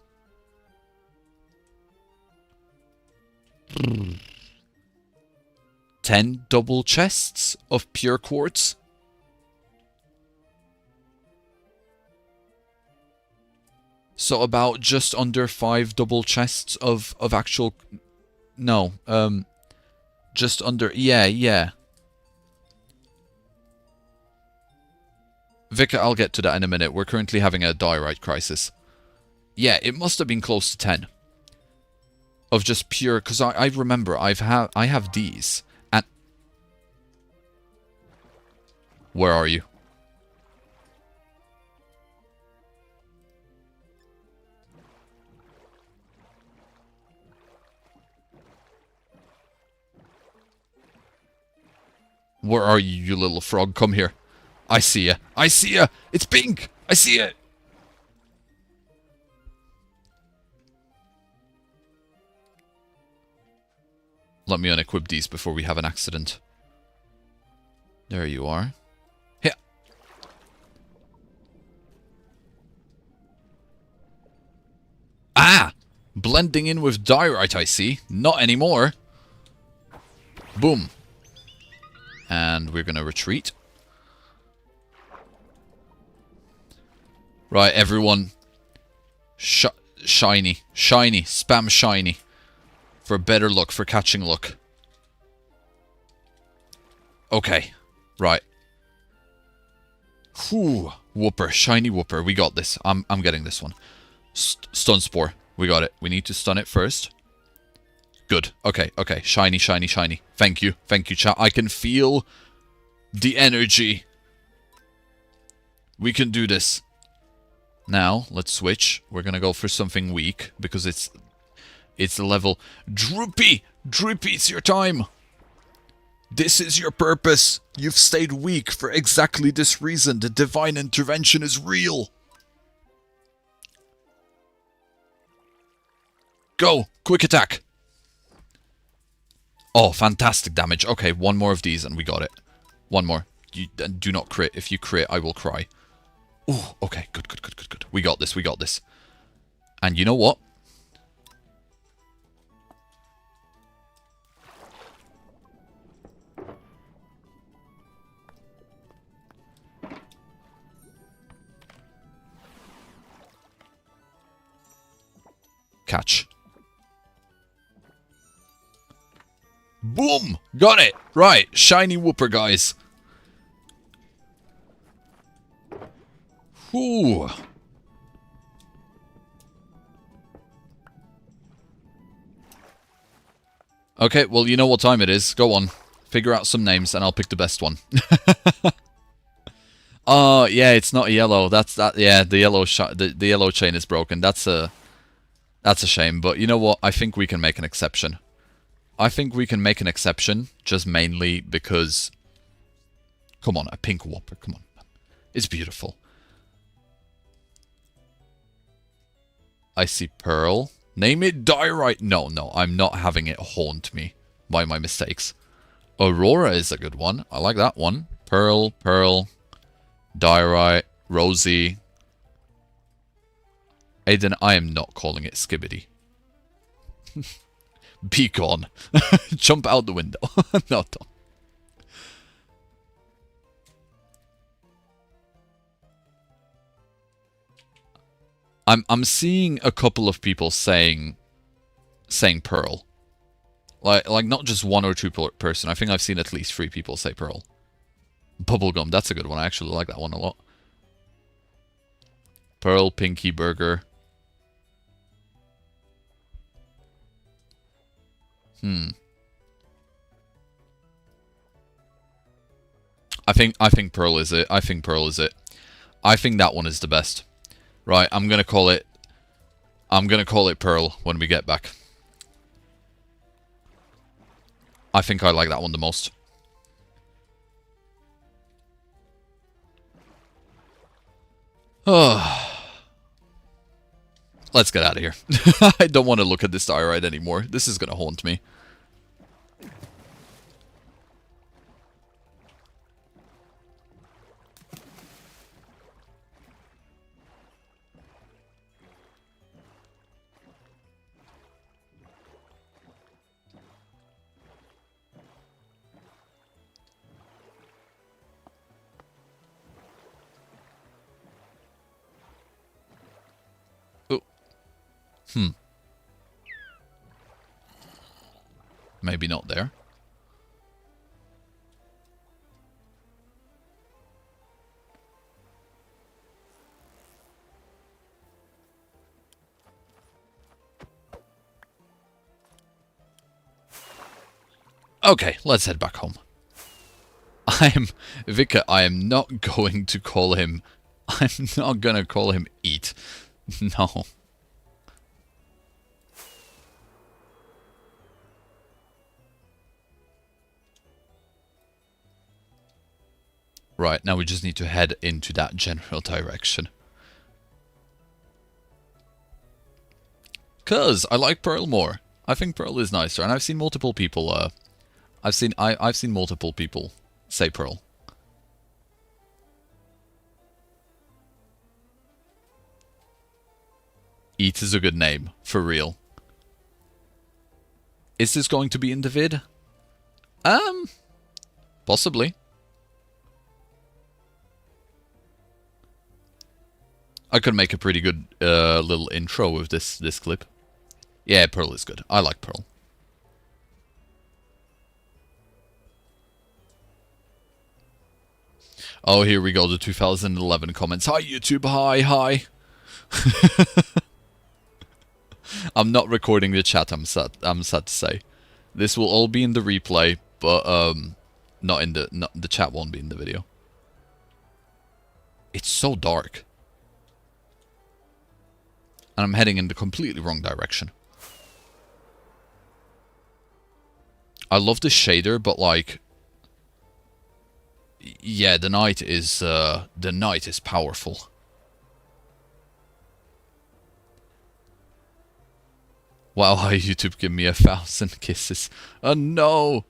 10 double chests of pure quartz. So about just under 5 double chests of actual... No, just under... Yeah. Vika, I'll get to that in a minute. We're currently having a diorite crisis. Yeah, it must have been close to 10. Of just pure... Because I remember, I have these. And... Where are you? Where are you, you little frog? Come here. I see ya. I see ya. It's pink. I see it. Let me unequip these before we have an accident. There you are. Here. Ah! Blending in with diorite, I see. Not anymore. Boom. And we're gonna retreat. Right, everyone. Shiny. Shiny. Spam shiny. For better luck, for catching luck. Okay. Right. Whew. Whooper. Shiny whooper. We got this. I'm getting this one. Stun spore. We got it. We need to stun it first. Good. Okay, okay. Shiny, shiny, shiny. Thank you. Thank you, chat. I can feel the energy. We can do this. Now, let's switch. We're gonna go for something weak, because it's the level. Droopy! Droopy, it's your time! This is your purpose. You've stayed weak for exactly this reason. The divine intervention is real. Go! Quick attack! Oh, fantastic damage. Okay, one more of these and we got it. One more. You do not crit. If you crit, I will cry. Ooh, okay. Good, good, good, good, good. We got this, we got this. And you know what? Catch. Boom! Got it! Right, shiny whooper, guys. Ooh. Okay, well, you know what time it is. Go on. Figure out some names and I'll pick the best one. Oh, yeah, it's not yellow. That's that. Yeah, the yellow the yellow chain is broken. That's a shame, but you know what? I think we can make an exception. I think we can make an exception, just mainly because... Come on, a pink whopper, come on. It's beautiful. I see Pearl. Name it Diorite. No, no, I'm not having it haunt me by my mistakes. Aurora is a good one. I like that one. Pearl, Pearl, Diorite, Rosie. Aiden, I am not calling it Skibbity. Be gone. Jump out the window. No, don't. I'm seeing a couple of people saying Pearl. Like not just one or two person. I think I've seen at least 3 people say Pearl. Bubblegum, that's a good one. I actually like that one a lot. Pearl, Pinky, Burger. I think Pearl is it. I think Pearl is it. I think that one is the best. Right, I'm gonna call it Pearl when we get back. I think I like that one the most. Oh. Let's get out of here. I don't want to look at this diorite anymore. This is gonna haunt me. Maybe not there. Okay, let's head back home. Vika, I am not going to call him... I'm not gonna call him Eat. No. Right, now we just need to head into that general direction. Cause I like Pearl more. I think Pearl is nicer, and I've seen multiple people I've seen multiple people say Pearl. Eat is a good name, for real. Is this going to be in the vid? Possibly. I could make a pretty good little intro with this clip. Yeah, Pearl is good. I like Pearl. Oh, here we go, the 2011 comments. Hi, YouTube. Hi, hi. I'm not recording the chat, I'm sad to say. This will all be in the replay, but not the chat won't be in the video. It's so dark. And I'm heading in the completely wrong direction. I love the shader, but like, yeah, the night is powerful. Wow, hi YouTube, give me 1,000 kisses. Oh no!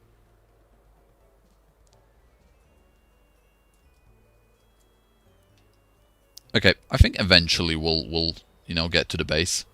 Okay, I think eventually we'll you know, get to the base.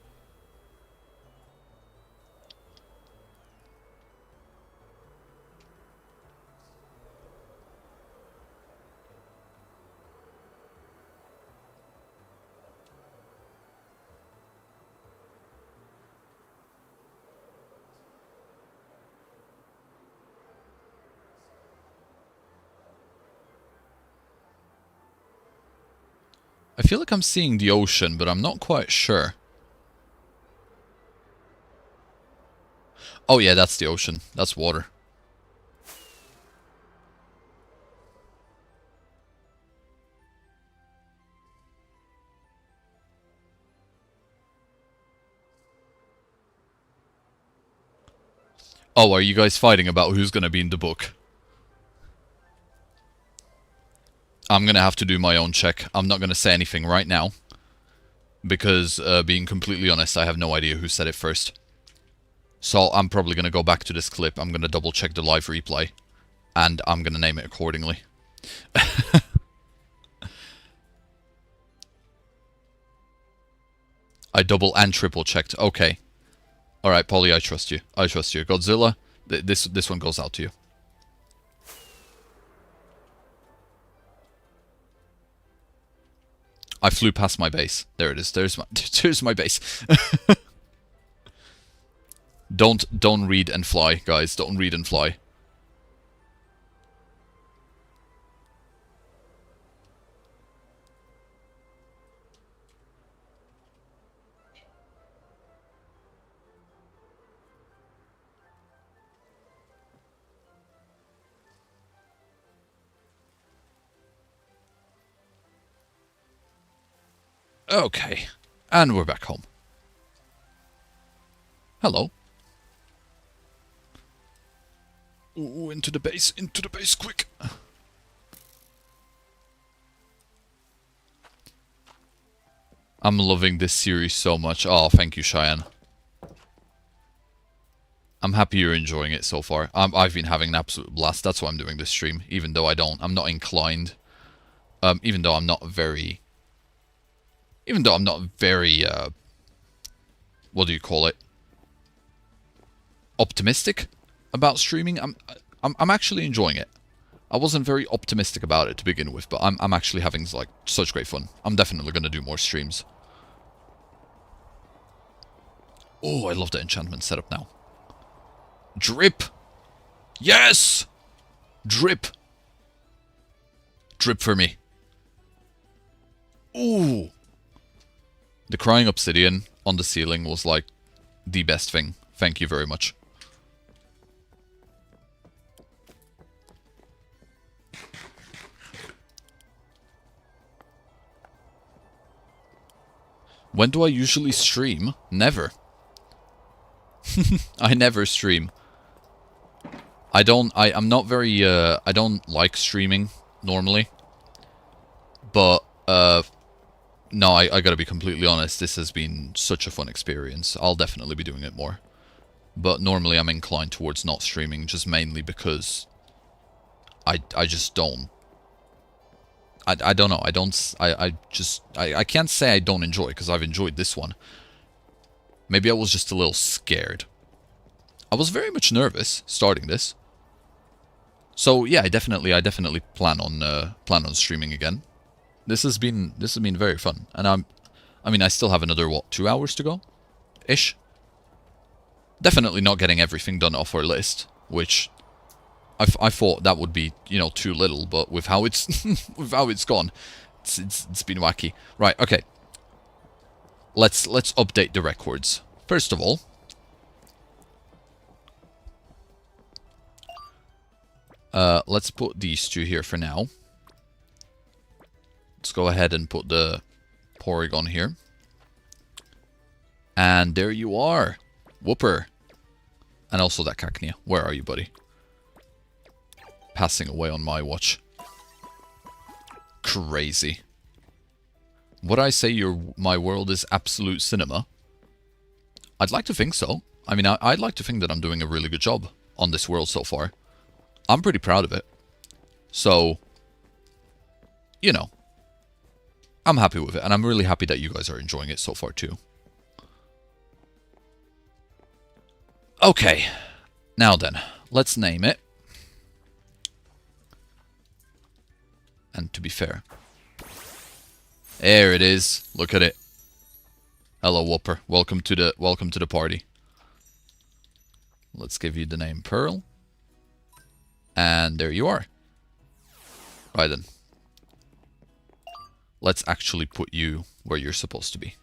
I feel like I'm seeing the ocean, but I'm not quite sure. Oh yeah, that's the ocean. That's water. Oh, are you guys fighting about who's gonna be in the book? I'm gonna have to do my own check. I'm not gonna say anything right now. Because, being completely honest, I have no idea who said it first. So I'm probably gonna go back to this clip, I'm gonna double check the live replay. And I'm gonna name it accordingly. I double and triple checked. Okay. Alright, Polly, I trust you. I trust you. Godzilla, this one goes out to you. I flew past my base. There it is. There's my base. Don't read and fly, guys. Don't read and fly. Okay, and we're back home. Hello. Ooh, into the base, quick. I'm loving this series so much. Oh, thank you, Cheyenne. I'm happy you're enjoying it so far. I've been having an absolute blast. That's why I'm doing this stream, even though I'm not inclined. Even though I'm not very, what do you call it? Optimistic about streaming. I'm actually enjoying it. I wasn't very optimistic about it to begin with, but I'm actually having like such great fun. I'm definitely gonna do more streams. Oh, I love the enchantment setup now. Drip! Yes! Drip! Drip for me. Ooh! The crying obsidian on the ceiling was like the best thing. Thank you very much. When do I usually stream? Never. I never stream. I'm not very, I don't like streaming, normally. But, no, I gotta be completely honest, this has been such a fun experience. I'll definitely be doing it more. But normally I'm inclined towards not streaming, just mainly because I just don't. I don't know, I can't say I don't enjoy, because I've enjoyed this one. Maybe I was just a little scared. I was very much nervous starting this. So yeah, I definitely plan on streaming again. This has been very fun, and I mean, I still have another, what, 2 hours to go? Ish. Definitely not getting everything done off our list, which I thought that would be, you know, too little, but with how it's with how it's gone, it's been wacky. Right, okay. Let's update the records. First of all, let's put these two here for now. Let's go ahead and put the Porygon here. And there you are. Whooper. And also that Cacnea. Where are you, buddy? Passing away on my watch. Crazy. Would I say my world is absolute cinema? I'd like to think so. I mean, I'd like to think that I'm doing a really good job on this world so far. I'm pretty proud of it. So, you know, I'm happy with it. And I'm really happy that you guys are enjoying it so far too. Okay. Now then, let's name it. And to be fair, there it is. Look at it. Hello, Whooper. Welcome to the party. Let's give you the name Pearl. And there you are. Right then. Let's actually put you where you're supposed to be.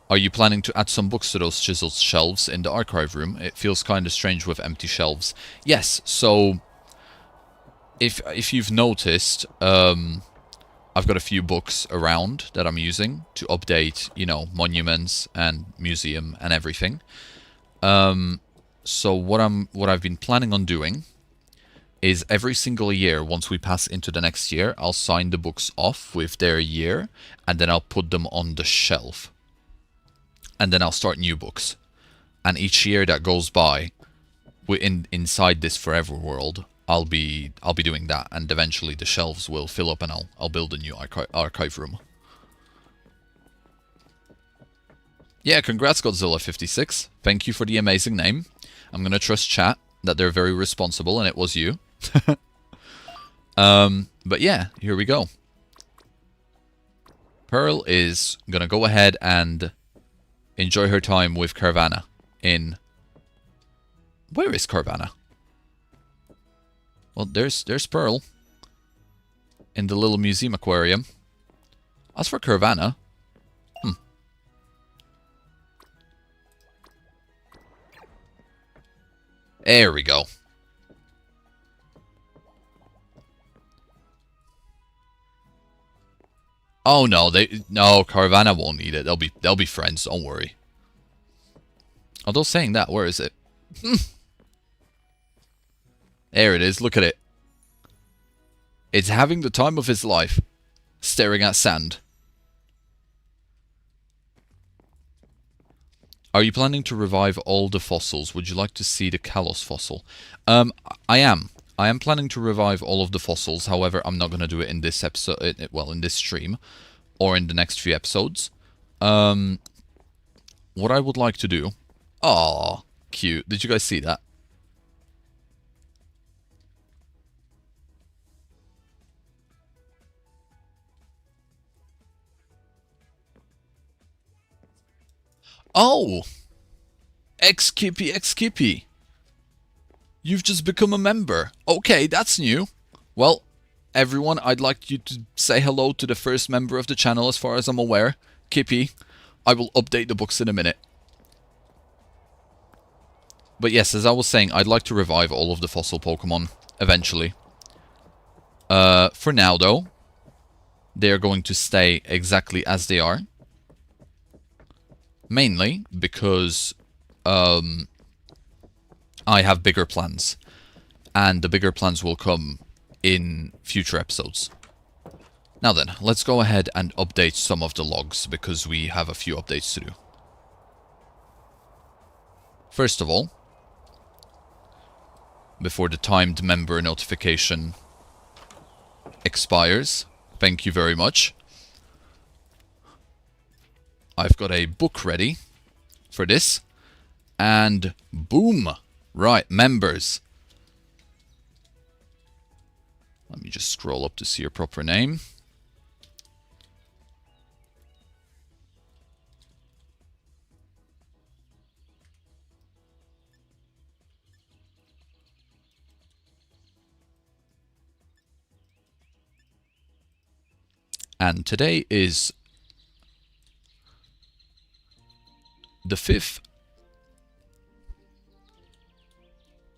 Are you planning to add some books to those chiseled shelves in the archive room? It feels kind of strange with empty shelves. Yes, so if you've noticed, I've got a few books around that I'm using to update, you know, monuments and museum and everything. So what I've been planning on doing is every single year, once we pass into the next year, I'll sign the books off with their year, and then I'll put them on the shelf. And then I'll start new books. And each year that goes by, inside this forever world, I'll be doing that, and eventually the shelves will fill up, and I'll build a new archive room. Yeah, congrats Godzilla56. Thank you for the amazing name. I'm gonna trust chat that they're very responsible, and it was you. But yeah, here we go. Pearl is gonna go ahead and enjoy her time with Carvana in... Where is Carvana? Well, there's Pearl in the little museum aquarium. As for Carvana... There we go. Oh no, no, Carvana won't need it. They'll be friends, don't worry. Although saying that, where is it? There it is, look at it. It's having the time of his life, staring at sand. Are you planning to revive all the fossils? Would you like to see the Kalos fossil? I am. I am planning to revive all of the fossils. However, I'm not going to do it in this episode, well, in this stream, or in the next few episodes. What I would like to do... Aw, cute. Did you guys see that? Oh! X-Kippy, X-Kippy. You've just become a member. Okay, that's new. Well, everyone, I'd like you to say hello to the first member of the channel as far as I'm aware. Kippy. I will update the books in a minute. But yes, as I was saying, I'd like to revive all of the fossil Pokemon eventually. For now, though, they are going to stay exactly as they are. Mainly because I have bigger plans. And the bigger plans will come in future episodes. Now then, let's go ahead and update some of the logs, because we have a few updates to do. First of all, before the timed member notification expires, thank you very much. I've got a book ready for this, And boom! Right, members. Let me just scroll up to see your proper name. And today is the 5th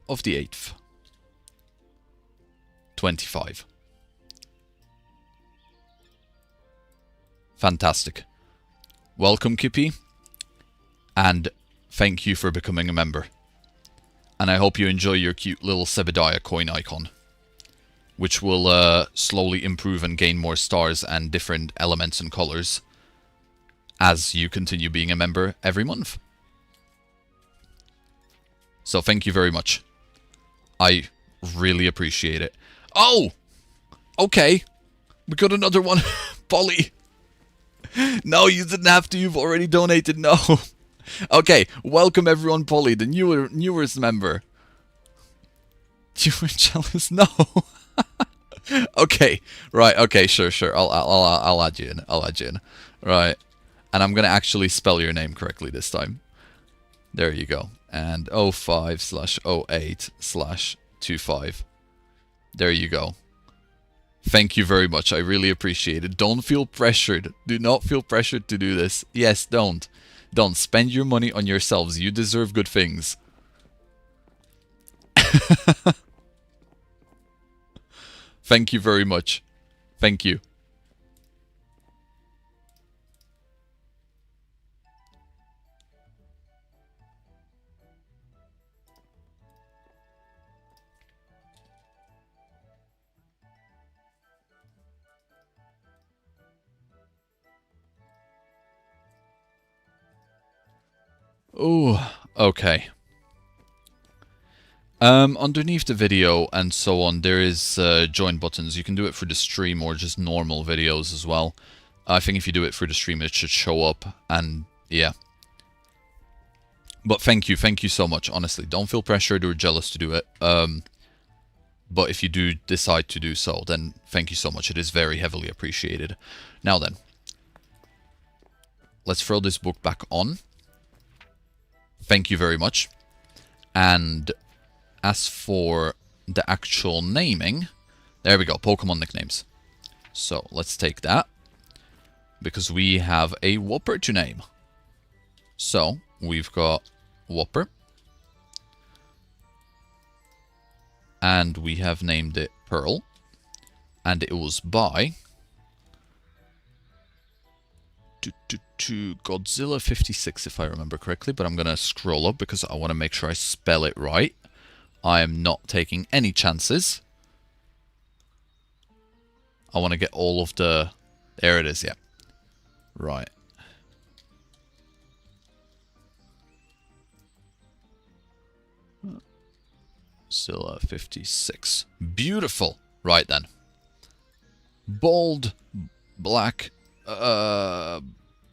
of the 8th. 25. Fantastic. Welcome, Kippy. And thank you for becoming a member. And I hope you enjoy your cute little Sebbediah coin icon, which will slowly improve and gain more stars and different elements and colors as you continue being a member every month. So thank you very much. I really appreciate it. Oh! Okay. We got another one. Polly. No, you didn't have to. You've already donated. No. Okay. Welcome everyone, Polly, the newest member. You were jealous? No. Okay. Right. Okay. Sure. I'll add you in. I'll add you in. Right. And I'm gonna actually spell your name correctly this time. There you go. And 05/08/25. There you go. Thank you very much. I really appreciate it. Don't feel pressured. Do not feel pressured to do this. Yes, don't. Don't spend your money on yourselves. You deserve good things. Thank you very much. Thank you. Oh, okay. Underneath the video and so on, there is join buttons. You can do it for the stream or just normal videos as well. I think if you do it for the stream, it should show up, and yeah. But thank you so much, honestly. Don't feel pressured or jealous to do it. But if you do decide to do so, then thank you so much. It is very heavily appreciated. Now then, let's throw this book back on. Thank you very much. And as for the actual naming, there we go, Pokemon nicknames. So let's take that, because we have a Whopper to name. So we've got Whopper. And we have named it Pearl. And it was by to Godzilla 56, if I remember correctly, but I'm going to scroll up because I want to make sure I spell it right. I am not taking any chances. I want to get all of the... There it is, yeah. Right. Godzilla 56. Beautiful. Right then. Bold, black,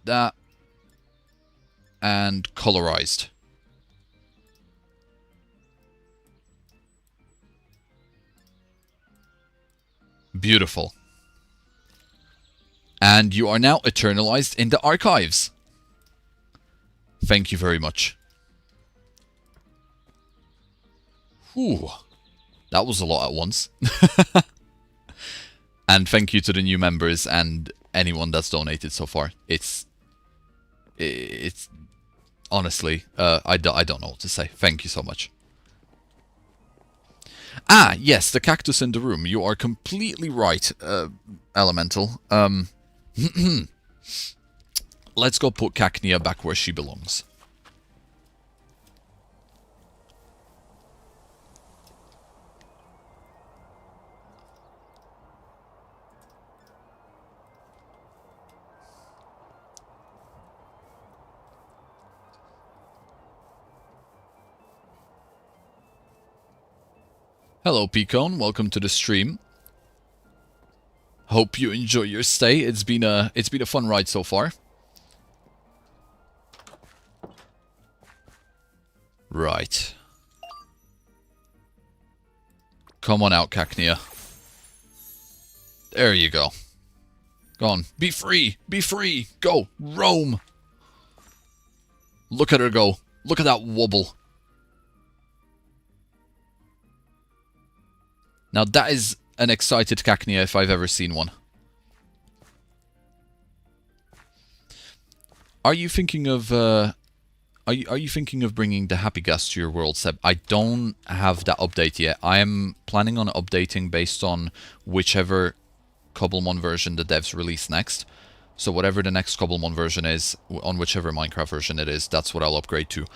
that, and colorized. Beautiful. And you are now eternalized in the archives. Thank you very much. Whew. That was a lot at once. And thank you to the new members and anyone that's donated so far. It's honestly, I don't know what to say. Thank you so much. Ah, yes, the cactus in the room. You are completely right, Elemental. Let's go put Cacnea back where she belongs. Hello, Peacone. Welcome to the stream. Hope you enjoy your stay. It's been a fun ride so far. Right. Come on out, Cacnea. There you go. Go on. Be free! Be free! Go! Roam! Look at her go. Look at that wobble. Now that is an excited Cacnea if I've ever seen one. Are you thinking of are you thinking of bringing the Happy Gas to your world, Seb? I don't have that update yet. I am planning on updating based on whichever Cobblemon version the devs release next. So whatever the next Cobblemon version is, on whichever Minecraft version it is, that's what I'll upgrade to.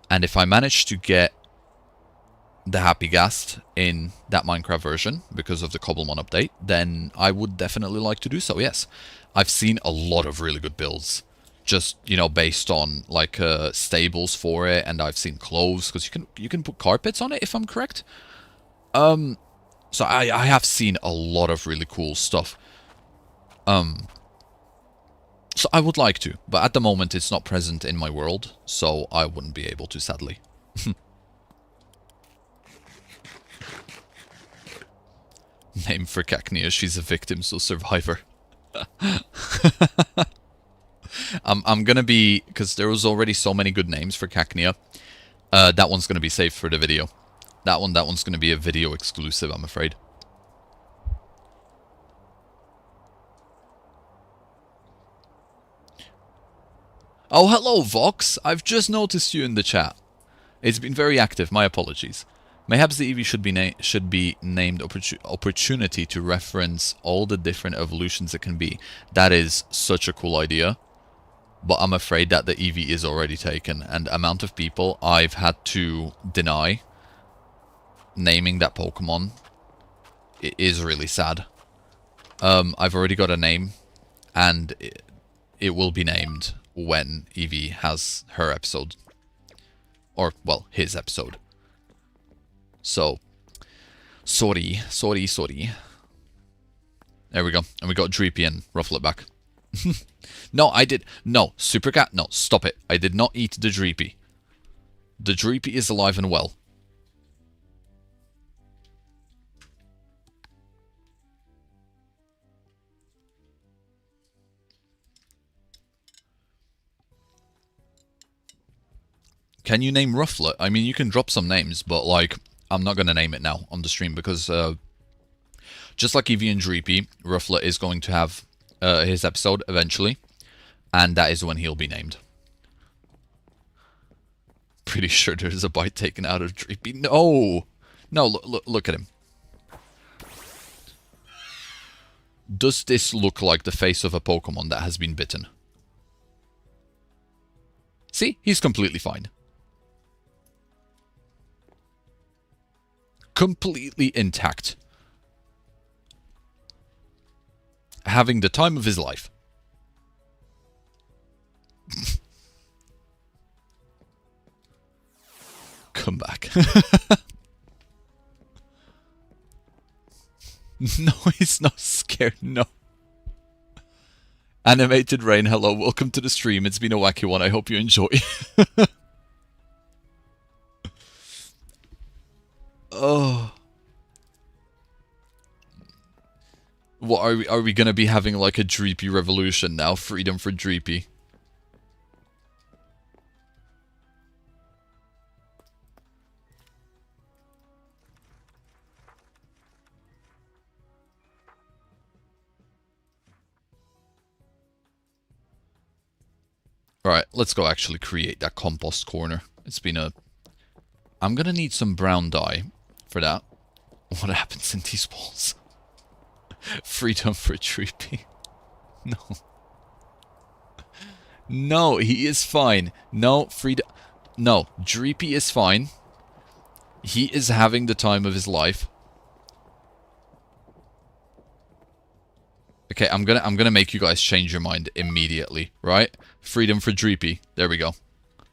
And if I manage to get the Happy Gas in that Minecraft version because of the Cobblemon update, then I would definitely like to do so, yes. I've seen a lot of really good builds. Just, you know, based on like stables for it, and I've seen clothes, because you can put carpets on it if I'm correct. So I have seen a lot of really cool stuff. So I would like to, but at the moment it's not present in my world, so I wouldn't be able to, sadly. Name for Cacnea, she's a victim, so survivor. I'm gonna be, because there was already so many good names for Cacnea, that one's gonna be saved for the video. That one's gonna be a video exclusive, I'm afraid. Oh, hello, Vox. I've just noticed you in the chat. It's been very active. My apologies. Mayhaps the Eevee should be named Opportunity to reference all the different evolutions it can be. That is such a cool idea. But I'm afraid that the Eevee is already taken, and the amount of people I've had to deny naming that Pokemon, it is really sad. I've already got a name, and it will be named when Eevee has her episode. Or, well, his episode. So, sorry. There we go. And we got Dreepy and Ruffle it back. No, I did. No, Supercat, no, stop it. I did not eat the Dreepy. The Dreepy is alive and well. Can you name Rufflet? I mean, you can drop some names, but, like, I'm not going to name it now on the stream because, just like Eevee and Dreepy, Rufflet is going to have his episode eventually, and that is when he'll be named. Pretty sure there's a bite taken out of Dreepy. No! No, look at him. Does this look like the face of a Pokemon that has been bitten? See? He's completely fine. Completely intact. Having the time of his life. Come back. No, he's not scared, no. Animated Rain, hello, welcome to the stream. It's been a wacky one, I hope you enjoy. Oh. What are we gonna be having like a Dreepy revolution now? Freedom for Dreepy. Alright, let's go actually create that compost corner. It's been a... I'm gonna need some brown dye for that. What happens in these walls? Freedom for Dreepy. No. No, he is fine. No, freedom... No, Dreepy is fine. He is having the time of his life. Okay, I'm gonna make you guys change your mind immediately, right? Freedom for Dreepy. There we go.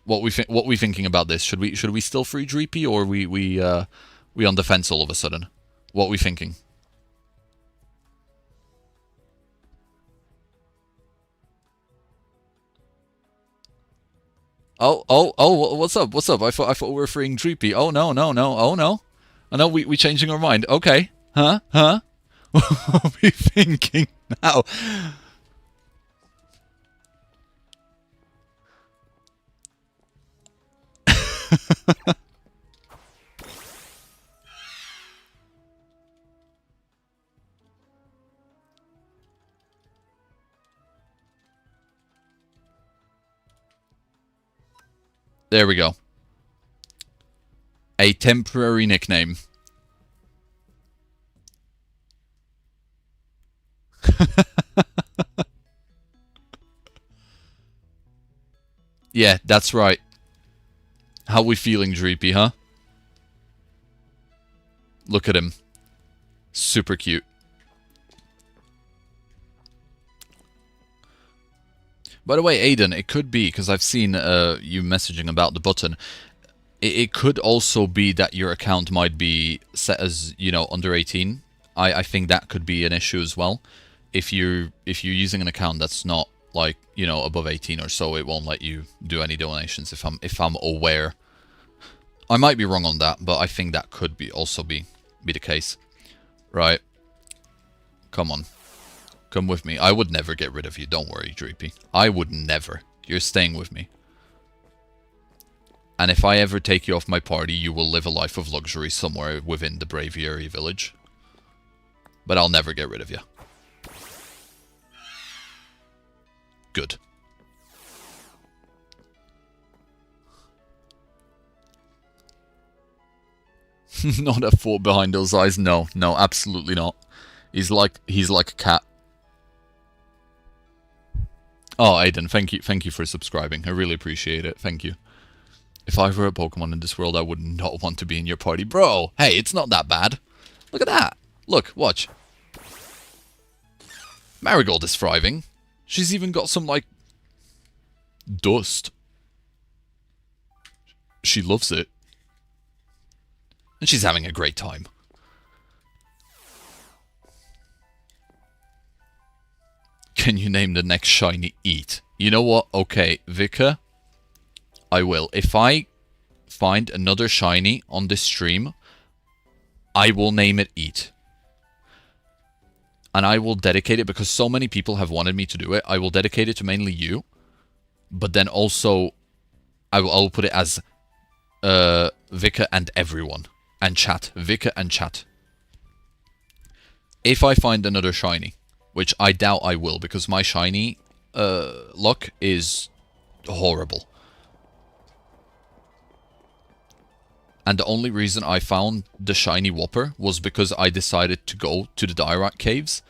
What we thinking about this? Should we still free Dreepy, or we on the fence all of a sudden? What we thinking? What's up? What's up? I thought we were freeing Dreepy. Oh no, no, no. Oh no. Oh no, we changing our mind. Okay. Huh? Huh? What are we thinking now? There we go. A temporary nickname. Yeah, that's right. How we feeling, Dreepy, huh? Look at him. Super cute. By the way, Aiden, it could be, because I've seen you messaging about the button, it could also be that your account might be set as, you know, under 18. I think that could be an issue as well. If you're using an account that's not, like, you know, above 18 or so, it won't let you do any donations if I'm aware. I might be wrong on that, but I think that could also be the case. Right. Come on. Come with me. I would never get rid of you. Don't worry, Dreepy. I would never. You're staying with me. And if I ever take you off my party, you will live a life of luxury somewhere within the Braviary village. But I'll never get rid of you. Good. Not a thought behind those eyes. No, no, absolutely not. He's like a cat. Oh, Aiden, thank you for subscribing. I really appreciate it. Thank you. If I were a Pokemon in this world, I would not want to be in your party. Bro, hey, it's not that bad. Look at that. Look, watch. Marigold is thriving. She's even got some, like, dust. She loves it. And she's having a great time. Can you name the next shiny Eat? You know what? Okay, Vika, I will. If I find another shiny on this stream, I will name it Eat. And I will dedicate it, because so many people have wanted me to do it, I will dedicate it to mainly you. But then also, I'll put it as Vika and everyone. And chat. Vika and chat. If I find another shiny, which I doubt I will, because my shiny luck is horrible. And the only reason I found the shiny Whopper was because I decided to go to the Dyrite Caves,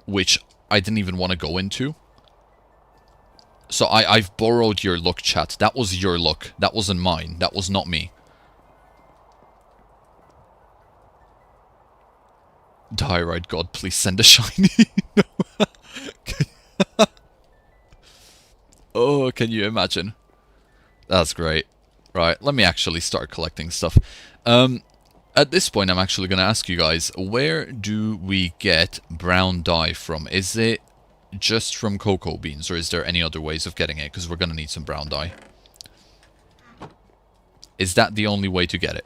which I didn't even want to go into. So I've borrowed your luck, chat. That was your luck. That wasn't mine. That was not me. Dyrite God, please send a shiny. Oh, can you imagine? That's great. Right, let me actually start collecting stuff. At this point, I'm actually going to ask you guys, where do we get brown dye from? Is it just from cocoa beans, or is there any other ways of getting it? Because we're going to need some brown dye. Is that the only way to get it?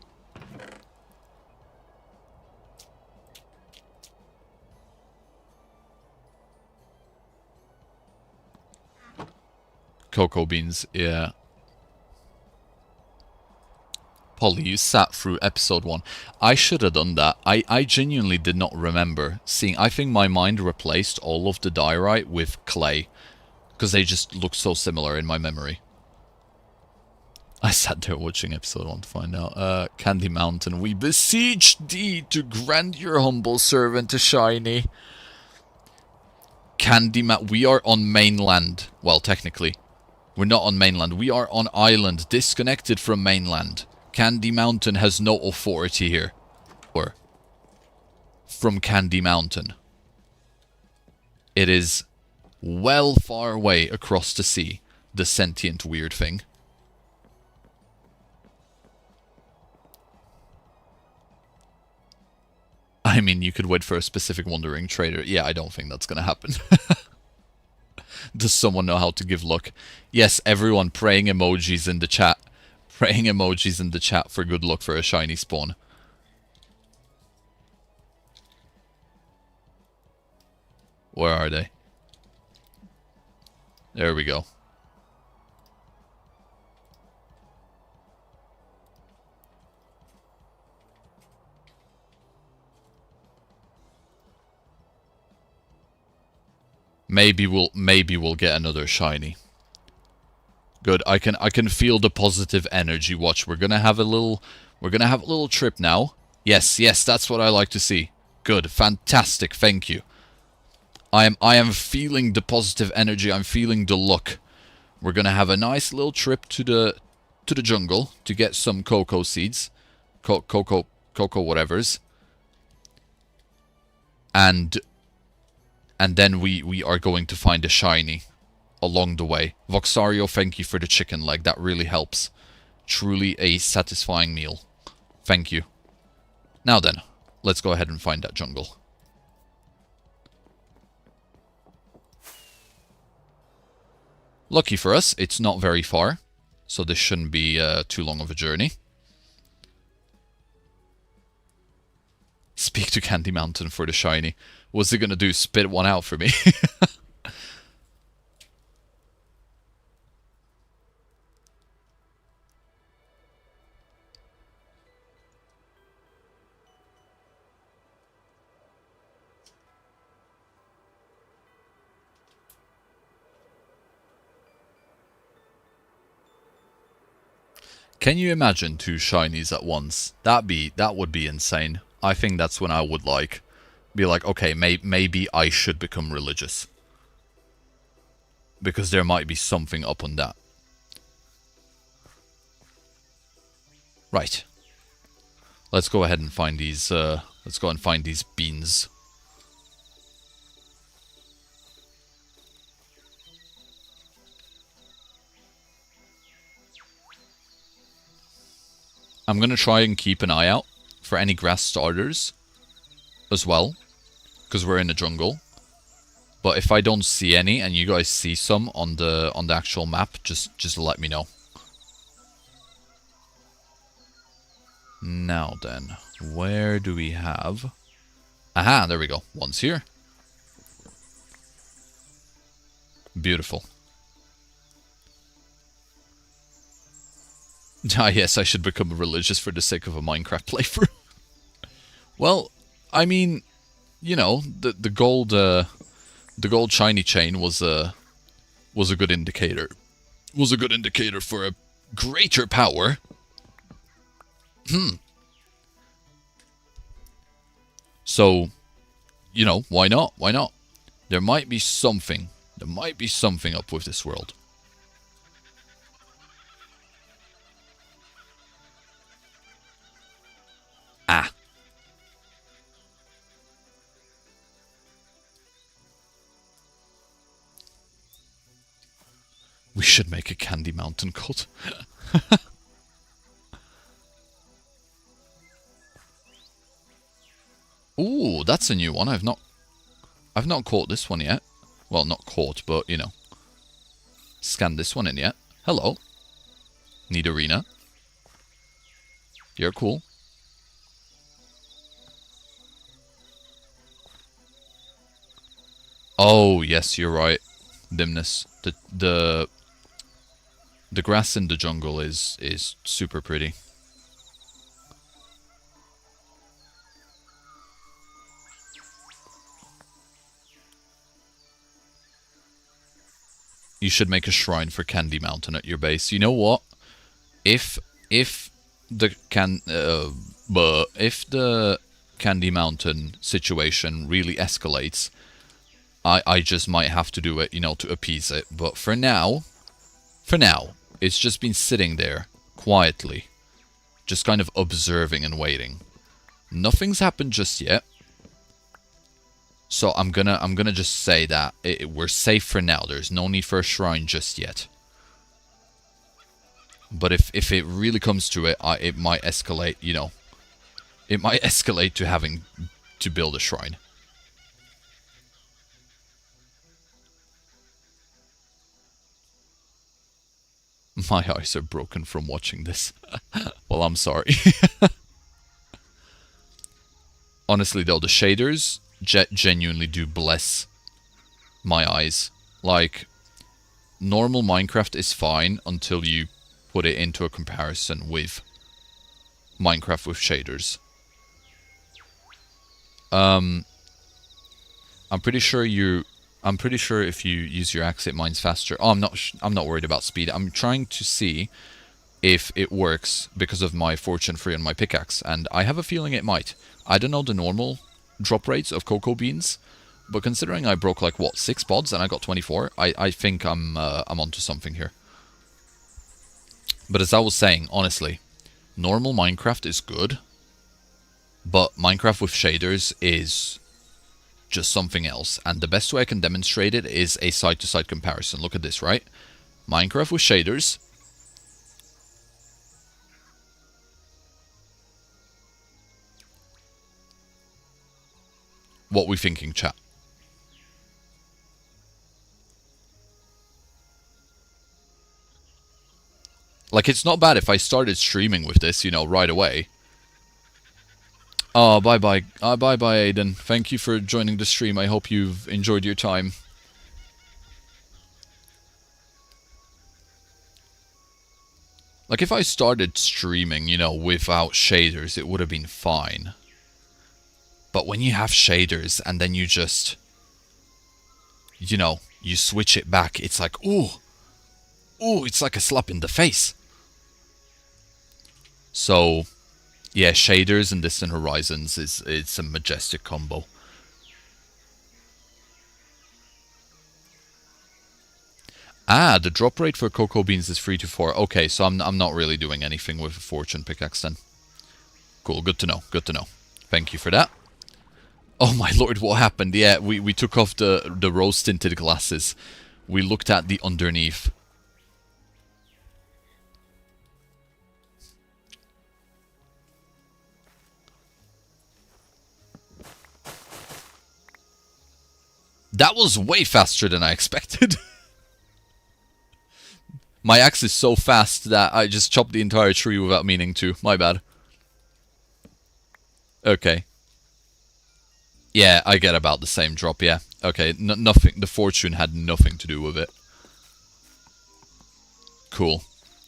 Cocoa beans, yeah. Polly, you sat through episode 1. I should have done that. I genuinely did not remember seeing... I think my mind replaced all of the diorite with clay, because they just look so similar in my memory. I sat there watching episode 1 to find out. Candy Mountain, we beseech thee to grant your humble servant a shiny. Candy Mountain, we are on mainland. Well, technically. We're not on mainland. We are on island, disconnected from mainland. Candy Mountain has no authority here. Or from Candy Mountain. It is well far away across the sea, the sentient weird thing. I mean, you could wait for a specific wandering trader. Yeah, I don't think that's gonna happen. Does someone know how to give luck? Yes, everyone praying emojis in the chat. Praying emojis in the chat for good luck for a shiny spawn. Where are they? There we go. Maybe we'll get another shiny. Good. I can feel the positive energy. Watch, we're gonna have a little trip now. Yes, that's what I like to see. Good, fantastic, thank you. I am feeling the positive energy. I'm feeling the luck. We're gonna have a nice little trip to the jungle to get some cocoa seeds, cocoa whatevers, and then we are going to find a shiny along the way. Voxario, thank you for the chicken leg. That really helps. Truly a satisfying meal. Thank you. Now then, let's go ahead and find that jungle. Lucky for us, it's not very far, so this shouldn't be too long of a journey. Speak to Candy Mountain for the shiny. What's it gonna do? Spit one out for me? Can you imagine 2 shinies at once? That would be insane. I think that's when I would be like, okay, maybe I should become religious. Because there might be something up on that. Right. Let's go ahead and find these beans. I'm gonna try and keep an eye out for any grass starters as well, because we're in the jungle. But if I don't see any and you guys see some on the actual map, just let me know. Now then, where do we have? Aha, there we go. One's here. Beautiful. Ah, yes, I should become religious for the sake of a Minecraft playthrough. Well, I mean, you know, the gold shiny chain was a good indicator. Was a good indicator for a greater power. So, you know, why not? Why not? There might be something. There might be something up with this world. Ah. We should make a Candy Mountain cult. Ooh, that's a new one. I've not caught this one yet. Well, not caught, but you know, scanned this one in yet. Hello. Need arena. You're cool. Oh, yes, you're right. Dimness. The grass in the jungle is super pretty. You should make a shrine for Candy Mountain at your base. You know what? If the Candy Mountain situation really escalates, I just might have to do it, you know, to appease it. But for now, it's just been sitting there quietly, just kind of observing and waiting. Nothing's happened just yet. So I'm gonna just say that we're safe for now. There's no need for a shrine just yet. But if it really comes to it, it might escalate, you know. It might escalate to having to build a shrine. My eyes are broken from watching this. Well, I'm sorry. Honestly though, the shaders genuinely do bless my eyes. Like, normal Minecraft is fine until you put it into a comparison with Minecraft with shaders. I'm pretty sure if you use your axe it mines faster. Oh, I'm not worried about speed. I'm trying to see if it works because of my fortune free on my pickaxe, and I have a feeling it might. I don't know the normal drop rates of cocoa beans, but considering I broke like what 6 pods and I got 24, I think I'm onto something here. But as I was saying, honestly, normal Minecraft is good, but Minecraft with shaders is just something else, and the best way I can demonstrate it is a side-to-side comparison. Look at this, right? Minecraft with shaders. What we thinking, chat? Like, it's not bad if I started streaming with this, you know, right away. Oh, bye-bye. Bye-bye, Aiden. Thank you for joining the stream. I hope you've enjoyed your time. Like, if I started streaming, you know, without shaders, it would have been fine. But when you have shaders and then you just, you know, you switch it back, it's like, ooh, it's like a slap in the face. So, yeah, shaders and distant horizons it's a majestic combo. Ah, the drop rate for cocoa beans is 3 to 4. Okay, so I'm not really doing anything with a fortune pickaxe then. Cool, good to know, good to know. Thank you for that. Oh my lord, what happened? Yeah, we took off the rose-tinted glasses. We looked at the underneath. That was way faster than I expected. My axe is so fast that I just chopped the entire tree without meaning to. My bad. Okay. Yeah, I get about the same drop, yeah. Okay, nothing. The fortune had nothing to do with it. Cool.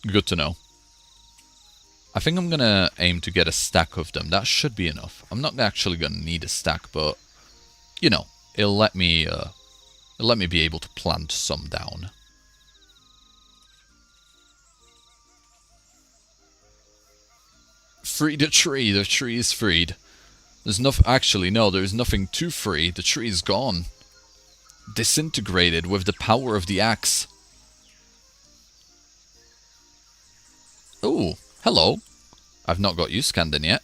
Good to know. I think I'm gonna aim to get a stack of them. That should be enough. I'm not actually gonna need a stack, but, you know, it'll let me be able to plant some down. Free the tree is freed. There's actually no, there's nothing to free, the tree is gone. Disintegrated with the power of the axe. Ooh, hello. I've not got you scanned in yet.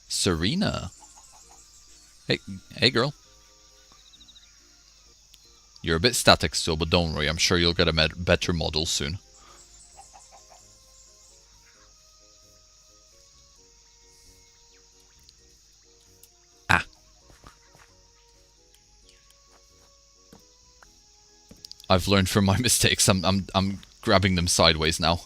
Serena. Hey girl. You're a bit static still, but don't worry, I'm sure you'll get a better model soon. Ah. I've learned from my mistakes. I'm grabbing them sideways now.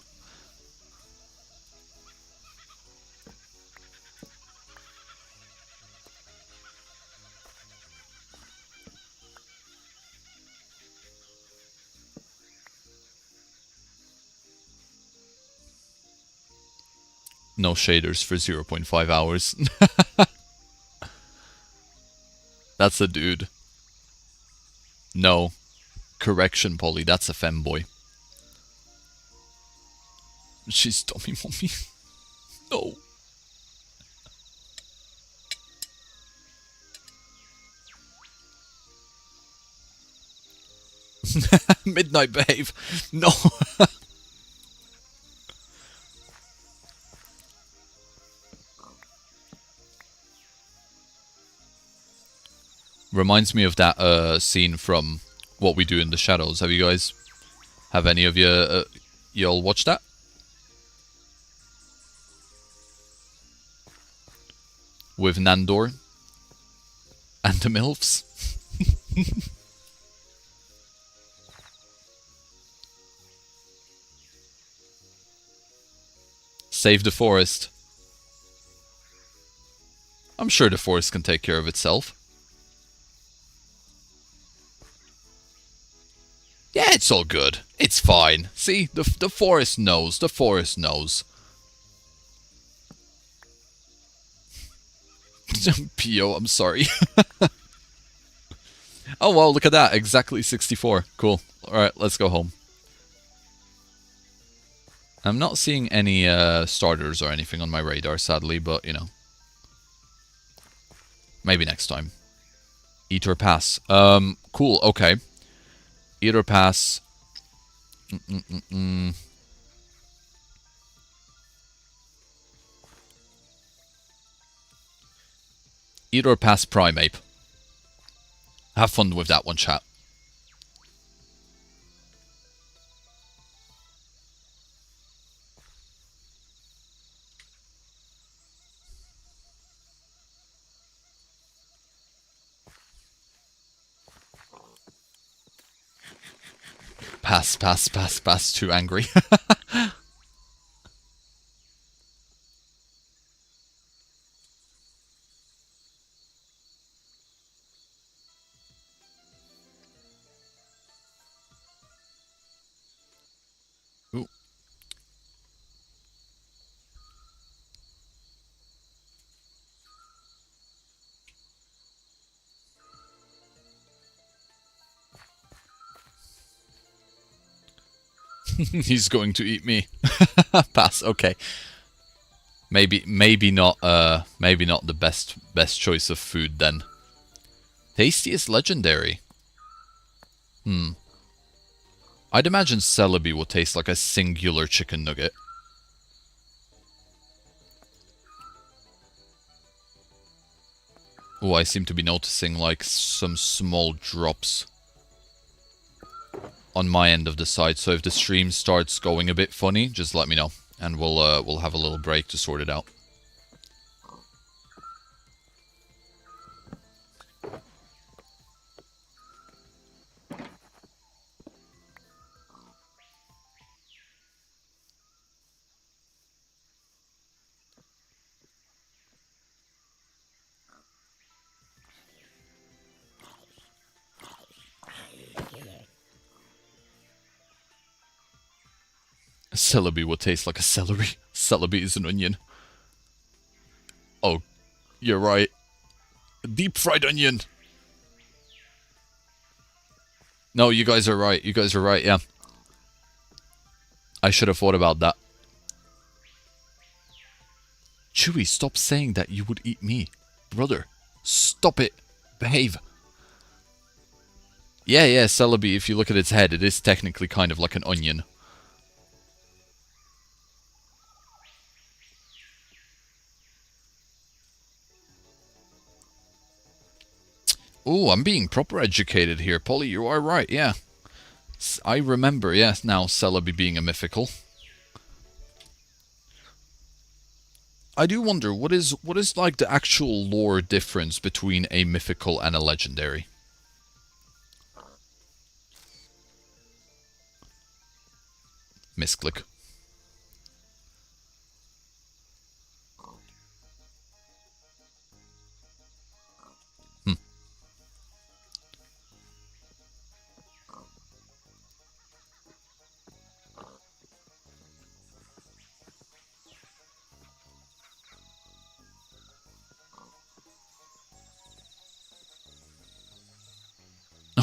No shaders for 0.5 hours. That's a dude. No. Correction, Polly, that's a femboy. She's dummy mommy. No. Midnight behave. No. Reminds me of that scene from What We Do in the Shadows. Have you guys, have any of you, y'all watched that? With Nandor and the MILFs. Save the forest. I'm sure the forest can take care of itself. Yeah, it's all good. It's fine. See, the forest knows. The forest knows. P.O., I'm sorry. Oh, wow, look at that. Exactly 64. Cool. Alright, let's go home. I'm not seeing any starters or anything on my radar, sadly, but, you know. Maybe next time. Eat or pass. Cool, okay. Eat or pass. Eat or pass primate. Have fun with that one, chat. Pass. Too angry. Ooh. He's going to eat me. Pass. Okay. Maybe not the best choice of food then. Tastiest legendary. I'd imagine Celebi would taste like a singular chicken nugget. Oh, I seem to be noticing like some small drops on my end of the site, so if the stream starts going a bit funny, just let me know, and we'll have a little break to sort it out. Celebi would taste like a celery. Celebi is an onion. Oh, you're right. Deep fried onion. No, you guys are right. You guys are right, yeah. I should have thought about that. Chewie, stop saying that you would eat me. Brother, stop it. Behave. Yeah, Celebi, if you look at its head, it is technically kind of like an onion. Ooh, I'm being proper educated here. Polly, you are right, yeah. I remember, yes, now Celebi being a mythical. I do wonder, what is like the actual lore difference between a mythical and a legendary? Misclick.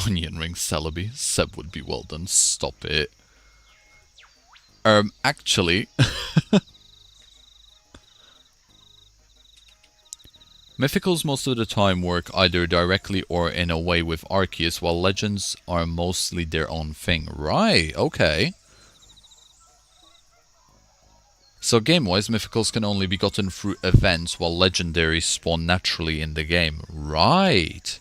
Onion ring Celebi. Seb would be well done. Stop it. Actually... Mythicals most of the time work either directly or in a way with Arceus, while legends are mostly their own thing. Right, okay. So game-wise, mythicals can only be gotten through events, while legendaries spawn naturally in the game. Right.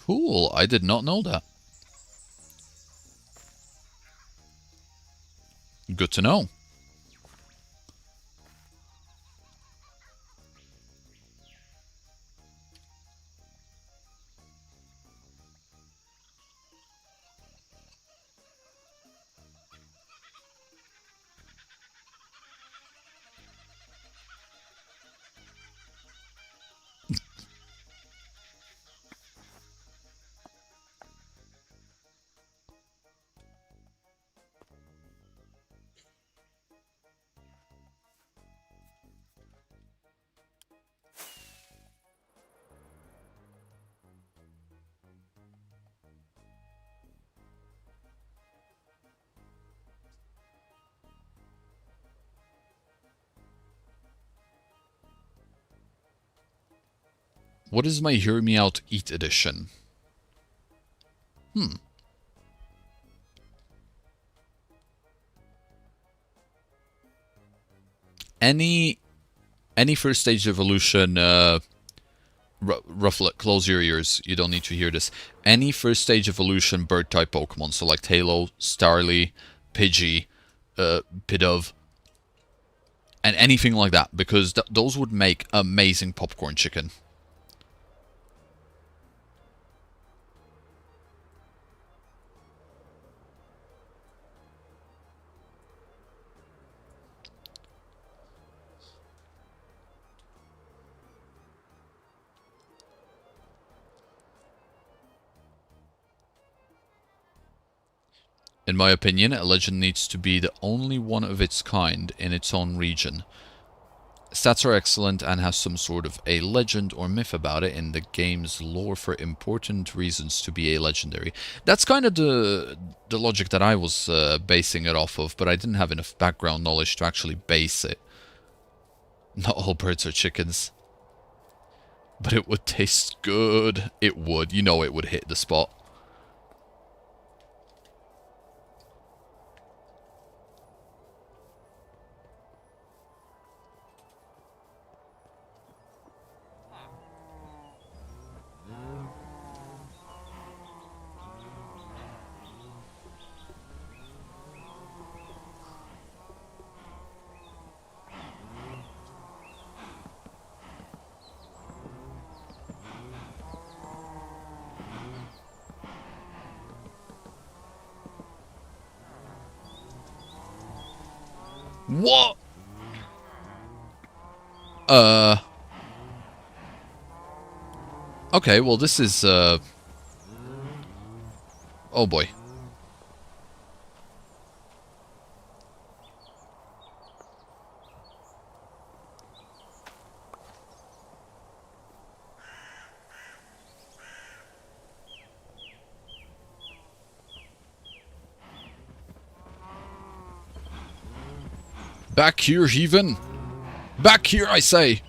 Cool, I did not know that. Good to know. What is my Hear Me Out Eat edition? Any first stage evolution, Rufflet, close your ears, you don't need to hear this. Any first stage evolution bird type Pokemon, so like Tailo, Starly, Pidgey, Pidove, and anything like that, because those would make amazing popcorn chicken. In my opinion, a legend needs to be the only one of its kind in its own region. Stats are excellent and has some sort of a legend or myth about it in the game's lore for important reasons to be a legendary. That's kind of the logic that I was basing it off of, but I didn't have enough background knowledge to actually base it. Not all birds are chickens. But it would taste good. It would. You know it would hit the spot. What? Okay, well this is, oh boy. Back here, heathen! Back here, I say!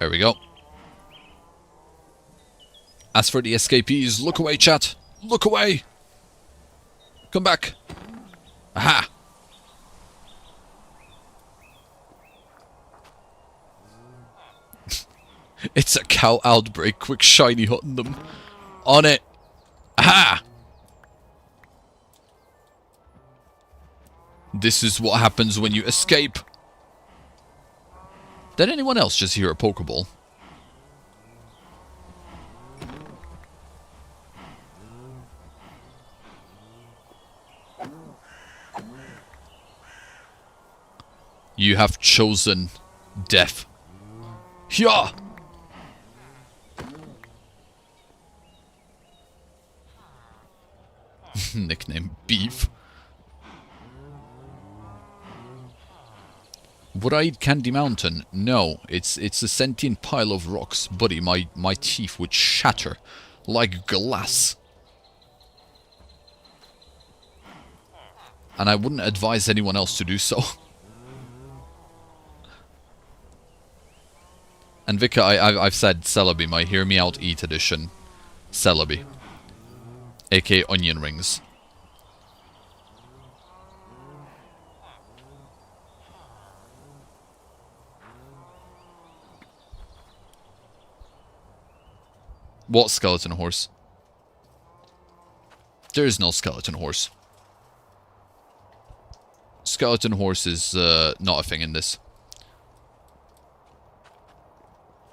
There we go. As for the escapees, look away, chat! Look away! Come back! Aha! It's a cow outbreak, quick shiny hunting them. On it! Aha! This is what happens when you escape. Did anyone else just hear a Pokeball? You have chosen death. Hyah! Nickname Beef. Would I eat Candy Mountain? No, it's a sentient pile of rocks, buddy. My teeth would shatter like glass. And I wouldn't advise anyone else to do so. And Vika, I've said Celebi, my Hear Me Out Eat edition. Celebi. aka onion rings. What skeleton horse? There is no skeleton horse. Skeleton horse is not a thing in this.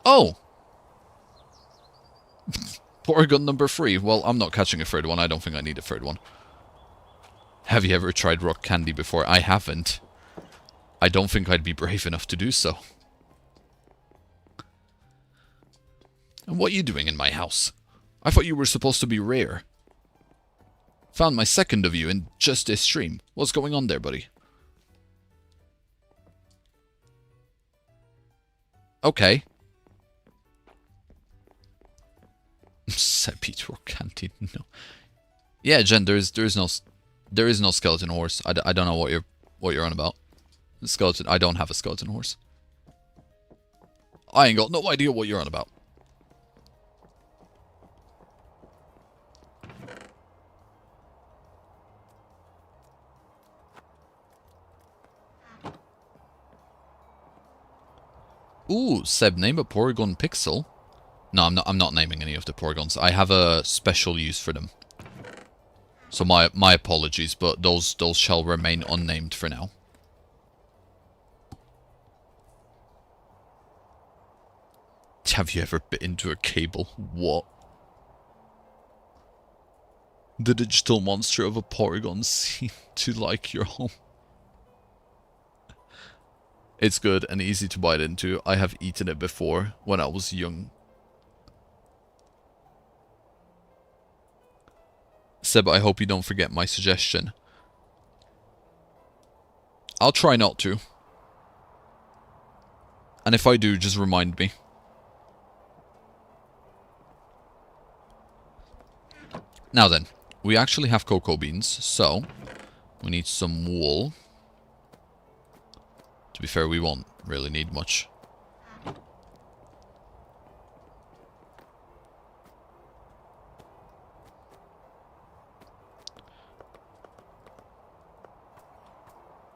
Oh! Porygon number 3. Well, I'm not catching a third one. I don't think I need a third one. Have you ever tried rock candy before? I haven't. I don't think I'd be brave enough to do so. And what are you doing in my house? I thought you were supposed to be rare. Found my second of you in just this stream. What's going on there, buddy? Okay. Sebbediah canteen. No. Yeah, Jen. There is no skeleton horse. I don't know what you're on about. Skeleton. I don't have a skeleton horse. I ain't got no idea what you're on about. Ooh, Seb, name a Porygon pixel. No, I'm not naming any of the Porygons. I have a special use for them. So my apologies, but those shall remain unnamed for now. Have you ever bit into a cable? What? The digital monster of a Porygon seemed to like your home. It's good and easy to bite into. I have eaten it before when I was young. Seb, I hope you don't forget my suggestion. I'll try not to. And if I do, just remind me. Now then, we actually have cocoa beans, so we need some wool. To be fair, we won't really need much.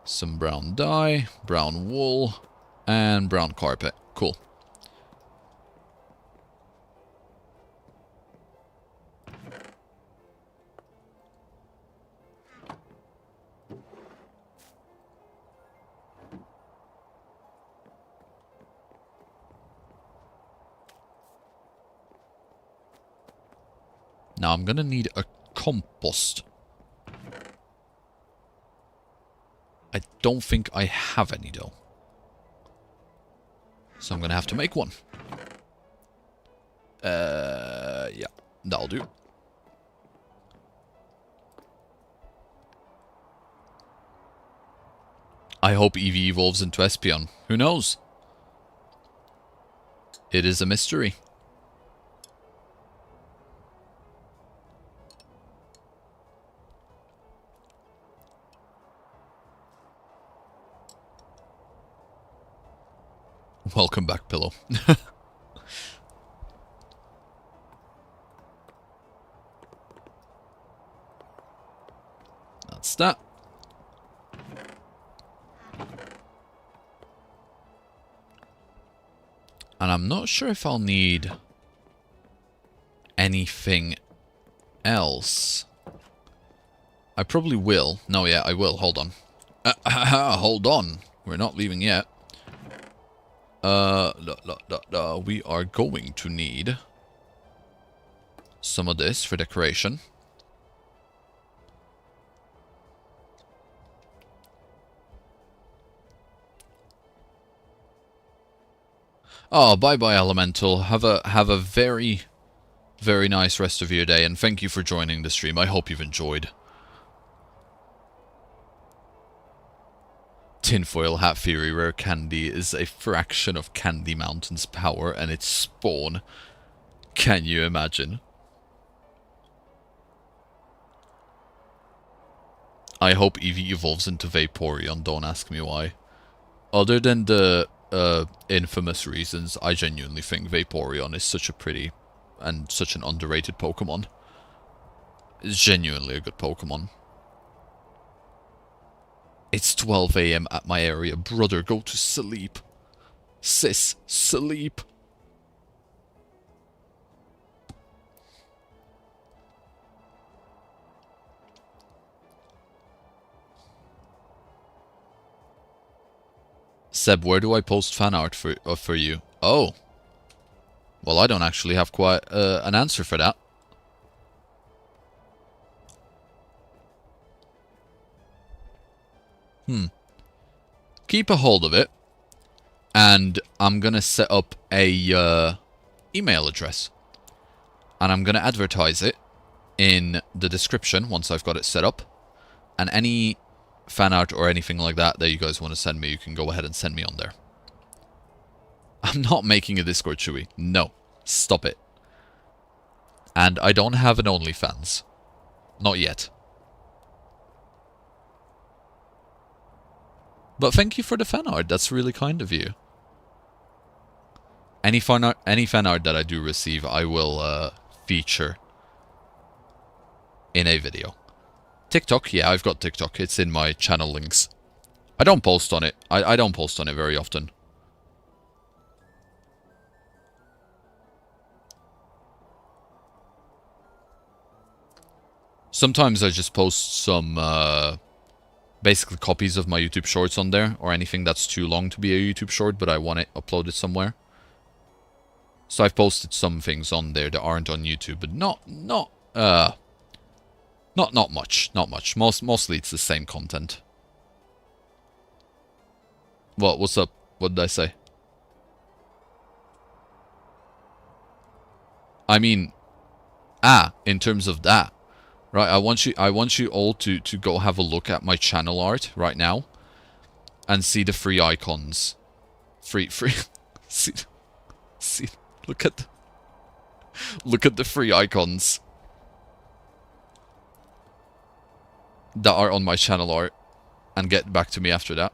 Some brown dye, brown wool, and brown carpet. Cool. Now I'm gonna need a compost. I don't think I have any though. So I'm gonna have to make one. Yeah, that'll do. I hope Eevee evolves into Espeon. Who knows? It is a mystery. Welcome back, Pillow. That's that. And I'm not sure if I'll need anything else. I probably will. No, yeah, I will. Hold on. Hold on. We're not leaving yet. We are going to need some of this for decoration. Oh, bye-bye, Elemental. Have a very, very nice rest of your day, and thank you for joining the stream. I hope you've enjoyed. Tinfoil Hat Theory Rare Candy is a fraction of Candy Mountain's power and its spawn. Can you imagine? I hope Eevee evolves into Vaporeon, don't ask me why. Other than the infamous reasons, I genuinely think Vaporeon is such a pretty and such an underrated Pokemon. It's genuinely a good Pokemon. It's 12 AM at my area. Brother, go to sleep. Sis, sleep. Seb, where do I post fan art for you? Oh. Well, I don't actually have quite an answer for that. Keep a hold of it, and I'm gonna set up a email address, and I'm gonna advertise it in the description once I've got it set up, and any fan art or anything like that you guys want to send me, you can go ahead and send me on there. I'm not making a Discord, Chewy. No, stop it. And I don't have an OnlyFans. Not yet. But thank you for the fan art. That's really kind of you. Any fan art that I do receive, I will feature in a video. TikTok, yeah, I've got TikTok. It's in my channel links. I don't post on it. I don't post on it very often. Sometimes I just post some basically copies of my YouTube shorts on there, or anything that's too long to be a YouTube short, but I want it uploaded somewhere. So I've posted some things on there that aren't on YouTube, but not much. Mostly it's the same content. What? What's up? What did I say? I mean, in terms of that, right? I want you all to go have a look at my channel art right now, and see the free icons. Free. see. Look at the free icons that are on my channel art, and get back to me after that.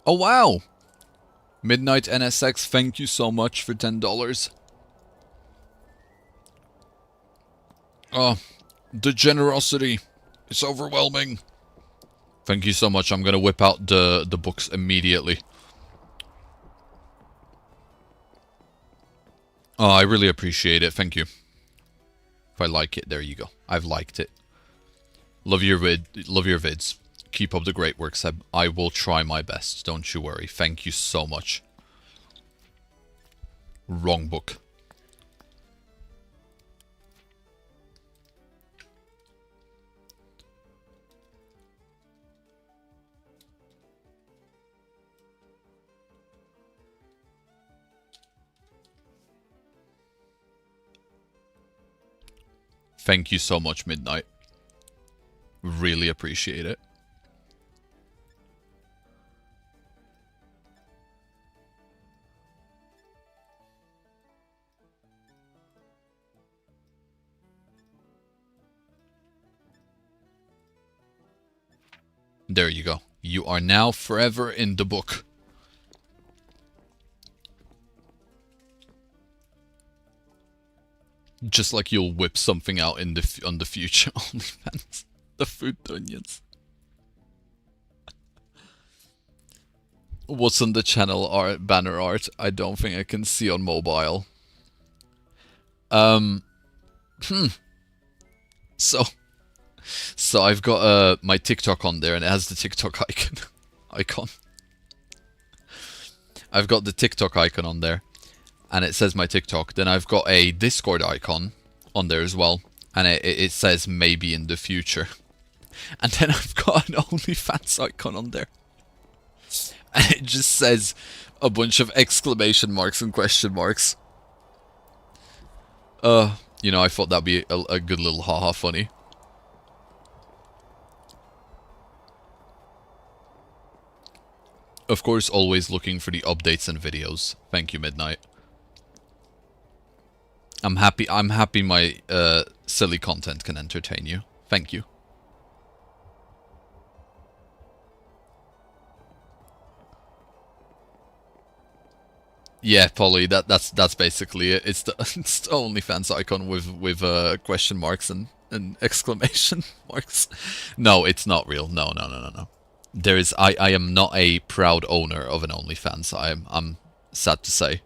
Oh wow! Midnight NSX, thank you so much for $10. Oh, the generosity. It's overwhelming. Thank you so much. I'm gonna whip out the books immediately. Oh, I really appreciate it. Thank you. If I like it, there you go. I've liked it. Love your vids. Keep up the great work, Seb. I will try my best. Don't you worry. Thank you so much. Wrong book. Thank you so much, Midnight. Really appreciate it. There you go. You are now forever in the book. Just like you'll whip something out in on the future OnlyFans. The food onions. What's on the channel art, banner art? I don't think I can see on mobile. So I've got my TikTok on there, and it has the TikTok icon. I've got the TikTok icon on there, and it says my TikTok. Then I've got a Discord icon on there as well, and it says maybe in the future. And then I've got an OnlyFans icon on there, and it just says a bunch of exclamation marks and question marks. You know, I thought that'd be a good little haha funny. Of course, always looking for the updates and videos. Thank you, Midnight. I'm happy my silly content can entertain you. Thank you. Yeah, Polly, that's basically it. It's the OnlyFans icon with question marks and exclamation marks. No, it's not real. No. There is I am not a proud owner of an OnlyFans. I'm sad to say.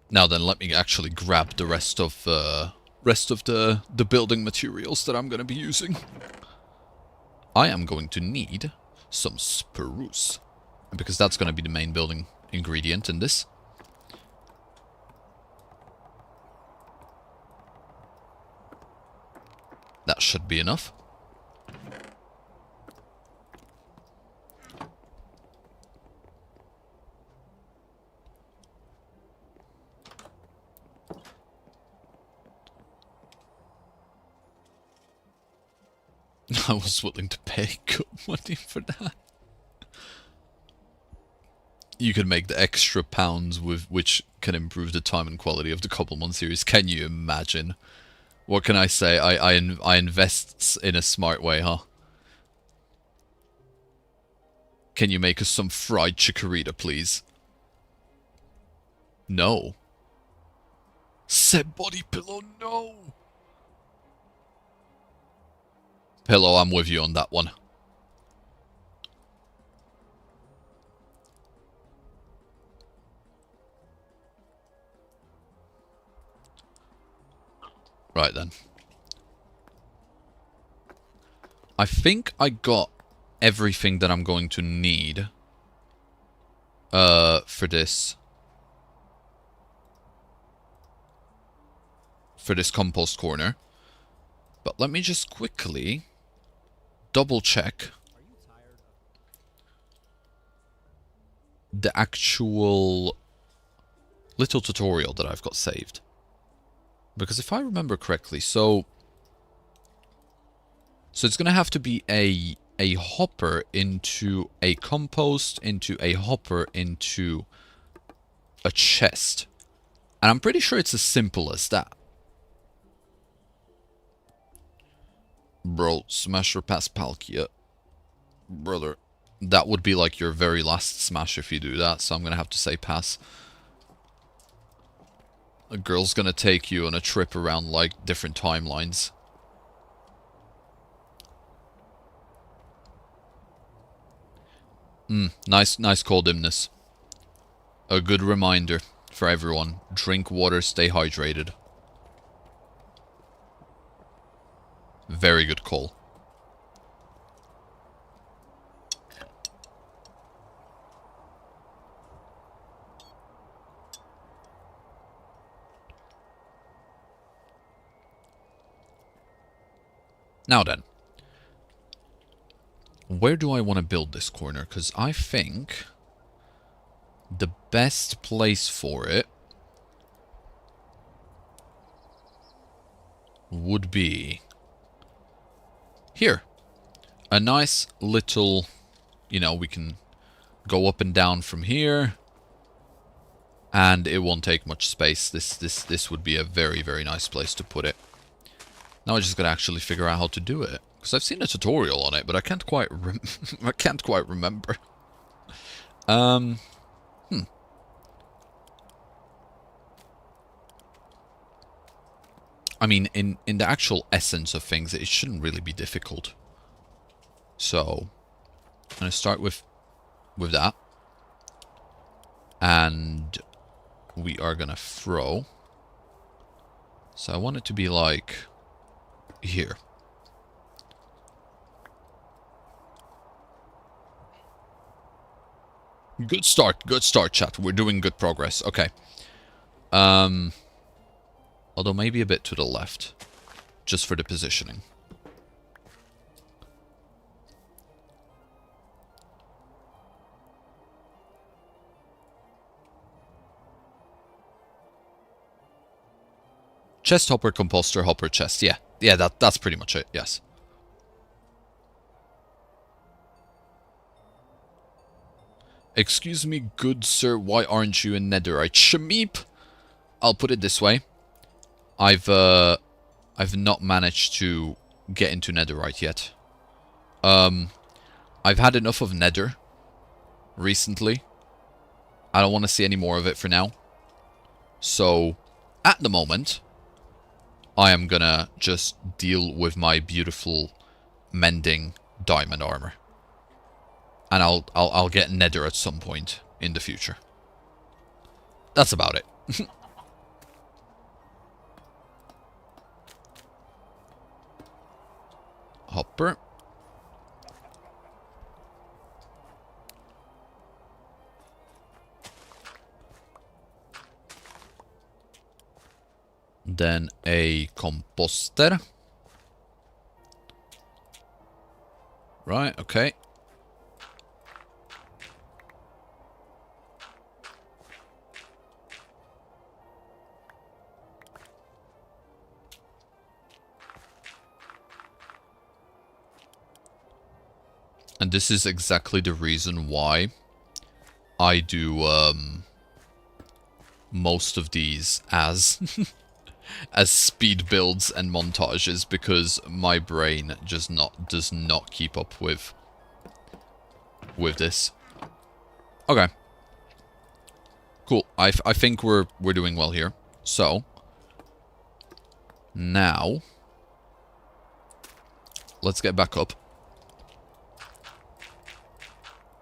Now then, let me actually grab the rest of rest of the building materials that I'm going to be using. I am going to need some spruce, because that's going to be the main building ingredient in this. That should be enough. I was willing to pay good money for that. You can make the extra pounds with which can improve the time and quality of the Cobblemon series. Can you imagine? What can I say? I invest in a smart way, huh? Can you make us some fried chikorita, please? No. Set body pillow, no! Pillow, I'm with you on that one. Right then. I think I got everything that I'm going to need for this compost corner. But let me just quickly double check the actual little tutorial that I've got saved. Because if I remember correctly, so it's going to have to be a hopper into a compost, into a hopper into a chest. And I'm pretty sure it's as simple as that. Bro, smasher past Palkia. Brother, that would be like your very last smash if you do that, so I'm going to have to say pass. A girl's gonna take you on a trip around, like, different timelines. Nice call, Dimness. A good reminder for everyone. Drink water, stay hydrated. Very good call. Now then, where do I want to build this corner? Because I think the best place for it would be here. A nice little, you know, we can go up and down from here, and it won't take much space. This would be a very, very nice place to put it. Now I just gotta actually figure out how to do it, because I've seen a tutorial on it, but I can't quite I can't quite remember. I mean, in the actual essence of things, it shouldn't really be difficult. So I'm gonna start with that, and we are gonna throw. So I want it to be like here. Good start, chat. We're doing good progress. Okay. Although maybe a bit to the left, just for the positioning. Chest hopper, composter, hopper, chest. Yeah, that's pretty much it. Yes. Excuse me, good sir. Why aren't you in Netherite? Shameep. I'll put it this way. I've not managed to get into Netherite yet. I've had enough of Nether recently. I don't want to see any more of it for now. So, at the moment, I am gonna just deal with my beautiful Mending diamond armor. And I'll get Nether at some point in the future. That's about it. hopper. Then a composter. Right, okay. And this is exactly the reason why I do most of these as as speed builds and montages, because my brain just does not keep up with this. Okay. Cool. I think we're doing well here. So now let's get back up.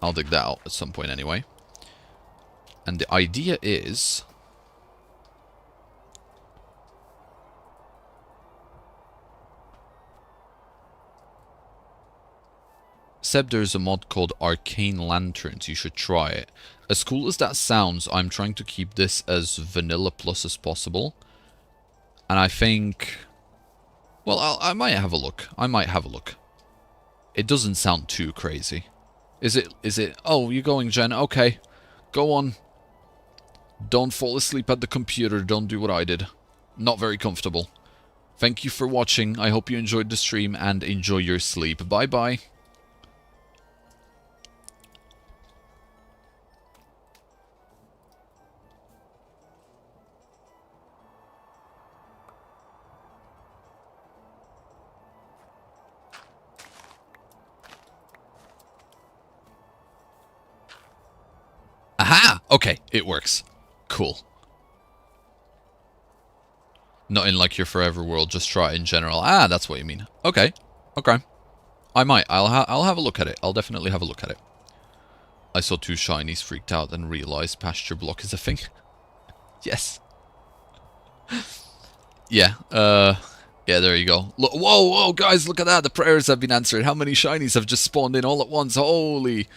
I'll dig that out at some point anyway. And the idea is... Seb, there's a mod called Arcane Lanterns. You should try it. As cool as that sounds, I'm trying to keep this as vanilla plus as possible. And I think... Well, I might have a look. I might have a look. It doesn't sound too crazy. Is it... Oh, you're going, Jen. Okay. Go on. Don't fall asleep at the computer. Don't do what I did. Not very comfortable. Thank you for watching. I hope you enjoyed the stream and enjoy your sleep. Bye-bye. Aha! Okay, it works. Cool. Not in like your forever world, just try it in general. Ah, that's what you mean. Okay. Okay. I might. I'll have a look at it. I'll definitely have a look at it. I saw two shinies, freaked out, and realized pasture block is a thing. Yes. Yeah. Yeah, there you go. Look, whoa, whoa, guys, look at that. The prayers have been answered. How many shinies have just spawned in all at once? Holy.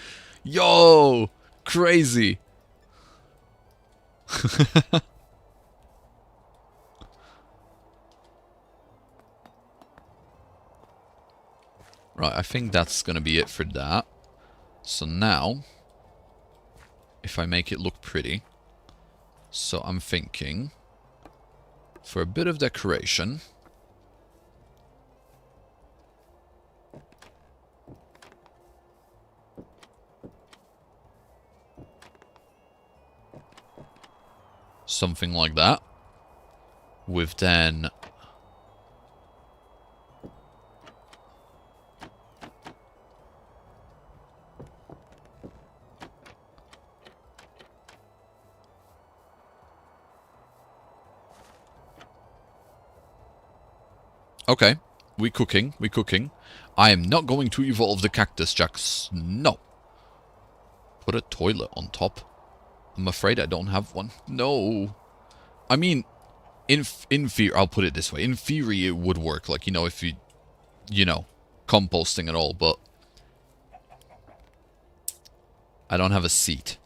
Yo. Crazy. Right, I think that's gonna be it for that. So now, if I make it look pretty, so I'm thinking, for a bit of decoration, something like that, with then okay, we cooking. I am not going to evolve the cactus, Jax. No. Put a toilet on top. I'm afraid I don't have one. No. I mean, in theory, I'll put it this way. In theory, it would work. Like, you know, if you know, composting and all, but I don't have a seat.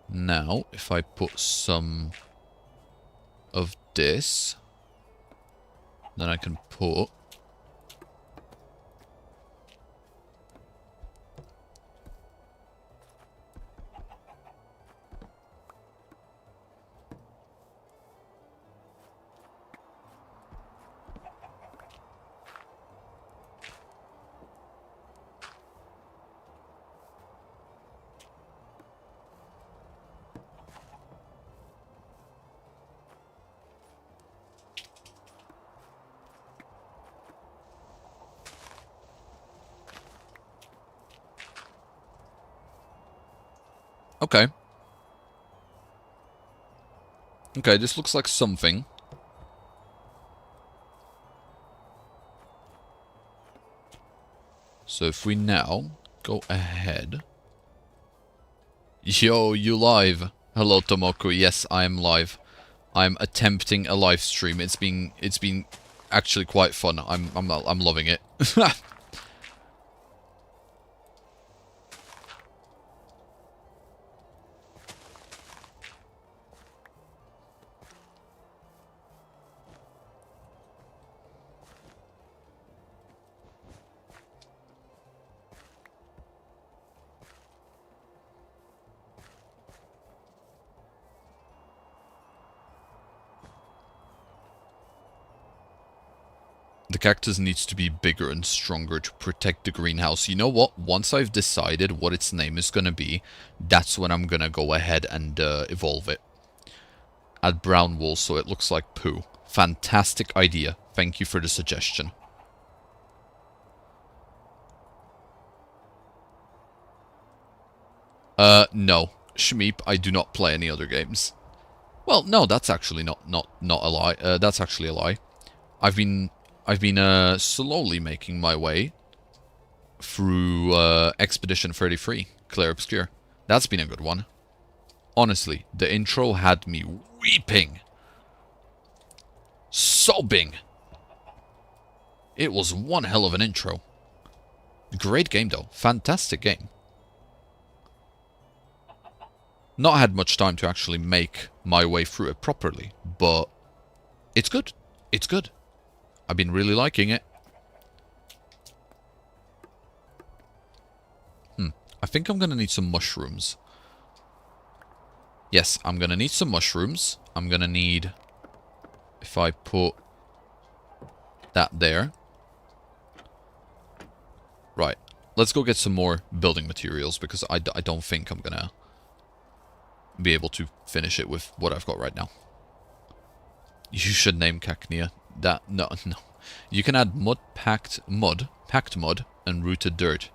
Now, if I put some of this, then I can put okay. Okay, this looks like something. So if we now go ahead... Yo, you live. Hello, Tomoko. Yes, I am live. I'm attempting a live stream. It's been actually quite fun. I'm loving it. The cactus needs to be bigger and stronger to protect the greenhouse. You know what? Once I've decided what its name is going to be, that's when I'm going to go ahead and evolve it. Add brown wool so it looks like poo. Fantastic idea. Thank you for the suggestion. No. Shmeep, I do not play any other games. Well, no, that's actually not a lie. That's actually a lie. I've been slowly making my way through Expedition 33, Clair Obscure. That's been a good one. Honestly, the intro had me weeping. Sobbing. It was one hell of an intro. Great game though. Fantastic game. Not had much time to actually make my way through it properly, but it's good. It's good. I've been really liking it. I think I'm going to need some mushrooms. Yes, I'm going to need some mushrooms. I'm going to need... If I put that there. Right. Let's go get some more building materials because I don't think I'm going to be able to finish it with what I've got right now. You should name Cacnea. No. You can add packed mud, and rooted dirt.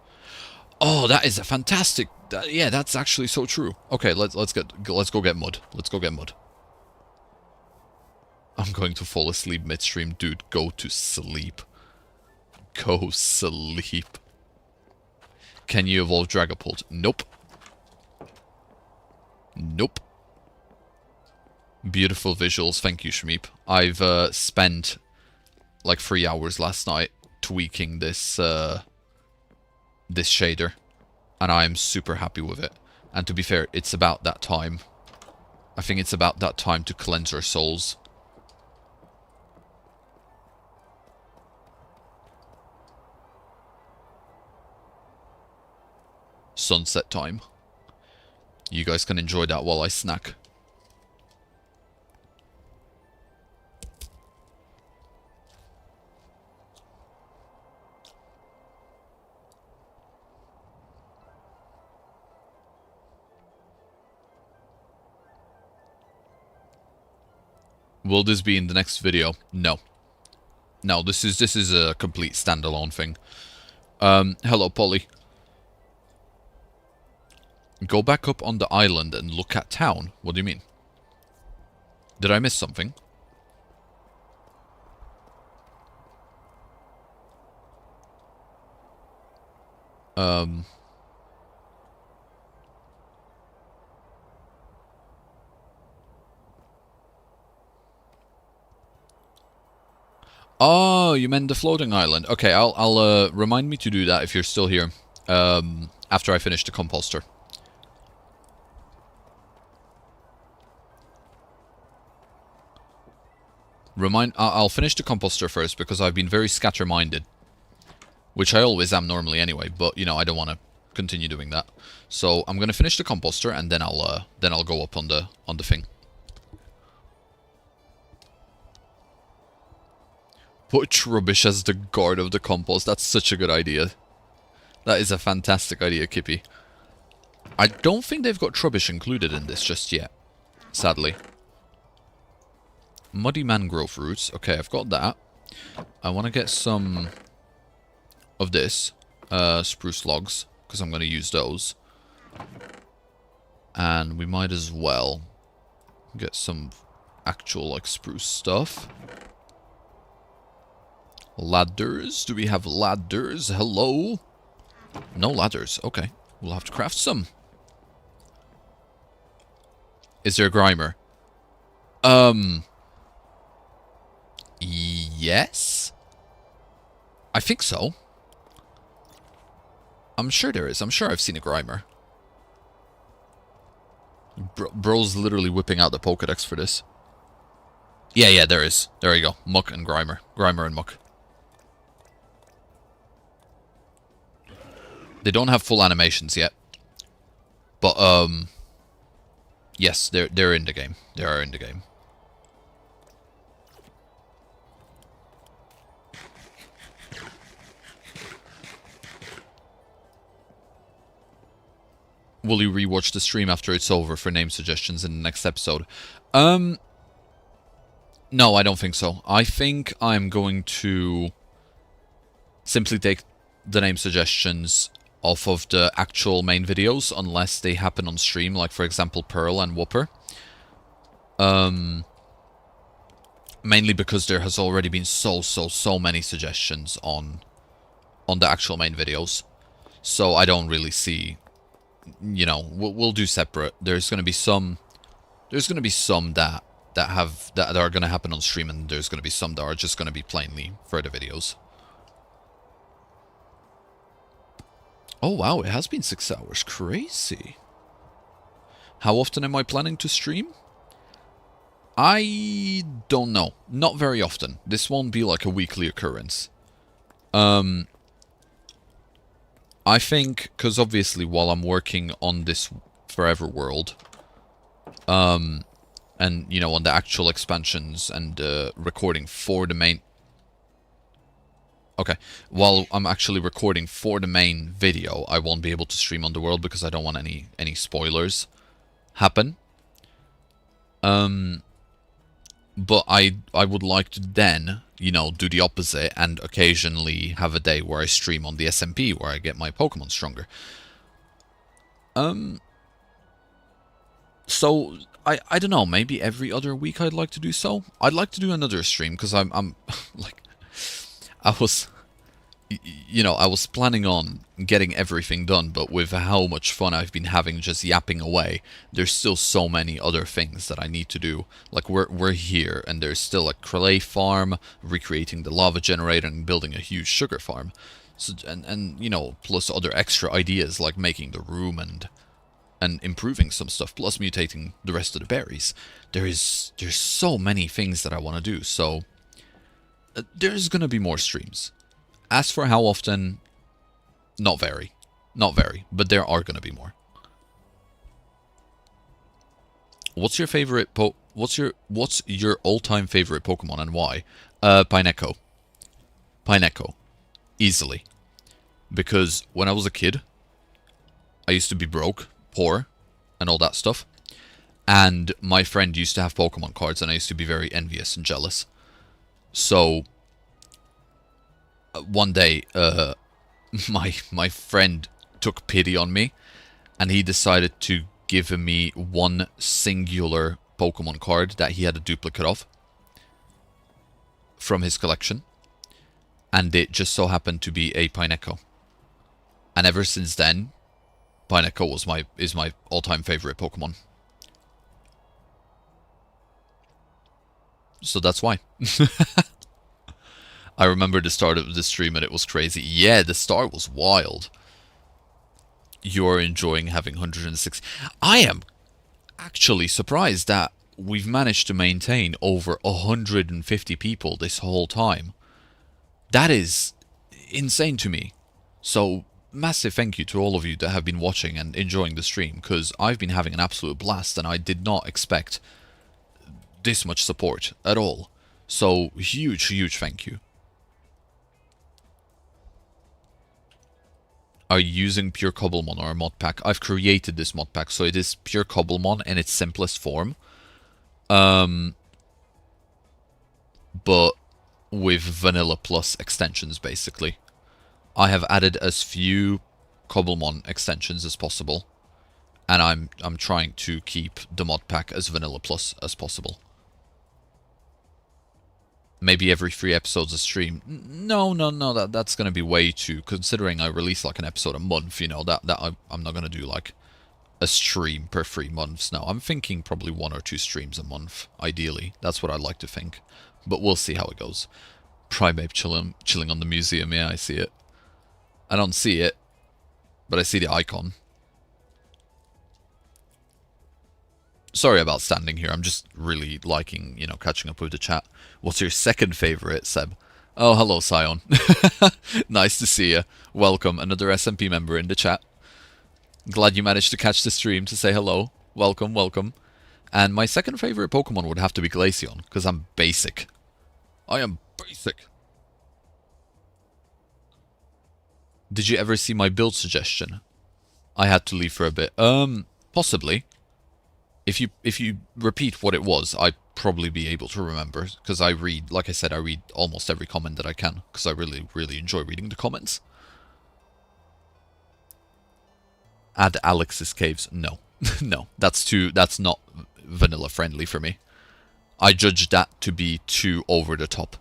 Oh, that is a fantastic. Yeah, that's actually so true. Okay, let's go get mud. Let's go get mud. I'm going to fall asleep midstream, dude. Go to sleep. Go sleep. Can you evolve Dragapult? Nope. Nope. Beautiful visuals. Thank you, Shmeep. I've spent like 3 hours last night tweaking this this shader, and I am super happy with it. And to be fair, it's about that time. I think it's about that time to cleanse our souls. Sunset time. You guys can enjoy that while I snack. Will this be in the next video? No. No, this is a complete standalone thing. Hello, Polly. Go back up on the island and look at town. What do you mean? Did I miss something? Oh, you meant the floating island. Okay, I'll remind me to do that if you're still here. After I finish the composter. I'll finish the composter first because I've been very scatter-minded, which I always am normally anyway. But you know, I don't want to continue doing that. So I'm gonna finish the composter and then I'll go up on the thing. Put rubbish as the guard of the compost. That's such a good idea. That is a fantastic idea, Kippy. I don't think they've got rubbish included in this just yet, sadly. Muddy mangrove roots. Okay, I've got that. I want to get some of this spruce logs because I'm going to use those. And we might as well get some actual like spruce stuff. Ladders. Do we have ladders? Hello? No ladders. Okay. We'll have to craft some. Is there a Grimer? Yes? I think so. I'm sure there is. I'm sure I've seen a Grimer. Bro's literally whipping out the Pokedex for this. Yeah, there is. There you go. Muck and Grimer. Grimer and Muck. They don't have full animations yet. But, yes, they're in the game. They are in the game. Will you rewatch the stream after it's over for name suggestions in the next episode? No, I don't think so. I think I'm going to simply take the name suggestions off of the actual main videos, unless they happen on stream, like for example Pearl and Whooper. Mainly because there has already been so many suggestions on the actual main videos. So I don't really see, you know, we'll do separate. There's going to be some that are going to happen on stream, and there's going to be some that are just going to be plainly for the videos. Oh wow, it has been 6 hours. Crazy. How often am I planning to stream? I don't know. Not very often. This won't be like a weekly occurrence. I think, because obviously while I'm working on this Forever world, and, you know, on the actual expansions and recording for the main... Okay, while I'm actually recording for the main video, I won't be able to stream on the world because I don't want any spoilers happen. But I would like to then, you know, do the opposite and occasionally have a day where I stream on the SMP where I get my Pokemon stronger. So I don't know, maybe every other week I'd like to do so. I'd like to do another stream because I'm like, I was planning on getting everything done, but with how much fun I've been having just yapping away, there's still so many other things that I need to do. Like, we're here, and there's still a clay farm, recreating the lava generator, and building a huge sugar farm. So, and you know, plus other extra ideas like making the room and improving some stuff, plus mutating the rest of the berries. There's so many things that I want to do, so there's gonna be more streams. As for how often, not very, but there are gonna be more. What's your favorite what's your all-time favorite Pokemon and why? Pineco. Pineco. Easily. Because when I was a kid, I used to be broke, poor, and all that stuff. And my friend used to have Pokemon cards, and I used to be very envious and jealous. So one day, my friend took pity on me, and he decided to give me one singular Pokemon card that he had a duplicate of from his collection, and it just so happened to be a Pineco. And ever since then, Pineco is my all-time favorite Pokemon. So that's why. I remember the start of the stream and it was crazy. Yeah, the start was wild. You're enjoying having 106. I am actually surprised that we've managed to maintain over 150 people this whole time. That is insane to me. So, massive thank you to all of you that have been watching and enjoying the stream, because I've been having an absolute blast and I did not expect this much support at all. So, huge thank you. Are you using pure Cobblemon or a mod pack? I've created this mod pack, so it is pure Cobblemon in its simplest form. But with vanilla plus extensions, basically. I have added as few Cobblemon extensions as possible, and I'm trying to keep the mod pack as vanilla plus as possible. Maybe every 3 episodes a stream. No, that's gonna be way too, considering I release like an episode a month, you know, that I'm not gonna do like a stream per 3 months now. I'm thinking probably 1 or 2 streams a month, ideally. That's what I'd like to think. But we'll see how it goes. Primeape chilling on the museum. Yeah, I see it. I don't see it, but I see the icon. Sorry about standing here. I'm just really liking, you know, catching up with the chat. What's your second favorite, Seb? Oh, hello, Sion. Nice to see you. Welcome, another SMP member in the chat. Glad you managed to catch the stream to say hello. Welcome, welcome. And my second favorite Pokemon would have to be Glaceon, because I'm basic. I am basic. Did you ever see my build suggestion? I had to leave for a bit. Possibly. If you repeat what it was, I'd probably be able to remember. Because I read, like I said, I read almost every comment that I can. Because I really, really enjoy reading the comments. Add Alex's Caves. No. No. That's not vanilla friendly for me. I judge that to be too over the top.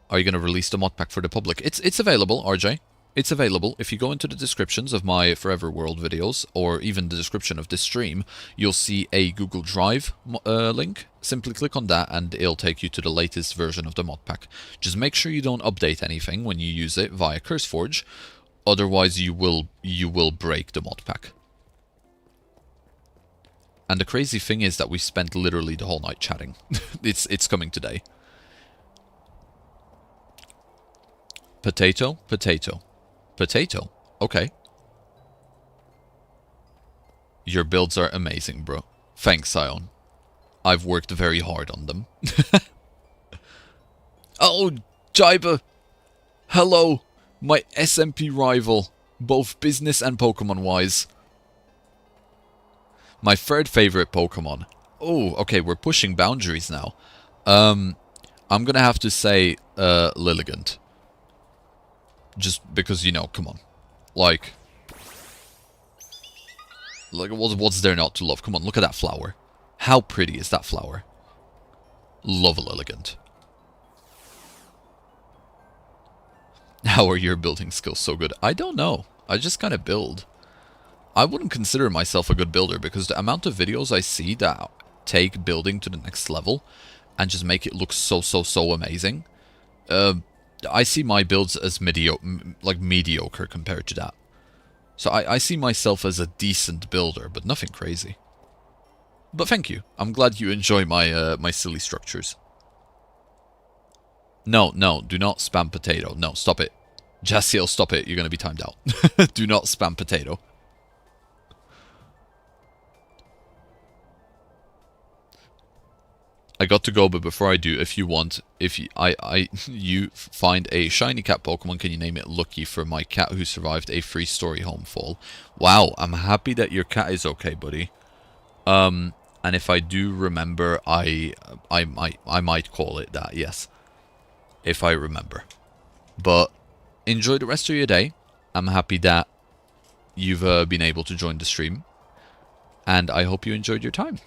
Are you going to release the mod pack for the public? It's available, RJ. It's available. If you go into the descriptions of my Forever World videos, or even the description of this stream, you'll see a Google Drive link. Simply click on that and it'll take you to the latest version of the mod pack. Just make sure you don't update anything when you use it via CurseForge, otherwise you will break the mod pack. And the crazy thing is that we spent literally the whole night chatting. It's coming today. Potato, potato. Potato. Okay. Your builds are amazing, bro. Thanks, Sion. I've worked very hard on them. Oh, Jaiba. Hello, my SMP rival, both business and Pokemon-wise. My third favorite Pokemon. Oh, okay, we're pushing boundaries now. I'm gonna have to say Lilligant. Just because, you know, come on. Like what's there not to love? Come on, look at that flower. How pretty is that flower? Love a Lilligant. How are your building skills so good? I don't know. I just kind of build. I wouldn't consider myself a good builder because the amount of videos I see that take building to the next level and just make it look so amazing. I see my builds as mediocre compared to that. So I see myself as a decent builder, but nothing crazy. But thank you. I'm glad you enjoy my my silly structures. No, do not spam potato. No, stop it. Jassiel, stop it. You're going to be timed out. Do not spam potato. I got to go, but before I do, if you want, if you find a shiny cat Pokemon, can you name it Lucky for my cat who survived a 3-story home fall? Wow, I'm happy that your cat is okay, buddy. And if I do remember, I might call it that, yes. If I remember. But enjoy the rest of your day. I'm happy that you've been able to join the stream. And I hope you enjoyed your time.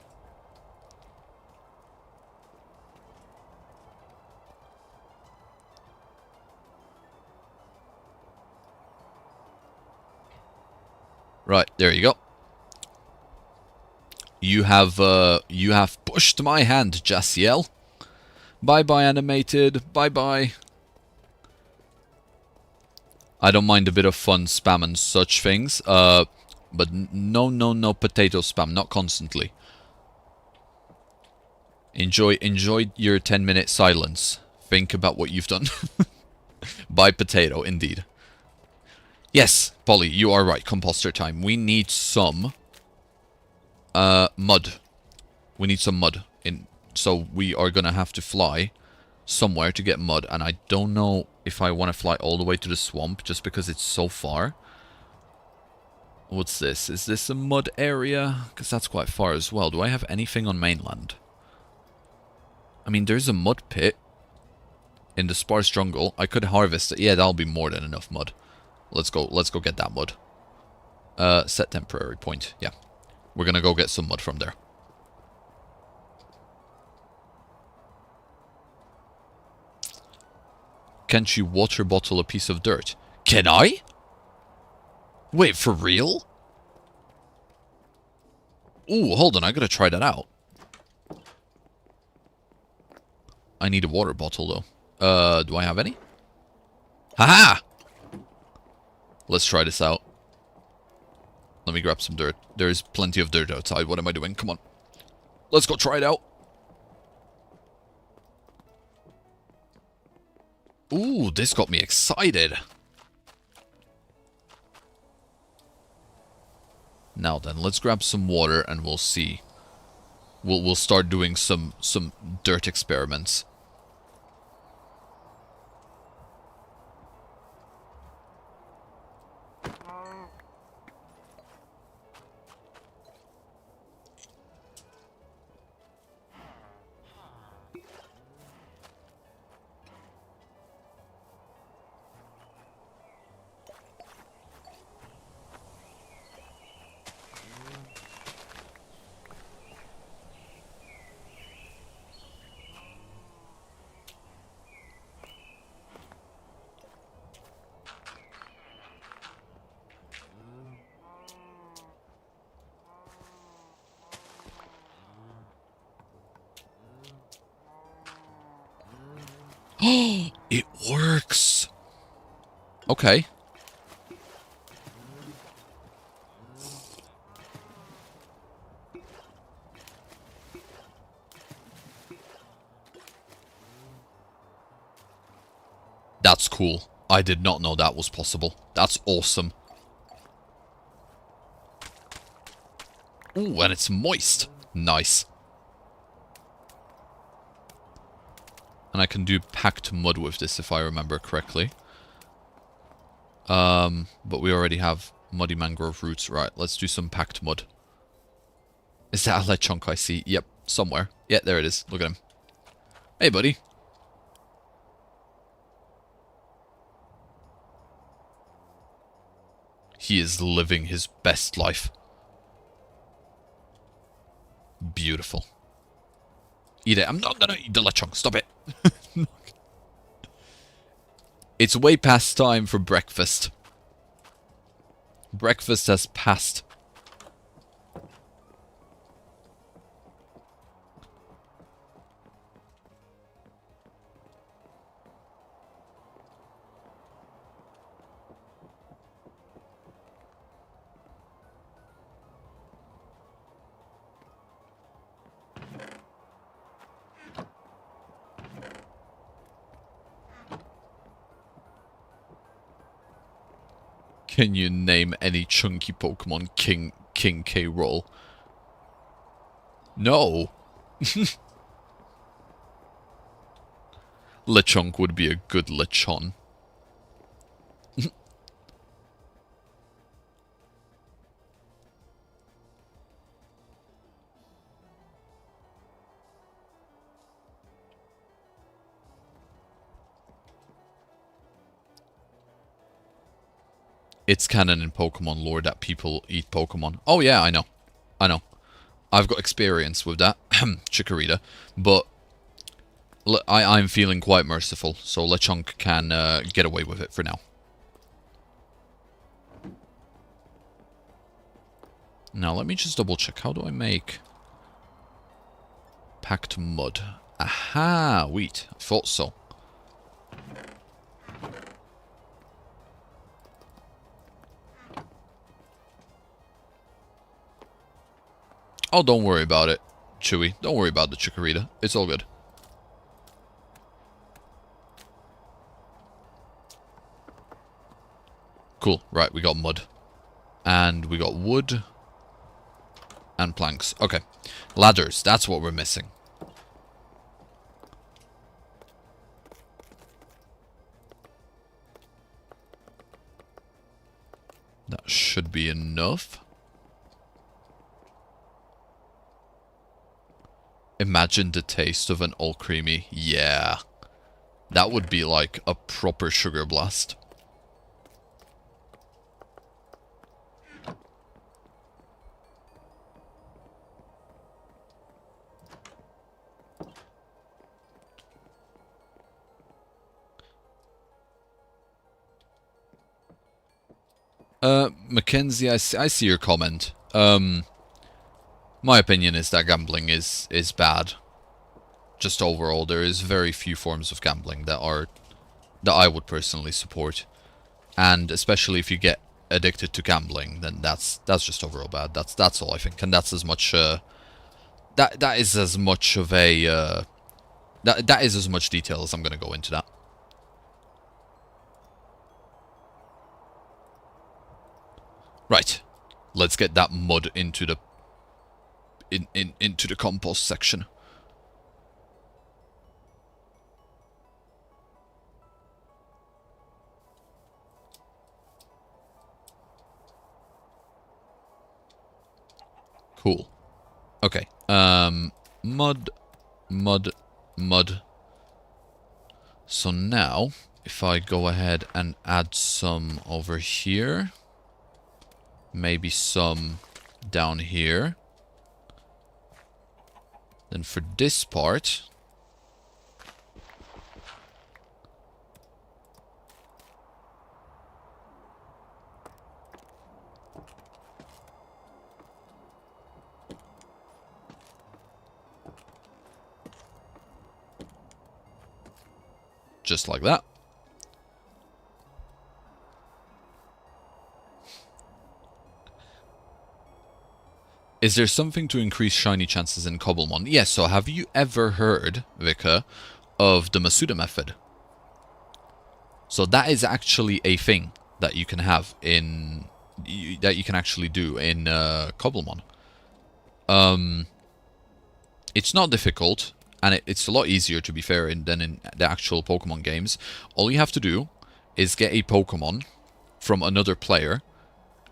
Right, there you go. You have pushed my hand, Jassiel. Bye-bye, animated. Bye-bye. I don't mind a bit of fun spam and such things. But no potato spam, not constantly. Enjoy your 10-minute silence. Think about what you've done. Bye, potato, indeed. Yes, Polly, you are right. Composter time. We need some mud. We need some mud. So we are going to have to fly somewhere to get mud. And I don't know if I want to fly all the way to the swamp just because it's so far. What's this? Is this a mud area? Because that's quite far as well. Do I have anything on mainland? I mean, there's a mud pit in the sparse jungle. I could harvest it. Yeah, that'll be more than enough mud. Let's go get that mud. Set temporary point. Yeah. We're gonna go get some mud from there. Can't you water bottle a piece of dirt? Can I? Wait, for real? Ooh, hold on, I gotta try that out. I need a water bottle, though. Do I have any? Haha! Let's try this out. Let me grab some dirt. There's plenty of dirt outside. What am I doing? Come on. Let's go try it out. Ooh, this got me excited. Now then, let's grab some water and we'll see. We'll start doing some dirt experiments. Oh, it works. Okay. That's cool. I did not know that was possible. That's awesome. Ooh, and it's moist. Nice. And I can do packed mud with this if I remember correctly. But we already have muddy mangrove roots. Right, let's do some packed mud. Is that a lead chunk I see? Yep, somewhere. Yeah, there it is. Look at him. Hey, buddy. He is living his best life. Beautiful. Eat it. I'm not gonna eat the lead chunk. Stop it. It's way past time for breakfast. Breakfast has passed. Can you name any chunky Pokemon King K. Rool? No. Lechonk would be a good Lechon. It's canon in Pokemon lore that people eat Pokemon. Oh yeah, I know. I know. I've got experience with that, Chikorita. But I'm feeling quite merciful, so Lechonk can get away with it for now. Now let me just double check. How do I make packed mud? Aha, wheat. I thought so. Oh, don't worry about it, Chewy. Don't worry about the Chikorita. It's all good. Cool. Right, we got mud. And we got wood. And planks. Okay. Ladders. That's what we're missing. That should be enough. Imagine the taste of an all creamy. Yeah. That would be like a proper sugar blast. Mackenzie, I see your comment. My opinion is that gambling is bad. Just overall, there is very few forms of gambling that I would personally support. And especially if you get addicted to gambling, then that's just overall bad. That's all I think. And that's as much that is as much of a that is as much detail as I'm going to go into that. Right. Let's get that mud into the into the compost section. Cool. Okay. Mud. So now, if I go ahead and add some over here, maybe some down here, then for this part, just like that. Is there something to increase shiny chances in Cobblemon? Yes, so have you ever heard, Vika, of the Masuda method? So that is actually a thing that you can have in... that you can actually do in Cobblemon. It's not difficult, and it's a lot easier, to be fair, than in the actual Pokemon games. All you have to do is get a Pokemon from another player,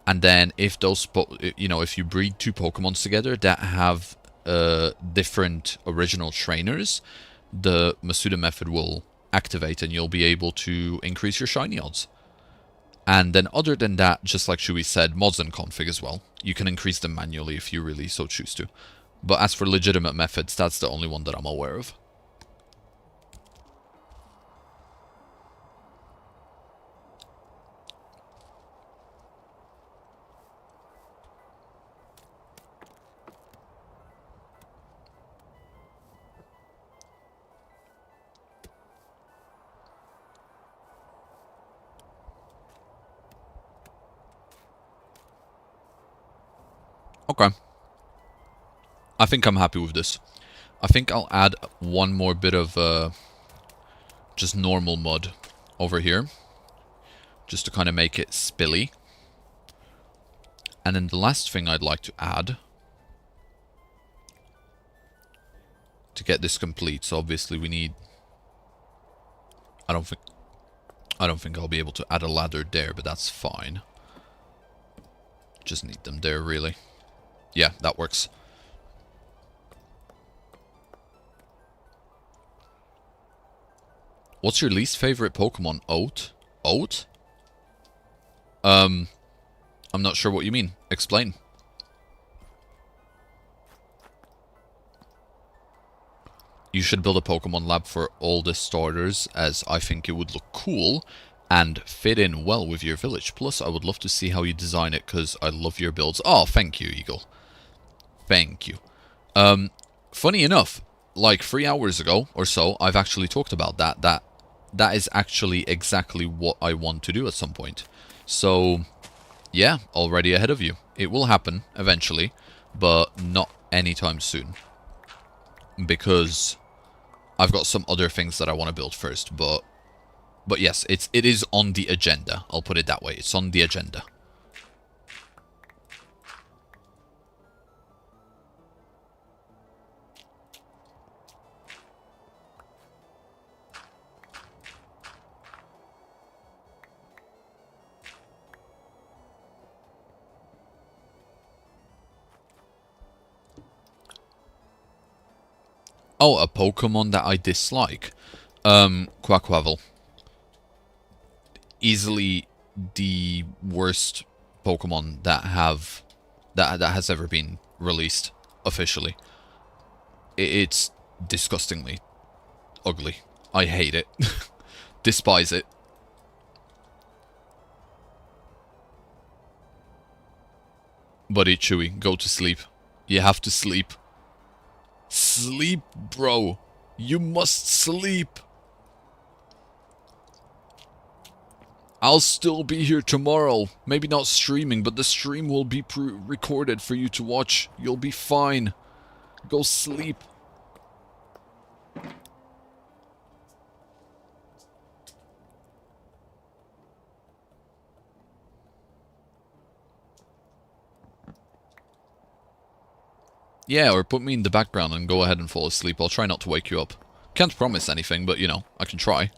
and then if those, if you breed two Pokemons together that have different original trainers, the Masuda method will activate, and you'll be able to increase your shiny odds. And then other than that, just like Shui said, mods and config as well. You can increase them manually if you really so choose to. But as for legitimate methods, that's the only one that I'm aware of. Okay. I think I'm happy with this. I think I'll add one more bit of just normal mud over here, just to kind of make it spilly. And then the last thing I'd like to add to get this complete, so obviously we need... I don't think I'll be able to add a ladder there, but that's fine. Just need them there, really. Yeah, that works. What's your least favorite Pokemon? Oat? Oat? I'm not sure what you mean. Explain. You should build a Pokemon lab for all the starters, as I think it would look cool and fit in well with your village. Plus, I would love to see how you design it, because I love your builds. Oh, thank you, Eagle. Thank you. Funny enough, like 3 hours ago or so, I've actually talked about that is actually exactly what I want to do at some point. So, yeah, already ahead of you. It will happen eventually, but not anytime soon. Because I've got some other things that I want to build first, but yes, it is on the agenda. I'll put it that way. It's on the agenda. Oh, a Pokemon that I dislike. Quaquavel. Easily the worst Pokemon that has ever been released officially. It's disgustingly ugly. I hate it. Despise it. Buddy, Chewy, go to sleep. You have to sleep. Sleep, bro. You must sleep. I'll still be here tomorrow. Maybe not streaming, but the stream will be recorded for you to watch. You'll be fine. Go sleep. Yeah, or put me in the background and go ahead and fall asleep. I'll try not to wake you up. Can't promise anything, but, you know, I can try.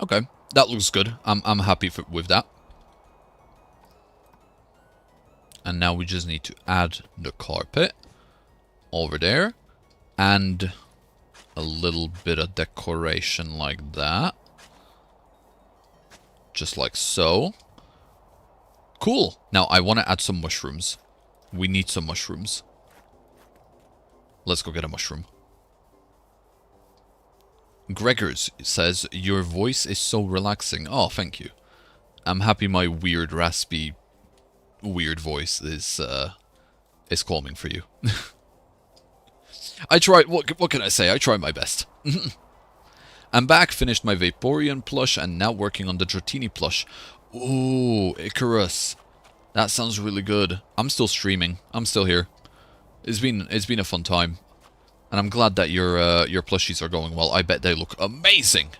Okay, that looks good. I'm happy with that. And now we just need to add the carpet over there. And a little bit of decoration like that. Just like so. Cool. Now I want to add some mushrooms. We need some mushrooms. Let's go get a mushroom. Gregors says, your voice is so relaxing. Oh, thank you. I'm happy my weird, raspy, weird voice is calming for you. I tried, what can I say? I tried my best. I'm back, finished my Vaporeon plush, and now working on the Dratini plush. Ooh, Icarus. That sounds really good. I'm still streaming. I'm still here. It's been a fun time. And I'm glad that your plushies are going well. I bet they look amazing.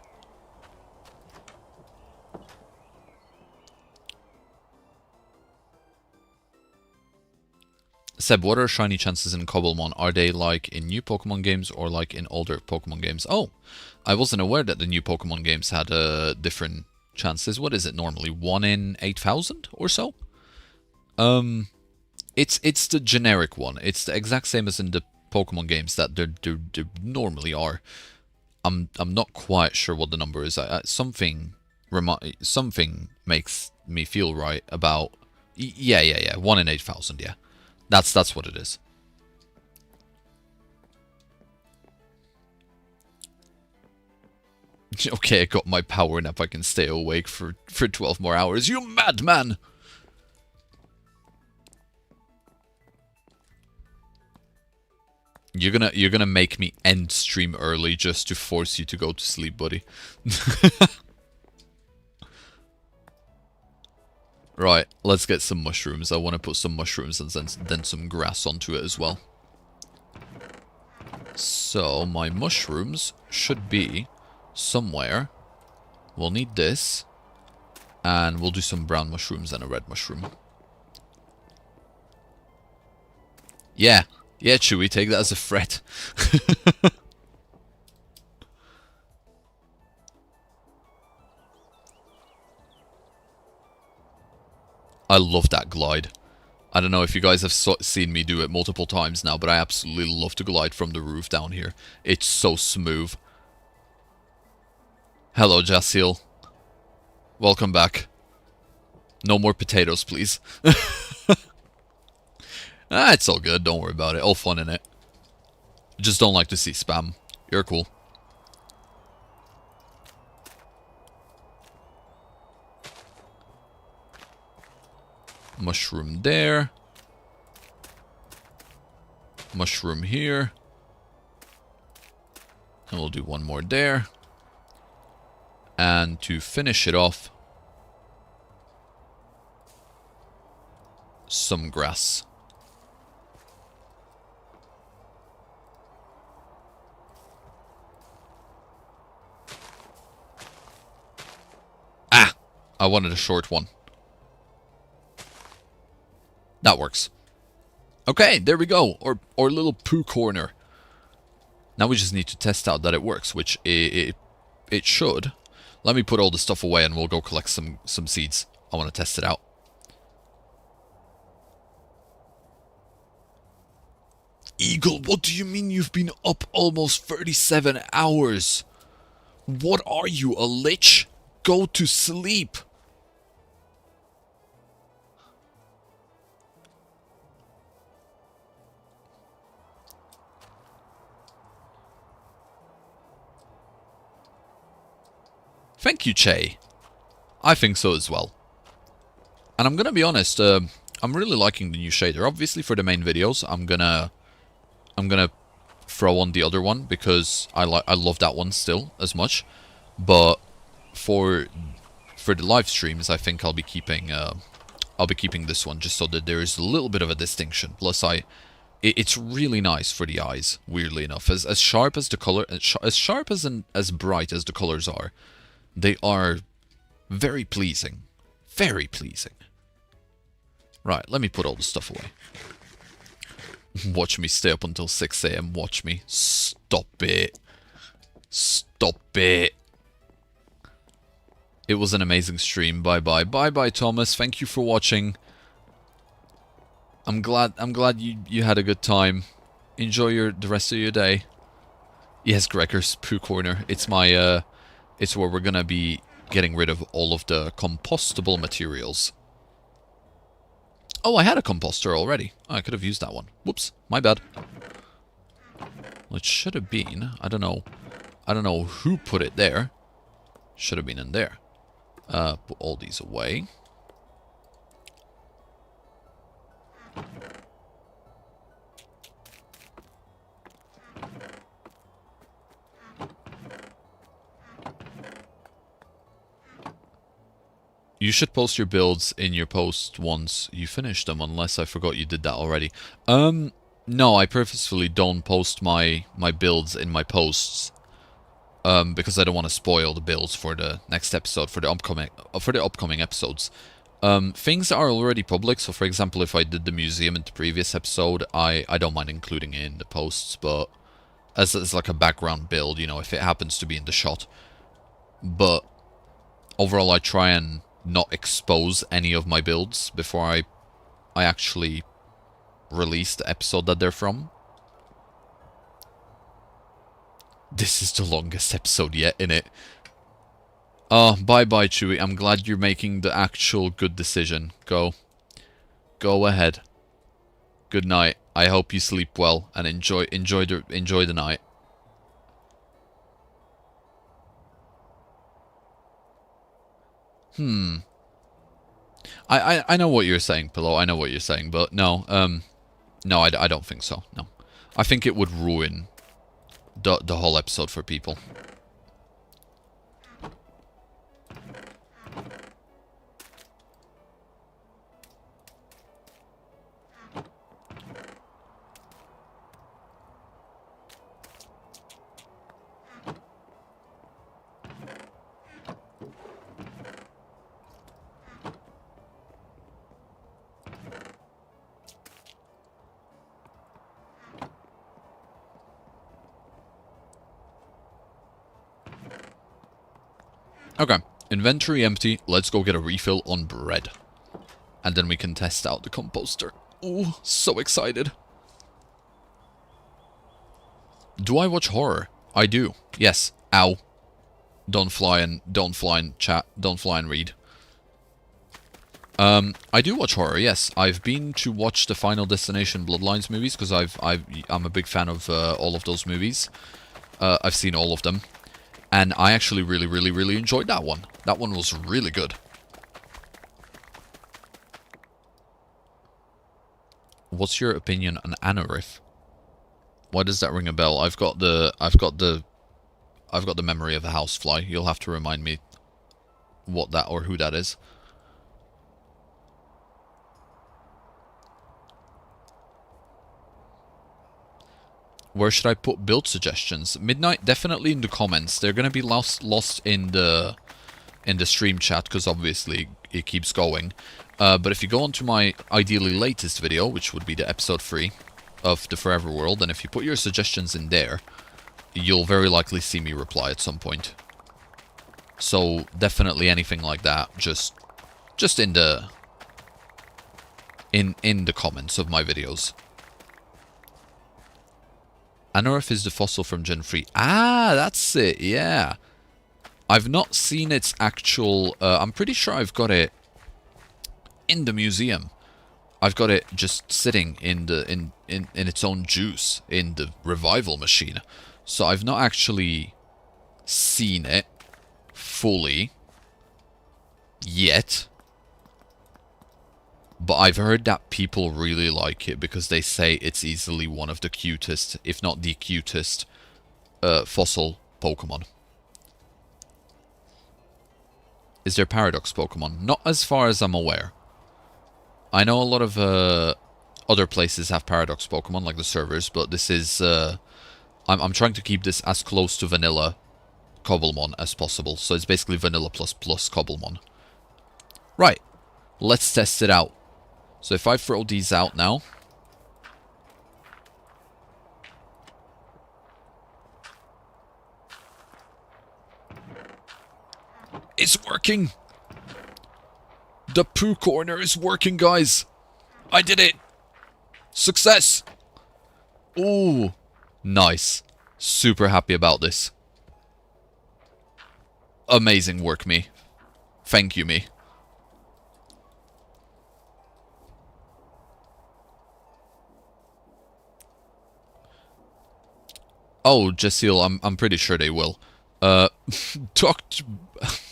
Seb, what are shiny chances in Cobblemon? Are they like in new Pokemon games or like in older Pokemon games? Oh, I wasn't aware that the new Pokemon games had different chances. What is it normally? 1 in 8,000 or so? It's the generic one. It's the exact same as in the Pokemon games that they normally are. I'm not quite sure what the number is. Something makes me feel right about. Yeah. 1 in 8,000. Yeah, that's what it is. Okay, I got my power nap. I can stay awake for 12 more hours. You madman! You're gonna make me end stream early just to force you to go to sleep, buddy. Right, let's get some mushrooms. I want to put some mushrooms and then some grass onto it as well. So, my mushrooms should be somewhere. We'll need this. And we'll do some brown mushrooms and a red mushroom. Yeah, Chewie, take that as a threat. I love that glide. I don't know if you guys have seen me do it multiple times now, but I absolutely love to glide from the roof down here. It's so smooth. Hello, Jasil. Welcome back. No more potatoes, please. It's all good. Don't worry about it. All fun in it. Just don't like to see spam. You're cool. Mushroom there. Mushroom here. And we'll do one more there. And to finish it off, some grass. I wanted a short one. That works. Okay, there we go. Our little poo corner. Now we just need to test out that it works, which it should. Let me put all the stuff away and we'll go collect some seeds. I want to test it out. Eagle, what do you mean you've been up almost 37 hours? What are you, a lich? Go to sleep. Thank you, Che. I think so as well. And I'm gonna be honest, I'm really liking the new shader. Obviously for the main videos, I'm gonna throw on the other one because I love that one still as much. But for the live streams, I think I'll be keeping this one just so that there is a little bit of a distinction. Plus, it's really nice for the eyes. Weirdly enough, as sharp as the color, as sharp as bright as the colors are, they are very pleasing. Very pleasing. Right, let me put all the stuff away. Watch me stay up until 6 AM. Watch me. Stop it. Stop it. It was an amazing stream. Bye-bye. Bye-bye, Thomas. Thank you for watching. I'm glad you had a good time. Enjoy the rest of your day. Yes, Gregor's Poo Corner. It's my, it's where we're gonna be getting rid of all of the compostable materials. Oh, I had a composter already. Oh, I could have used that one. Whoops, my bad. Well, it should have been. I don't know who put it there. Should have been in there. Put all these away. You should post your builds in your post once you finish them, unless I forgot you did that already. No, I purposefully don't post my builds in my posts. Because I don't want to spoil the builds for the next episode, for the upcoming episodes. Things are already public, so for example, if I did the museum in the previous episode, I don't mind including it in the posts, but as like a background build, you know, if it happens to be in the shot. But overall, I try and not expose any of my builds before I actually release the episode that they're from. This is the longest episode yet, innit? Bye-bye, Chewy. I'm glad you're making the actual good decision. Go ahead. Good night. I hope you sleep well and enjoy the night. I know what you're saying, Pillow. I know what you're saying, but no, no, I don't think so. No, I think it would ruin the whole episode for people. Okay, inventory empty. Let's go get a refill on bread. And then we can test out the composter. Ooh, so excited. Do I watch horror? I do. Yes. Ow. Don't fly and chat. Don't fly and read. I do watch horror, yes. I've been to watch the Final Destination Bloodlines movies because I'm a big fan of all of those movies. I've seen all of them. And I actually really enjoyed that one. That one was really good. What's your opinion on Anarith? Why does that ring a bell? I've got the memory of a housefly. You'll have to remind me what that or who that is. Where should I put build suggestions? Midnight, definitely in the comments. They're gonna be lost in the in the stream chat, because obviously it keeps going. But if you go onto my ideally latest video, which would be the episode 3 of the Forever World, and if you put your suggestions in there, you'll very likely see me reply at some point. So definitely anything like that, just in the in the comments of my videos. Anorith is the fossil from Gen 3. Ah, that's it, yeah. I've not seen its actual... I'm pretty sure I've got it in the museum. I've got it just sitting in the in its own juice in the revival machine. So I've not actually seen it fully yet. But I've heard that people really like it because they say it's easily one of the cutest, if not the cutest, fossil Pokemon. Is there Paradox Pokemon? Not as far as I'm aware. I know a lot of other places have Paradox Pokemon, like the servers, but this is... I'm trying to keep this as close to vanilla Cobblemon as possible. So it's basically vanilla plus Cobblemon. Right. Let's test it out. So if I throw these out now... It's working! The poo corner is working, guys! I did it! Success! Ooh! Nice. Super happy about this. Amazing work, me. Thank you, me. Oh, Jessiel, I'm pretty sure they will. Dr.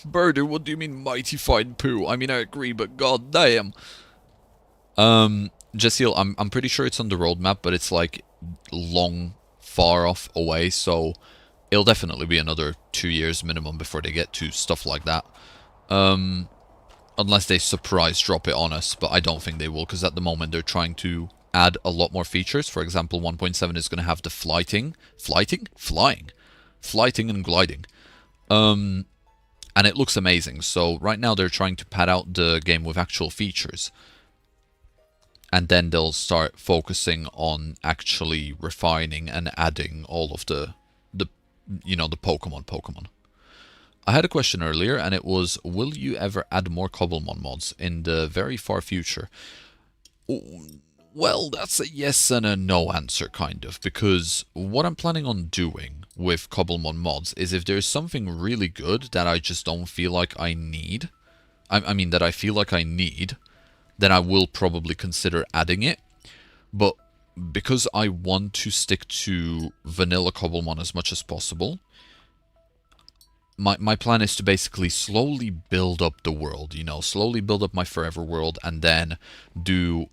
Birder, what do you mean mighty fine poo? I mean, I agree, but god damn. Jessiel, I'm pretty sure it's on the roadmap, but it's like long, far off away, so it'll definitely be another 2 years minimum before they get to stuff like that. Unless they surprise drop it on us, but I don't think they will, because at the moment they're trying to add a lot more features. For example, 1.7 is going to have the flying and gliding. And it looks amazing. So right now they're trying to pad out the game with actual features. And then they'll start focusing on actually refining and adding all of the Pokemon. I had a question earlier, and it was, will you ever add more Cobblemon mods in the very far future? Well, that's a yes and a no answer, kind of, because what I'm planning on doing with Cobblemon mods is if there's something really good that I just don't feel like I need, I mean that I feel like I need, then I will probably consider adding it. But because I want to stick to vanilla Cobblemon as much as possible, my plan is to basically slowly build up the world, slowly build up my Forever World, and then do,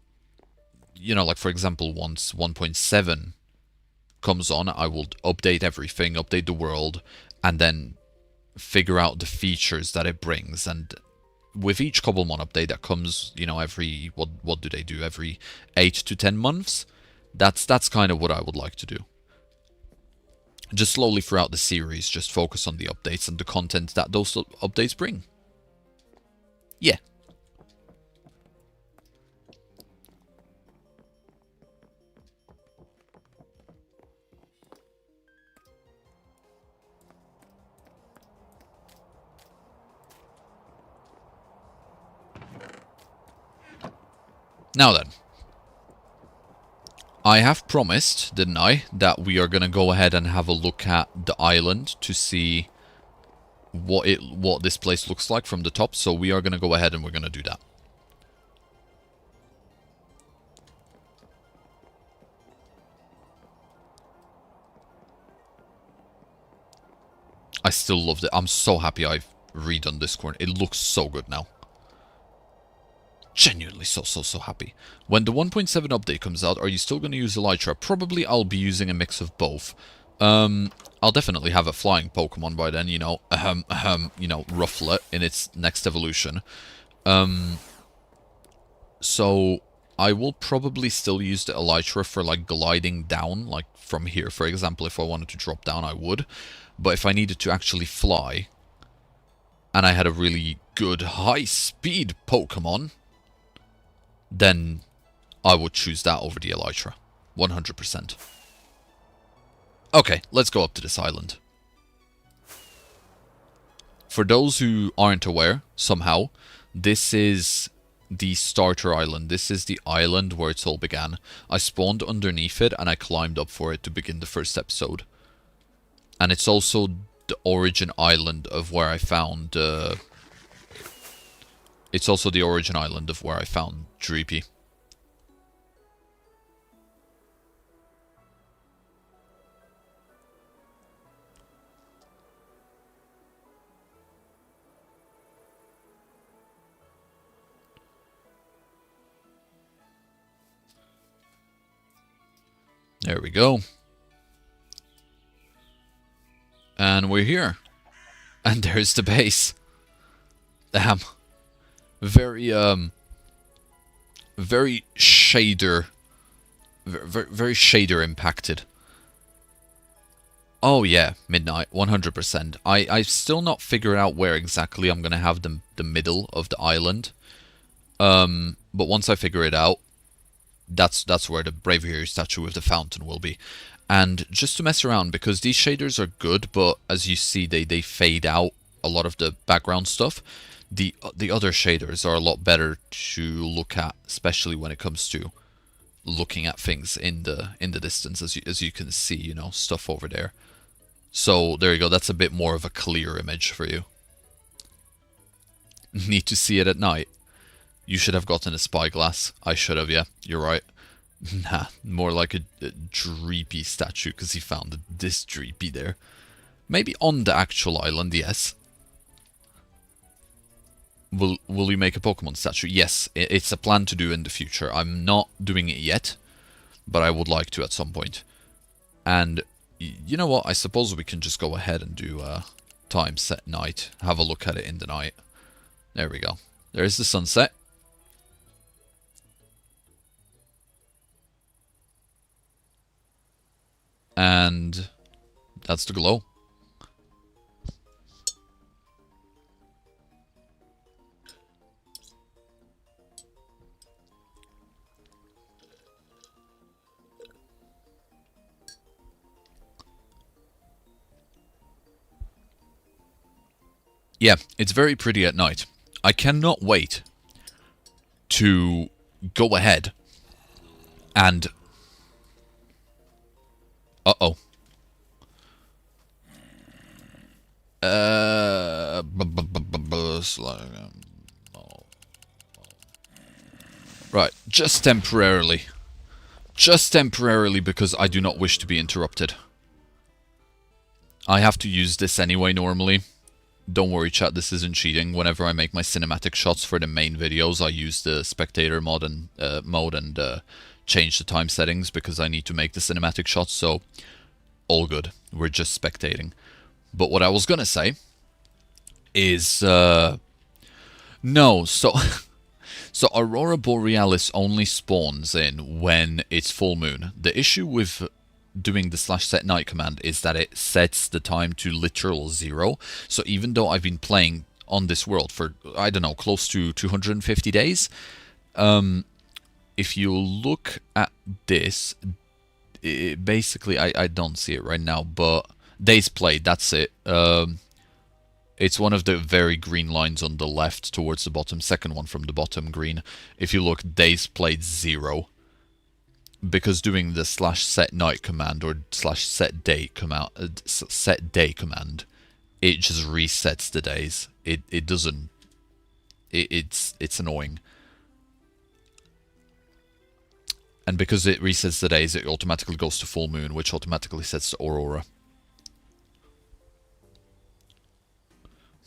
like for example, once 1.7 comes on, I will update everything, update the world, and then figure out the features that it brings. And with each Cobblemon update that comes, every, what do they do, every 8 to 10 months, that's kind of what I would like to do. Just slowly throughout the series, just focus on the updates and the content that those updates bring. Yeah. Now then, I have promised, didn't I, that we are going to go ahead and have a look at the island to see what this place looks like from the top. So we are going to go ahead and we're going to do that. I still loved it. I'm so happy I've redone this corner. It looks so good now. Genuinely so happy. When the 1.7 update comes out, are you still going to use Elytra? Probably I'll be using a mix of both. I'll definitely have a flying Pokemon by then, Rufflet in its next evolution. So I will probably still use the Elytra for like gliding down, like from here, for example. If I wanted to drop down, I would. But if I needed to actually fly, and I had a really good high-speed Pokemon, then I would choose that over the Elytra. 100%. Okay, let's go up to this island. For those who aren't aware, somehow, this is the starter island. This is the island where it all began. I spawned underneath it and I climbed up for it to begin the first episode. And it's also the origin island of where I found... it's also the origin island of where I found Dreepy. There we go. And we're here. And there's the base. Damn. Very shader... Very shader impacted. Oh yeah, midnight, 100%. I've still not figured out where exactly I'm going to have the middle of the island. But once I figure it out, that's where the Braviary statue with the fountain will be. And just to mess around, because these shaders are good, but as you see, they fade out a lot of the background stuff. The other shaders are a lot better to look at, especially when it comes to looking at things in the distance, as you can see, you know, stuff over there. So there you go. That's a bit more of a clear image for you. Need to see it at night. You should have gotten a spyglass. I should have, yeah. You're right. Nah, more like a Dreepy statue, because he found this Dreepy there. Maybe on the actual island, yes. Will you make a Pokemon statue? Yes, it's a plan to do in the future. I'm not doing it yet, but I would like to at some point. And you know what? I suppose we can just go ahead and do time set night. Have a look at it in the night. There we go. There's the sunset. And that's the glow. Yeah, it's very pretty at night. I cannot wait to go ahead and... Uh-oh. Right, just temporarily. Just temporarily, because I do not wish to be interrupted. I have to use this anyway normally. Don't worry, chat, this isn't cheating. Whenever I make my cinematic shots for the main videos, I use the spectator mod and change the time settings because I need to make the cinematic shots, so all good. We're just spectating. But what I was gonna say is... no, so... So Aurora Borealis only spawns in when it's full moon. The issue with doing the /set night command is that it sets the time to literal 0. So even though I've been playing on this world for, I don't know, close to 250 days, if you look at this, basically, I don't see it right now, but days played, that's it. It's one of the very green lines on the left towards the bottom, second one from the bottom green. If you look, days played 0. Because doing the /set night command or /set day command, set day command, it just resets the days. It doesn't. It's annoying. And because it resets the days, it automatically goes to full moon, which automatically sets to Aurora.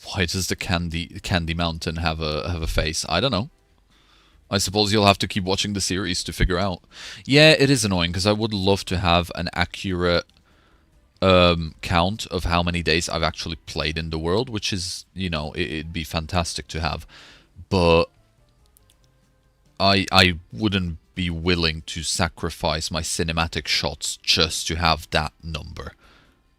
Why does the Candy Mountain have a face? I don't know. I suppose you'll have to keep watching the series to figure out. Yeah, it is annoying, because I would love to have an accurate count of how many days I've actually played in the world, which is, you know, it'd be fantastic to have. But I wouldn't be willing to sacrifice my cinematic shots just to have that number.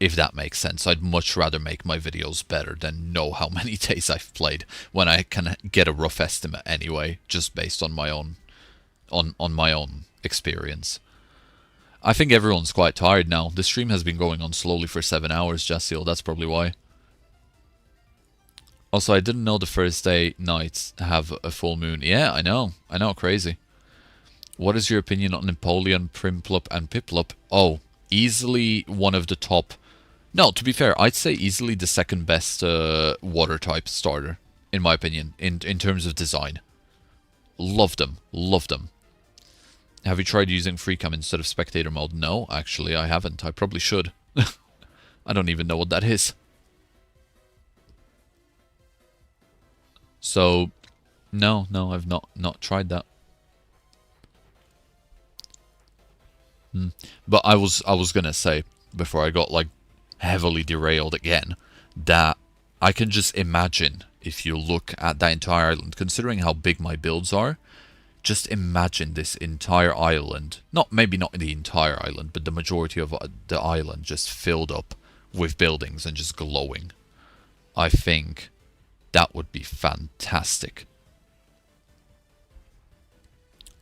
if that makes sense. I'd much rather make my videos better than know how many days I've played, when I can get a rough estimate anyway, just based on my own on my own experience. I think everyone's quite tired now. The stream has been going on slowly for 7 hours, Jassiel, that's probably why. Also, I didn't know the first day nights have a full moon. Yeah, I know, crazy. What is your opinion on Napoleon, Primplup, and Piplup? Oh, easily one of the top. No, to be fair, I'd say easily the second best water type starter, in my opinion, in terms of design. Love them, love them. Have you tried using Freecam instead of spectator mode? No, actually, I haven't. I probably should. I don't even know what that is. So, no, I've not tried that. But I was gonna say, before I got like heavily derailed again, that I can just imagine, if you look at that entire island, considering how big my builds are, just imagine this entire island, maybe not the entire island, but the majority of the island just filled up with buildings and just glowing. I think that would be fantastic.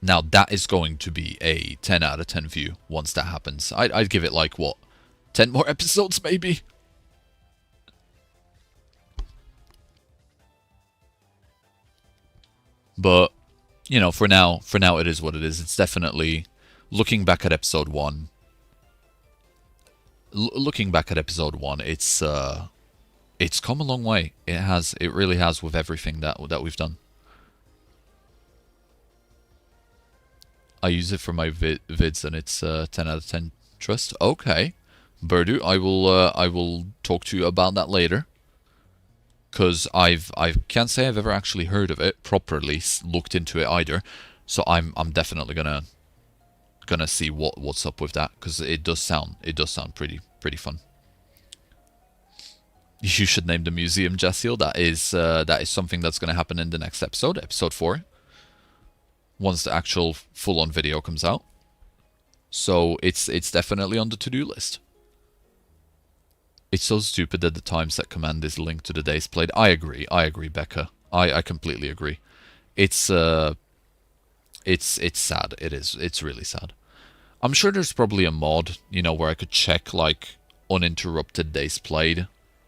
Now that is going to be a 10 out of 10 view once that happens. I'd give it like, what, 10 more episodes maybe? But, you know, for now it is what it is. It's definitely, looking back at episode 1, it's come a long way. It really has, with everything that we've done. I use it for my vids, and it's 10 out of 10 trust. Okay, Birdu, I will talk to you about that later. Because I can't say I've ever actually heard of it properly, looked into it either. So I'm definitely gonna see what's up with that, because it does sound pretty fun. You should name the museum, Jassiel. That is something that's gonna happen in the next episode, episode 4. Once the actual full-on video comes out. So it's definitely on the to-do list. It's so stupid that the timeset command is linked to the days played. I agree, Becca. I completely agree. It's sad. It is. It's really sad. I'm sure there's probably a mod, you know, where I could check like uninterrupted days played.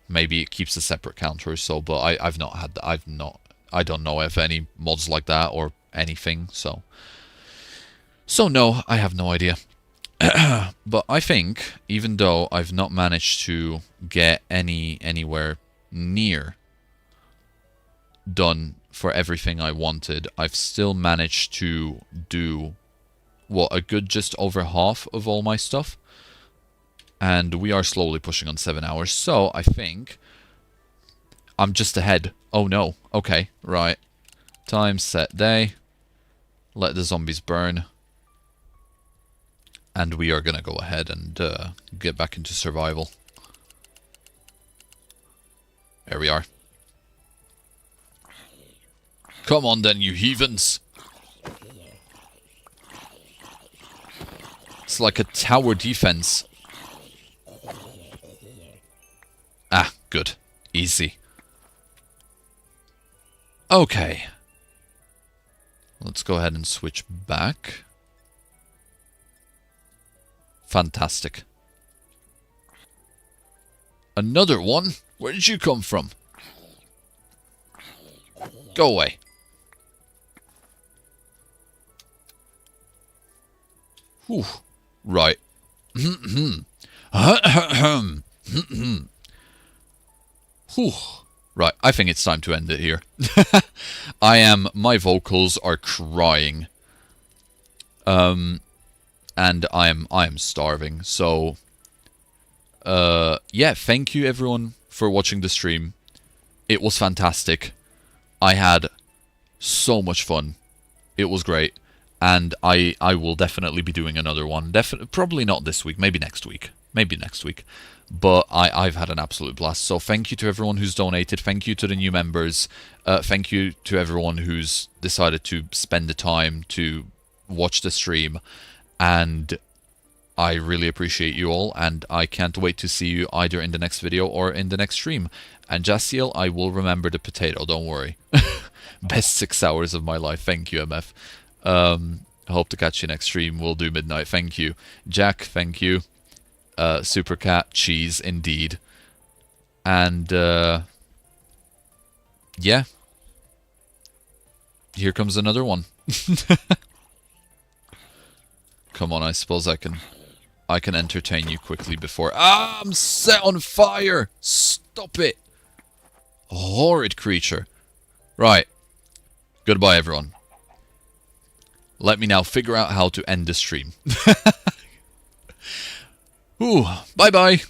Maybe it keeps a separate counter or so, but I've not had that. I don't know if any mods like that or anything, so no, I have no idea. But I think, even though I've not managed to get anywhere near done for everything I wanted, I've still managed to do, what, a good just over half of all my stuff. And we are slowly pushing on 7 hours, so I think I'm just ahead. Oh no, okay, right. Time, set, day. Let the zombies burn. And we are going to go ahead and get back into survival. There we are. Come on then, you heathens. It's like a tower defense. Ah, good. Easy. Okay. Let's go ahead and switch back. Fantastic. Another one? Where did you come from? Go away. Whew. Right. Whew. Right, I think it's time to end it here. My vocals are crying. And I am starving, so yeah, thank you everyone for watching the stream. It was fantastic. I had so much fun. It was great, and I will definitely be doing another one. Probably not this week, maybe next week. But I've had an absolute blast. So thank you to everyone who's donated. Thank you to the new members. Thank you to everyone who's decided to spend the time to watch the stream. And I really appreciate you all, and I can't wait to see you either in the next video or in the next stream. And Jassiel, I will remember the potato, don't worry. Best 6 hours of my life. Thank you, MF. I hope to catch you next stream. We'll do midnight. Thank you. Jack, thank you. Supercat, cheese, indeed. And, yeah. Here comes another one. Come on, I suppose I can entertain you quickly before... Ah, I'm set on fire! Stop it! Horrid creature. Right. Goodbye, everyone. Let me now figure out how to end the stream. Ooh, bye-bye.